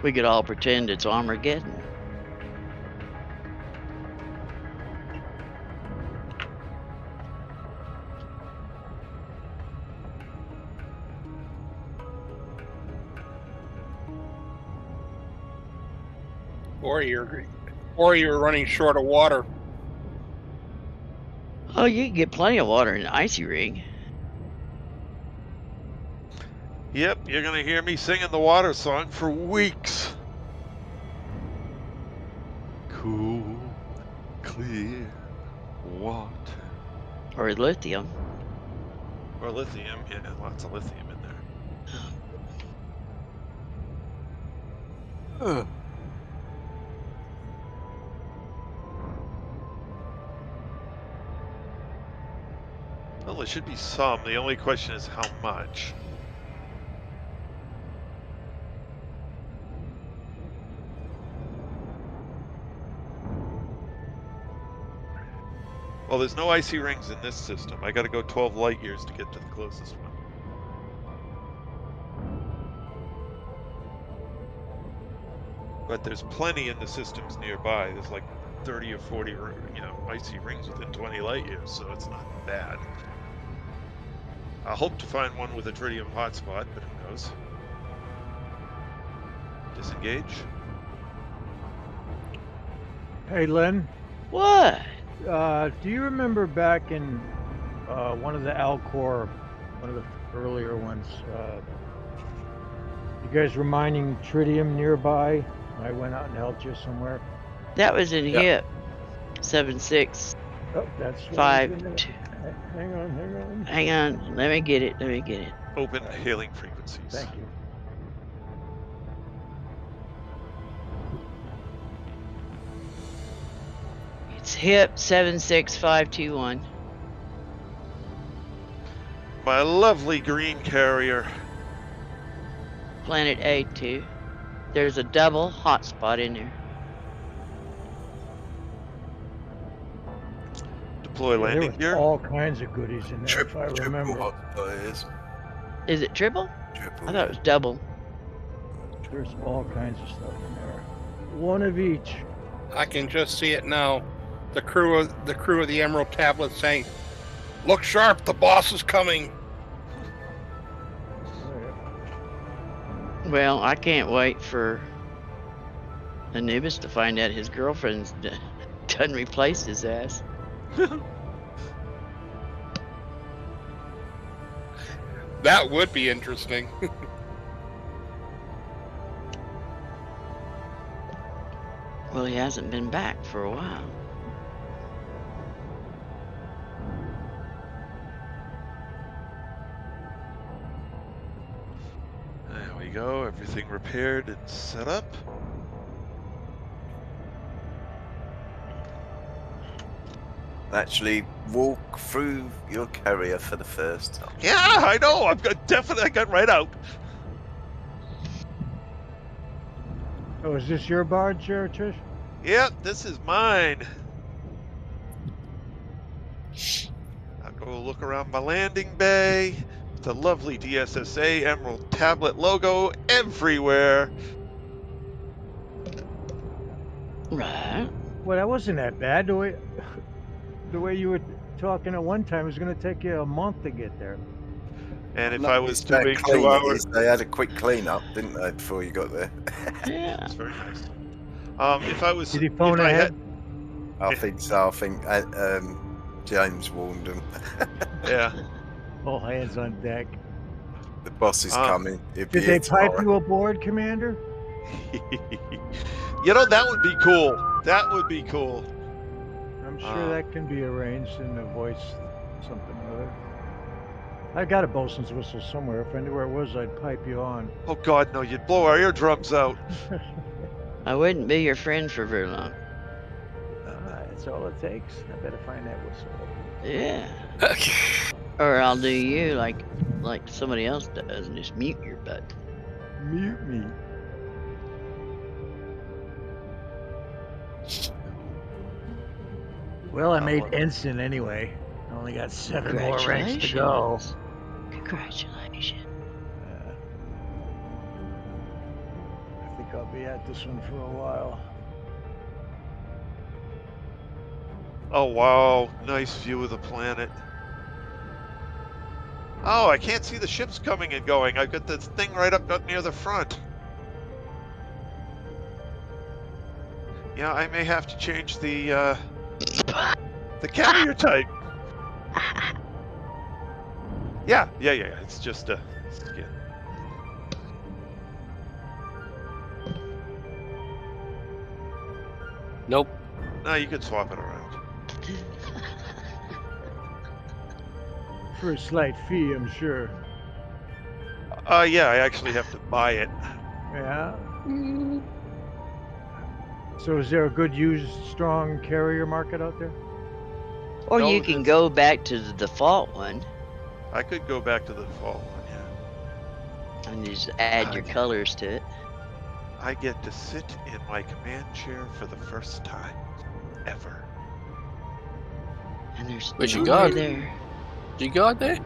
We could all pretend it's Armageddon. Or you're running short of water. Oh, you can get plenty of water in the icy rig. Yep, you're gonna hear me singing the water song for weeks. Cool, clear water. Or lithium. Or lithium, yeah, lots of lithium in there. Well, there should be some. The only question is how much. Well, there's no icy rings in this system. I gotta go 12 light years to get to the closest one. But there's plenty in the systems nearby. There's like 30 or 40, you know, icy rings within 20 light years, so it's not bad. I hope to find one with a tritium hotspot, but who knows? Disengage. Hey, Len. What? Do you remember back in one of the Alcor, one of the earlier ones, you guys were mining tritium nearby? I went out and helped you somewhere. That was in HIP 76. Oh, that's 5. Hang on. Hang on. Let me get it. Open hailing frequencies. Thank you. It's HIP 76521. My lovely green carrier. Planet A2. There's a double hotspot in there. Deploy There landing was gear. all kinds of goodies in there, if I remember. Is it triple? Triple. I thought it was double. There's all kinds of stuff in there. One of each. I can just see it now. The crew of the Emerald Tablet saying, "Look sharp, the boss is coming." Well, I can't wait for Anubis to find out his girlfriend's done replaced his ass. That would be interesting. Well, he hasn't been back for a while. There we go. Everything repaired and set up. Actually, walk through your carrier for the first time. Yeah, I know. I got right out. Oh, is this your barge, Trish? Yep, this is mine. I'll go look around my landing bay. The lovely DSSA Emerald Tablet logo everywhere. Right. Well, that wasn't that bad. The way you were talking at one time, it was going to take you a month to get there. And if Not I was just that doing clean 2 it hours, is, they had a quick clean up, didn't they, before you got there? Yeah. it's very nice. If I was, Did he phone if I ahead? I think so. I think James warned them. yeah. All hands on deck. The boss is coming. He'll be Did here they pipe tomorrow. you aboard, Commander? You know, that would be cool. That would be cool. I'm sure that can be arranged in a voice something or other. I got a bosun's whistle somewhere. If I knew where it was, I'd pipe you on. Oh God, no! You'd blow our eardrums out. I wouldn't be your friend for very long. That's all it takes. I better find that whistle. Yeah. Or I'll do you like somebody else does and just mute your butt. Mute me. Well, I made ensign anyway. I only got 7 more ranks to go. Congratulations. I think I'll be at this one for a while. Oh wow, nice view of the planet. Oh, I can't see the ships coming and going. I've got this thing right up near the front. Yeah, I may have to change the carrier type. Yeah. It's just a skin. Nope. No, you can swap it around. For a slight fee, I'm sure. Yeah, I actually have to buy it. Yeah. So is there a good used strong carrier market out there? Or No, you can it's- go back to the default one I could go back to the default one, yeah. and just add your colors to it. I get to sit in my command chair for the first time ever. And there's Where's your nobody guard? there. You got there?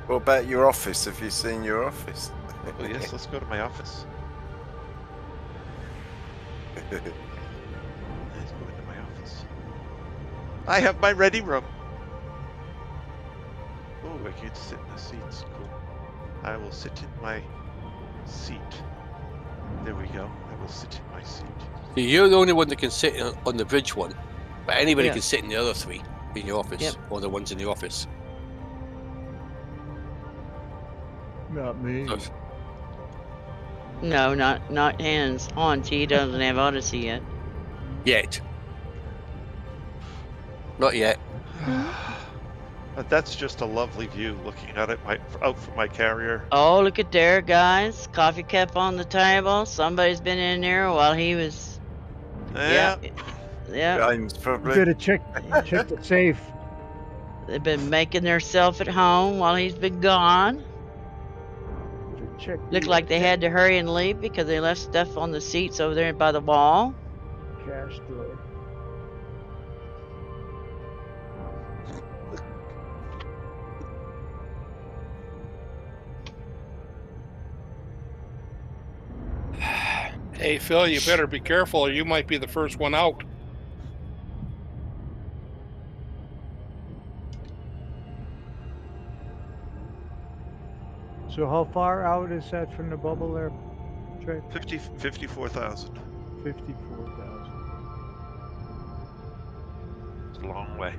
What about your office? Have you seen your office? Oh yes, let's go to my office. Let's go into my office. I have my ready room. Oh, I get to sit in the seats. Cool. I will sit in my seat. There we go. I will sit in my seat. You're the only one that can sit on the bridge one, but anybody Yeah. can sit in the other 3 in your office, Yep. or the ones in the office. Not me. So, No, not Hans. Hans, he doesn't have Odyssey yet. yet. Not yet. But that's just a lovely view looking at it out from my carrier. Oh, look at there, guys. Coffee cup on the table. Somebody's been in there while he was. Yeah. Yeah. James probably. Better check the safe. They've been making themselves at home while he's been gone. Check. Looked like they had to hurry and leave because they left stuff on the seats over there by the wall. Cash drawer. Hey, Phil, you better be careful or you might be the first one out. So how far out is that from the bubble there, Trey? 54,000. 54,000. It's a long way.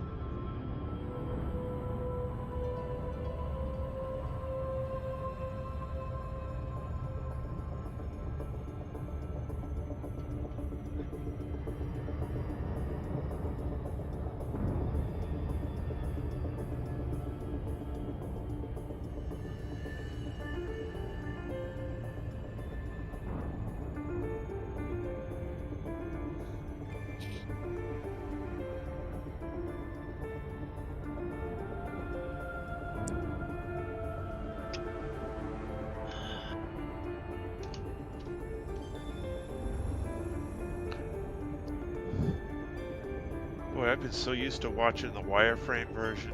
I've been so used to watching the wireframe version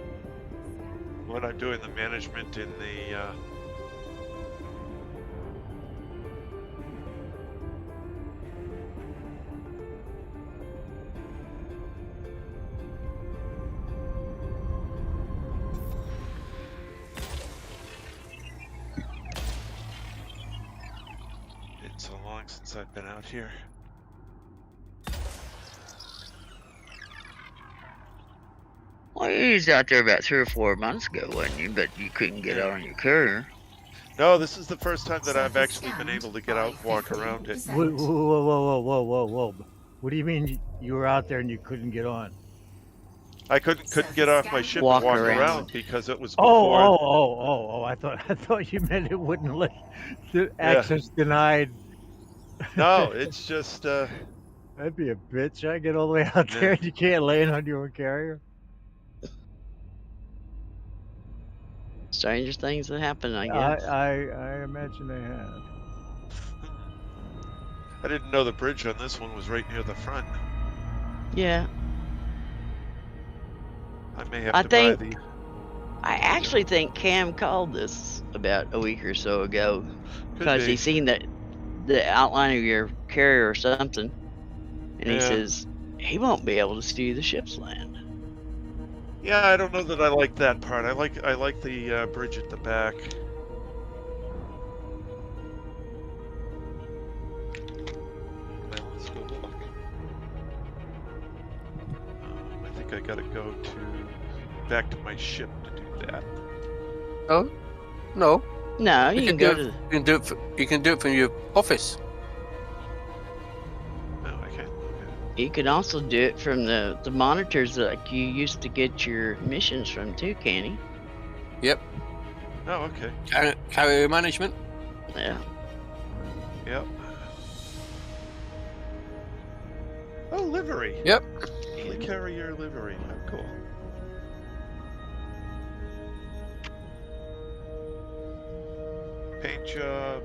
when I'm doing the management in the it's so long since I've been out here. Well, you was out there about 3 or 4 months ago, wasn't you? But you couldn't get out on your carrier. No, this is the first time that I've actually been able to get out and walk around it. Whoa, whoa, whoa, whoa, whoa, whoa! What do you mean you were out there and you couldn't get on? I couldn't get off my ship Walk and walk around. around because it was Oh, before. oh! I thought you meant it wouldn't let access denied. No, it's just That'd be a bitch. I get all the way out Yeah. there and you can't land on your own carrier. Stranger things that happen, I guess. I imagine they have. I didn't know the bridge on this one was right near the front. Yeah. I may have I to think- buy the. I actually think Cam called this about a week or so ago Could because be. he seen the outline of your carrier or something, and he Yeah. says he won't be able to see the ship's land. Yeah, I don't know that I like that part. I like the bridge at the back. Well, let's go look. I think I gotta go back to my ship to do that. Oh, no. No, you can go do to. it, you can do it from your office. No, I can't. You can also do it from the monitors like you used to get your missions from too, can you? Yep. Oh, okay. Carrier management. Yeah. Yep. Oh, livery. Yep. Helicarrier livery. Oh, cool. Paint job,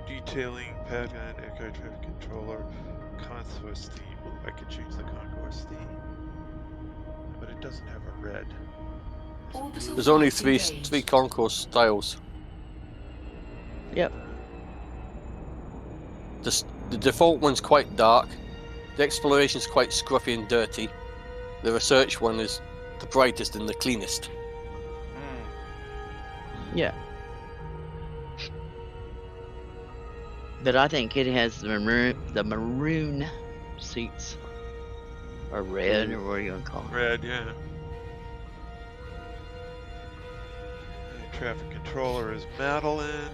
detailing, pattern, air traffic controller, concourse theme. Ooh, I could change the concourse theme, but it doesn't have a red. There's only three concourse styles. Yep. The default one's quite dark. The exploration's quite scruffy and dirty. The research one is the brightest and the cleanest. Yeah. But I think it has the maroon seats. Or red, or what are you gonna call it? Red, yeah. Traffic controller is Madeline.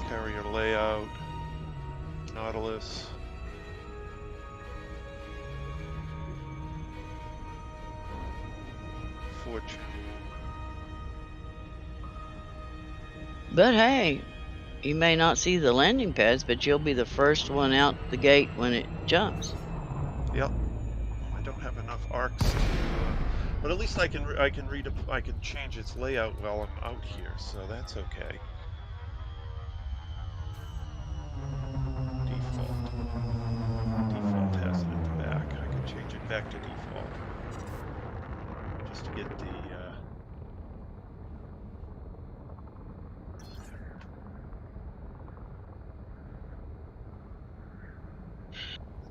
Carrier layout. Nautilus. Fortune. But hey, you may not see the landing pads, but you'll be the first one out the gate when it jumps. Yep. I don't have enough arcs to, but at least I can change its layout while I'm out here, so that's okay. Default. Default has it at the back. I can change it back to default. Just to get the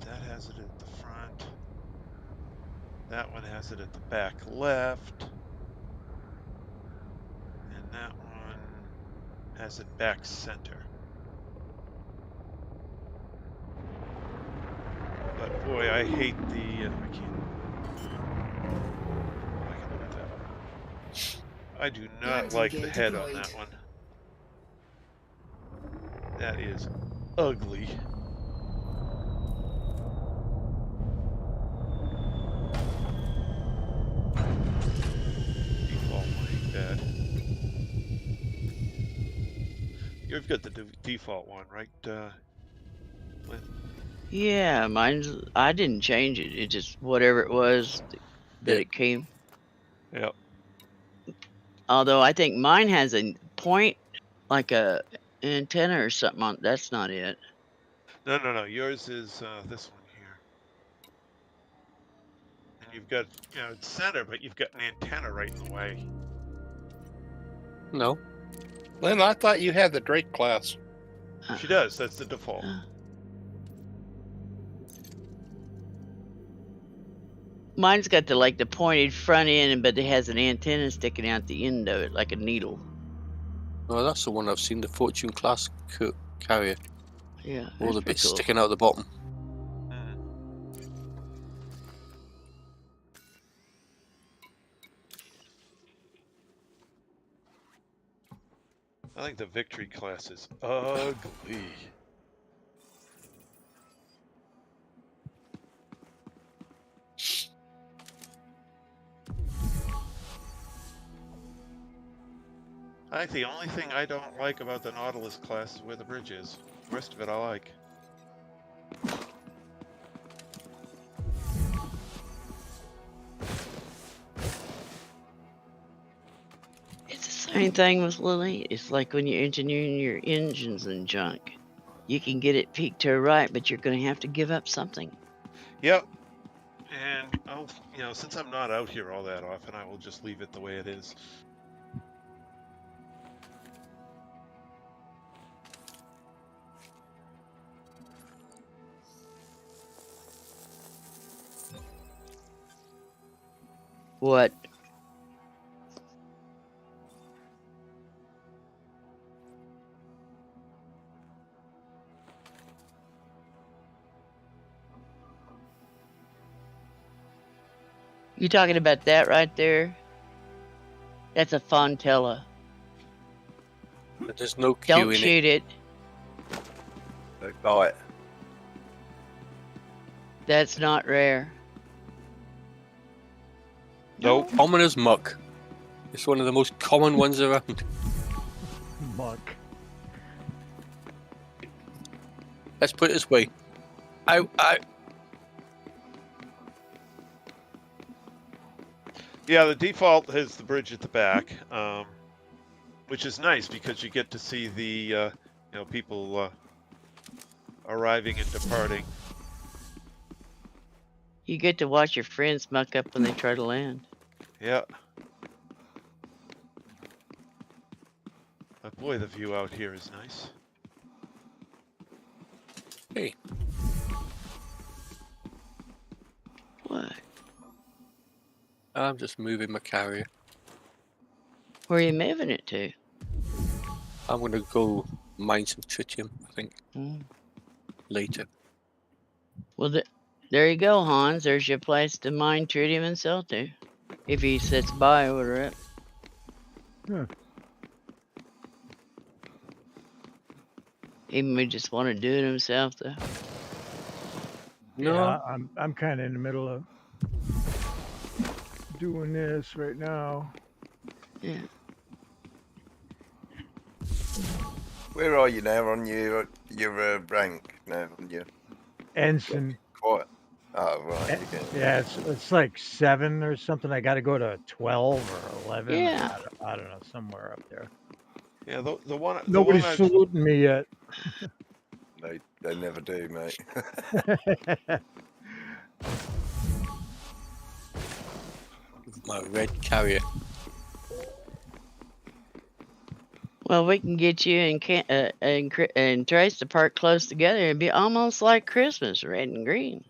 that has it at the front. That one has it at the back left. And that one has it back center. But boy, I hate the. I can't. I can look at that one. I do not Landing like the gear head on deployed. that one. That is ugly. Default one ain't bad. You've got the default one, right, Lynn? Yeah, I didn't change it. It just whatever it was that Yeah. it came. Yep. Although I think mine has a point, like a antenna or something on. That's not it. No. Yours is this one here. And You've got, it's center, but you've got an antenna right in the way. No. Lynn, I thought you had the Drake class. She does. That's the default. Mine's got the pointed front end, but it has an antenna sticking out the end of it like a needle. Oh, that's the one I've seen, the Fortune class carrier. Yeah. All that's the pretty bits cool. sticking out the bottom. I think the Victory class is ugly. I think the only thing I don't like about the Nautilus class is where the bridge is. The rest of it I like. It's the same thing with Lily. It's like when you're engineering your engines and junk. You can get it peaked to right, but you're going to have to give up something. Yep. And I'll, since I'm not out here all that often, I will just leave it the way it is. What? You talking about that right there? That's a Fontella. But there's no Q Don't in shoot it. They bite. That's not rare. Nope. Common as muck. It's one of the most common ones around. Muck. Let's put it this way. Yeah, the default has the bridge at the back, which is nice because you get to see the people arriving and departing. You get to watch your friends muck up when they try to land. Yeah. But boy, the view out here is nice. Hey. What? I'm just moving my carrier. Where are you moving it to? I'm going to go mine some tritium, I think, Mm. later. Well, there you go, Hans. There's your place to mine tritium and sell to. If he sits by over it. Huh. He may just want to do it himself, though. No. Yeah, I'm kind of in the middle of doing this right now. Yeah. Where are you now on your rank now? On your Ensign. quiet. Oh right. Eh, Okay. Yeah, it's like 7 or something. I got to go to 12 or 11. Yeah. I don't know, somewhere up there. Yeah, the one. Nobody's the one saluting me yet. They never do, mate. My red carrier. Well, we can get you and Trace to park close together. It'd be almost like Christmas, red and green.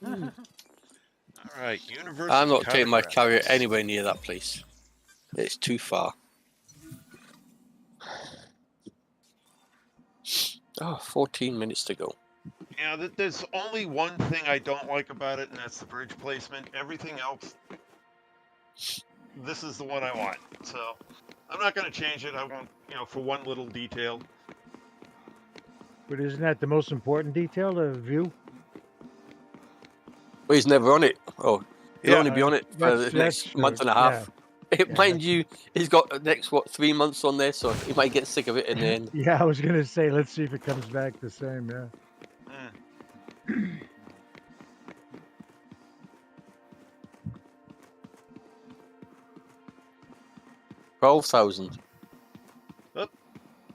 All right, Universal. I'm not taking my Cartographics. carrier anywhere near that place. It's too far. Oh, 14 minutes to go. Yeah, there's only one thing I don't like about it, and that's the bridge placement. Everything else, this is the one I want. So I'm not going to change it. I won't, for one little detail. But isn't that the most important detail, the view? Well, he's never on it. Oh, he'll Yeah, only be on it for the next month and a half. Mind you, he's got the next 3 months on there, so he might get sick of it in the end. Yeah, I was going to say, let's see if it comes back the same, yeah. 12,000.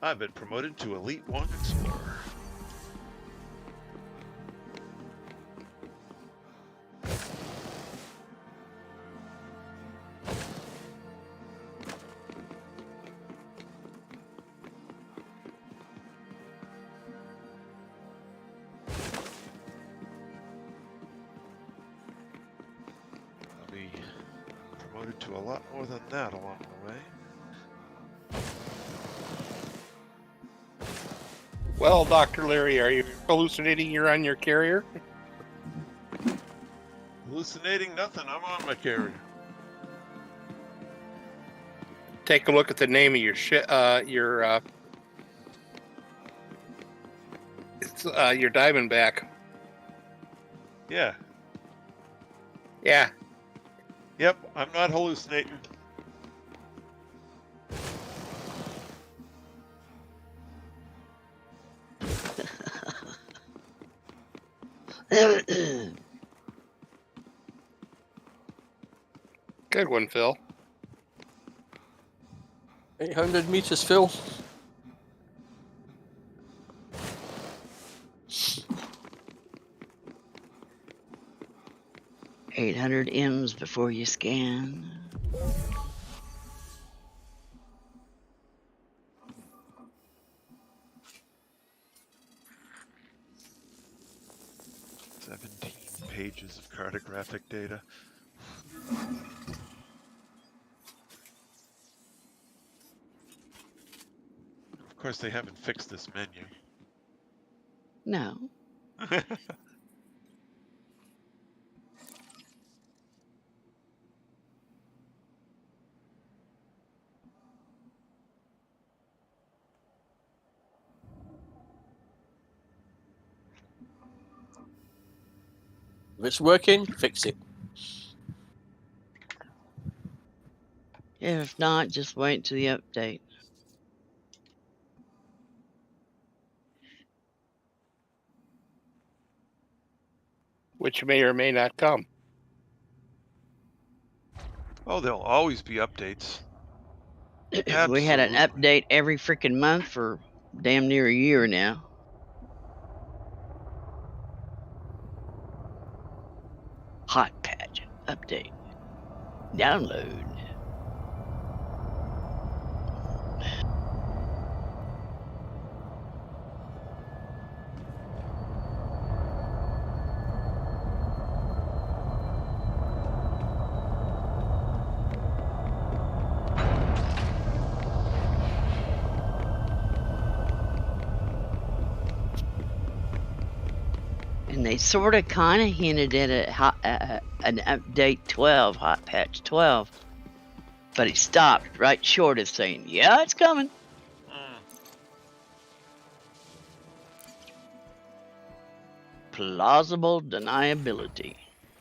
I've been promoted to Elite 1 Explorer. to a lot more than that along the way. Well, Dr. Larry, are you hallucinating you're on your carrier? Hallucinating nothing. I'm on my carrier. Take a look at the name of your your Diamondback. Yeah. Yeah. Yep. I'm not hallucinating. Good one, Phil. 800 meters, Phil. $800 M's before you scan. Pages of cartographic data. Of course, they haven't fixed this menu. No. If it's working, fix it. If not, just wait till the update. Which may or may not come. Oh, there'll always be updates. We had an Absolutely. update every freaking month for damn near a year now. Hot patch update. Download. And they sort of kind of hinted at an update 12, hot patch 12. But he stopped right short of saying, yeah, it's coming. Plausible deniability.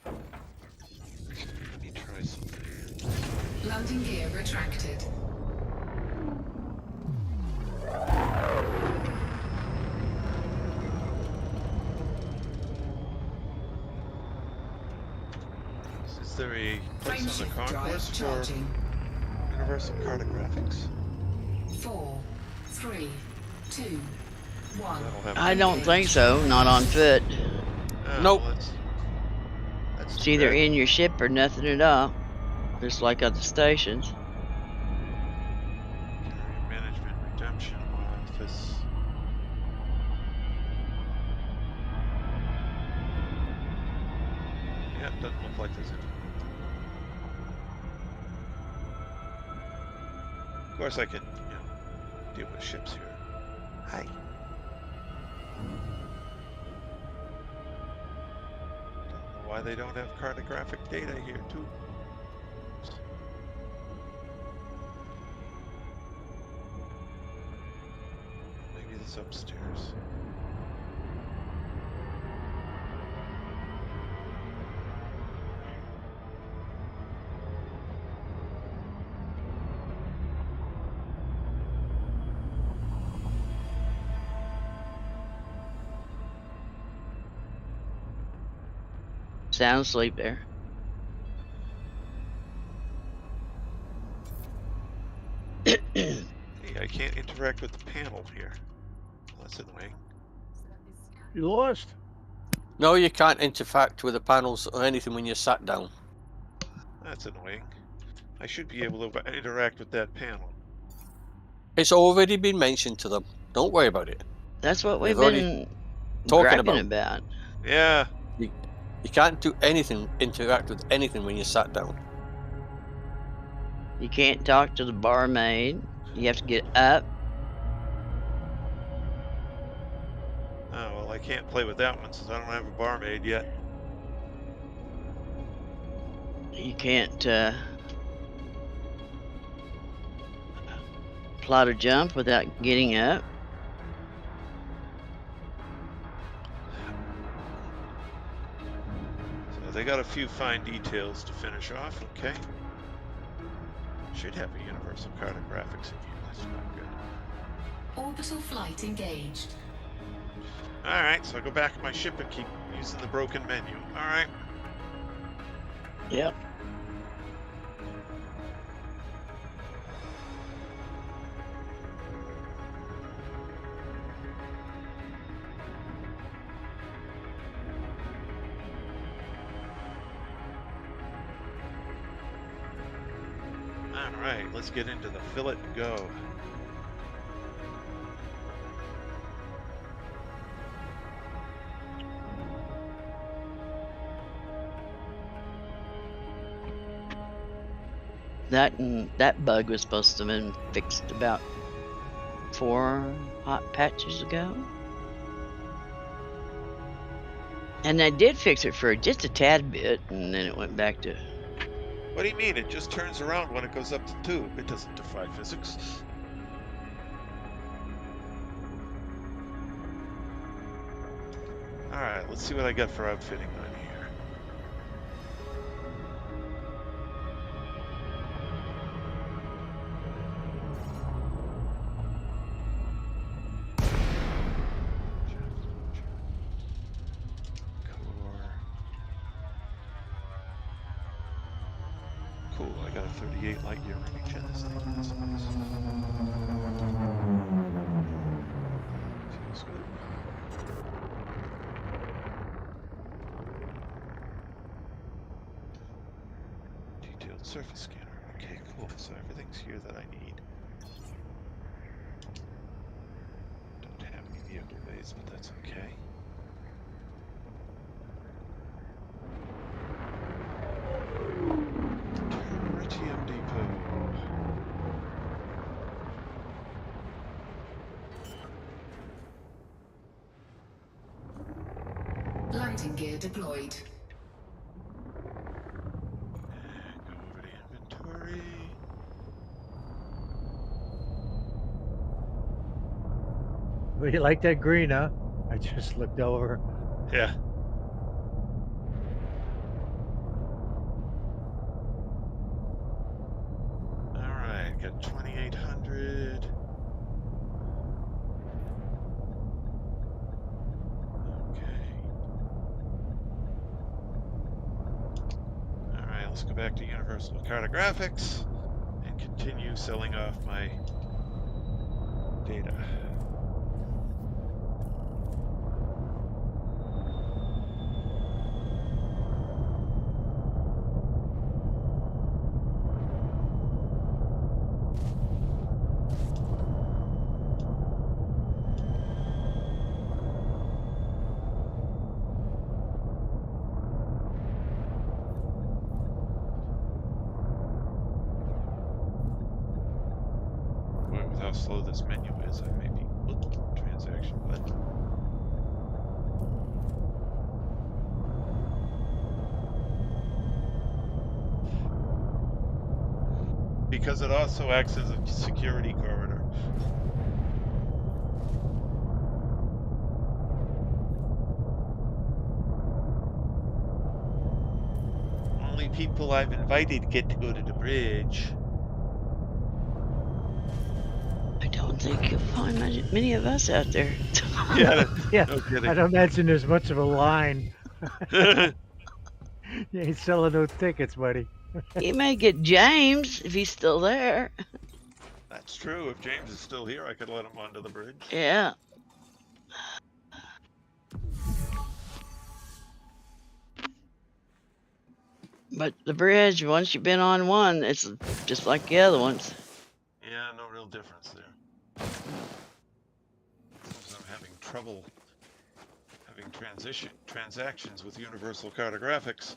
Let me try something. Landing gear retracted. Is there a place on the Frameshift concourse drive for charging. universal cartographics? 4, 3, 2, 1. That'll have I don't think so. Not on foot. Oh, Nope. well, that's It's too either bad. in your ship or nothing at all. Just like other stations. Carrier management redemption office. Yeah, it doesn't look like there's any. Of course, I can, deal with ships here. Hi. Don't know why they don't have cartographic data here too. Maybe it's upstairs. Sound asleep there. Hey, I can't interact with the panel here. That's annoying. You lost? No, you can't interact with the panels or anything when you're sat down. That's annoying. I should be able to interact with that panel. It's already been mentioned to them. Don't worry about it. That's what we've They've already been talking griping about. about. Yeah. You can't do anything, interact with anything when you're sat down. You can't talk to the barmaid. You have to get up. Oh, well, I can't play with that one since I don't have a barmaid yet. You can't plot a jump without getting up. So they got a few fine details to finish off. Okay. Should have a universal cartographics in here. That's not good. Orbital flight engaged. Alright, so I go back to my ship and keep using the broken menu. Alright. Yep. Alright, let's get into the fill it and go. That bug was supposed to have been fixed about 4 hot patches ago. And I did fix it for just a tad bit, and then it went back to... What do you mean? It just turns around when it goes up to 2. It doesn't defy physics. Alright, let's see what I got for outfitting on here. Cool, I got a 38 light year range in this thing. That's nice. Feels good. Detailed surface scanner. Okay, cool. So everything's here that I need. Don't have any vehicle bays, but that's okay. Tritium depot. Landing gear deployed. Go over to inventory. Well, you like that green, huh? I just looked over. Yeah. Alright, got 2800. Okay. Alright, let's go back to Universal Cartographics and continue selling off my data. Boy, with how slow this menu is, I may be transaction button. Because it also acts as a security corridor. Only people I've invited get to go to the bridge. I don't think you'll find many of us out there. Yeah, Yeah, no kidding. I don't imagine there's much of a line. You ain't selling no tickets, buddy. You may get James if he's still there. That's true. If James is still here, I could let him onto the bridge. Yeah. But the bridge, once you've been on one, it's just like the other ones. Yeah, no real difference there. Seems I'm having trouble having transactions with Universal Cartographics.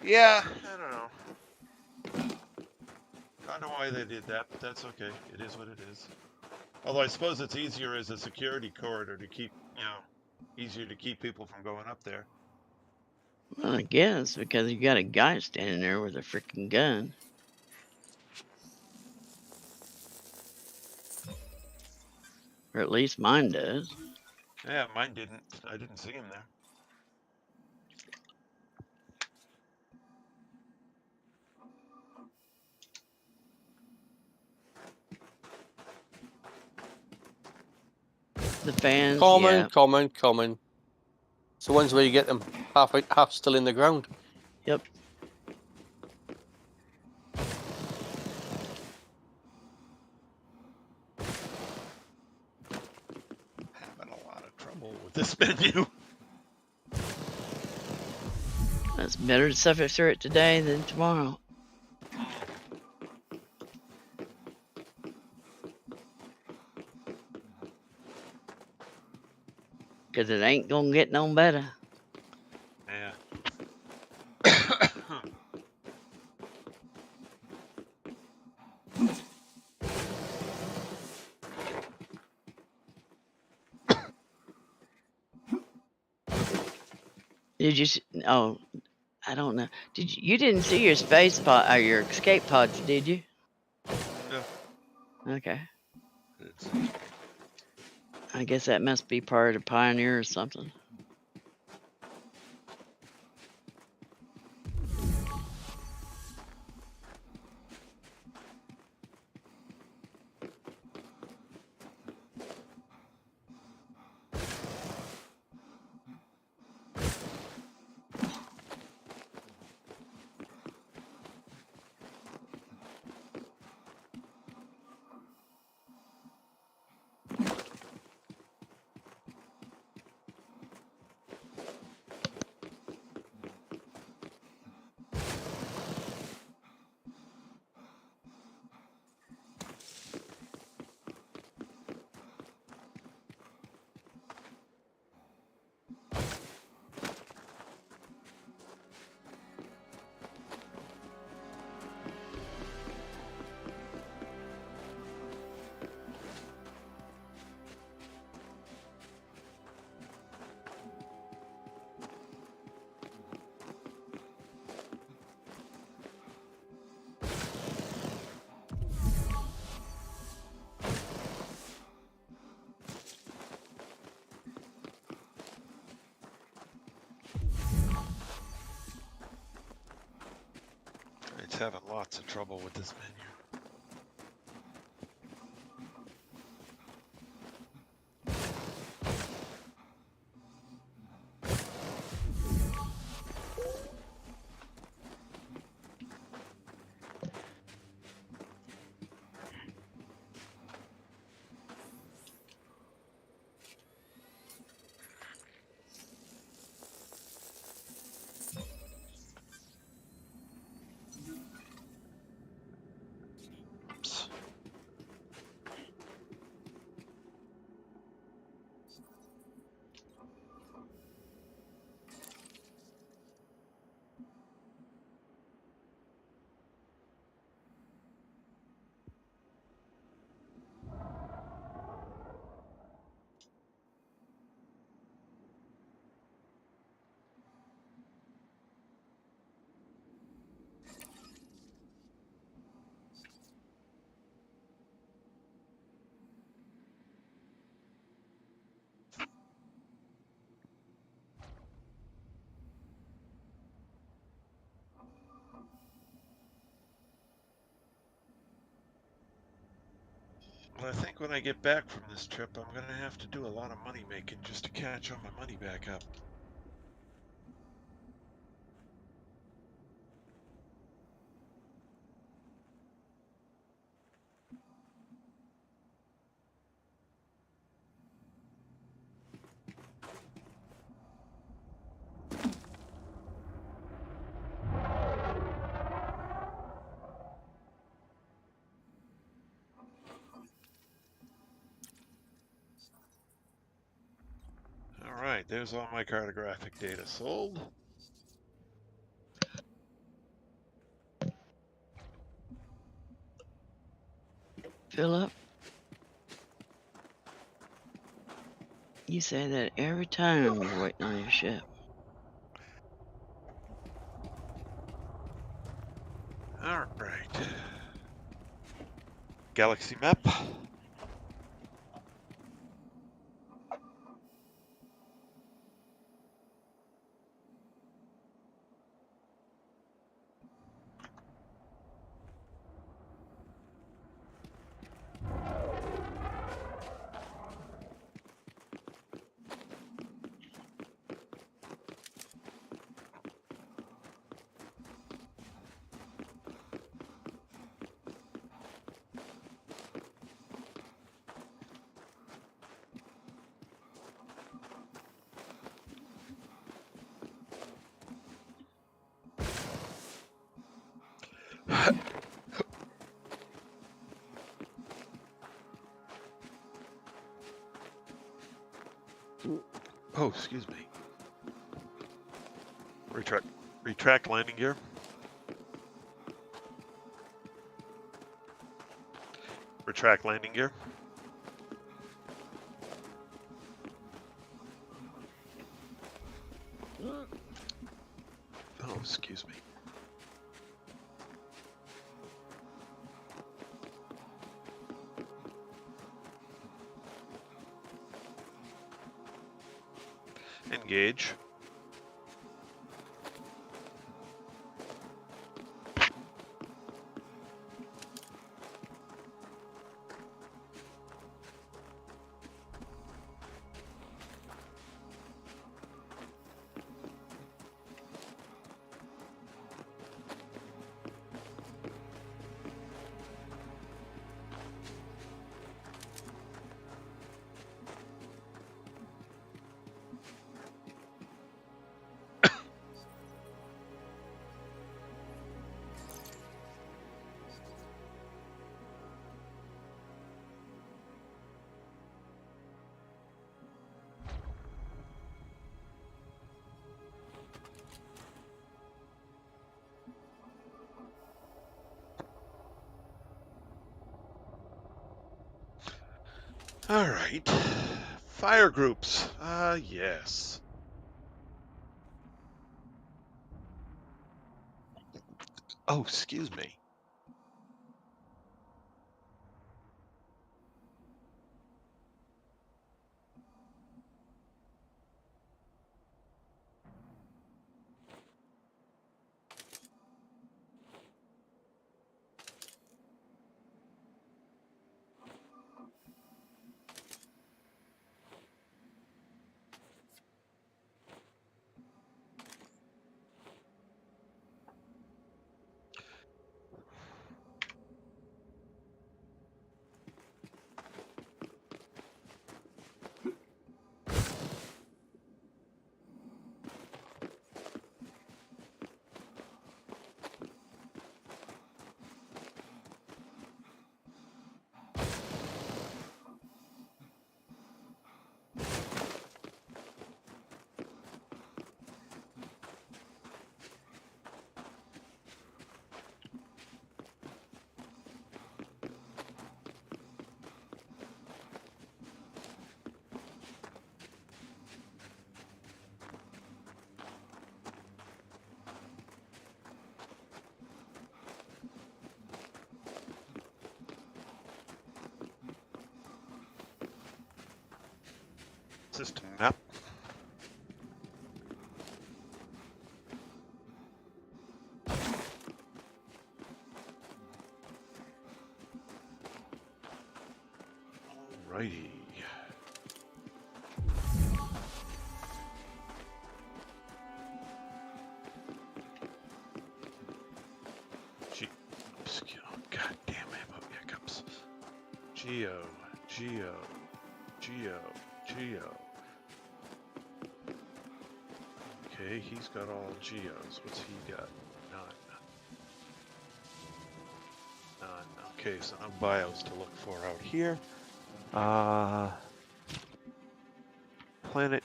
Yeah, I don't know. I don't know why they did that, but that's okay. It is what it is. Although I suppose it's easier as a security corridor to keep, easier to keep people from going up there. Well, I guess because you got a guy standing there with a freaking gun. Or at least mine does. Yeah, mine didn't. I didn't see him there. The fans, Common, yeah. common. It's the ones where you get them half still in the ground. Yep. Having a lot of trouble with this menu. It's better to suffer through it today than tomorrow. Because it ain't going to get no better. Yeah. Did you? Oh, I don't know. You didn't see your space pod or your escape pods, did you? No. Okay. It's, I guess that must be part of Pioneer or something. It's having lots of trouble with this menu. Oops. Well, I think when I get back from this trip, I'm going to have to do a lot of money making just to catch all my money back up. All right, there's all my cartographic data sold. Philip, you say that every time you're waiting on your ship. All right. Galaxy map. Oh, excuse me. Retract landing gear. Retract landing gear. Oh, excuse me. Engage. All right. Fire groups. Yes. Oh, excuse me. System map. Alrighty. God damn, I have hiccups. Geo. Okay, he's got all geos. What's he got? None. Okay, so no bios to look for out here. Planet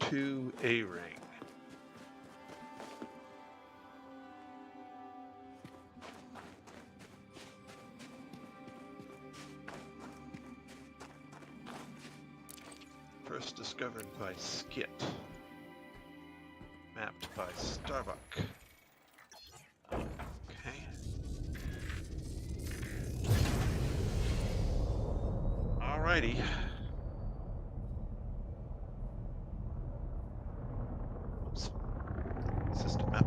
2 A-ring. First discovered by Skit. Mapped by Starbuck. Okay. Alrighty. Oops. System map.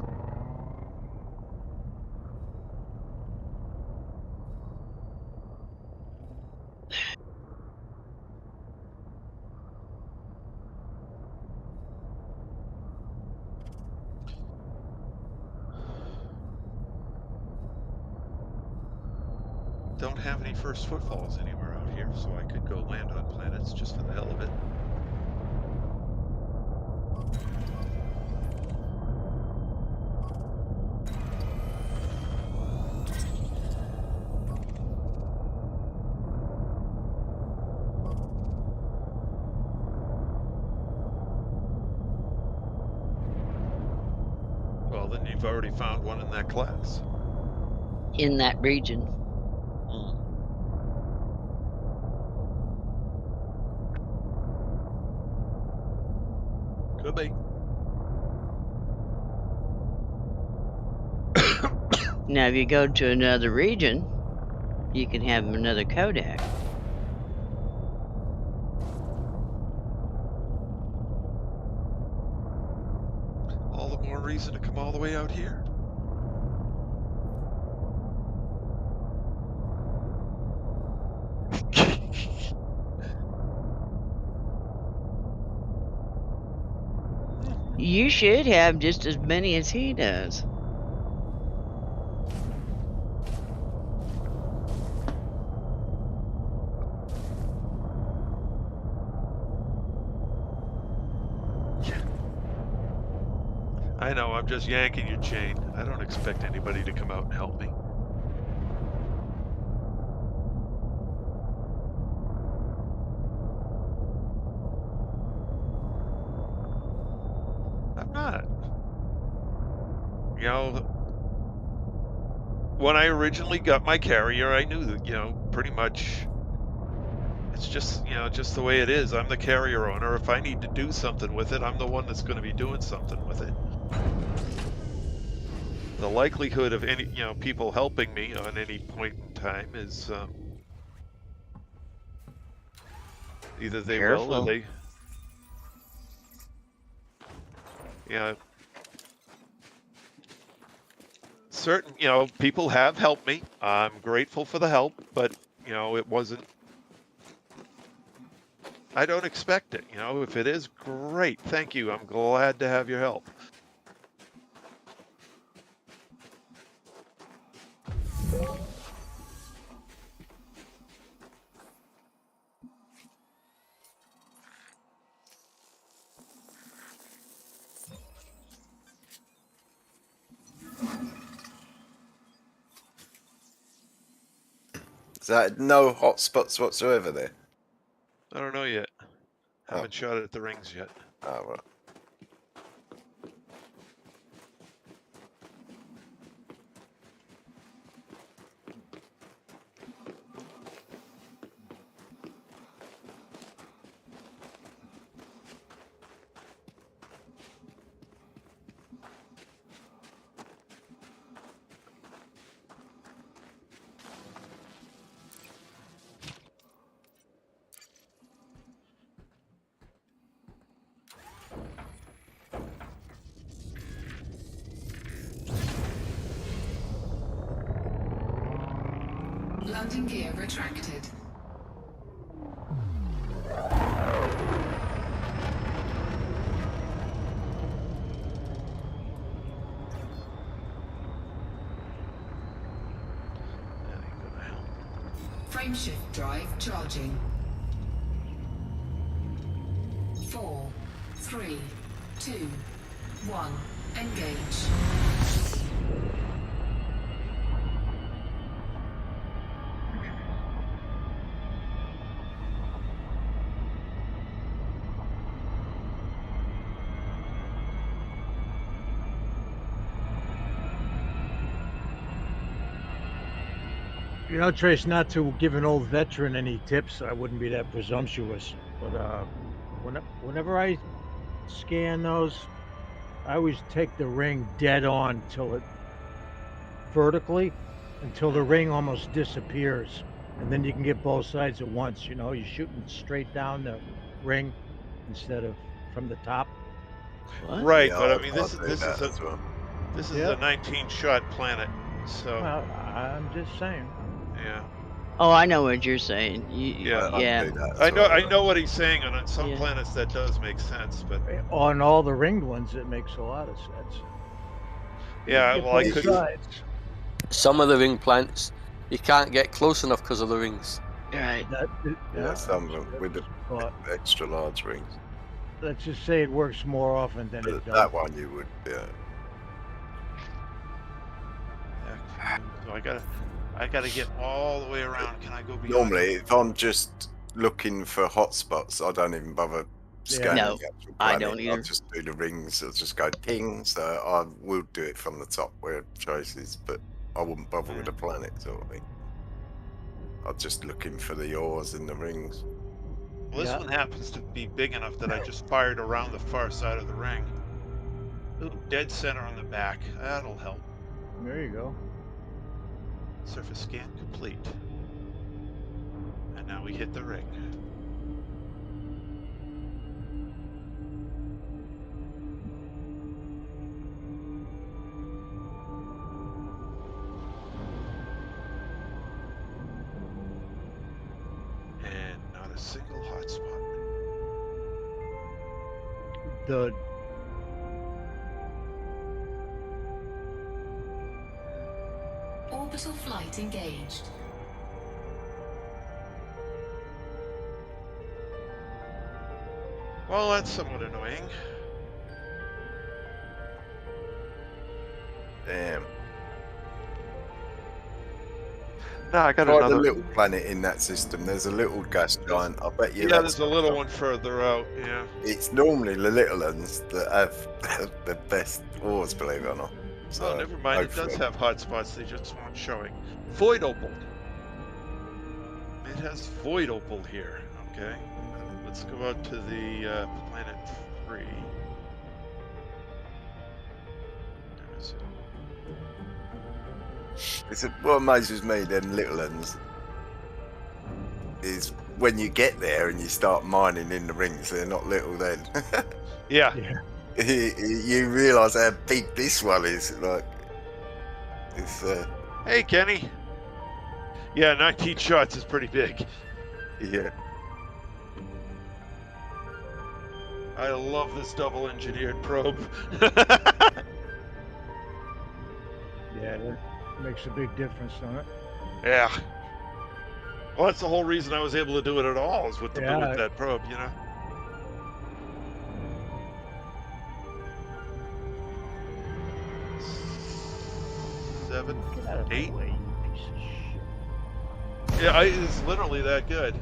Don't have any first footfalls anywhere out here, so I could go land on planets just for the hell of it. Well, then you've already found one in that class. In that region. Could be. Now, if you go to another region, you can have another Kodak. All the more reason to come all the way out here. You should have just as many as he does. I know, I'm just yanking your chain. I don't expect anybody to come out and help me. I'm not. You know, when I originally got my carrier, I knew that, you know, pretty much it's just, you know, just the way it is. I'm the carrier owner. If I need to do something with it, I'm the one that's going to be doing something with it. The likelihood of any, you know, people helping me on any point in time is either they will or Careful. they, yeah. Certain, you know, people have helped me. I'm grateful for the help, but you know, it wasn't. I don't expect it. You know, if it is, great. Thank you. I'm glad to have your help. Is that no hotspots whatsoever there? I don't know yet. Haven't shot at the rings yet. Oh, well. Landing gear retracted. That ain't gonna help. Frameshift drive charging. 4, 3, 2, 1. Engage. You know, Trace, not to give an old veteran any tips, I wouldn't be that presumptuous, but Whenever I scan those, I always take the ring dead on till it vertically until the ring almost disappears, and then you can get both sides at once. You know, you're shooting straight down the ring instead of from the top. What? Right, Yeah, but I I'll mean, do that as well. this is Yeah. a 19-shot planet, so Well, I'm just saying. yeah. Oh, I know what you're saying. Yeah. I'll Yeah. do that as I know well. what he's saying, and on some Yeah. planets that does make sense, but On all the ringed ones, it makes a lot of sense. yeah, Get well, I both could. sides. Some of the ring plants you can't get close enough because of the rings. Right. Yeah, some of them with the But extra large rings. let's just say it works more often than But it does. that one you would, yeah. So I gotta get all the way around. Can I go beyond? Normally, if I'm just looking for hotspots, I don't even bother scanning No, the actual I planet. don't either. I'll just do the rings. I'll just go ping. So I will do it from the top where it traces, but I wouldn't bother with the planet sort of thing. I'm just looking for the ores in the rings. Well, this Yeah. one happens to be big enough that I just fired around the far side of the ring. Ooh, dead center on the back. That'll help. There you go. Surface scan complete. And now we hit the ring. And not a single hotspot. The Orbital flight engaged. Well, that's somewhat annoying. Damn. No, I got Try the another. little planet in that system. There's a little gas giant. I bet you. Yeah, that's there's a little one further out. Yeah. It's normally the little ones that have the best ores, believe it or not. So Oh, never mind. It does hopefully- have hotspots. They just weren't showing. Void opal. It has void opal here. Okay. Let's go out to the planet 3. There is it. What amazes me, them little ones, is when you get there and you start mining in the rings. They're not little then. Yeah. you realise how big this one is. Like, it's Hey, Kenny. Yeah, 19 shots is pretty big. yeah. I love this double engineered probe. yeah, that makes a big difference, don't it? Yeah. Well, that's the whole reason I was able to do it at all, is with Yeah. with that probe, you know? Seven, Get out of the 8. way, you piece of shit. Yeah, it's literally that good.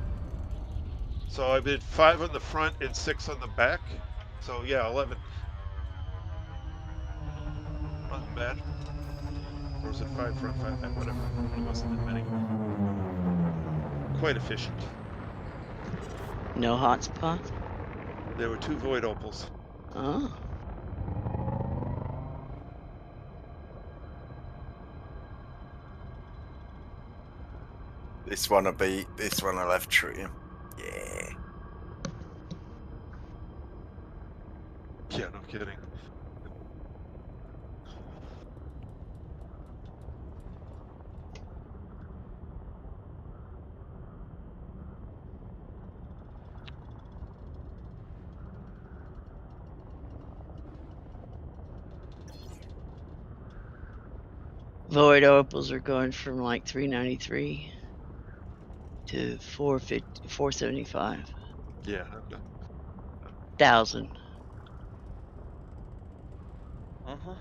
So I did 5 on the front and 6 on the back. So yeah, 11. Not bad. Or was it 5 front, 5 back, whatever. It wasn't that many. Quite efficient. No hotspot? There were 2 void opals. Oh. This one will have tritium. Yeah. Yeah, no kidding. Void opals are going from like 393 to 450, 475 Yeah, okay. thousand. Uh-huh.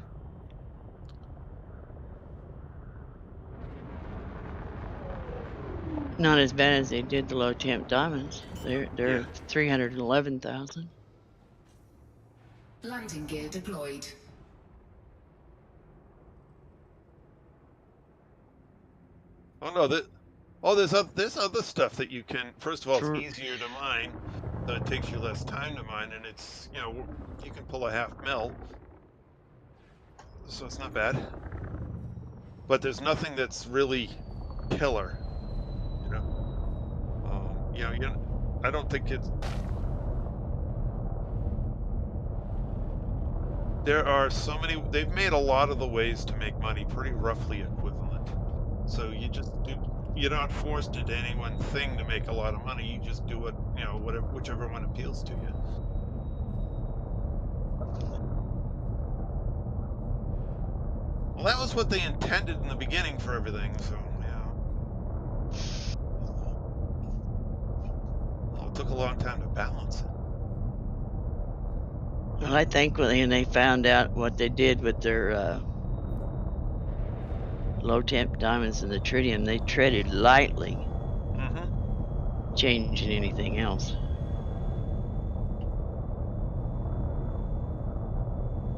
Not as bad as they did the low temp diamonds. They're Yeah. 311,000. Landing gear deployed. Oh no, there's other stuff that you can. First of all, True. it's easier to mine. So it takes you less time to mine, and it's, you know, you can pull a half mil, so it's not bad. But there's nothing that's really killer, you know. I don't think it's. There are so many. They've made a lot of the ways to make money pretty roughly equivalent. So you're not forced into any one thing to make a lot of money. You just do it, you know, whichever one appeals to you. Well, that was what they intended in the beginning for everything, so, yeah. Well, it took a long time to balance it. Well, I think when they found out what they did with their low temp diamonds and the tritium, they treaded lightly, changing anything else.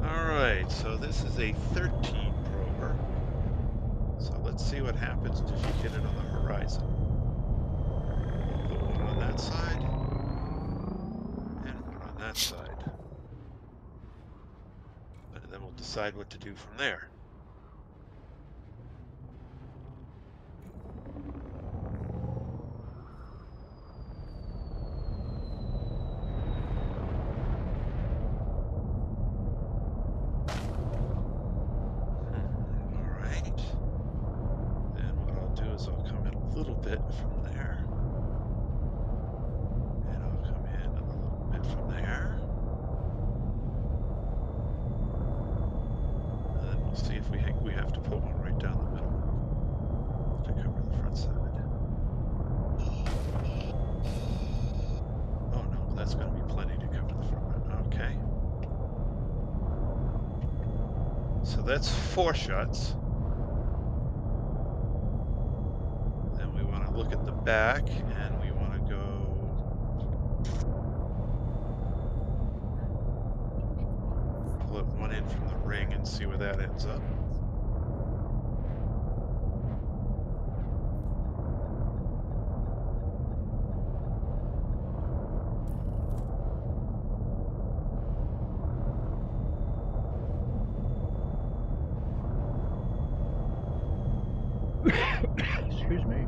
Alright, so this is a 13 prober. So let's see what happens if you hit it on the horizon. Put one on that side, and one on that side. And then we'll decide what to do from there. Alright. Then what I'll do is I'll come in a little bit from there. And I'll come in a little bit from there. And then we'll see if we have to put one right down the middle to cover the front side. Oh no, that's going to be plenty to cover the front. Okay. So that's 4 shots. Then we want to look at the back, and we want to go. Pull it one in from the ring and see where that ends up. Excuse me.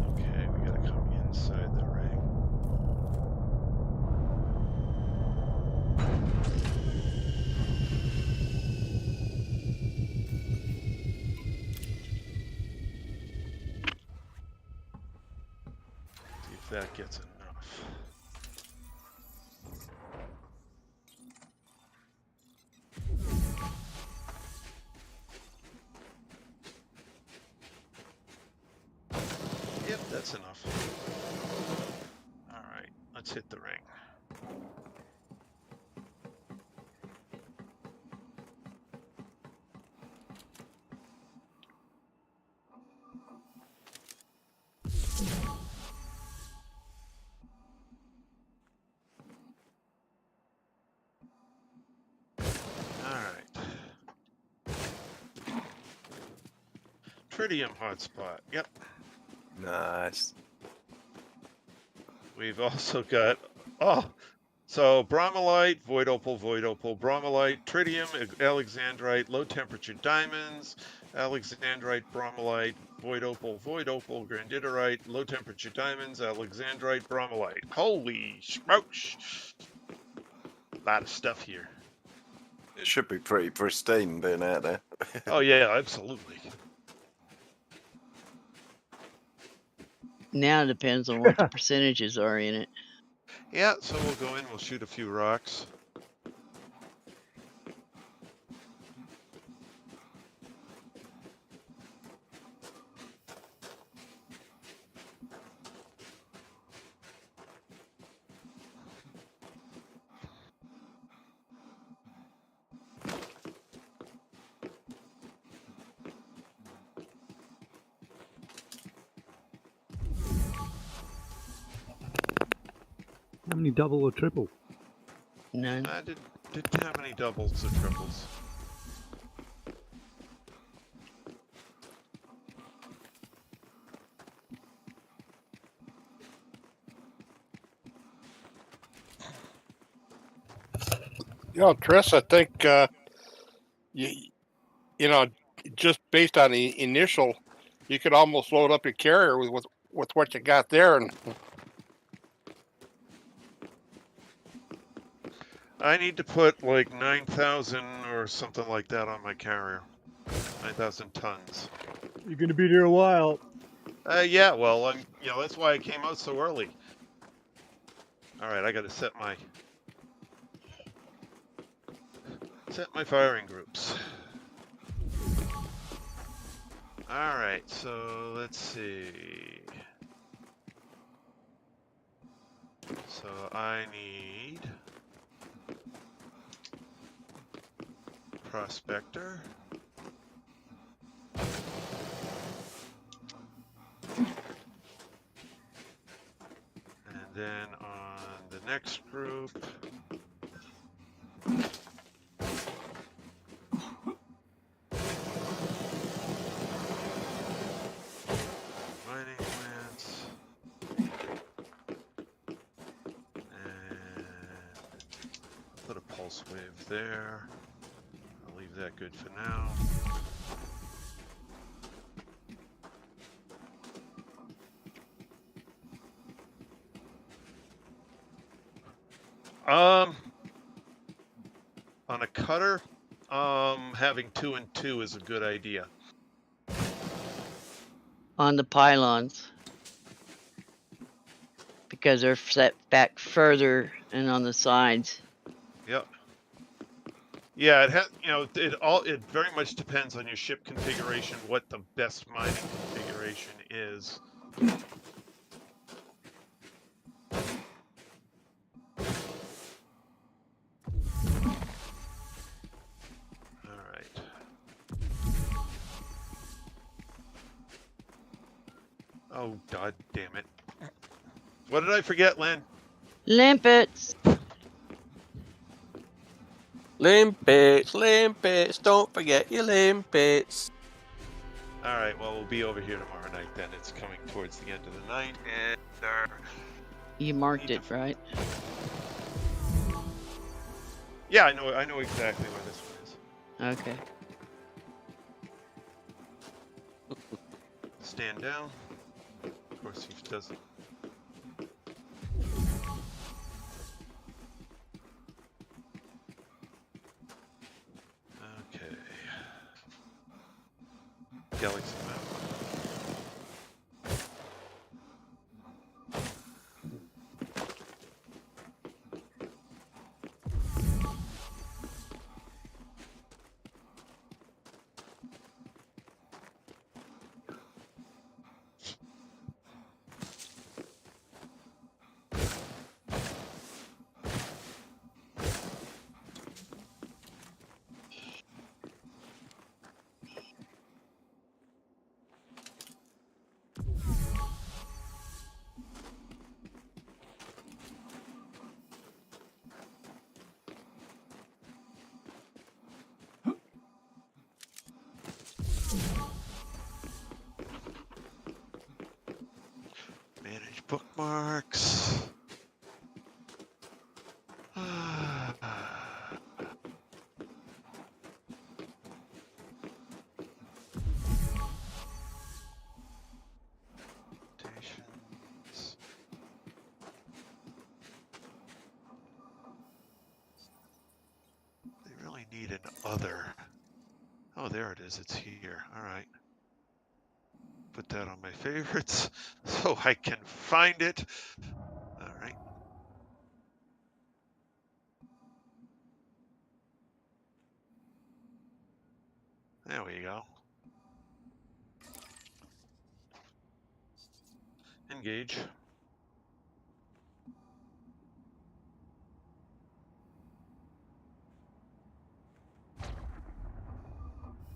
Okay, we gotta come inside the ring. See if that gets enough. Yep, that's enough. Alright, let's hit the ring. Alright. Tritium hotspot, yep. Nice. We've also got, so bromelite, void opal, bromelite, tritium, alexandrite, low temperature diamonds, alexandrite, bromelite, void opal, granditerite, low temperature diamonds, alexandrite, bromelite. Holy smokes! A lot of stuff here. It should be pretty pristine being out there. Oh yeah, absolutely. Now it depends on what the percentages are in it. Yeah, so we'll go in, we'll shoot a few rocks. How many double or triple? None. I didn't have any doubles or triples. You know, Chris, I think you know, just based on the initial, you could almost load up your carrier with what you got there, and I need to put like 9,000 or something like that on my carrier. 9,000 tons. You're gonna be there a while. Yeah, well, that's why I came out so early. All right, I got to set my firing groups. All right, so let's see. So I need Prospector. And then on the next group, mining plants, and put a pulse wave there. I'll leave that good for now. On a cutter, having 2 and 2 is a good idea. On the pylons. Because they're set back further and on the sides. Yep. Yeah, it very much depends on your ship configuration, what the best mining configuration is. Oh, god damn it. What did I forget, Len? Limpets! Limpets, don't forget your limpets. Alright, well, we'll be over here tomorrow night then. It's coming towards the end of the night, and You marked it, right? yeah, I know exactly where this one is. Okay. Stand down. Of course, he doesn't. Okay. Galaxy map. Manage bookmarks. Annotations. They really need an other. Oh, there it is. It's here. All right. Put that on my favorites so I can find it. All right. There we go. Engage.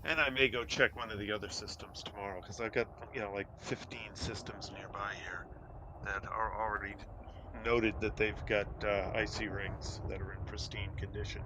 And I may go check one of the other systems tomorrow because I've got, like 15 systems nearby here that are already noted that they've got icy rings that are in pristine condition.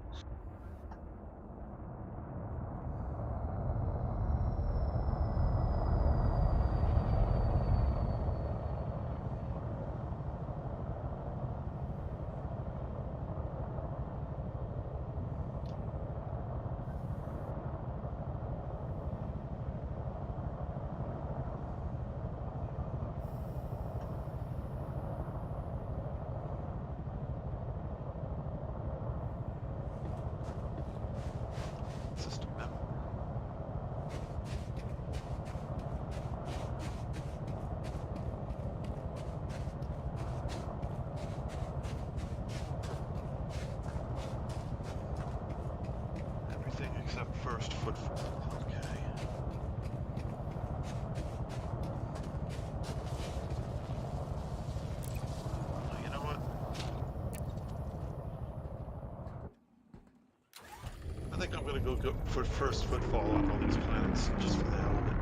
System map. Everything except first footfall. Okay. Well, you know what? I think I'm gonna go for first footfall on all these planets, just for the hell of it.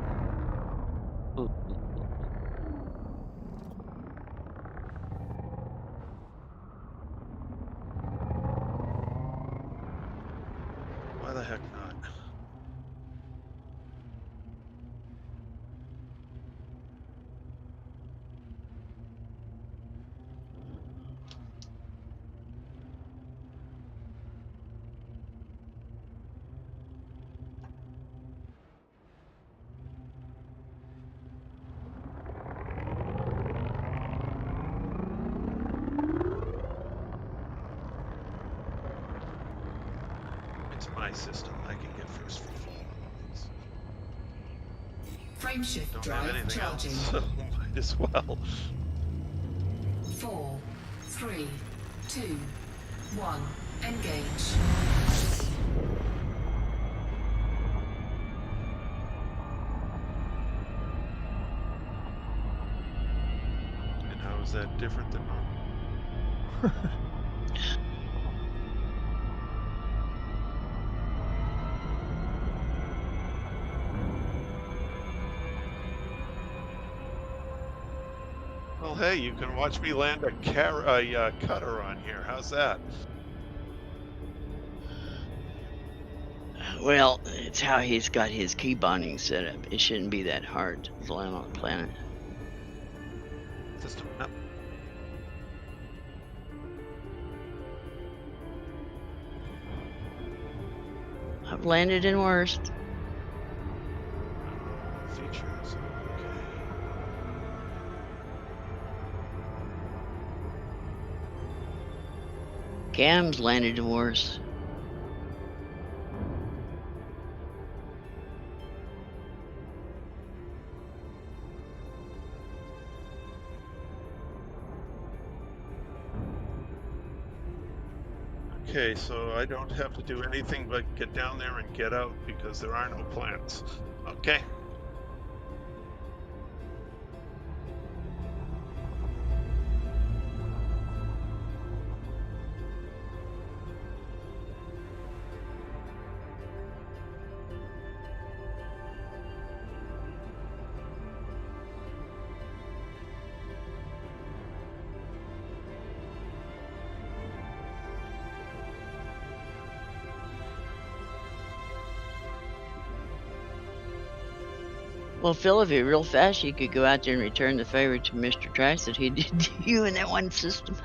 Why the heck not? It's my system. I can get first footfall on all these. Frameshift Don't have drive anything charging. else, so might as well. 4, 3, 2, 1. Engage. And how is that different than normal? Well, hey, you can watch me land a cutter on here. How's that? Well, it's how he's got his key binding set up. It shouldn't be that hard to land on the planet. System map. I've landed in worse. Features. Okay. Cam's landed in worse. Okay, so I don't have to do anything but get down there and get out because there are no plants. Okay. Well, Phil, if you're real fast, you could go out there and return the favor to Mr. Trash that he did to you in that one system.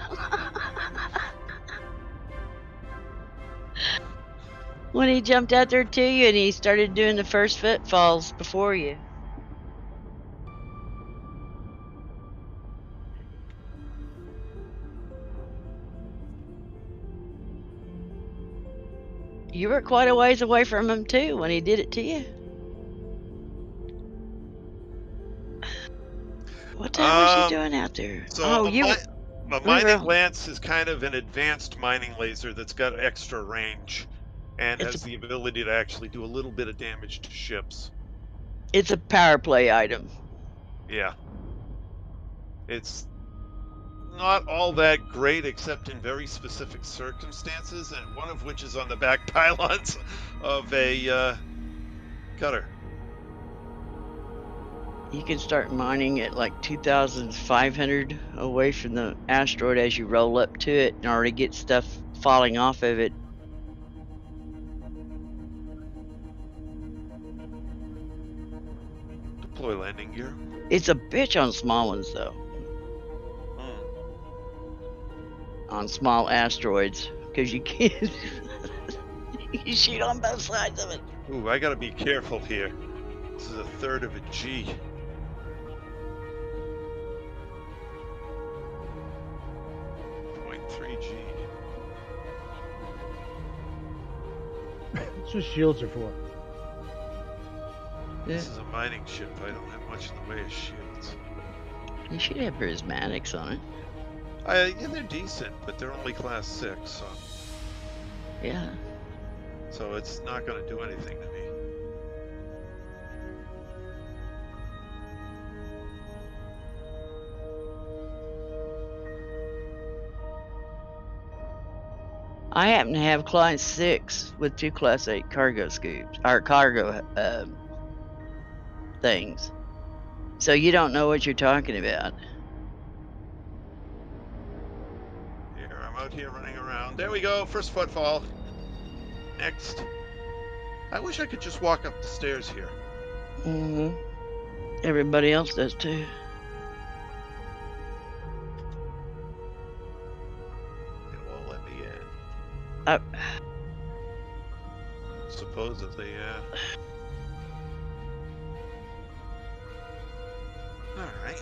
When he jumped out there to you and he started doing the first footfalls before you. You were quite a ways away from him too when he did it to you. What the hell was he doing out there? So oh, a, you. a mining lance is kind of an advanced mining laser that's got extra range and It's has the ability to actually do a little bit of damage to ships. It's a power play item. Yeah. It's not all that great except in very specific circumstances, and one of which is on the back pylons of a cutter. You can start mining at like 2,500 away from the asteroid as you roll up to it and already get stuff falling off of it. Deploy landing gear. It's a bitch on small ones though. Hmm. On small asteroids, because you can't. You shoot on both sides of it. Ooh, I gotta be careful here. This is a third of a G. .3 G. That's what shields are for. This is a mining ship. I don't have much in the way of shields. You should have prismatics on it. Yeah, they're decent, but they're only class 6, so Yeah. it's not gonna do anything to me. I happen to have class 6 with 2 class 8 cargo scoops, or cargo things. So you don't know what you're talking about. Here, I'm out here running around. There we go, first footfall. Next. I wish I could just walk up the stairs here. Mm-hmm. Everybody else does too. It won't let me in. Uh, Supposedly, yeah. Alright.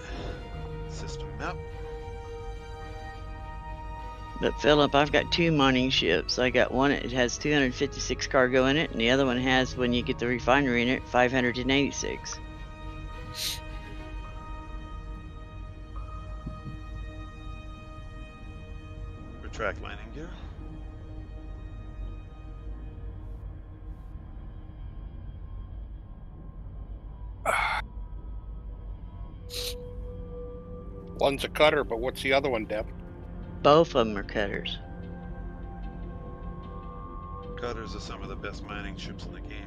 System map. But Philip, I've got 2 mining ships. I got one that has 256 cargo in it, and the other one has, when you get the refinery in it, 586. Retract landing gear. One's a cutter, but what's the other one, Deb? Both of them are cutters. Cutters are some of the best mining ships in the game.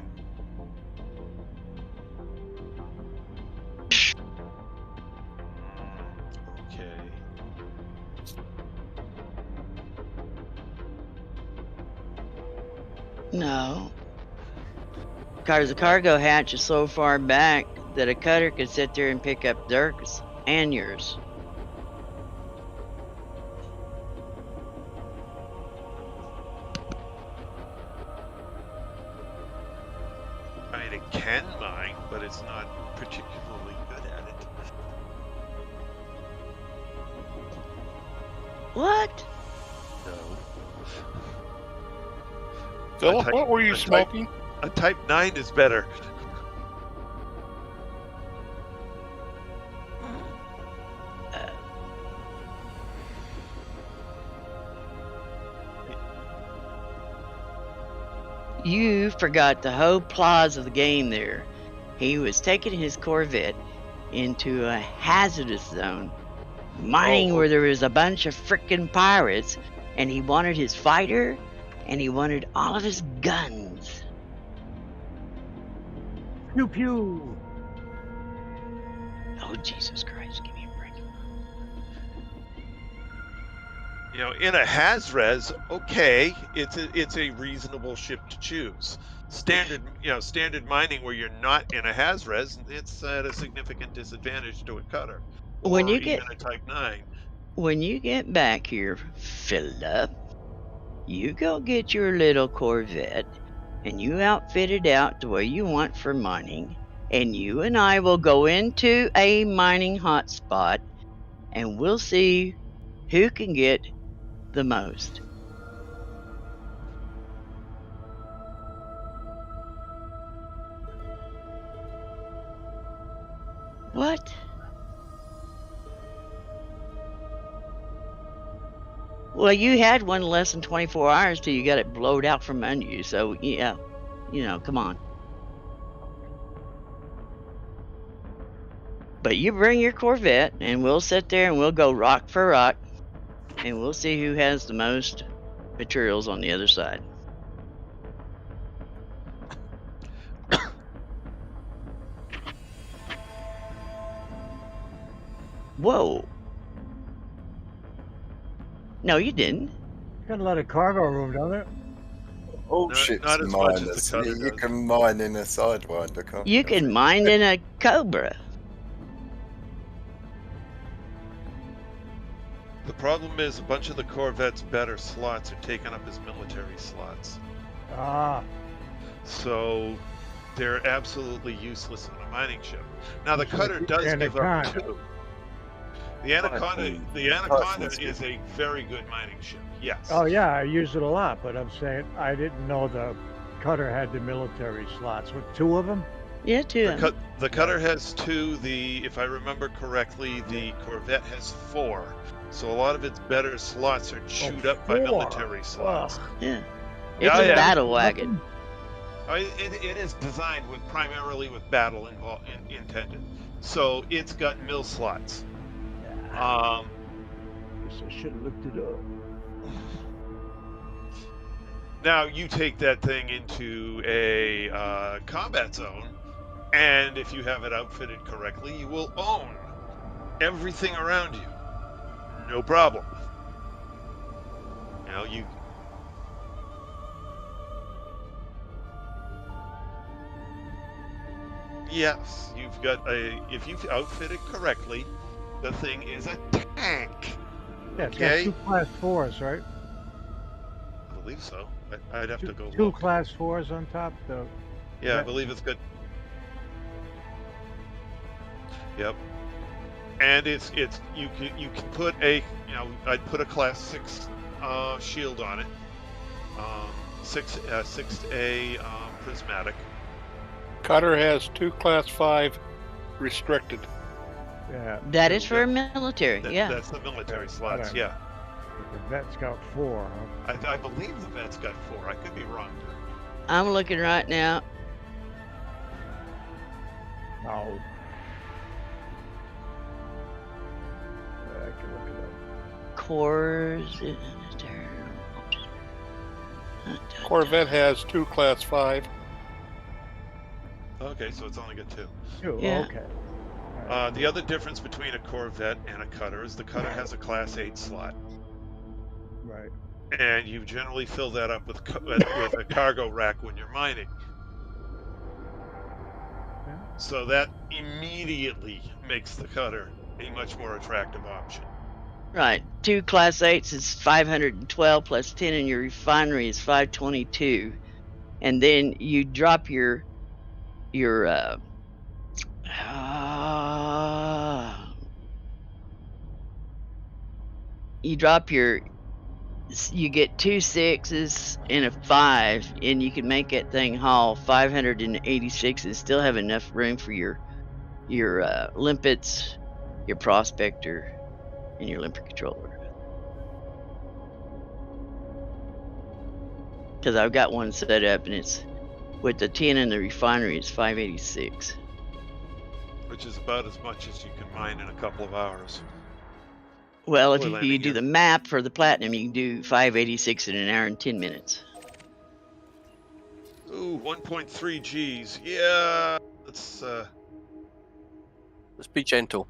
Okay. No. Because the cargo hatch is so far back that a cutter could sit there and pick up Dirk's and yours. I mean, it can mine, but it's not particularly good at it. What? No. Philip, type- what were you a type- smoking? A Type 9 is better. You forgot the whole plaza of the game there. He was taking his Corvette into a hazardous zone, mining Oh. where there was a bunch of frickin' pirates, and he wanted his fighter, and he wanted all of his guns. Pew pew. Oh, Jesus Christ, give me a break. You know, in a Hazres, okay, it's a reasonable ship to choose. Standard mining where you're not in a Hazres, it's at a significant disadvantage to a cutter. When Or you get- even a Type 9. When you get back here, Philip, you go get your little Corvette, and you outfit it out the way you want for mining, and you and I will go into a mining hotspot, and we'll see who can get the most. What? Well, you had one less than 24 hours till you got it blowed out from under you, so yeah, come on. But you bring your Corvette, and we'll sit there and we'll go rock for rock, and we'll see who has the most materials on the other side. Whoa. No, you didn't. Got a lot of cargo room, don't it? All Not- ships not as much as the miners. cutter You does. can mine in a Sidewinder, can't You can mine in a Cobra. The problem is a bunch of the Corvette's better slots are taken up as military slots. Ah, So they're absolutely useless in a mining ship. Now the Just cutter like the does give up Anaconda. two. The Anaconda Tyson's is a very good mining ship. Yes. oh yeah, I use it a lot, but I'm saying I didn't know the cutter had the military slots. With 2 of them? Yeah, too. The cutter has 2. If I remember correctly, the Corvette has 4. So a lot of its better slots are chewed up by 4. military slots. Ugh. Yeah. It's Yeah, a yeah. battle wagon. It is designed primarily with battle intended. So it's got mill slots. Guess I should have looked it up. Now you take that thing into a combat zone, and if you have it outfitted correctly, you will own everything around you. No problem. You know, Yes, you've got if you outfit it correctly, the thing is a tank. Yeah, it's Okay. got 2 class 4s, right? I believe so. I'd have to go Two look. class 4s on top. Yeah, I that- believe it's good. Yep. And it's you can put I'd put a class 6 shield on it. 6A prismatic. Cutter has 2 class 5 restricted. Yeah, That is for military, yeah. That's the military slots. Okay. Yeah. the vet's got 4. Huh? I believe the vet's got 4. I could be wrong. I'm looking right now. No. I can look it up. Cores. Corvette has 2 class 5. Okay, so it's only got 2. 2, Yeah. okay. The other difference between a Corvette and a cutter is the cutter has a class 8 slot. Right. And you generally fill that up with a cargo rack when you're mining. Yeah. So that immediately makes the cutter a much more attractive option. Right. 2 class 8s is 512 plus 10 in your refinery is 522. And then you drop your you get 2 6s and a 5, and you can make that thing haul 586 and still have enough room for your limpets, your prospector, and your limpet controller. Because I've got one set up, and it's with the 10 in the refinery, it's 586. Which is about as much as you can mine in a couple of hours. Well, if Boy, you landing do gear. the map for the platinum, you can do 586 in an hour and 10 minutes. Ooh, 1.3 Gs. Yeah, let's Let's be gentle.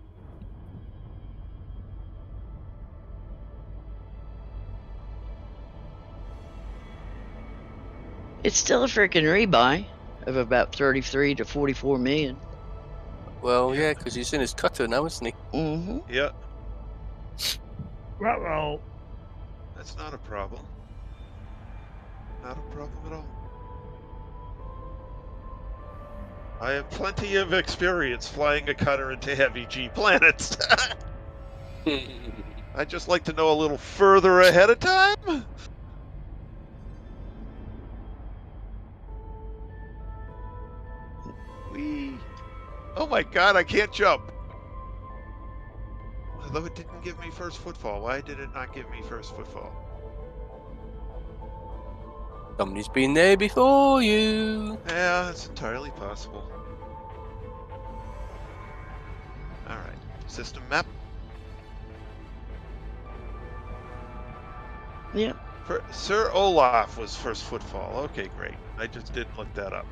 It's still a freaking rebuy of about 33 to 44 million. Well, yeah, because he's in his cutter now, isn't he? Mm-hmm. yeah, Uh-oh. that's not a problem. Not a problem at all. I have plenty of experience flying a cutter into heavy G planets. I'd just like to know a little further ahead of time. Whee. Oh my god, I can't jump. Although it didn't give me first footfall. Why did it not give me first footfall? Somebody's been there before you. Yeah, that's entirely possible. Alright, system map. Yep. Sir Olaf was first footfall. Okay, great. I just didn't look that up.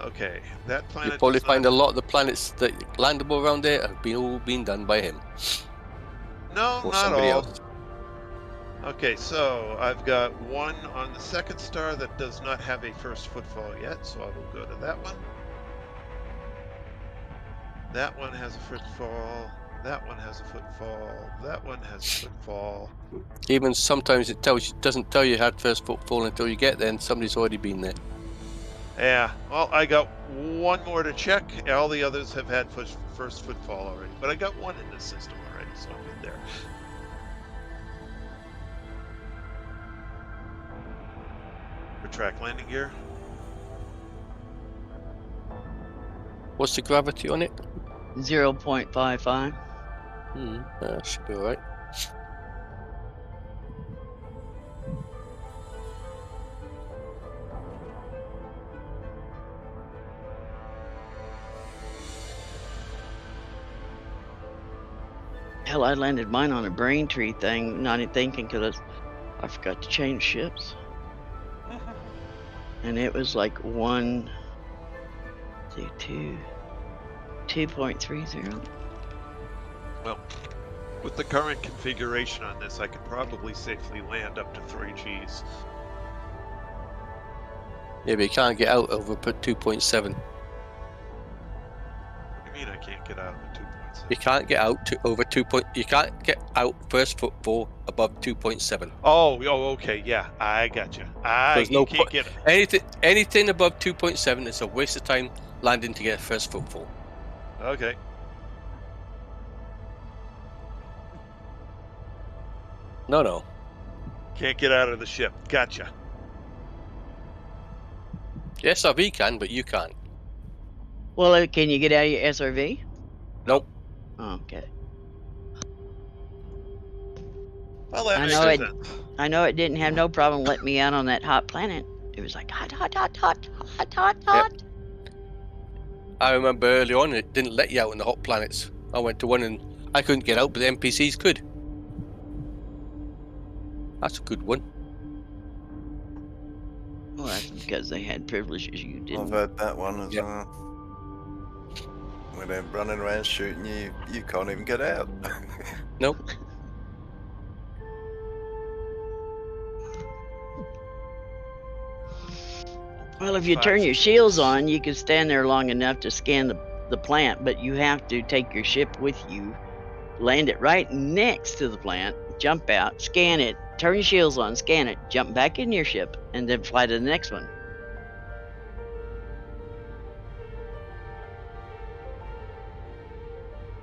Okay, that planet. You'll probably does not- find a lot of the planets that landable around there have all been done by him. No, or not somebody all. else. Okay, so I've got one on the second star that does not have a first footfall yet, so I will go to that one. That one has a footfall. That one has a footfall. That one has a footfall. Even sometimes it doesn't tell you had first footfall until you get there, and somebody's already been there. Yeah, well, I got one more to check. All the others have had first footfall already, but I got one in this system already, so I'm good there. Retract landing gear. What's the gravity on it? 0.55. Should be alright. Hell, I landed mine on a Braintree thing, not even thinking because I forgot to change ships. And it was like 2.30. Well, with the current configuration on this, I could probably safely land up to 3Gs. Yeah, but you can't get out over 2.7. What do you mean I can't get out of the 2.7? You can't get out to over 2. You can't get out first footfall above 2.7. Oh, okay, yeah, I gotcha. There's You no can't get it. anything above 2.7 is a waste of time landing to get first footfall. Okay. No. Can't get out of the ship. Gotcha. The SRV can, but you can't. Well, can you get out of your SRV? Nope. Oh, okay. Well, that I makes know it- sense. I know it didn't have no problem letting me out on that hot planet. It was like hot. I remember early on it didn't let you out on the hot planets. I went to one and I couldn't get out, but the NPCs could. That's a good one. Well, that's because they had privileges you I've didn't. heard that one as Yep. well. When they're running around shooting you, you can't even get out. Nope. Well, if you turn your shields on, you can stand there long enough to scan the plant, but you have to take your ship with you, land it right next to the plant, jump out, scan it, turn your shields on, scan it, jump back in your ship, and then fly to the next one.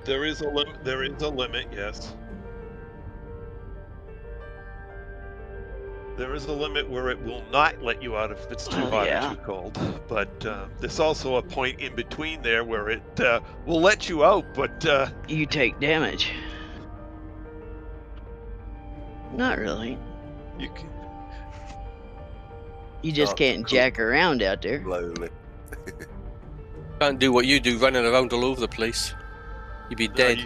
There is a limit. There is a limit. Yes. There is a limit where it will not let you out if it's too Oh, hot yeah. or too cold. But there's also a point in between there where it will let you out, but You take damage. Not really. you can. You just Oh, can't cool. jack around out there. Slowly. Can't do what you do, running around all over the place. You'd be dead.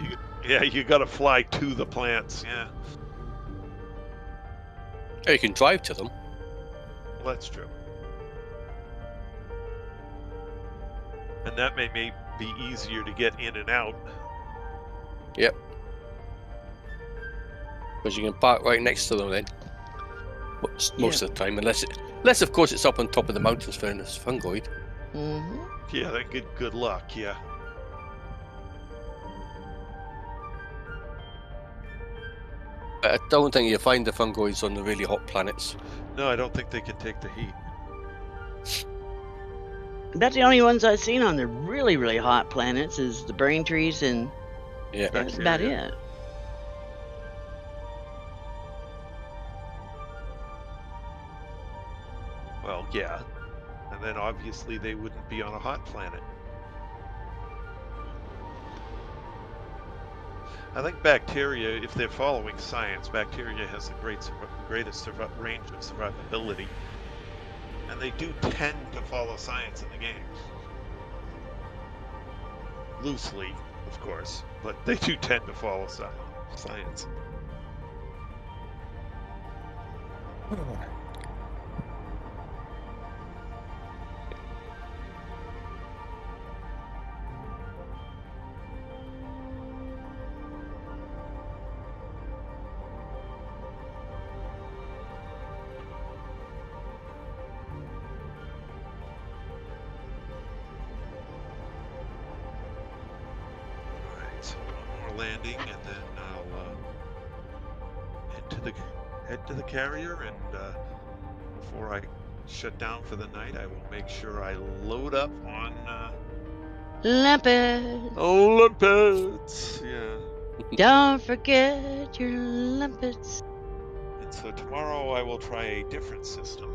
You got to fly to the plants. Yeah, Or you can drive to them. well, that's true. And that may be easier to get in and out. Yep. Because you can park right next to them then. Most of the time, unless of course it's up on top of the mountains for this fungoid. Mm-hmm. Yeah, then good luck. Yeah. But I don't think you find the fungoids on the really hot planets. No, I don't think they can take the heat. That's the only ones I've seen on the really, really hot planets is the Braintrees, and Yeah. that's about Bacteria. it. Well, yeah. And then obviously they wouldn't be on a hot planet. I think bacteria, if they're following science, bacteria has the greatest range of survivability. And they do tend to follow science in the game. Loosely, of course, but they do tend to follow science. landing, and then I'll head to the carrier, and before I shut down for the night, I will make sure I load up on Limpets. limpets. Yeah. Don't forget your limpets. And so tomorrow I will try a different system,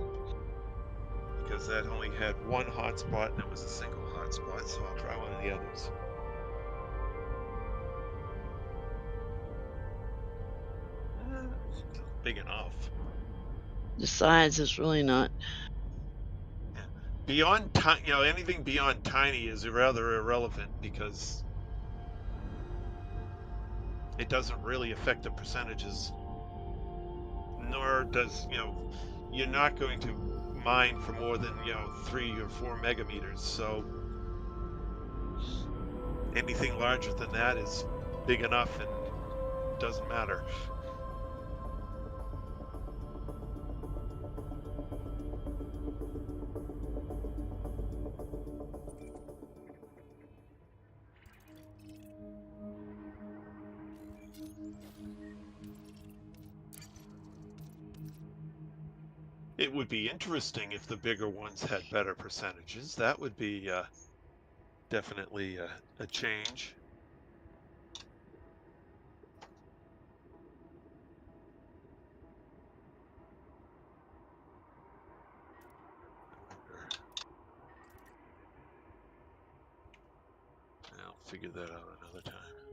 because that only had one hotspot and it was a single hotspot, so I'll try one of the others. It's big enough. The size is really not. Beyond anything beyond tiny is rather irrelevant, because it doesn't really affect the percentages, nor does, you're not going to mine for more than 3 or 4 megameters, so anything larger than that is big enough and doesn't matter. It would be interesting if the bigger ones had better percentages. That would be definitely a change. I'll figure that out another time.